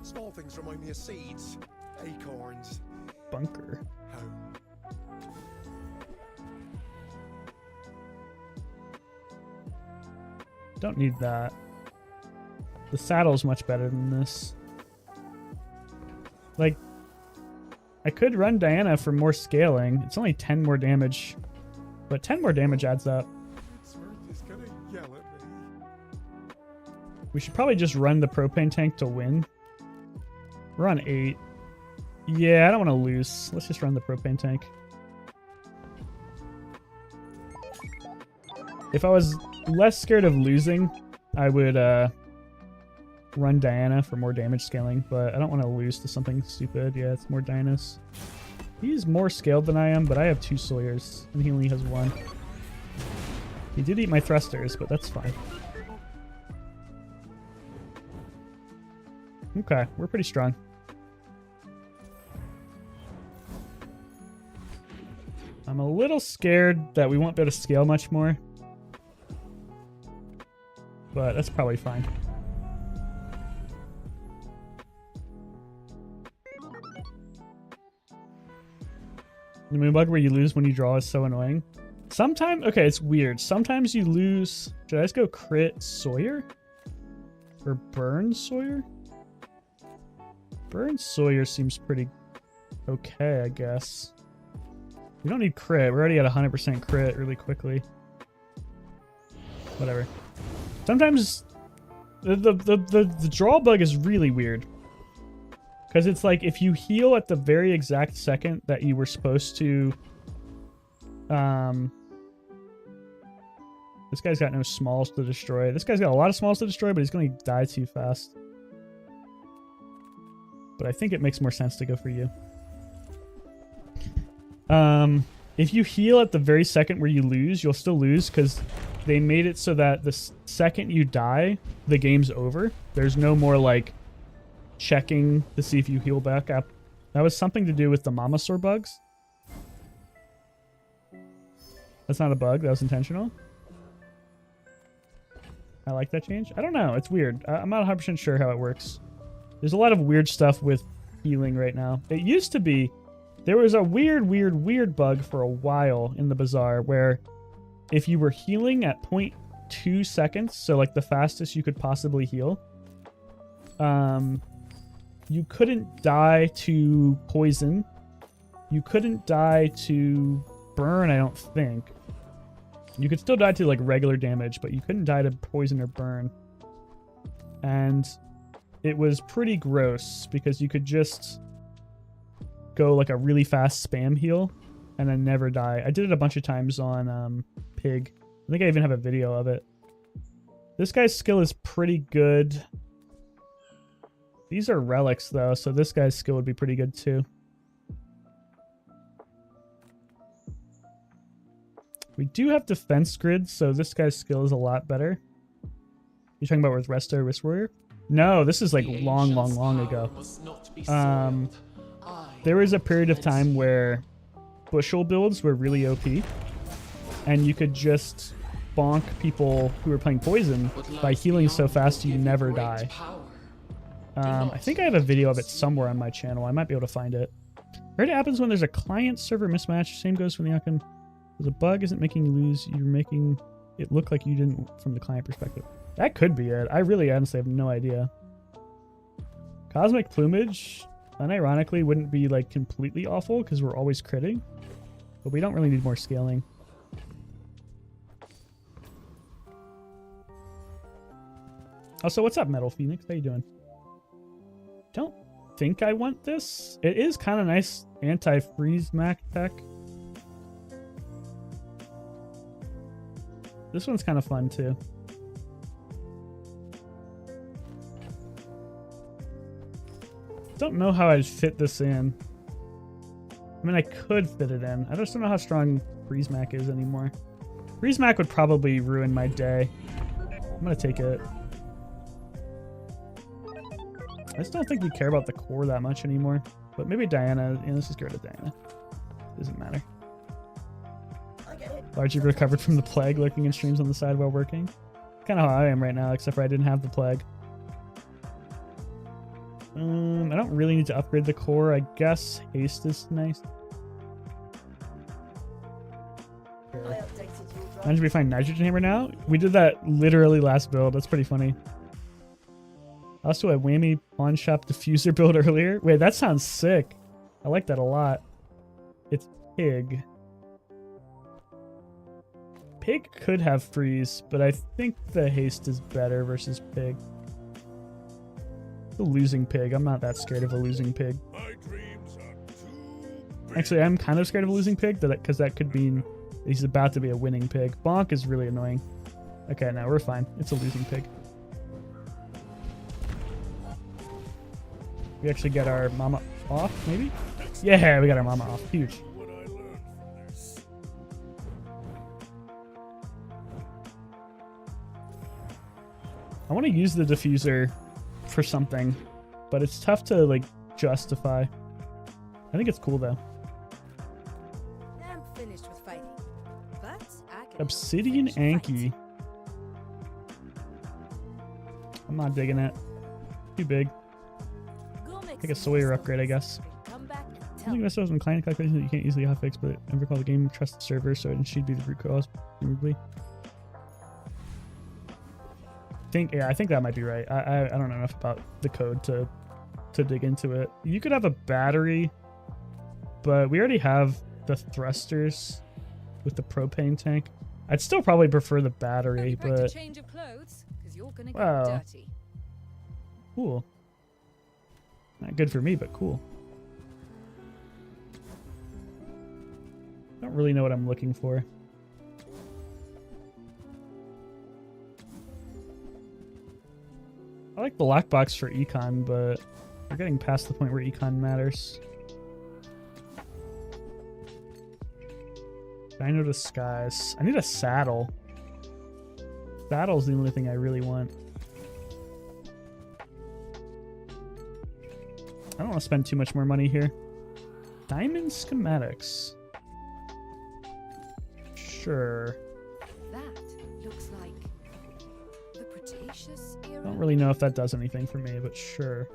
Small things remind me of seeds, acorns.
Bunker.
Home.
Don't need that. The saddle's much better than this. Like, I could run Diana for more scaling. It's only 10 more damage. But 10 more damage adds up.
Is gonna yell at me.
We should probably just run the propane tank to win. We're on 8. Yeah, I don't want to lose. Let's just run the propane tank. If I was less scared of losing, I would run Diana for more damage scaling, but I don't want to lose to something stupid. Yeah, it's more Dinos. He's more scaled than I am, but I have 2 Sawyers, and he only has 1. He did eat my thrusters, but that's fine. Okay, we're pretty strong. I'm a little scared that we won't be able to scale much more. But that's probably fine. The moonbug where you lose when you draw is so annoying. Sometimes, okay, it's weird. Sometimes you lose. Should I just go crit Sawyer? Or burn Sawyer? Burn Sawyer seems pretty okay, I guess. We don't need crit. We're already at 100% crit really quickly. Whatever. Sometimes the draw bug is really weird. Because it's like if you heal at the very exact second that you were supposed to... This guy's got no smalls to destroy. This guy's got a lot of smalls to destroy, but he's going to die too fast. But I think it makes more sense to go for you. If you heal at the very second where you lose, you'll still lose because they made it so that the second you die, the game's over. There's no more like checking to see if you heal back up. That was something to do with the Mama Saw bugs. That's not a bug. That was intentional. I like that change. I don't know. It's weird. I'm not 100% sure how it works. There's a lot of weird stuff with healing right now. It used to be... There was a weird bug for a while in the Bazaar where if you were healing at 0.2 seconds, so like the fastest you could possibly heal, you couldn't die to poison. You couldn't die to burn, I don't think. You could still die to like regular damage, but you couldn't die to poison or burn. And it was pretty gross because you could just go like a really fast spam heal and then never die. I did it a bunch of times on Pyg. I think I even have a video of it. This guy's skill is pretty good. These are relics though, so this guy's skill would be pretty good too. We do have defense grid, so this guy's skill is a lot better. You talking about with Resto Wrist Warrior? No, this is like long ago. There was a period of time where bushel builds were really OP, and you could just bonk people who were playing poison by healing so fast you never die. I think I have a video of it somewhere on my channel. I might be able to find it. Right, it happens when there's a client-server mismatch. Same goes for the outcome. The bug isn't making you lose. You're making it look like you didn't from the client perspective. That could be it. I really honestly have no idea. Cosmic Plumage. unironically wouldn't be like completely awful because we're always critting, but we don't really need more scaling. Also, what's up, Metal Phoenix? How you doing? Don't think I want this. It is kind of nice anti-freeze Mac tech. This one's kind of fun too. Don't know how I'd fit this in. I mean, I could fit it in. I just don't know how strong Freeze Mac is anymore. Freeze Mac would probably ruin my day. I'm gonna take it. I just don't think we care about the core that much anymore. But maybe Diana. Yeah, let's just get rid of Diana. Doesn't matter. Largely recovered from the plague, lurking in streams on the side while working. Kind of how I am right now, except for I didn't have the plague. I don't really need to upgrade the core. I guess haste is nice. Sure. Imagine we find nitrogen hammer now. We did that literally last build. That's pretty funny. Also, a whammy pawn shop diffuser build earlier. Wait, that sounds sick. I like that a lot. It's Pyg. Pyg could have freeze, but I think the haste is better versus Pyg. The losing Pyg. I'm not that scared of a losing Pyg. Actually, I'm kind of scared of a losing Pyg because that could mean he's about to be a winning Pyg. Bonk is really annoying. Okay, now we're fine. It's a losing Pyg. We actually get our mama off, maybe? Yeah, we got our mama off. Huge. I want to use the diffuser for something, but it's tough to like justify. I think it's cool though.
I'm finished with fighting, but I can
Obsidian Anki. I'm not digging it. Too big. Take a Sawyer upgrade, I guess. I think this was some client calculations that you can't easily hotfix, but I recall the game trust the server, so it should be the root cause, presumably. I think that might be right. I don't know enough about the code to dig into it. You could have a battery, but we already have the thrusters with the propane tank. I'd still probably prefer the battery, but
change of clothes, 'cause you're gonna
wow.
get dirty.
Cool. Not good for me, but cool. Don't really know what I'm looking for. I like the lockbox for econ, but we're getting past the point where econ matters. Dino disguise. I need a saddle. Saddle's the only thing I really want. I don't want to spend too much more money here. Diamond schematics. Sure.
That looks like the Cretaceous era.
Don't really know if that does anything for me, but sure.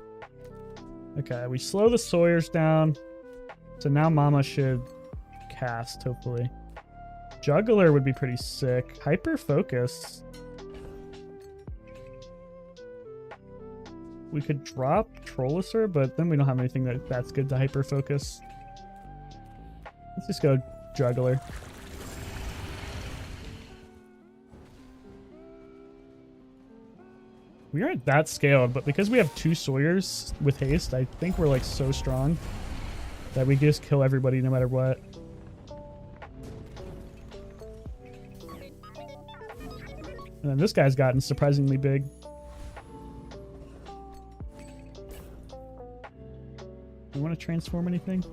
Okay, we slow the Sawyers down. So now Mama should cast, hopefully. Juggler would be pretty sick. Hyper focus. We could drop Trollicer, but then we don't have anything that's good to hyper focus. Let's just go Juggler. We aren't that scaled, but because we have 2 Sawyers with haste, I think we're like so strong that we just kill everybody no matter what. And then this guy's gotten surprisingly big. You want to transform anything?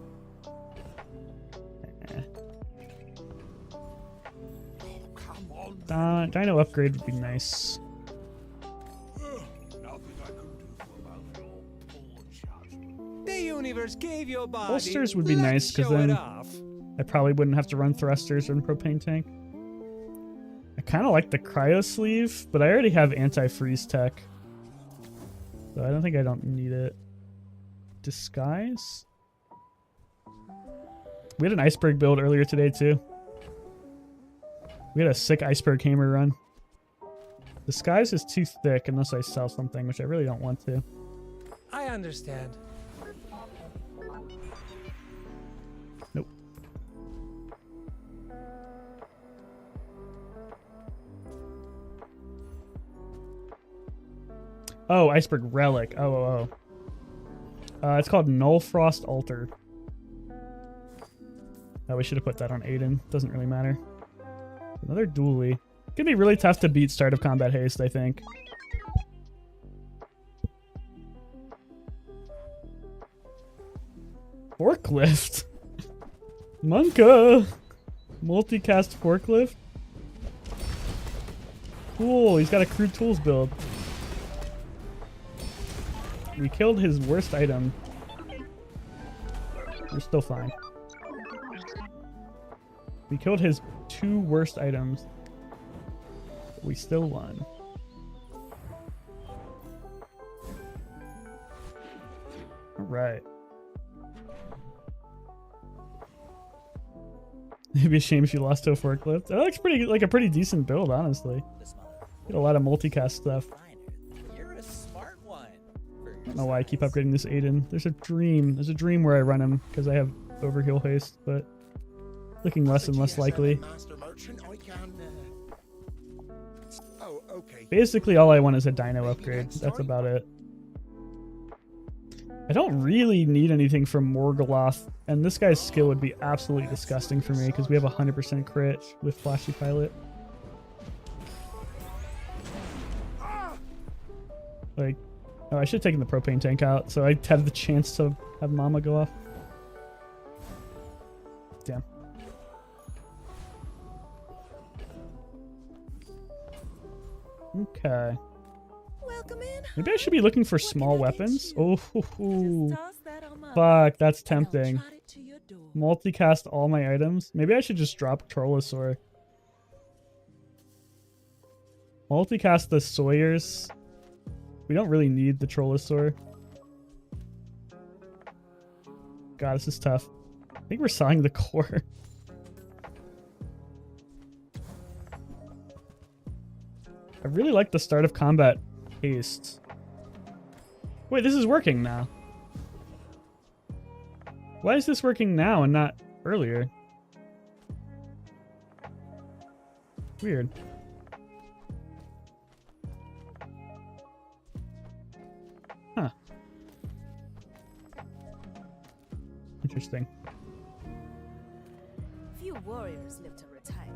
Dino upgrade would be nice.
The universe gave your body.
Holsters would be nice because then I probably wouldn't have to run thrusters and propane tank. I kind of like the cryo sleeve, but I already have anti-freeze tech, so I don't need it. Disguise. We had an iceberg build earlier today too. We had a sick iceberg hammer run. Disguise is too thick unless I sell something, which I really don't want to.
I understand.
Nope. Oh, Iceberg Relic. Oh. It's called Null Frost Altar. Oh, we should have put that on Aiden. Doesn't really matter. Another dually. Gonna be really tough to beat Start of Combat Haste, I think. Forklift. Monka. Multicast forklift. Cool. He's got a crude tools build. We killed his worst item. We're still fine. We killed his 2 worst items. But we still won. Alright. It'd be a shame if you lost to a forklift. That looks pretty like a pretty decent build, honestly. Get a lot of multicast stuff.
You're a smart one.
I don't know why I keep upgrading this Aiden. There's a dream. There's a dream where I run him because I have overheal haste, but looking less and less likely.
Oh, okay.
Basically, all I want is a dino upgrade. That's about it. I don't really need anything from Morgoloth, and this guy's skill would be absolutely disgusting for me because we have 100% crit with Flashy Pilot. Like, oh, I should have taken the propane tank out so I'd have the chance to have Mama go off. Damn. Okay.
Welcome in.
Maybe I should be looking for small weapons. Oh, fuck, that's tempting. Multicast all my items. Maybe I should just drop Trollosaur. Multicast the Sawyers. We don't really need the Trollosaur. God, this is tough. I think we're selling the core. I really like the Start of Combat Haste. Wait, this is working now. Why is this working now and not earlier? Weird. Huh. Interesting.
Few warriors live to retire.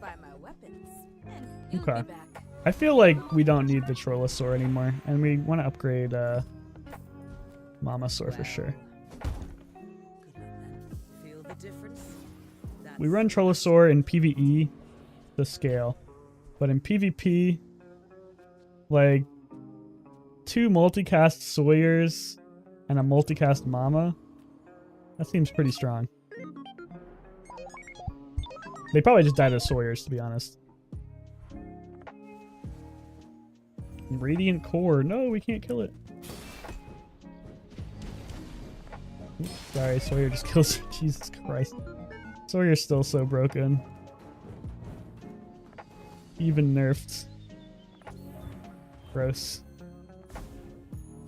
Buy my weapons, and you'll
Okay.
be back.
I feel like we don't need the Trollosaur anymore, and we want to upgrade Mamasaur for sure.
Feel the difference?
We run Trollosaur in PvE to scale, but in PvP, like 2 multicast Sawyers and a multicast Mama, that seems pretty strong. They probably just died as Sawyers, to be honest. Radiant Core. No, we can't kill it. Oops, sorry, Sawyer just kills you. Jesus Christ. Sawyer's still so broken. Even nerfed. Gross.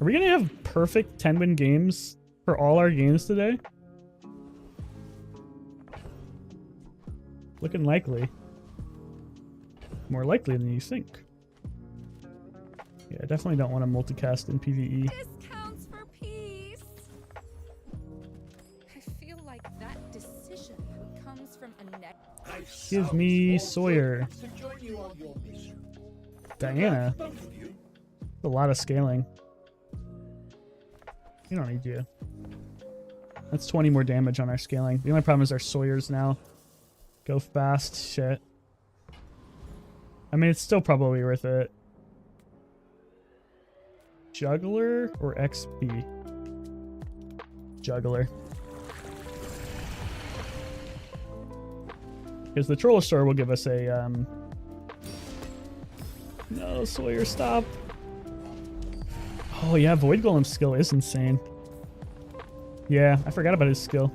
Are we gonna have perfect 10-win games for all our games today? Looking likely. More likely than you think. Yeah, I definitely don't want to multicast in PvE.
Discounts for peace. I feel like that decision comes from a neck.
Give me Sawyer. Diana. A lot of scaling. We don't need you. That's 20 more damage on our scaling. The only problem is our Sawyers now. Go fast. Shit. I mean, it's still probably worth it. Juggler or XP? Juggler. Because the Trollosaur will give us a, No, Sawyer, stop. Oh yeah, Void Golem's skill is insane. Yeah, I forgot about his skill.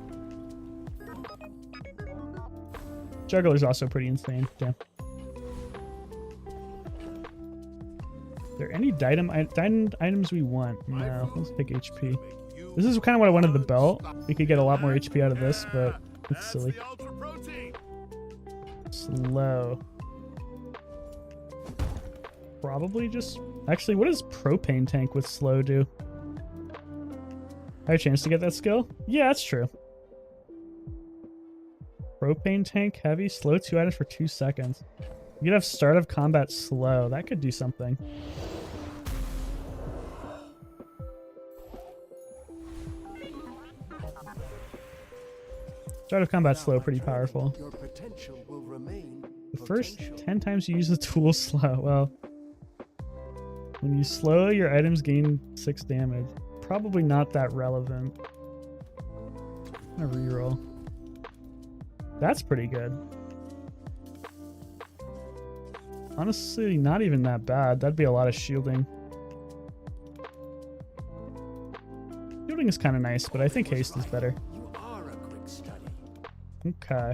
Juggler's also pretty insane. Damn. Are there any items we want? No, let's pick HP. This is kind of what I wanted the belt. We could get a lot more HP out of this, but it's silly. Slow. Probably just... Actually, what does propane tank with slow do? I have a chance to get that skill? Yeah, that's true. Propane tank, heavy, slow 2 items for 2 seconds. You could have start of combat slow. That could do something. Start of combat slow, pretty powerful.
Your potential will remain
The first 10 times you use the tool slow. Well, when you slow, your items gain 6 damage. Probably not that relevant. I'm gonna reroll. That's pretty good. Honestly, not even that bad. That'd be a lot of shielding. Shielding is kind of nice, but I think haste is better.
You are a quick study.
Okay.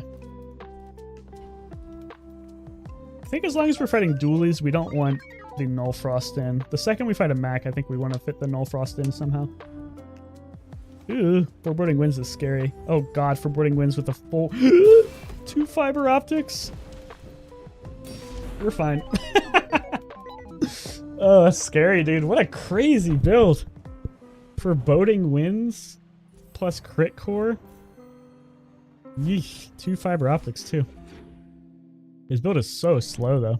I think as long as we're fighting dualies, we don't want the Null Frost in. The second we fight a mech, I think we want to fit the Null Frost in somehow. Ooh, Foreboding Winds is scary. Oh god, Foreboding Winds with a full 2 fiber optics. We're fine. Oh, that's scary, dude. What a crazy build. Foreboding Winds plus crit core. Yeesh, 2 fiber optics too. His build is so slow though.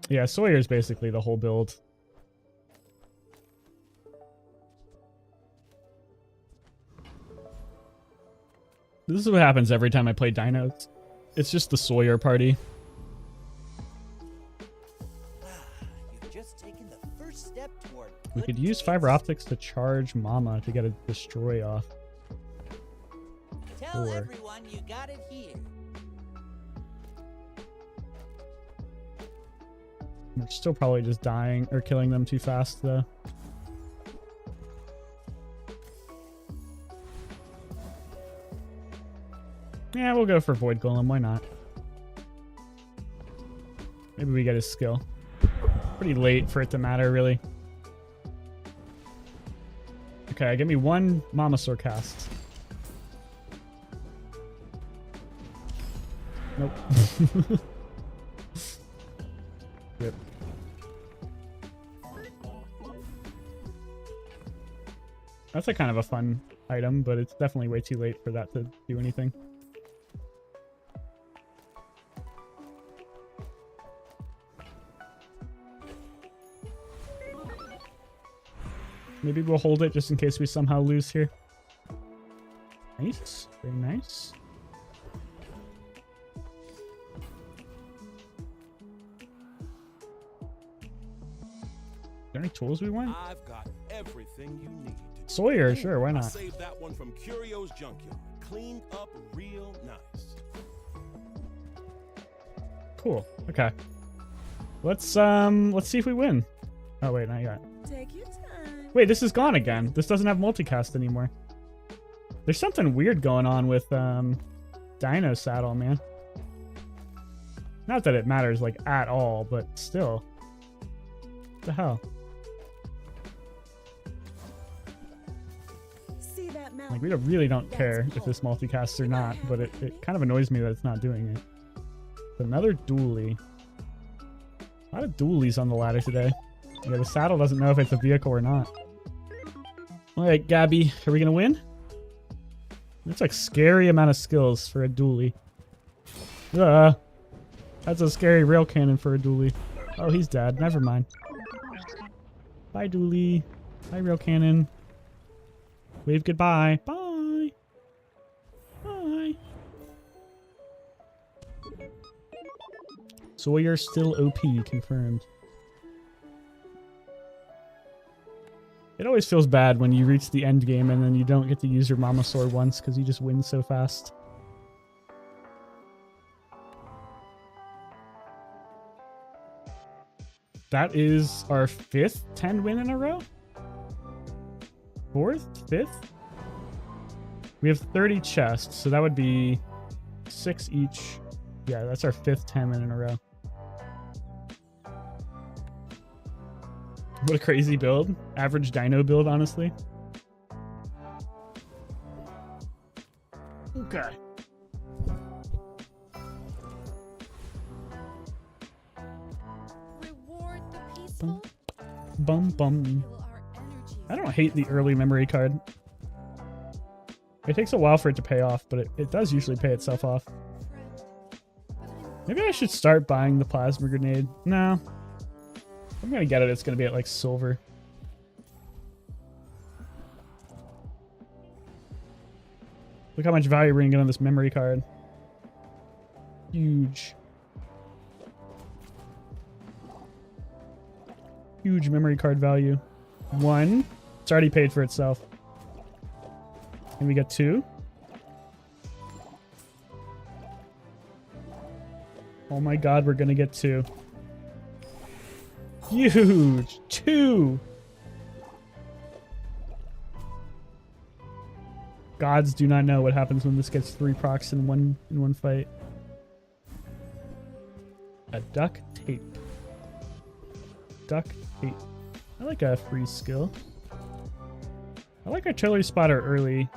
Yeah, Sawyer's basically the whole build. This is what happens every time I play Dinos. It's just the Sawyer party.
You've just taken the first step toward
We could use fiber optics to charge Mama to get a destroy off.
Tell everyone you got it here.
We're still probably just dying or killing them too fast though. Yeah, we'll go for Void Golem, why not? Maybe we get his skill. Pretty late for it to matter, really. Okay, give me 1 Mamasaur cast. Nope. Rip. That's a kind of a fun item, but it's definitely way too late for that to do anything. Maybe we'll hold it just in case we somehow lose here. Nice. Very nice. Are there any tools we want?
I've got everything you need.
Sawyer, sure, why
I
not?
saved that one from Curio's junkyard. Cleaned up real nice.
Cool. Okay. Let's see if we win. Oh wait, not yet.
Take your time.
Wait, this is gone again. This doesn't have multicast anymore. There's something weird going on with Dino Saddle, man. Not that it matters like at all, but still. What the hell?
See that mouth?
Like we really don't care if this multicasts or not, but it kind of annoys me that it's not doing it. Another dually. A lot of dualies on the ladder today. Yeah, the saddle doesn't know if it's a vehicle or not. Alright, Gabby, are we gonna win? That's like scary amount of skills for a dually. That's a scary rail cannon for a dually. Oh, he's dead. Never mind. Bye, dually. Bye, rail cannon. Wave goodbye. Bye. Bye. Sawyer still OP, confirmed. It always feels bad when you reach the end game and then you don't get to use your Mamasaur once because you just win so fast. That is our 5th 10 win in a row? 4th? 5th? We have 30 chests, so that would be 6 each. Yeah, that's our 5th 10 win in a row. What a crazy build. Average dino build, honestly. Okay.
Reward the peaceful.
Bum bum. I don't hate the early memory card. It takes a while for it to pay off, but it does usually pay itself off. Maybe I should start buying the plasma grenade. No. If I'm gonna get it, it's gonna be at like silver. Look how much value we're gonna get on this memory card. Huge. Huge memory card value. 1. It's already paid for itself. And we got 2. Oh my god, we're gonna get 2. Huge! 2! Gods do not know what happens when this gets 3 procs in one fight. A duct tape. Duct tape. I like a free skill. I like artillery spotter early.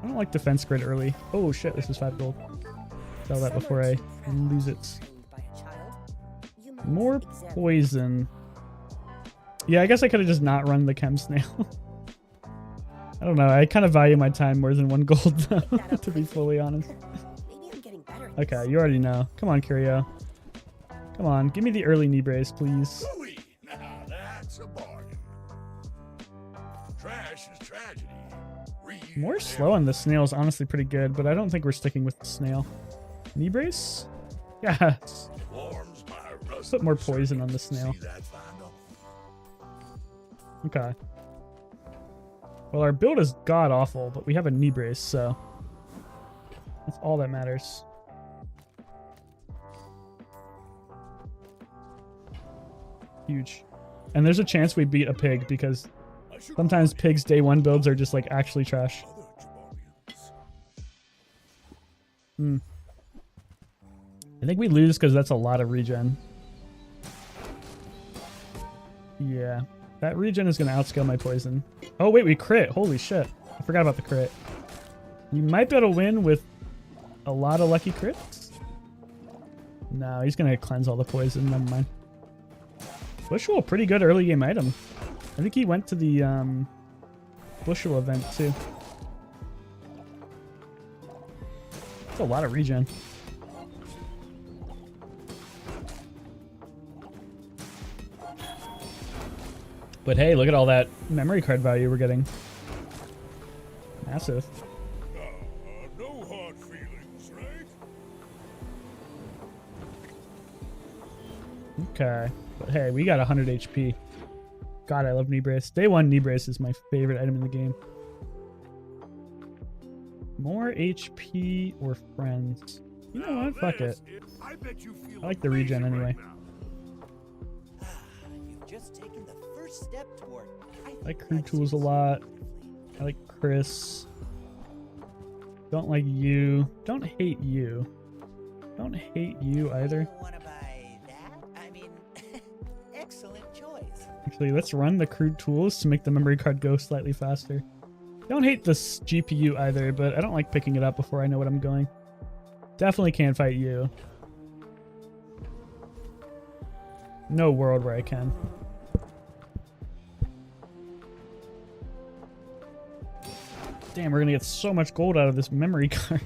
I don't like defense grid early. Oh shit, this is 5 gold. Sell that before I lose it. More poison. Yeah, I guess I could have just not run the chem snail. I don't know. I kind of value my time more than 1 gold, though, to be fully honest. Okay, you already know. Come on, Curio. Come on, give me the early knee brace, please.
Now that's a bargain. Trash is tragedy.
More slow on the snail is honestly pretty good, but I don't think we're sticking with the snail. Knee brace? Yes. Put more poison on the snail. Okay. Well, our build is god-awful, but we have a knee brace, so that's all that matters. Huge. And there's a chance we beat a pig, because sometimes pigs' day 1 builds are just, like, actually trash. I think we lose because that's a lot of regen. Yeah. That regen is going to outscale my poison. Oh, wait, we crit. Holy shit. I forgot about the crit. You might be able to win with a lot of lucky crits. No, he's going to cleanse all the poison. Never mind. Bushel, pretty good early game item. I think he went to the Bushel event too. That's a lot of regen. But hey, look at all that memory card value we're getting. Massive.
No hard feelings, right?
Okay. But hey, we got 100 HP. God, I love knee brace. Day 1 knee brace is my favorite item in the game. More HP or friends? You know what? Fuck it. I like the regen anyway.
You've just taken the first step toward.
I like crew tools a lot. I like Chris. Don't like you. Don't hate you. Don't hate you either.
Want to buy that? I mean, excellent choice.
Actually, let's run the crude tools to make the memory card go slightly faster. Don't hate this GPU either, but I don't like picking it up before I know what I'm going. Definitely can't fight you. No world where I can. Damn, we're gonna get so much gold out of this memory card.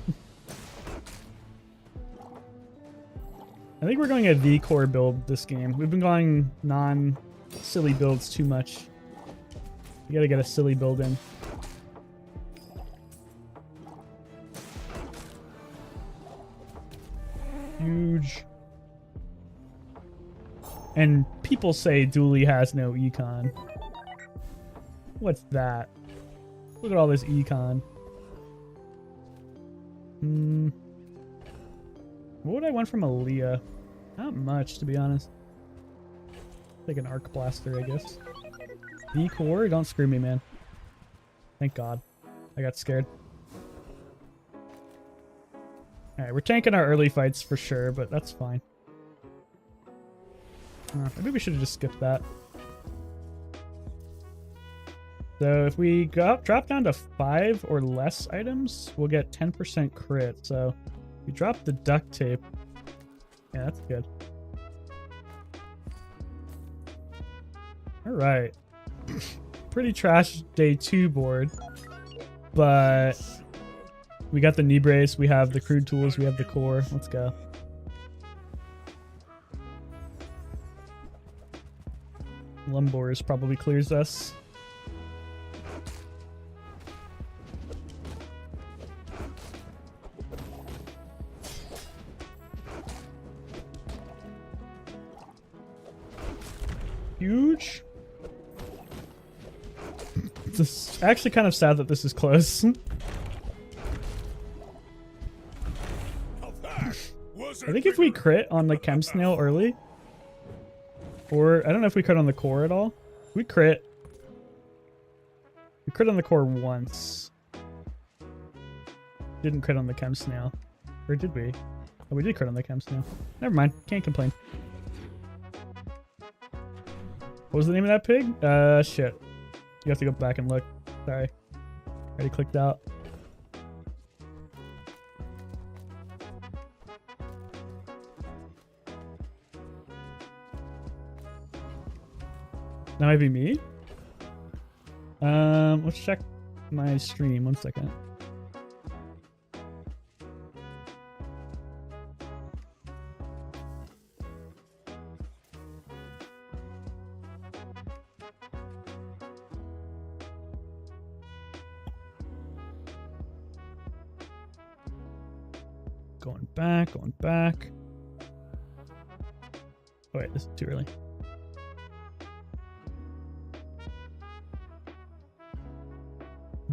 I think we're going a V-core build this game. We've been going non-silly builds too much. We gotta get a silly build in. Huge. And people say Dooley has no econ. What's that? Look at all this econ. What would I want from Aaliyah? Not much, to be honest. Like an arc blaster, I guess. V-core? Don't screw me, man. Thank God. I got scared. Alright, we're tanking our early fights for sure, but that's fine. Maybe we should have just skipped that. So if we drop down to 5 or less items, we'll get 10% crit. So if we drop the duct tape, yeah, that's good. All right. Pretty trash day 2 board, but we got the knee brace, we have the crude tools, we have the core. Let's go. Lumbors probably clears us. Huge. It's actually kind of sad that this is close. I think if we crit on the chem snail early, or I don't know if we crit on the core at all. We crit. We crit on the core once. Didn't crit on the chem snail. Or did we? Oh, we did crit on the chem snail. Never mind. Can't complain. What was the name of that pig? Shit. You have to go back and look. Sorry. Already clicked out. That might be me. Let's check my stream. 1 second. Going back. Oh wait, this is too early.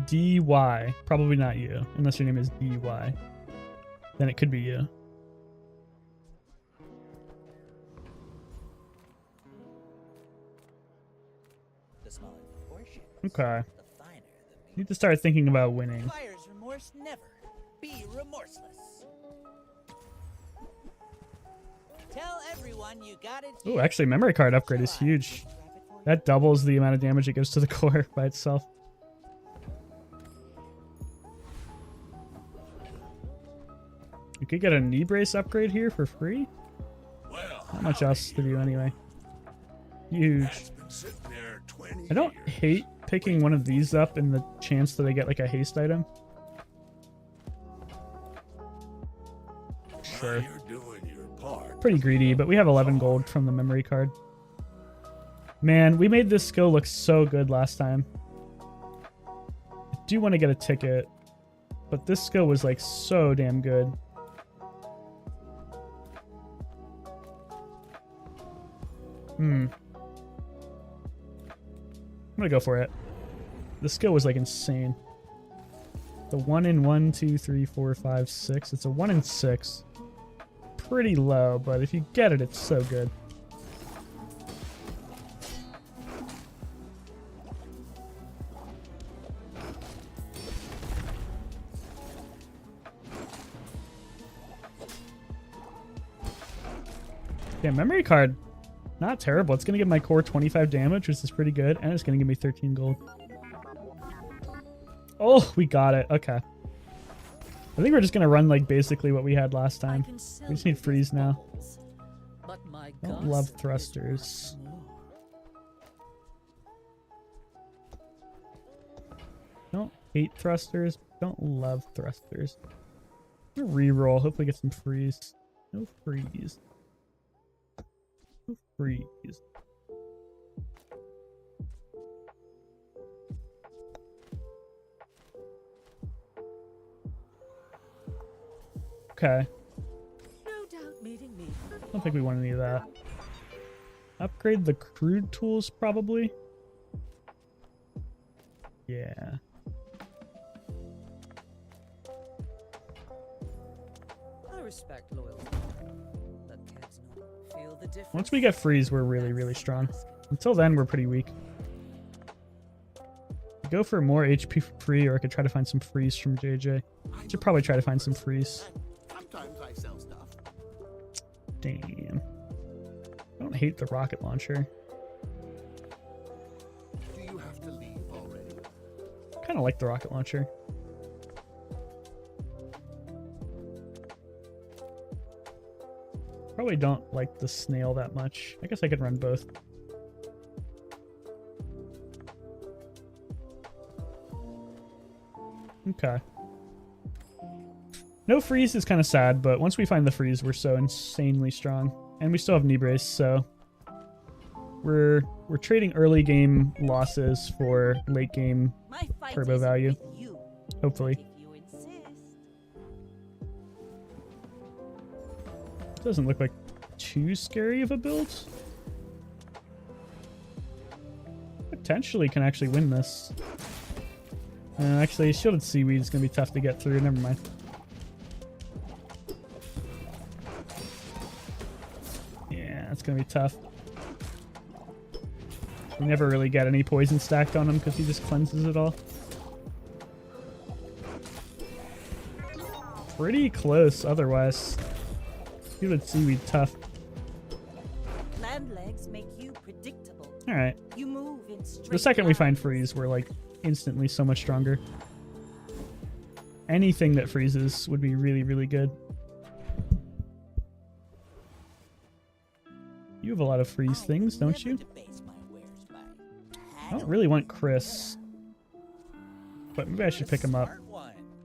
DY. Probably not you, unless your name is DY. Then it could be you.
The smaller the portion,
Okay.
the finer the
Need to start thinking about winning.
Buyer's remorse never. Be remorseless. Tell everyone you got it.
Oh, actually, memory card upgrade is huge. That doubles the amount of damage it gives to the core by itself. You could get a knee brace upgrade here for free. Not much else to do anyway. Huge. I don't hate picking one of these up in the chance that I get like a haste item. Sure. Pretty greedy, but we have 11 gold from the memory card. Man, we made this skill look so good last time. I do want to get a ticket, but this skill was like so damn good. I'm gonna go for it. The skill was like insane. The 1 in 1, 2, 3, 4, 5, 6. It's a 1 in 6. Pretty low, but if you get it, it's so good. Yeah, memory card. Not terrible. It's going to give my core 25 damage, which is pretty good, and it's going to give me 13 gold. Oh, we got it. Okay. I think we're just going to run like basically what we had last time. We just need freeze now. Don't love thrusters. Don't hate thrusters. Don't love thrusters. Reroll. Hopefully get some freeze. No freeze. No freeze. Okay.
No doubt meeting me.
I don't think we want any of that. Upgrade the crude tools, probably. Yeah.
I respect loyalty. Let kids know. Feel the difference.
Once we get freeze, we're really, really strong. Until then, we're pretty weak. Go for more HP free, or I could try to find some freeze from JJ. Should probably try to find some freeze.
Sometimes I sell stuff.
Damn. I don't hate the rocket launcher.
Do you have to leave already?
Kind of like the rocket launcher. Probably don't like the snail that much. I guess I could run both. Okay. No freeze is kind of sad, but once we find the freeze, we're so insanely strong. And we still have knee brace, so we're trading early game losses for late game turbo value. Hopefully. Doesn't look like too scary of a build. Potentially can actually win this. Actually, shielded seaweed is going to be tough to get through. Never mind. Yeah, it's going to be tough. We never really get any poison stacked on him because he just cleanses it all. Pretty close otherwise. Shielded seaweed tough.
Land legs make you predictable.
All right.
You move in straight
The second we
lines.
find freeze, we're like instantly so much stronger. Anything that freezes would be really, really good. You have a lot of freeze things, don't you? I don't really want Chris, but maybe I should pick him up.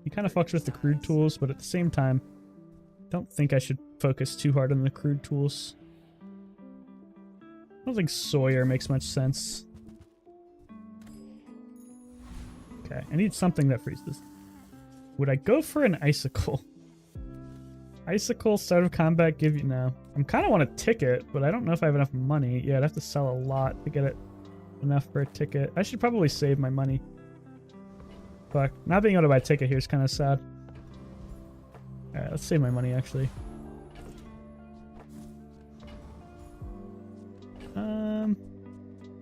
He kind of fucks with the crude tools, but at the same time, don't think I should focus too hard on the crude tools. I don't think Sawyer makes much sense. Okay, I need something that freezes. Would I go for an icicle? Icicle, start of combat, give you... No. I kind of want a ticket, but I don't know if I have enough money. Yeah, I'd have to sell a lot to get it enough for a ticket. I should probably save my money. Fuck. Not being able to buy a ticket here is kind of sad. Alright, let's save my money, actually.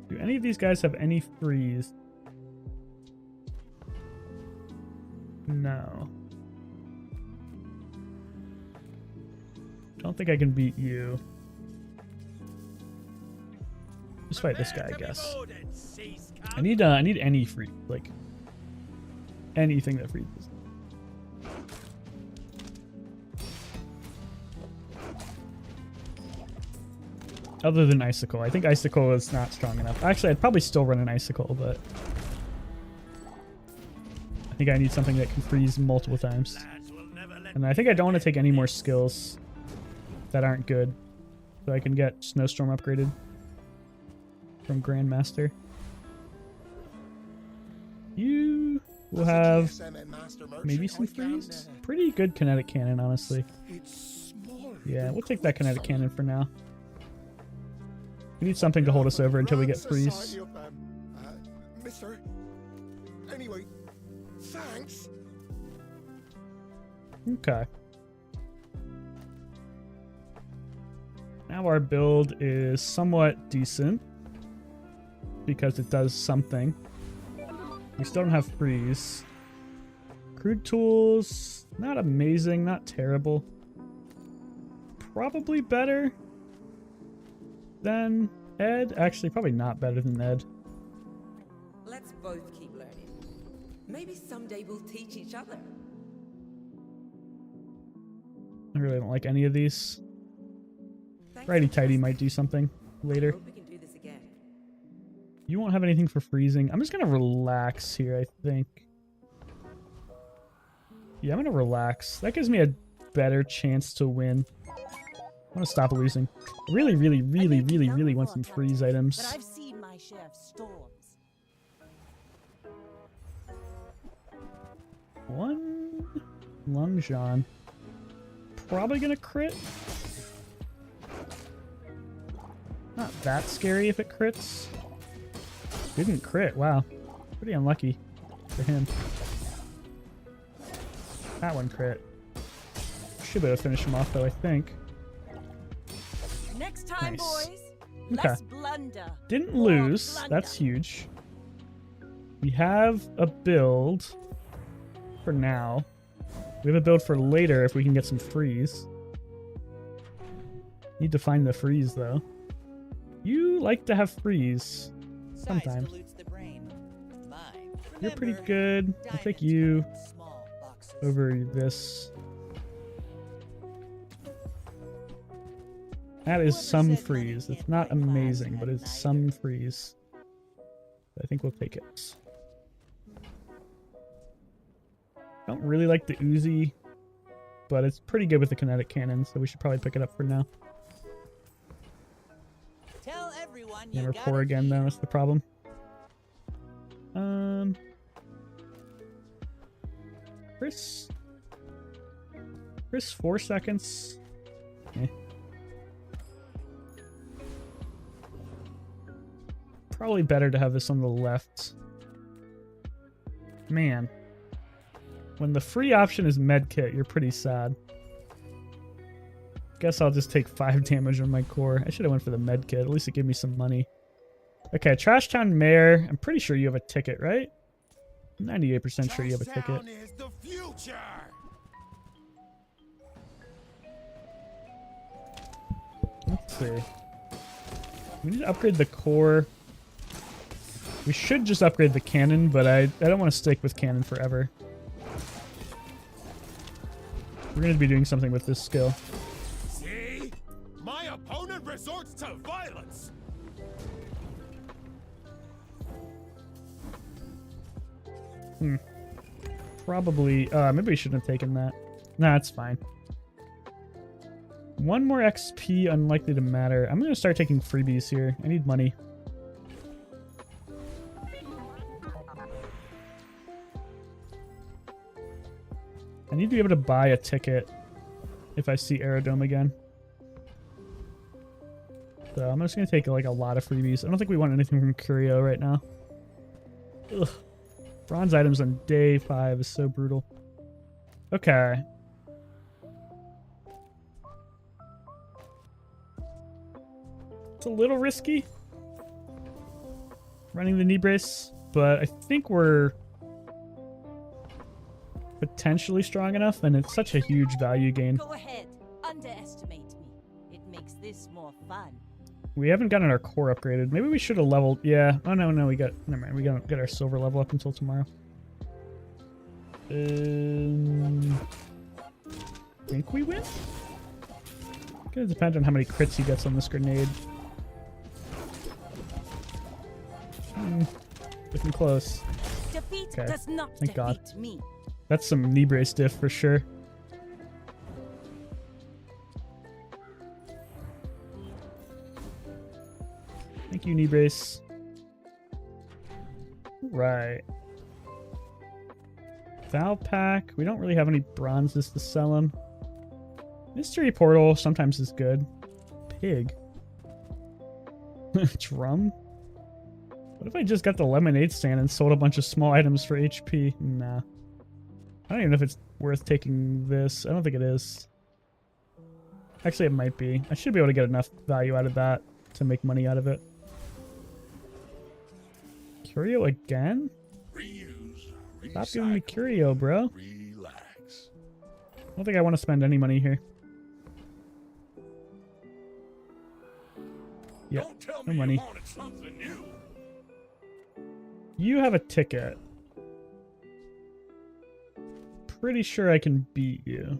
Do any of these guys have any freeze? No. Don't think I can beat you. Just fight this guy, I guess. I need any free, like anything that freezes. Other than Icicle. I think Icicle is not strong enough. Actually, I'd probably still run an Icicle, but I think I need something that can freeze multiple times. And I think I don't want to take any more skills that aren't good, so I can get Snowstorm upgraded from Grandmaster. You will have maybe some freeze. Pretty good kinetic cannon, honestly. Yeah, we'll take that kinetic cannon for now. We need something to hold us over until we get freeze.
Mister. Anyway, thanks.
Okay. Now our build is somewhat decent because it does something. We still don't have freeze. Crude tools, not amazing, not terrible. Probably better than Ed. Actually, probably not better than Ed.
Let's both keep learning. Maybe someday we'll teach each other.
I really don't like any of these. Righty Tighty might do something later.
Hope we can do this again.
You won't have anything for freezing. I'm just gonna relax here, I think. Yeah, I'm gonna relax. That gives me a better chance to win. I want to stop losing. I really, really, really, really, really want some freeze items.
But I've seen my share of storms.
One Lung Jean. Probably gonna crit. Not that scary if it crits. Didn't crit, wow. Pretty unlucky for him. That one crit. Should be able to finish him off though, I think.
Next time,
Nice.
boys.
Okay.
Less blunder.
Didn't
more
lose.
blunder.
That's huge. We have a build for now. We have a build for later if we can get some freeze. Need to find the freeze though. You like to have freeze sometimes. You're pretty good. I'll take you over this. That is some freeze. It's not amazing, but it's some freeze. I think we'll take it. Don't really like the Uzi, but it's pretty good with the kinetic cannon, so we should probably pick it up for now.
Tell everyone
Never pour again, though. That's the problem. Chris 4 seconds. Eh. Probably better to have this on the left. Man. When the free option is medkit, you're pretty sad. Guess I'll just take 5 damage on my core. I should have went for the medkit. At least it gave me some money. Okay, Trash Town Mayor. I'm pretty sure you have a ticket, right? I'm 98% sure you have a ticket.
Is the future.
Let's see. We need to upgrade the core. We should just upgrade the cannon, but I don't want to stick with cannon forever. We're going to be doing something with this skill.
See? My opponent resorts to violence.
Probably, maybe we shouldn't have taken that. Nah, it's fine. 1 more XP, unlikely to matter. I'm going to start taking freebies here. I need money. I need to be able to buy a ticket if I see Aerodome again. So I'm just going to take like a lot of freebies. I don't think we want anything from Curio right now. Ugh. Bronze items on day 5 is so brutal. Okay. It's a little risky. Running the knee brace, but I think we're potentially strong enough, and it's such a huge value gain.
Go ahead. Underestimate me. It makes this more fun.
We haven't gotten our core upgraded. Maybe we should have leveled. Yeah. Oh, no, we got... Never mind. We got to get our silver level up until tomorrow. Think we win? Gonna depend on how many crits he gets on this grenade. Looking close.
Defeat
Okay.
does not
Thank
defeat
God.
me.
That's some knee brace diff for sure. Thank you, knee brace. Right. Valve pack. We don't really have any bronzes to sell them. Mystery portal sometimes is good. Pig. Drum. What if I just got the lemonade stand and sold a bunch of small items for HP? Nah. I don't even know if it's worth taking this. I don't think it is. Actually, it might be. I should be able to get enough value out of that to make money out of it. Curio again? Stop giving me Curio, bro.
Relax.
I don't think I want to spend any money here. Yeah, no money. You have a ticket. Pretty sure I can beat you.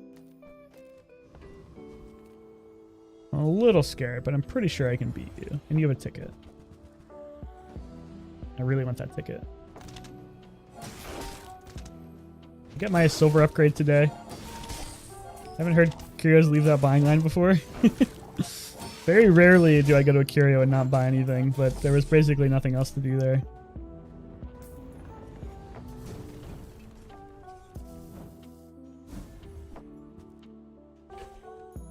I'm a little scared, but I'm pretty sure I can beat you. And you have a ticket. I really want that ticket. I got my silver upgrade today. I haven't heard Curios leave that buying line before. Very rarely do I go to a Curio and not buy anything, but there was basically nothing else to do there.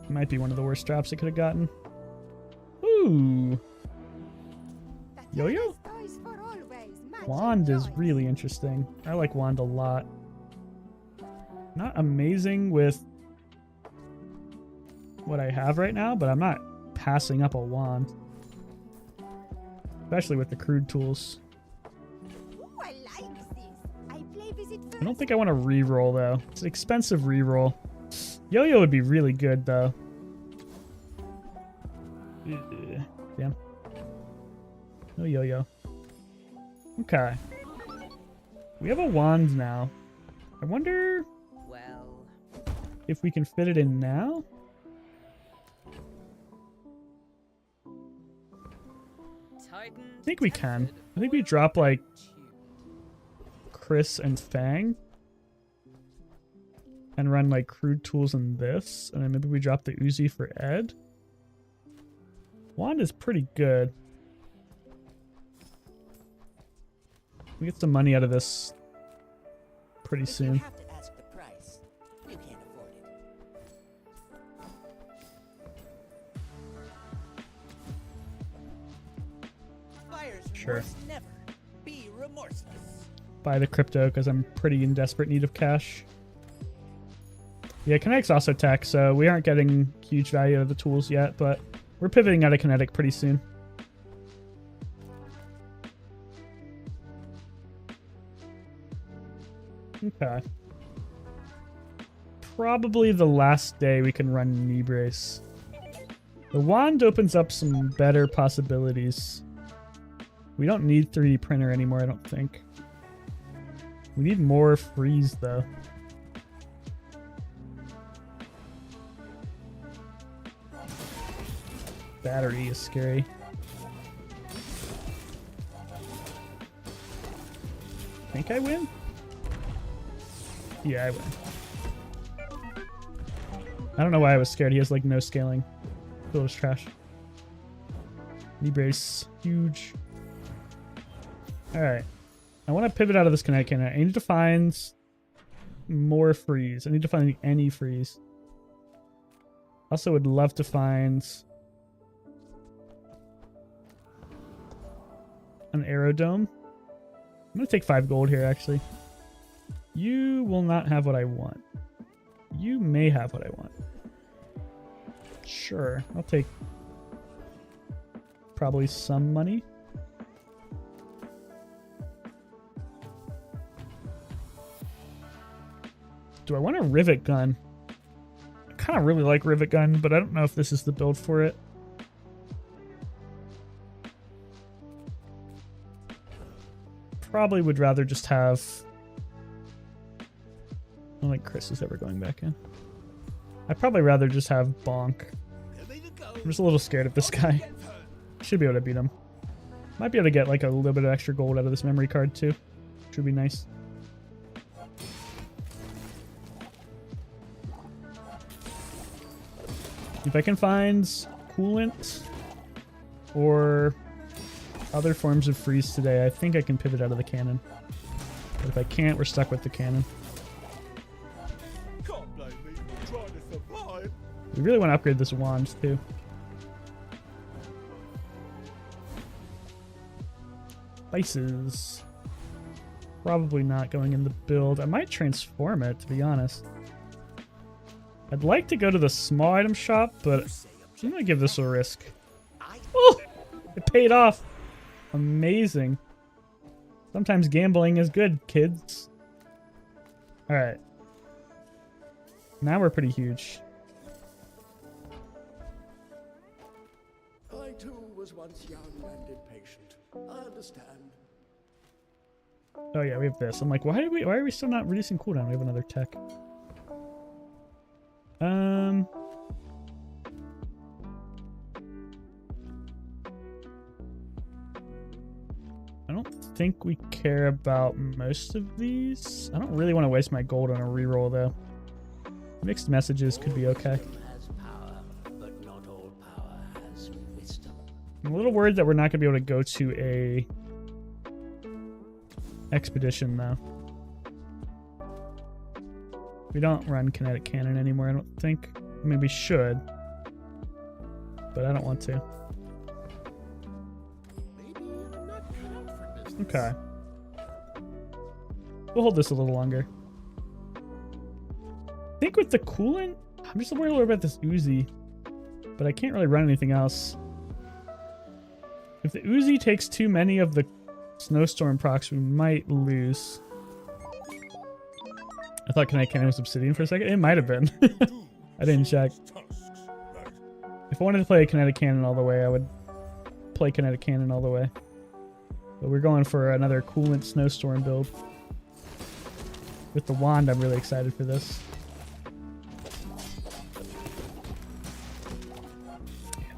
Might be one of the worst drops I could have gotten. Ooh. Yo-yo? Wand is really interesting. I like Wand a lot. Not amazing with what I have right now, but I'm not passing up a Wand. Especially with the crude tools. I don't think I want to reroll though. It's an expensive reroll. Yo-yo would be really good though. Damn. No yo-yo. Okay. We have a wand now. I wonder if we can fit it in now? I think we can. I think we drop like Chris and Fang and run like crude tools in this, and then maybe we drop the Uzi for Ed. Wand is pretty good. We get some money out of this pretty soon.
You have to ask the price. You can't afford it. Buyer's
Sure.
remorse never. Be remorseless.
Buy the crypto because I'm pretty in desperate need of cash. Yeah, Kinetic's also tech, so we aren't getting huge value out of the tools yet, but we're pivoting out of Kinetic pretty soon. Okay. Probably the last day we can run knee brace. The wand opens up some better possibilities. We don't need 3D printer anymore, I don't think. We need more freeze though. Battery is scary. Think I win? Yeah, I win. I don't know why I was scared. He has like no scaling. Build is trash. Knee brace. Huge. Alright. I want to pivot out of this kinetic cannon. I need to find more freeze. I need to find any freeze. Also would love to find an aerodome. I'm going to take 5 gold here actually. You will not have what I want. You may have what I want. Sure, I'll take probably some money. Do I want a rivet gun? I kind of really like rivet gun, but I don't know if this is the build for it. Probably would rather just have... I don't think Chris is ever going back in. I'd probably rather just have Bonk. I'm just a little scared of this guy. Should be able to beat him. Might be able to get like a little bit of extra gold out of this memory card too. Should be nice. If I can find coolant or other forms of freeze today, I think I can pivot out of the cannon. But if I can't, we're stuck with the cannon. We really want to upgrade this wand too. Spices. Probably not going in the build. I might transform it, to be honest. I'd like to go to the small item shop, but I'm going to give this a risk. Oh! It paid off! Amazing. Sometimes gambling is good, kids. Alright. Now we're pretty huge.
I too was once young and impatient. I understand.
Oh yeah, we have this. I'm like, why are we still not reducing cooldown? We have another tech. I don't think we care about most of these. I don't really want to waste my gold on a reroll though. Mixed messages could be okay. I'm a little worried that we're not going to be able to go to a expedition though. We don't run kinetic cannon anymore, I don't think. I mean, we should, but I don't want to. Okay. We'll hold this a little longer. I think with the coolant, I'm just worried about this Uzi, but I can't really run anything else. If the Uzi takes too many of the snowstorm procs, we might lose. I thought kinetic cannon was obsidian for a second. It might have been. I didn't check. If I wanted to play a kinetic cannon all the way, I would play kinetic cannon all the way. But we're going for another coolant snowstorm build. with the wand, I'm really excited for this.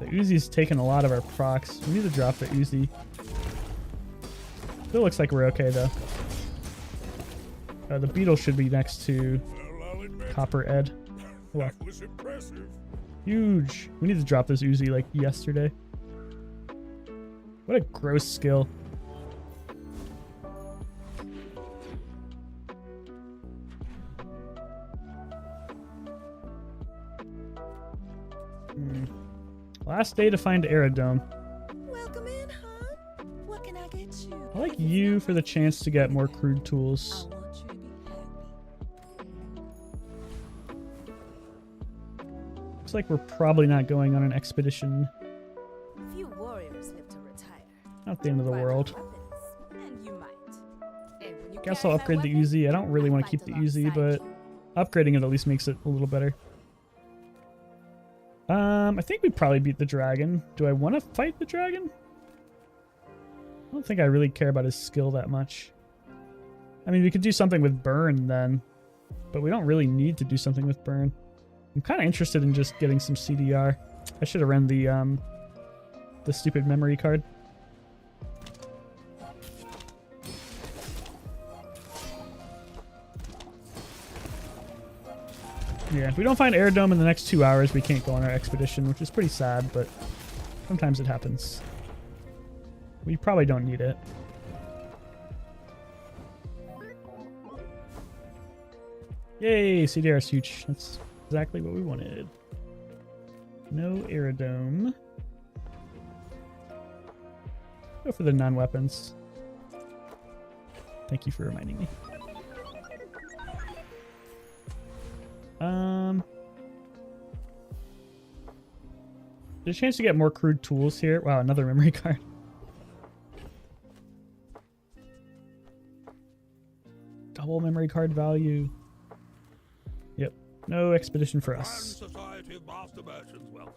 The Uzi's taking a lot of our procs. We need to drop the Uzi. Still looks like we're okay though. The beetle should be next to Copper Ed. Oh, wow.
That was impressive.
Huge. We need to drop this Uzi like yesterday. What a gross skill. Last day to find Aerodome.
Welcome in, huh? What can I get you?
I like you for the chance to get more crude tools.
I want you to be happy.
Looks like we're probably not going on an expedition.
Few warriors live to retire.
Not the end of the world.
And you might. And when you
Guess
carry
I'll
my
upgrade the
weapon,
Uzi. I don't really want to
fight
keep the Uzi,
alongside
but
you.
upgrading it at least makes it a little better. I think we probably beat the dragon. Do I want to fight the dragon? I don't think I really care about his skill that much. I mean, we could do something with burn then, but we don't really need to do something with burn. I'm kind of interested in just getting some CDR. I should have run the stupid memory card. Yeah, if we don't find Aerodome in the next 2 hours, we can't go on our expedition, which is pretty sad, but sometimes it happens. We probably don't need it. Yay, CDR is huge. That's exactly what we wanted. No Aerodome. Go for the non-weapons. Thank you for reminding me. There's a chance to get more crude tools here. Wow, another memory card. Double memory card value. Yep. No expedition for us.
Society of Master Merchants welcomes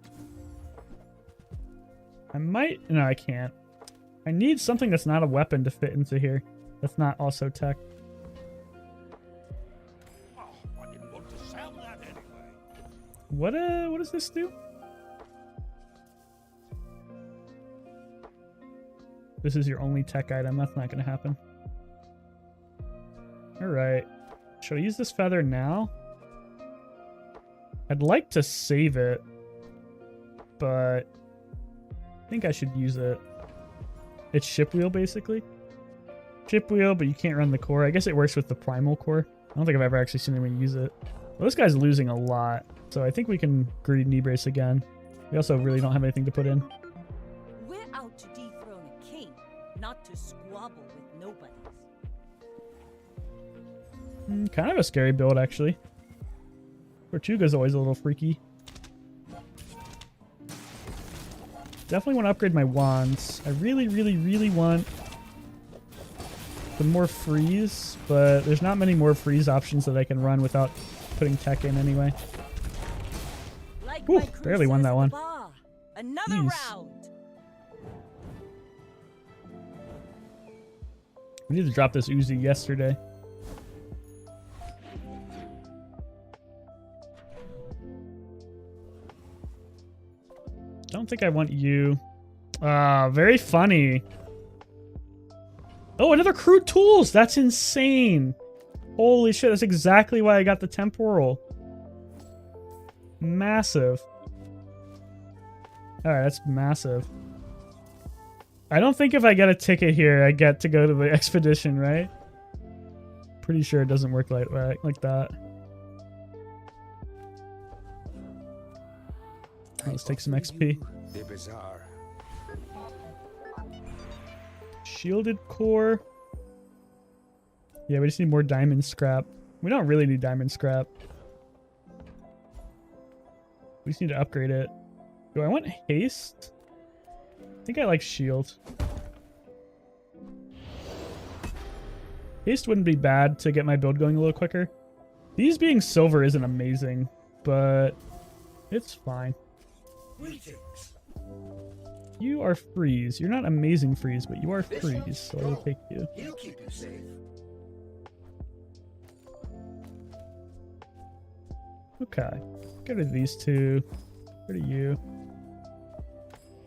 you.
I might... No, I can't. I need something that's not a weapon to fit into here. That's not also tech.
Oh, I didn't want to sell that anyway.
What does this do? This is your only tech item. That's not going to happen. Alright. Should I use this feather now? I'd like to save it, but I think I should use it. It's ship wheel, basically. Ship wheel, but you can't run the core. I guess it works with the primal core. I don't think I've ever actually seen anyone use it. Well, this guy's losing a lot, so I think we can greedy knee brace again. We also really don't have anything to put in.
We're out to dethrone a king, not to squabble with nobodies.
Kind of a scary build, actually. Tortuga's always a little freaky. Definitely want to upgrade my wands. I really, really, really want the more freeze, but there's not many more freeze options that I can run without putting tech in anyway.
Like
Ooh, barely won that one.
Another
Jeez.
round.
We need to drop this Uzi yesterday. Don't think I want you. Very funny. Oh, another crude tools. That's insane. Holy shit. That's exactly why I got the temporal. Massive. Alright, that's massive. I don't think if I get a ticket here, I get to go to the expedition, right? Pretty sure it doesn't work like that. Let's take some XP.
The Bazaar.
Shielded core. Yeah, we just need more diamond scrap. We don't really need diamond scrap. We just need to upgrade it. Do I want haste? I think I like shield. Haste wouldn't be bad to get my build going a little quicker. These being silver isn't amazing, but it's fine.
Greetings.
You are freeze. You're not amazing freeze, but you are freeze, so I will take you.
He'll keep you safe.
Okay. Get rid of these two. Get rid of you.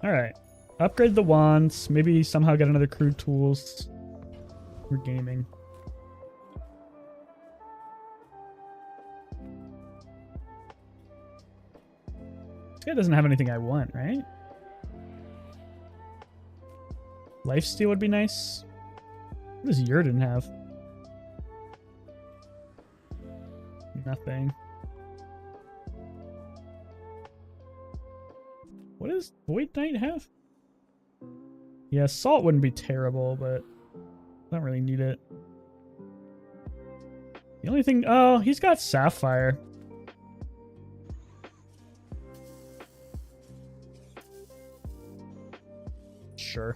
Alright. Upgrade the wands. Maybe somehow get another crude tools. We're gaming. This guy doesn't have anything I want, right? Lifesteal would be nice. What does Yurden have? Nothing. What does Void Knight have? Yeah, Salt wouldn't be terrible, but I don't really need it. The only thing... Oh, he's got Sapphire. Sure.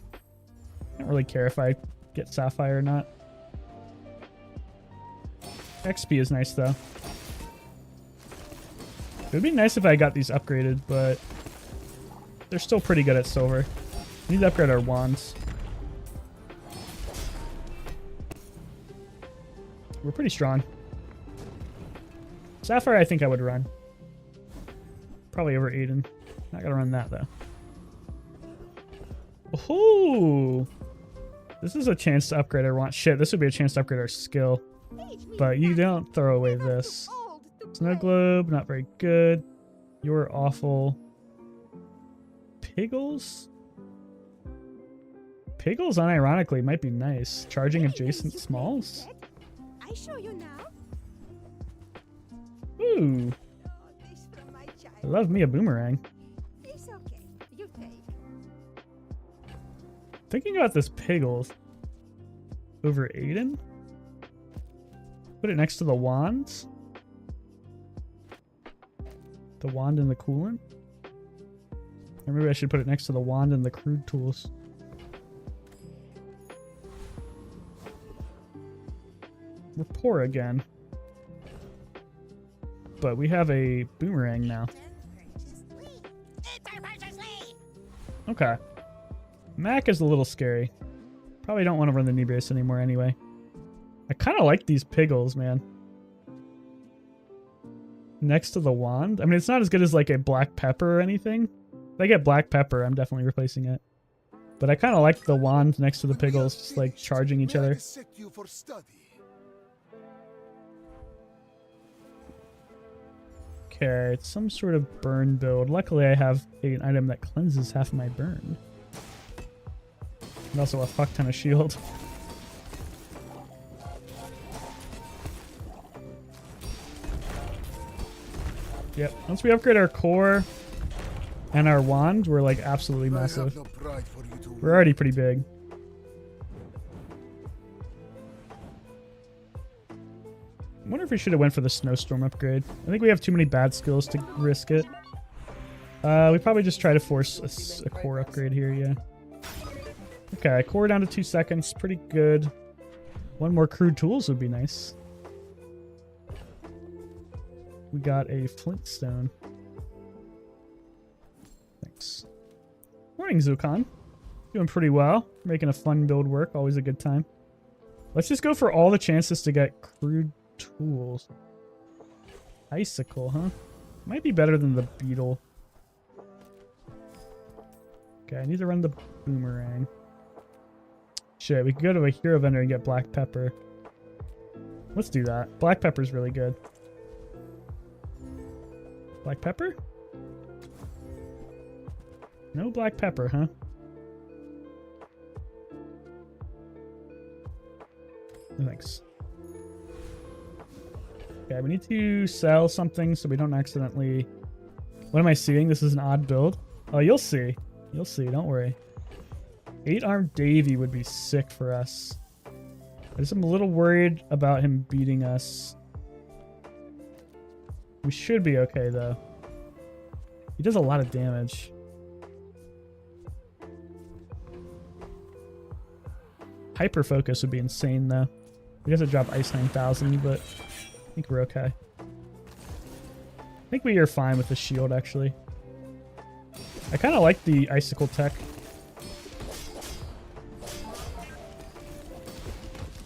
I don't really care if I get Sapphire or not. XP is nice, though. It would be nice if I got these upgraded, but they're still pretty good at silver. We need to upgrade our wands. We're pretty strong. Sapphire, I think I would run. Probably over Aiden. Not gonna run that, though. Oh! This is a chance to upgrade our wand. Shit, this would be a chance to upgrade our skill. But you don't throw away this. Snow Globe, not very good. You're awful. Piggles? Piggles, unironically, might be nice. Charging adjacent smalls?
I show you now.
Ooh. I love me a boomerang.
It's okay. You take.
Thinking about this Piggles over Aiden. Put it next to the wands. The wand and the coolant. Or maybe I should put it next to the wand and the crude tools. We're poor again. But we have a boomerang now. Okay. Mac is a little scary. Probably don't want to run the knee brace anymore anyway. I kind of like these Piggles, man. Next to the wand. I mean, it's not as good as like a black pepper or anything. If I get black pepper, I'm definitely replacing it. But I kind of like the wand next to the Piggles, just like charging each other. Okay, it's some sort of burn build. Luckily, I have an item that cleanses half my burn. And also a fuck ton of shield. Yep, once we upgrade our core and our wand, we're like absolutely massive. We're already pretty big. I wonder if we should have went for the snowstorm upgrade. I think we have too many bad skills to risk it. We probably just try to force a core upgrade here, yeah. Okay, core down to 2 seconds, pretty good. One more crude tools would be nice. We got a flintstone. Thanks. Morning, Zukan. Doing pretty well. Making a fun build work. Always a good time. Let's just go for all the chances to get crude tools. Icicle, huh? Might be better than the beetle. Okay, I need to run the boomerang. Shit, we could go to a hero vendor and get black pepper. Let's do that. Black pepper's really good. Black pepper? No black pepper, huh? No thanks. Okay, we need to sell something so we don't accidentally... What am I seeing? This is an odd build. Oh, you'll see. You'll see, don't worry. 8-armed Davy would be sick for us. I just am a little worried about him beating us. We should be okay, though. He does a lot of damage. Hyper focus would be insane, though. We have to drop Ice 9000, but I think we're okay. I think we are fine with the shield, actually. I kind of like the icicle tech.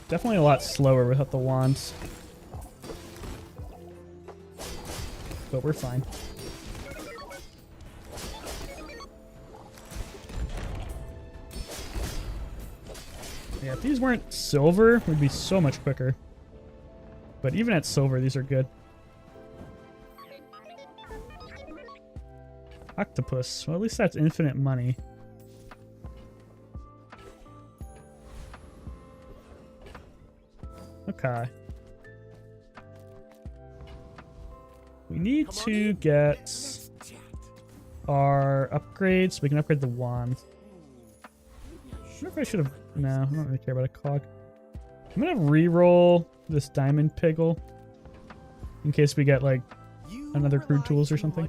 Definitely a lot slower without the wands. but we're fine. Yeah, if these weren't silver, we'd be so much quicker. But even at silver, these are good. Octopus. Well, at least that's infinite money. Okay. We need to get our upgrades so we can upgrade the wand. I wonder if I should have... No, I don't really care about a cog. I'm gonna re-roll this diamond piggle in case we get like another crude tools or something.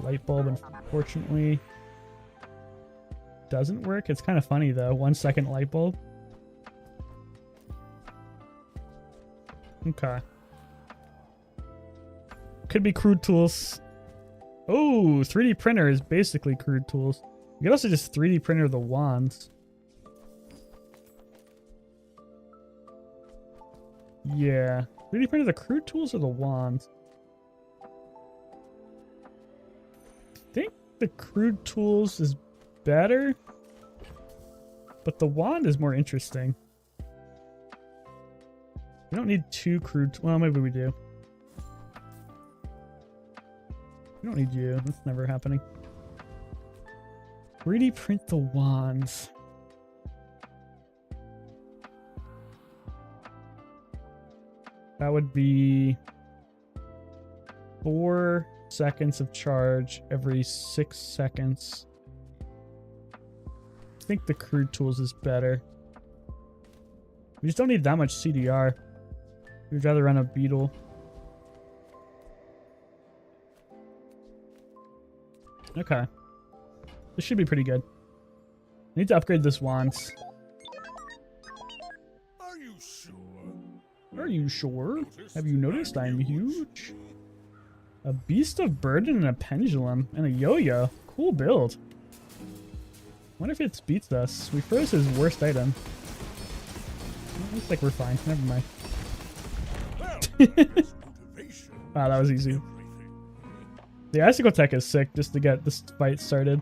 Light bulb, unfortunately, doesn't work. It's kind of funny though. 1 second light bulb. Okay. Could be crude tools. Oh, 3D printer is basically crude tools. You could also just 3D printer the wands. Yeah. 3D printer the crude tools or the wands? I think the crude tools is better, but the wand is more interesting. We don't need 2 crude... Well, maybe we do. We don't need you. That's never happening. 3D print the wands. That would be 4 seconds of charge every 6 seconds. I think the crude tools is better. We just don't need that much CDR. We'd rather run a beetle. Okay. This should be pretty good. I need to upgrade this wand.
Are you sure?
Are you sure? Have you noticed I'm huge? A beast of burden and a pendulum and a yo-yo. Cool build. Wonder if it beats us. We froze his worst item. Looks like we're fine. Never mind. Wow, that was easy. The icicle tech is sick just to get this fight started.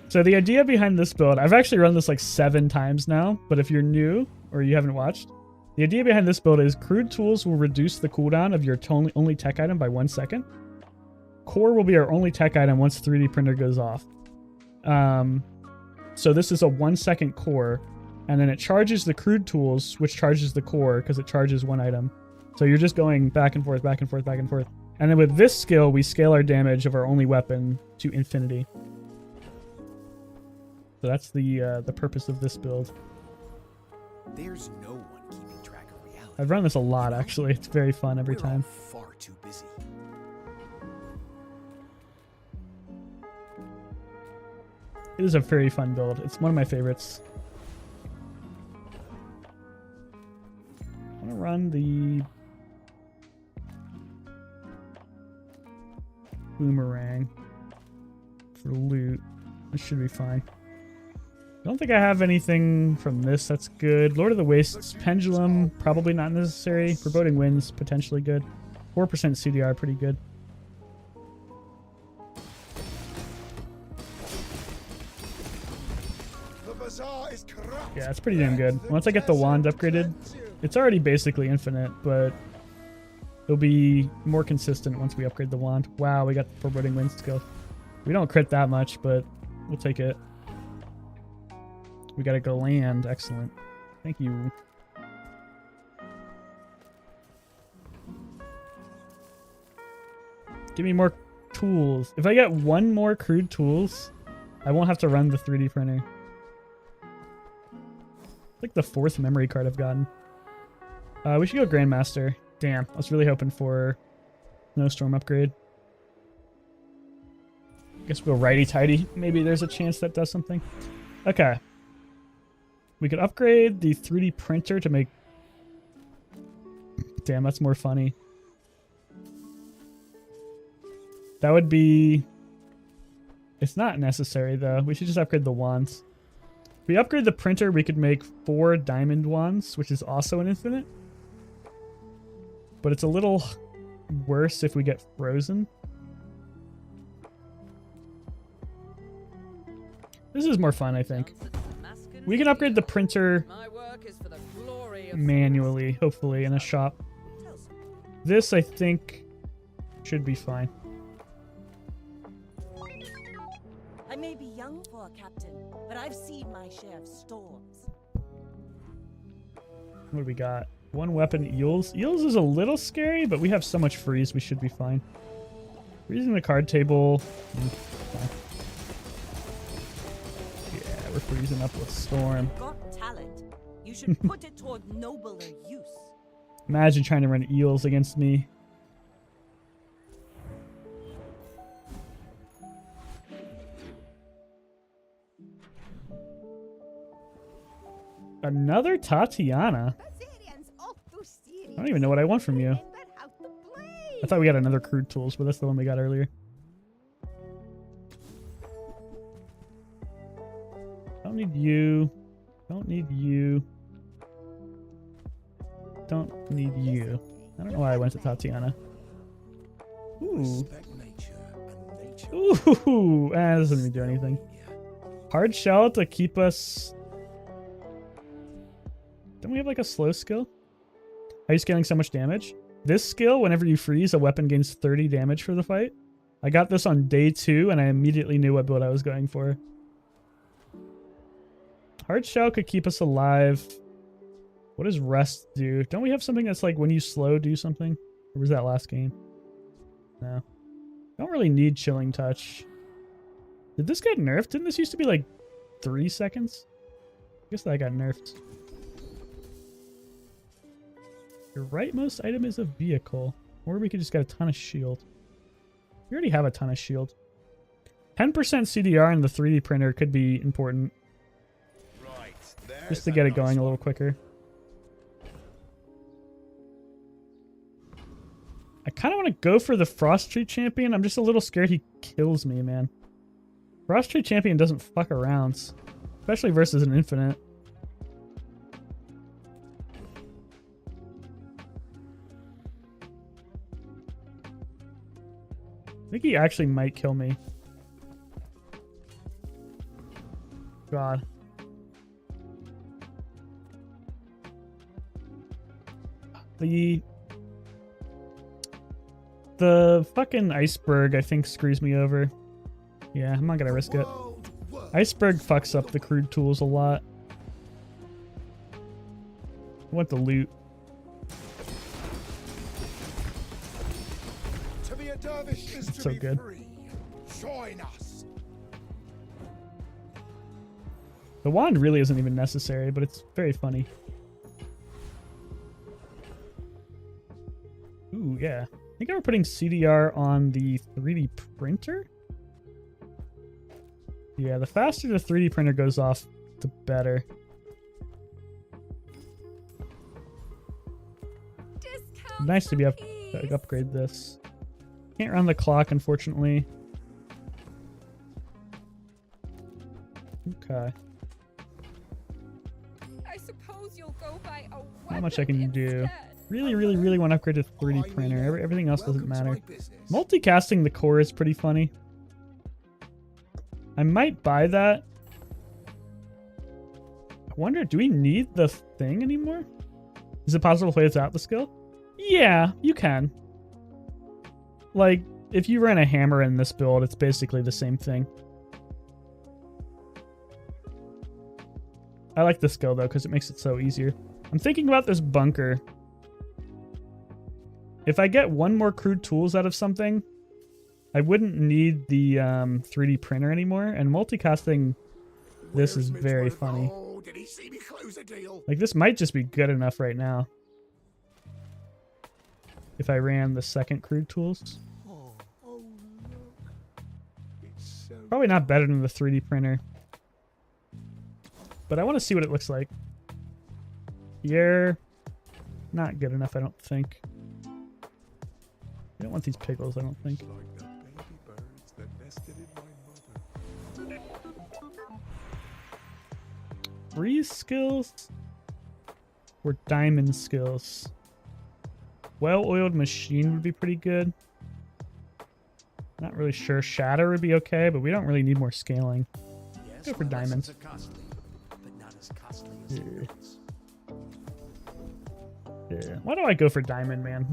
So the idea behind this build, I've actually run this like 7 times now, but if you're new or you haven't watched, the idea behind this build is crude tools will reduce the cooldown of your only tech item by 1 second. Core will be our only tech item once 3D printer goes off. So this is a 1 second core, and then it charges the crude tools, which charges the core because it charges 1 item. So you're just going back and forth, back and forth, back and forth. And then with this skill, we scale our damage of our only weapon to infinity. So that's the purpose of this build.
There's no one keeping track of reality.
I've run this a lot, actually. It's very fun every time.
Far too busy.
It is a very fun build. It's one of my favorites. I'm gonna run the boomerang for loot. This should be fine. I don't think I have anything from this that's good. Lord of the Wastes, Pendulum, probably not necessary. Foreboding Winds, potentially good. 4% CDR, pretty good.
The bazaar is corrupt.
Yeah, it's pretty damn good. Once I get the wand upgraded, it's already basically infinite, but it'll be more consistent once we upgrade the wand. Wow, we got the Foreboding Winds skill. We don't crit that much, but we'll take it. We gotta go land. Excellent. Thank you. Give me more tools. If I get 1 more crude tools, I won't have to run the 3D printer. It's like the 4th memory card I've gotten. We should go Grandmaster. Damn, I was really hoping for Snowstorm upgrade. Guess we'll go righty-tighty. Maybe there's a chance that does something. Okay. We could upgrade the 3D printer to make... Damn, that's more funny. That would be... It's not necessary, though. We should just upgrade the wands. we upgrade the printer, we could make 4 diamond ones, which is also an infinite. But it's a little worse if we get frozen. This is more fun, I think. We can upgrade the printer manually, hopefully, in a shop. This, I think, should be fine.
I may be young for a captain, but I've seen my share of storms.
What do we got? 1 weapon, eels. Eels is a little scary, but we have so much freeze, we should be fine. We're using the card table. Fine. Yeah, we're freezing up with storm.
You've got talent. You should put it toward nobler use.
Imagine trying to run eels against me. Another Tatiana? I don't even know what I want from you. I thought we had another crude tools, but that's the one we got earlier. Don't need you. Don't need you. Don't need you. I don't know why I went to Tatiana. Ooh. Ooh. That doesn't even do anything. Hard shell to keep us... Don't we have like a slow skill? Are you scaling so much damage? This skill, whenever you freeze, a weapon gains 30 damage for the fight. I got this on day 2 and I immediately knew what build I was going for. Hard shell could keep us alive. What does rest do? Don't we have something that's like when you slow do something? Or was that last game? No. Don't really need chilling touch. Did this get nerfed? Didn't this used to be like 3 seconds? I guess that got nerfed. Your rightmost item is a vehicle. Or we could just get a ton of shield. We already have a ton of shield. 10% CDR in the 3D printer could be important.
Right,
just to get it going a little quicker. I kind of want to go for the Frost Tree Champion. I'm just a little scared he kills me, man. Frost Tree Champion doesn't fuck around. Especially versus an infinite. I think he actually might kill me. God. The fucking iceberg, I think, screws me over. Yeah, I'm not gonna risk it. Iceberg fucks up the crude tools a lot. I want the loot.
To be a dervish is to
So
be
good.
free. Join us.
The wand really isn't even necessary, but it's very funny. Ooh, yeah. I think we're putting CDR on the 3D printer? Yeah, the faster the 3D printer goes off, the better. Nice to be upgrade this. Can't run the clock, unfortunately. Okay.
I suppose you'll go by a
Not much I can do. Really, really, really want to upgrade to 3D printer. Everything else doesn't matter. Multicasting the core is pretty funny. I might buy that. I wonder, do we need the thing anymore? Is it possible to play without the skill? Yeah, you can. Like, if you run a hammer in this build, it's basically the same thing. I like the skill, though, because it makes it so easier. I'm thinking about this bunker. If I get one more crude tools out of something, I wouldn't need the 3D printer anymore. And multicasting this is very funny.
Did he see me close a deal?
Like, this might just be good enough right now. If I ran the second crude tools. Probably not better than the 3D printer. But I want to see what it looks like. You're not good enough, I don't think. I don't want these pickles, I don't think. freeze skills or diamond skills? Well-oiled machine would be pretty good. Not really sure. Shatter would be okay, but we don't really need more scaling.
Yes,
Go for
my lessons
diamonds.
are costly, but not as costly as
Yeah.
diamonds.
Yeah. Why do I go for diamond, man?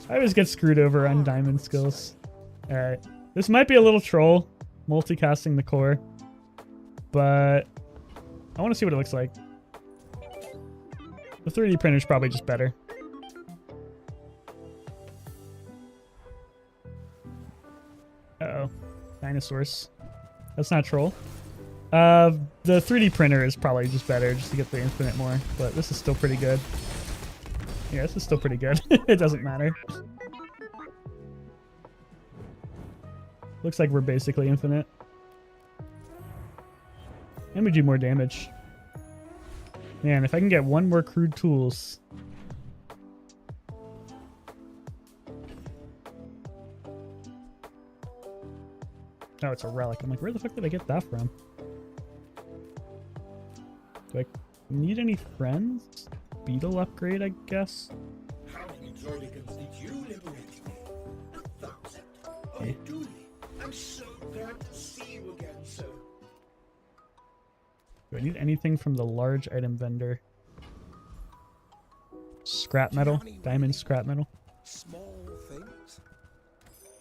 I always get screwed over on diamond skills. Alright. This might be a little troll, multicasting the core. But I want to see what it looks like. The 3D printer is probably just better. Uh-oh. Dinosaurs. That's not troll. The 3D printer is probably just better just to get the infinite more, but this is still pretty good. Yeah, this is still pretty good. It doesn't matter. Looks like we're basically infinite. And we do more damage. Man, if I can get one more crude tools. Oh, it's a relic. I'm like, where the fuck did I get that from? Do I need any friends? Beetle upgrade, I guess.
How many Droidicans did you liberate me? 1,000. Oh,
Eh.
Dooley, I'm so glad to see you again, sir.
Do I need anything from the large item vendor? Scrap metal? Diamond scrap metal?
Small things?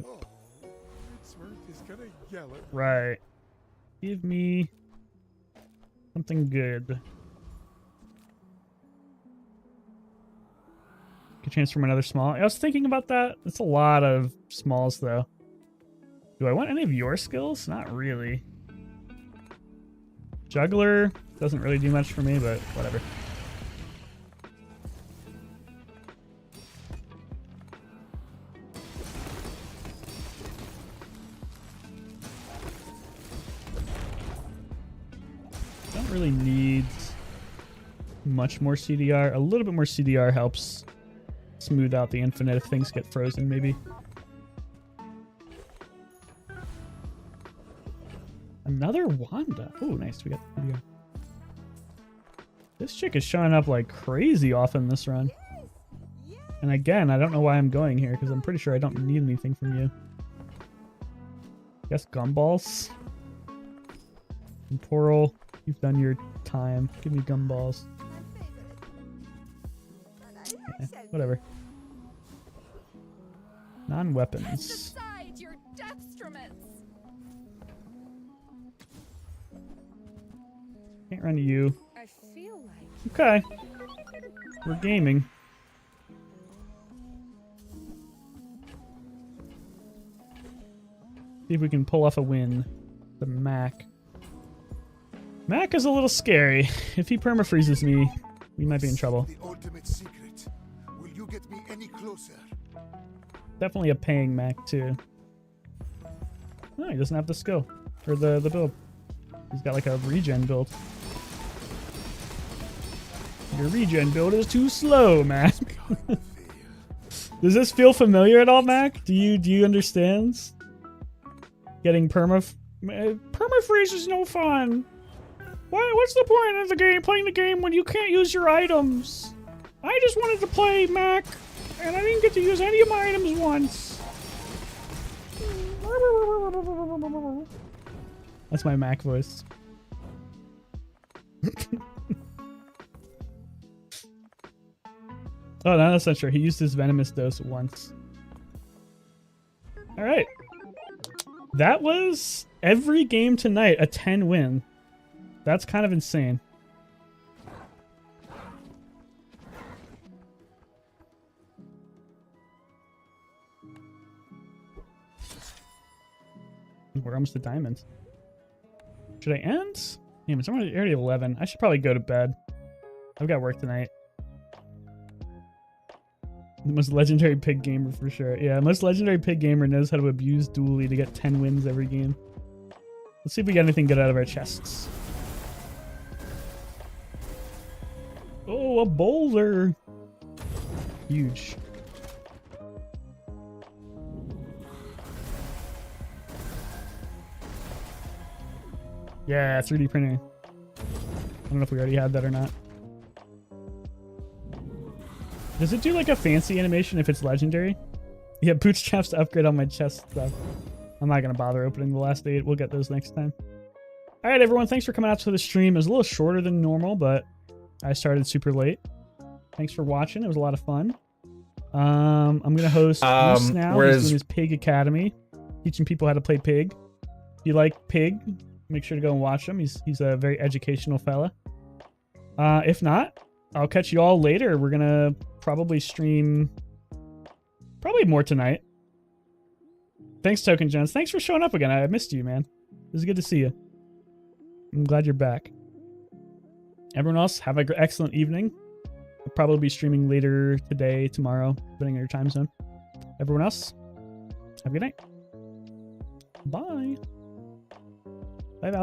Oh, Wordsworth is gonna yell at me.
Right. Give me something good. Could transform another small. I was thinking about that. It's a lot of smalls, though. Do I want any of your skills? Not really. Juggler doesn't really do much for me, but whatever. Don't really need much more CDR. A little bit more CDR helps smooth out the infinite if things get frozen, maybe. Another Wanda. Oh, nice. We got CDR. This chick is showing up like crazy often this run. And again, I don't know why I'm going here because I'm pretty sure I don't need anything from you. Guess gumballs. Temporal. You've done your time. Give me gumballs. Yeah, whatever. Non-weapons.
Decide your deathstruments.
Can't run to you.
I feel like
Okay. We're gaming. See if we can pull off a win. The Mac. Mac is a little scary. If he permafreezes me, we might be in trouble.
The ultimate secret. Will you get me any closer?
Definitely a paying Mac too. No, he doesn't have the skill. Or the build. He's got like a regen build. Your regen build is too slow, Mac. Does this feel familiar at all, Mac? Do you understand? Getting permafreeze is no fun. What's the point of the game? Playing the game when you can't use your items? I just wanted to play Mac, and I didn't get to use any of my items once. That's my Mac voice. Oh, no, that's not true. He used his venomous dose once. All right. That was every game tonight, a 10 win. That's kind of insane. We're almost to diamonds. Should I end? Damn, it's already 11. I should probably go to bed. I've got work tonight. The most legendary Pyg Gamer for sure. Yeah, most legendary Pyg Gamer knows how to abuse Dooley to get 10 wins every game. Let's see if we get anything good out of our chests. Oh, a boulder! Huge. Yeah, 3D printing. I don't know if we already had that or not. Does it do like a fancy animation if it's legendary? Yeah, bootstraps to upgrade on my chest stuff. I'm not going to bother opening the last 8. We'll get those next time. All right, everyone. Thanks for coming out to the stream. It was a little shorter than normal, but I started super late. Thanks for watching. It was a lot of fun. I'm going to host Bruce now. He's doing his Pyg Academy, teaching people how to play Pyg. If you like Pyg, make sure to go and watch him. He's a very educational fella. If not, I'll catch you all later. We're going to probably stream more tonight. Thanks, Token Jones. Thanks for showing up again. I missed you, man. It was good to see you. I'm glad you're back. Everyone else, have an excellent evening. I'll probably be streaming later today, tomorrow, depending on your time zone. Everyone else, have a good night. Bye. Bye, Val.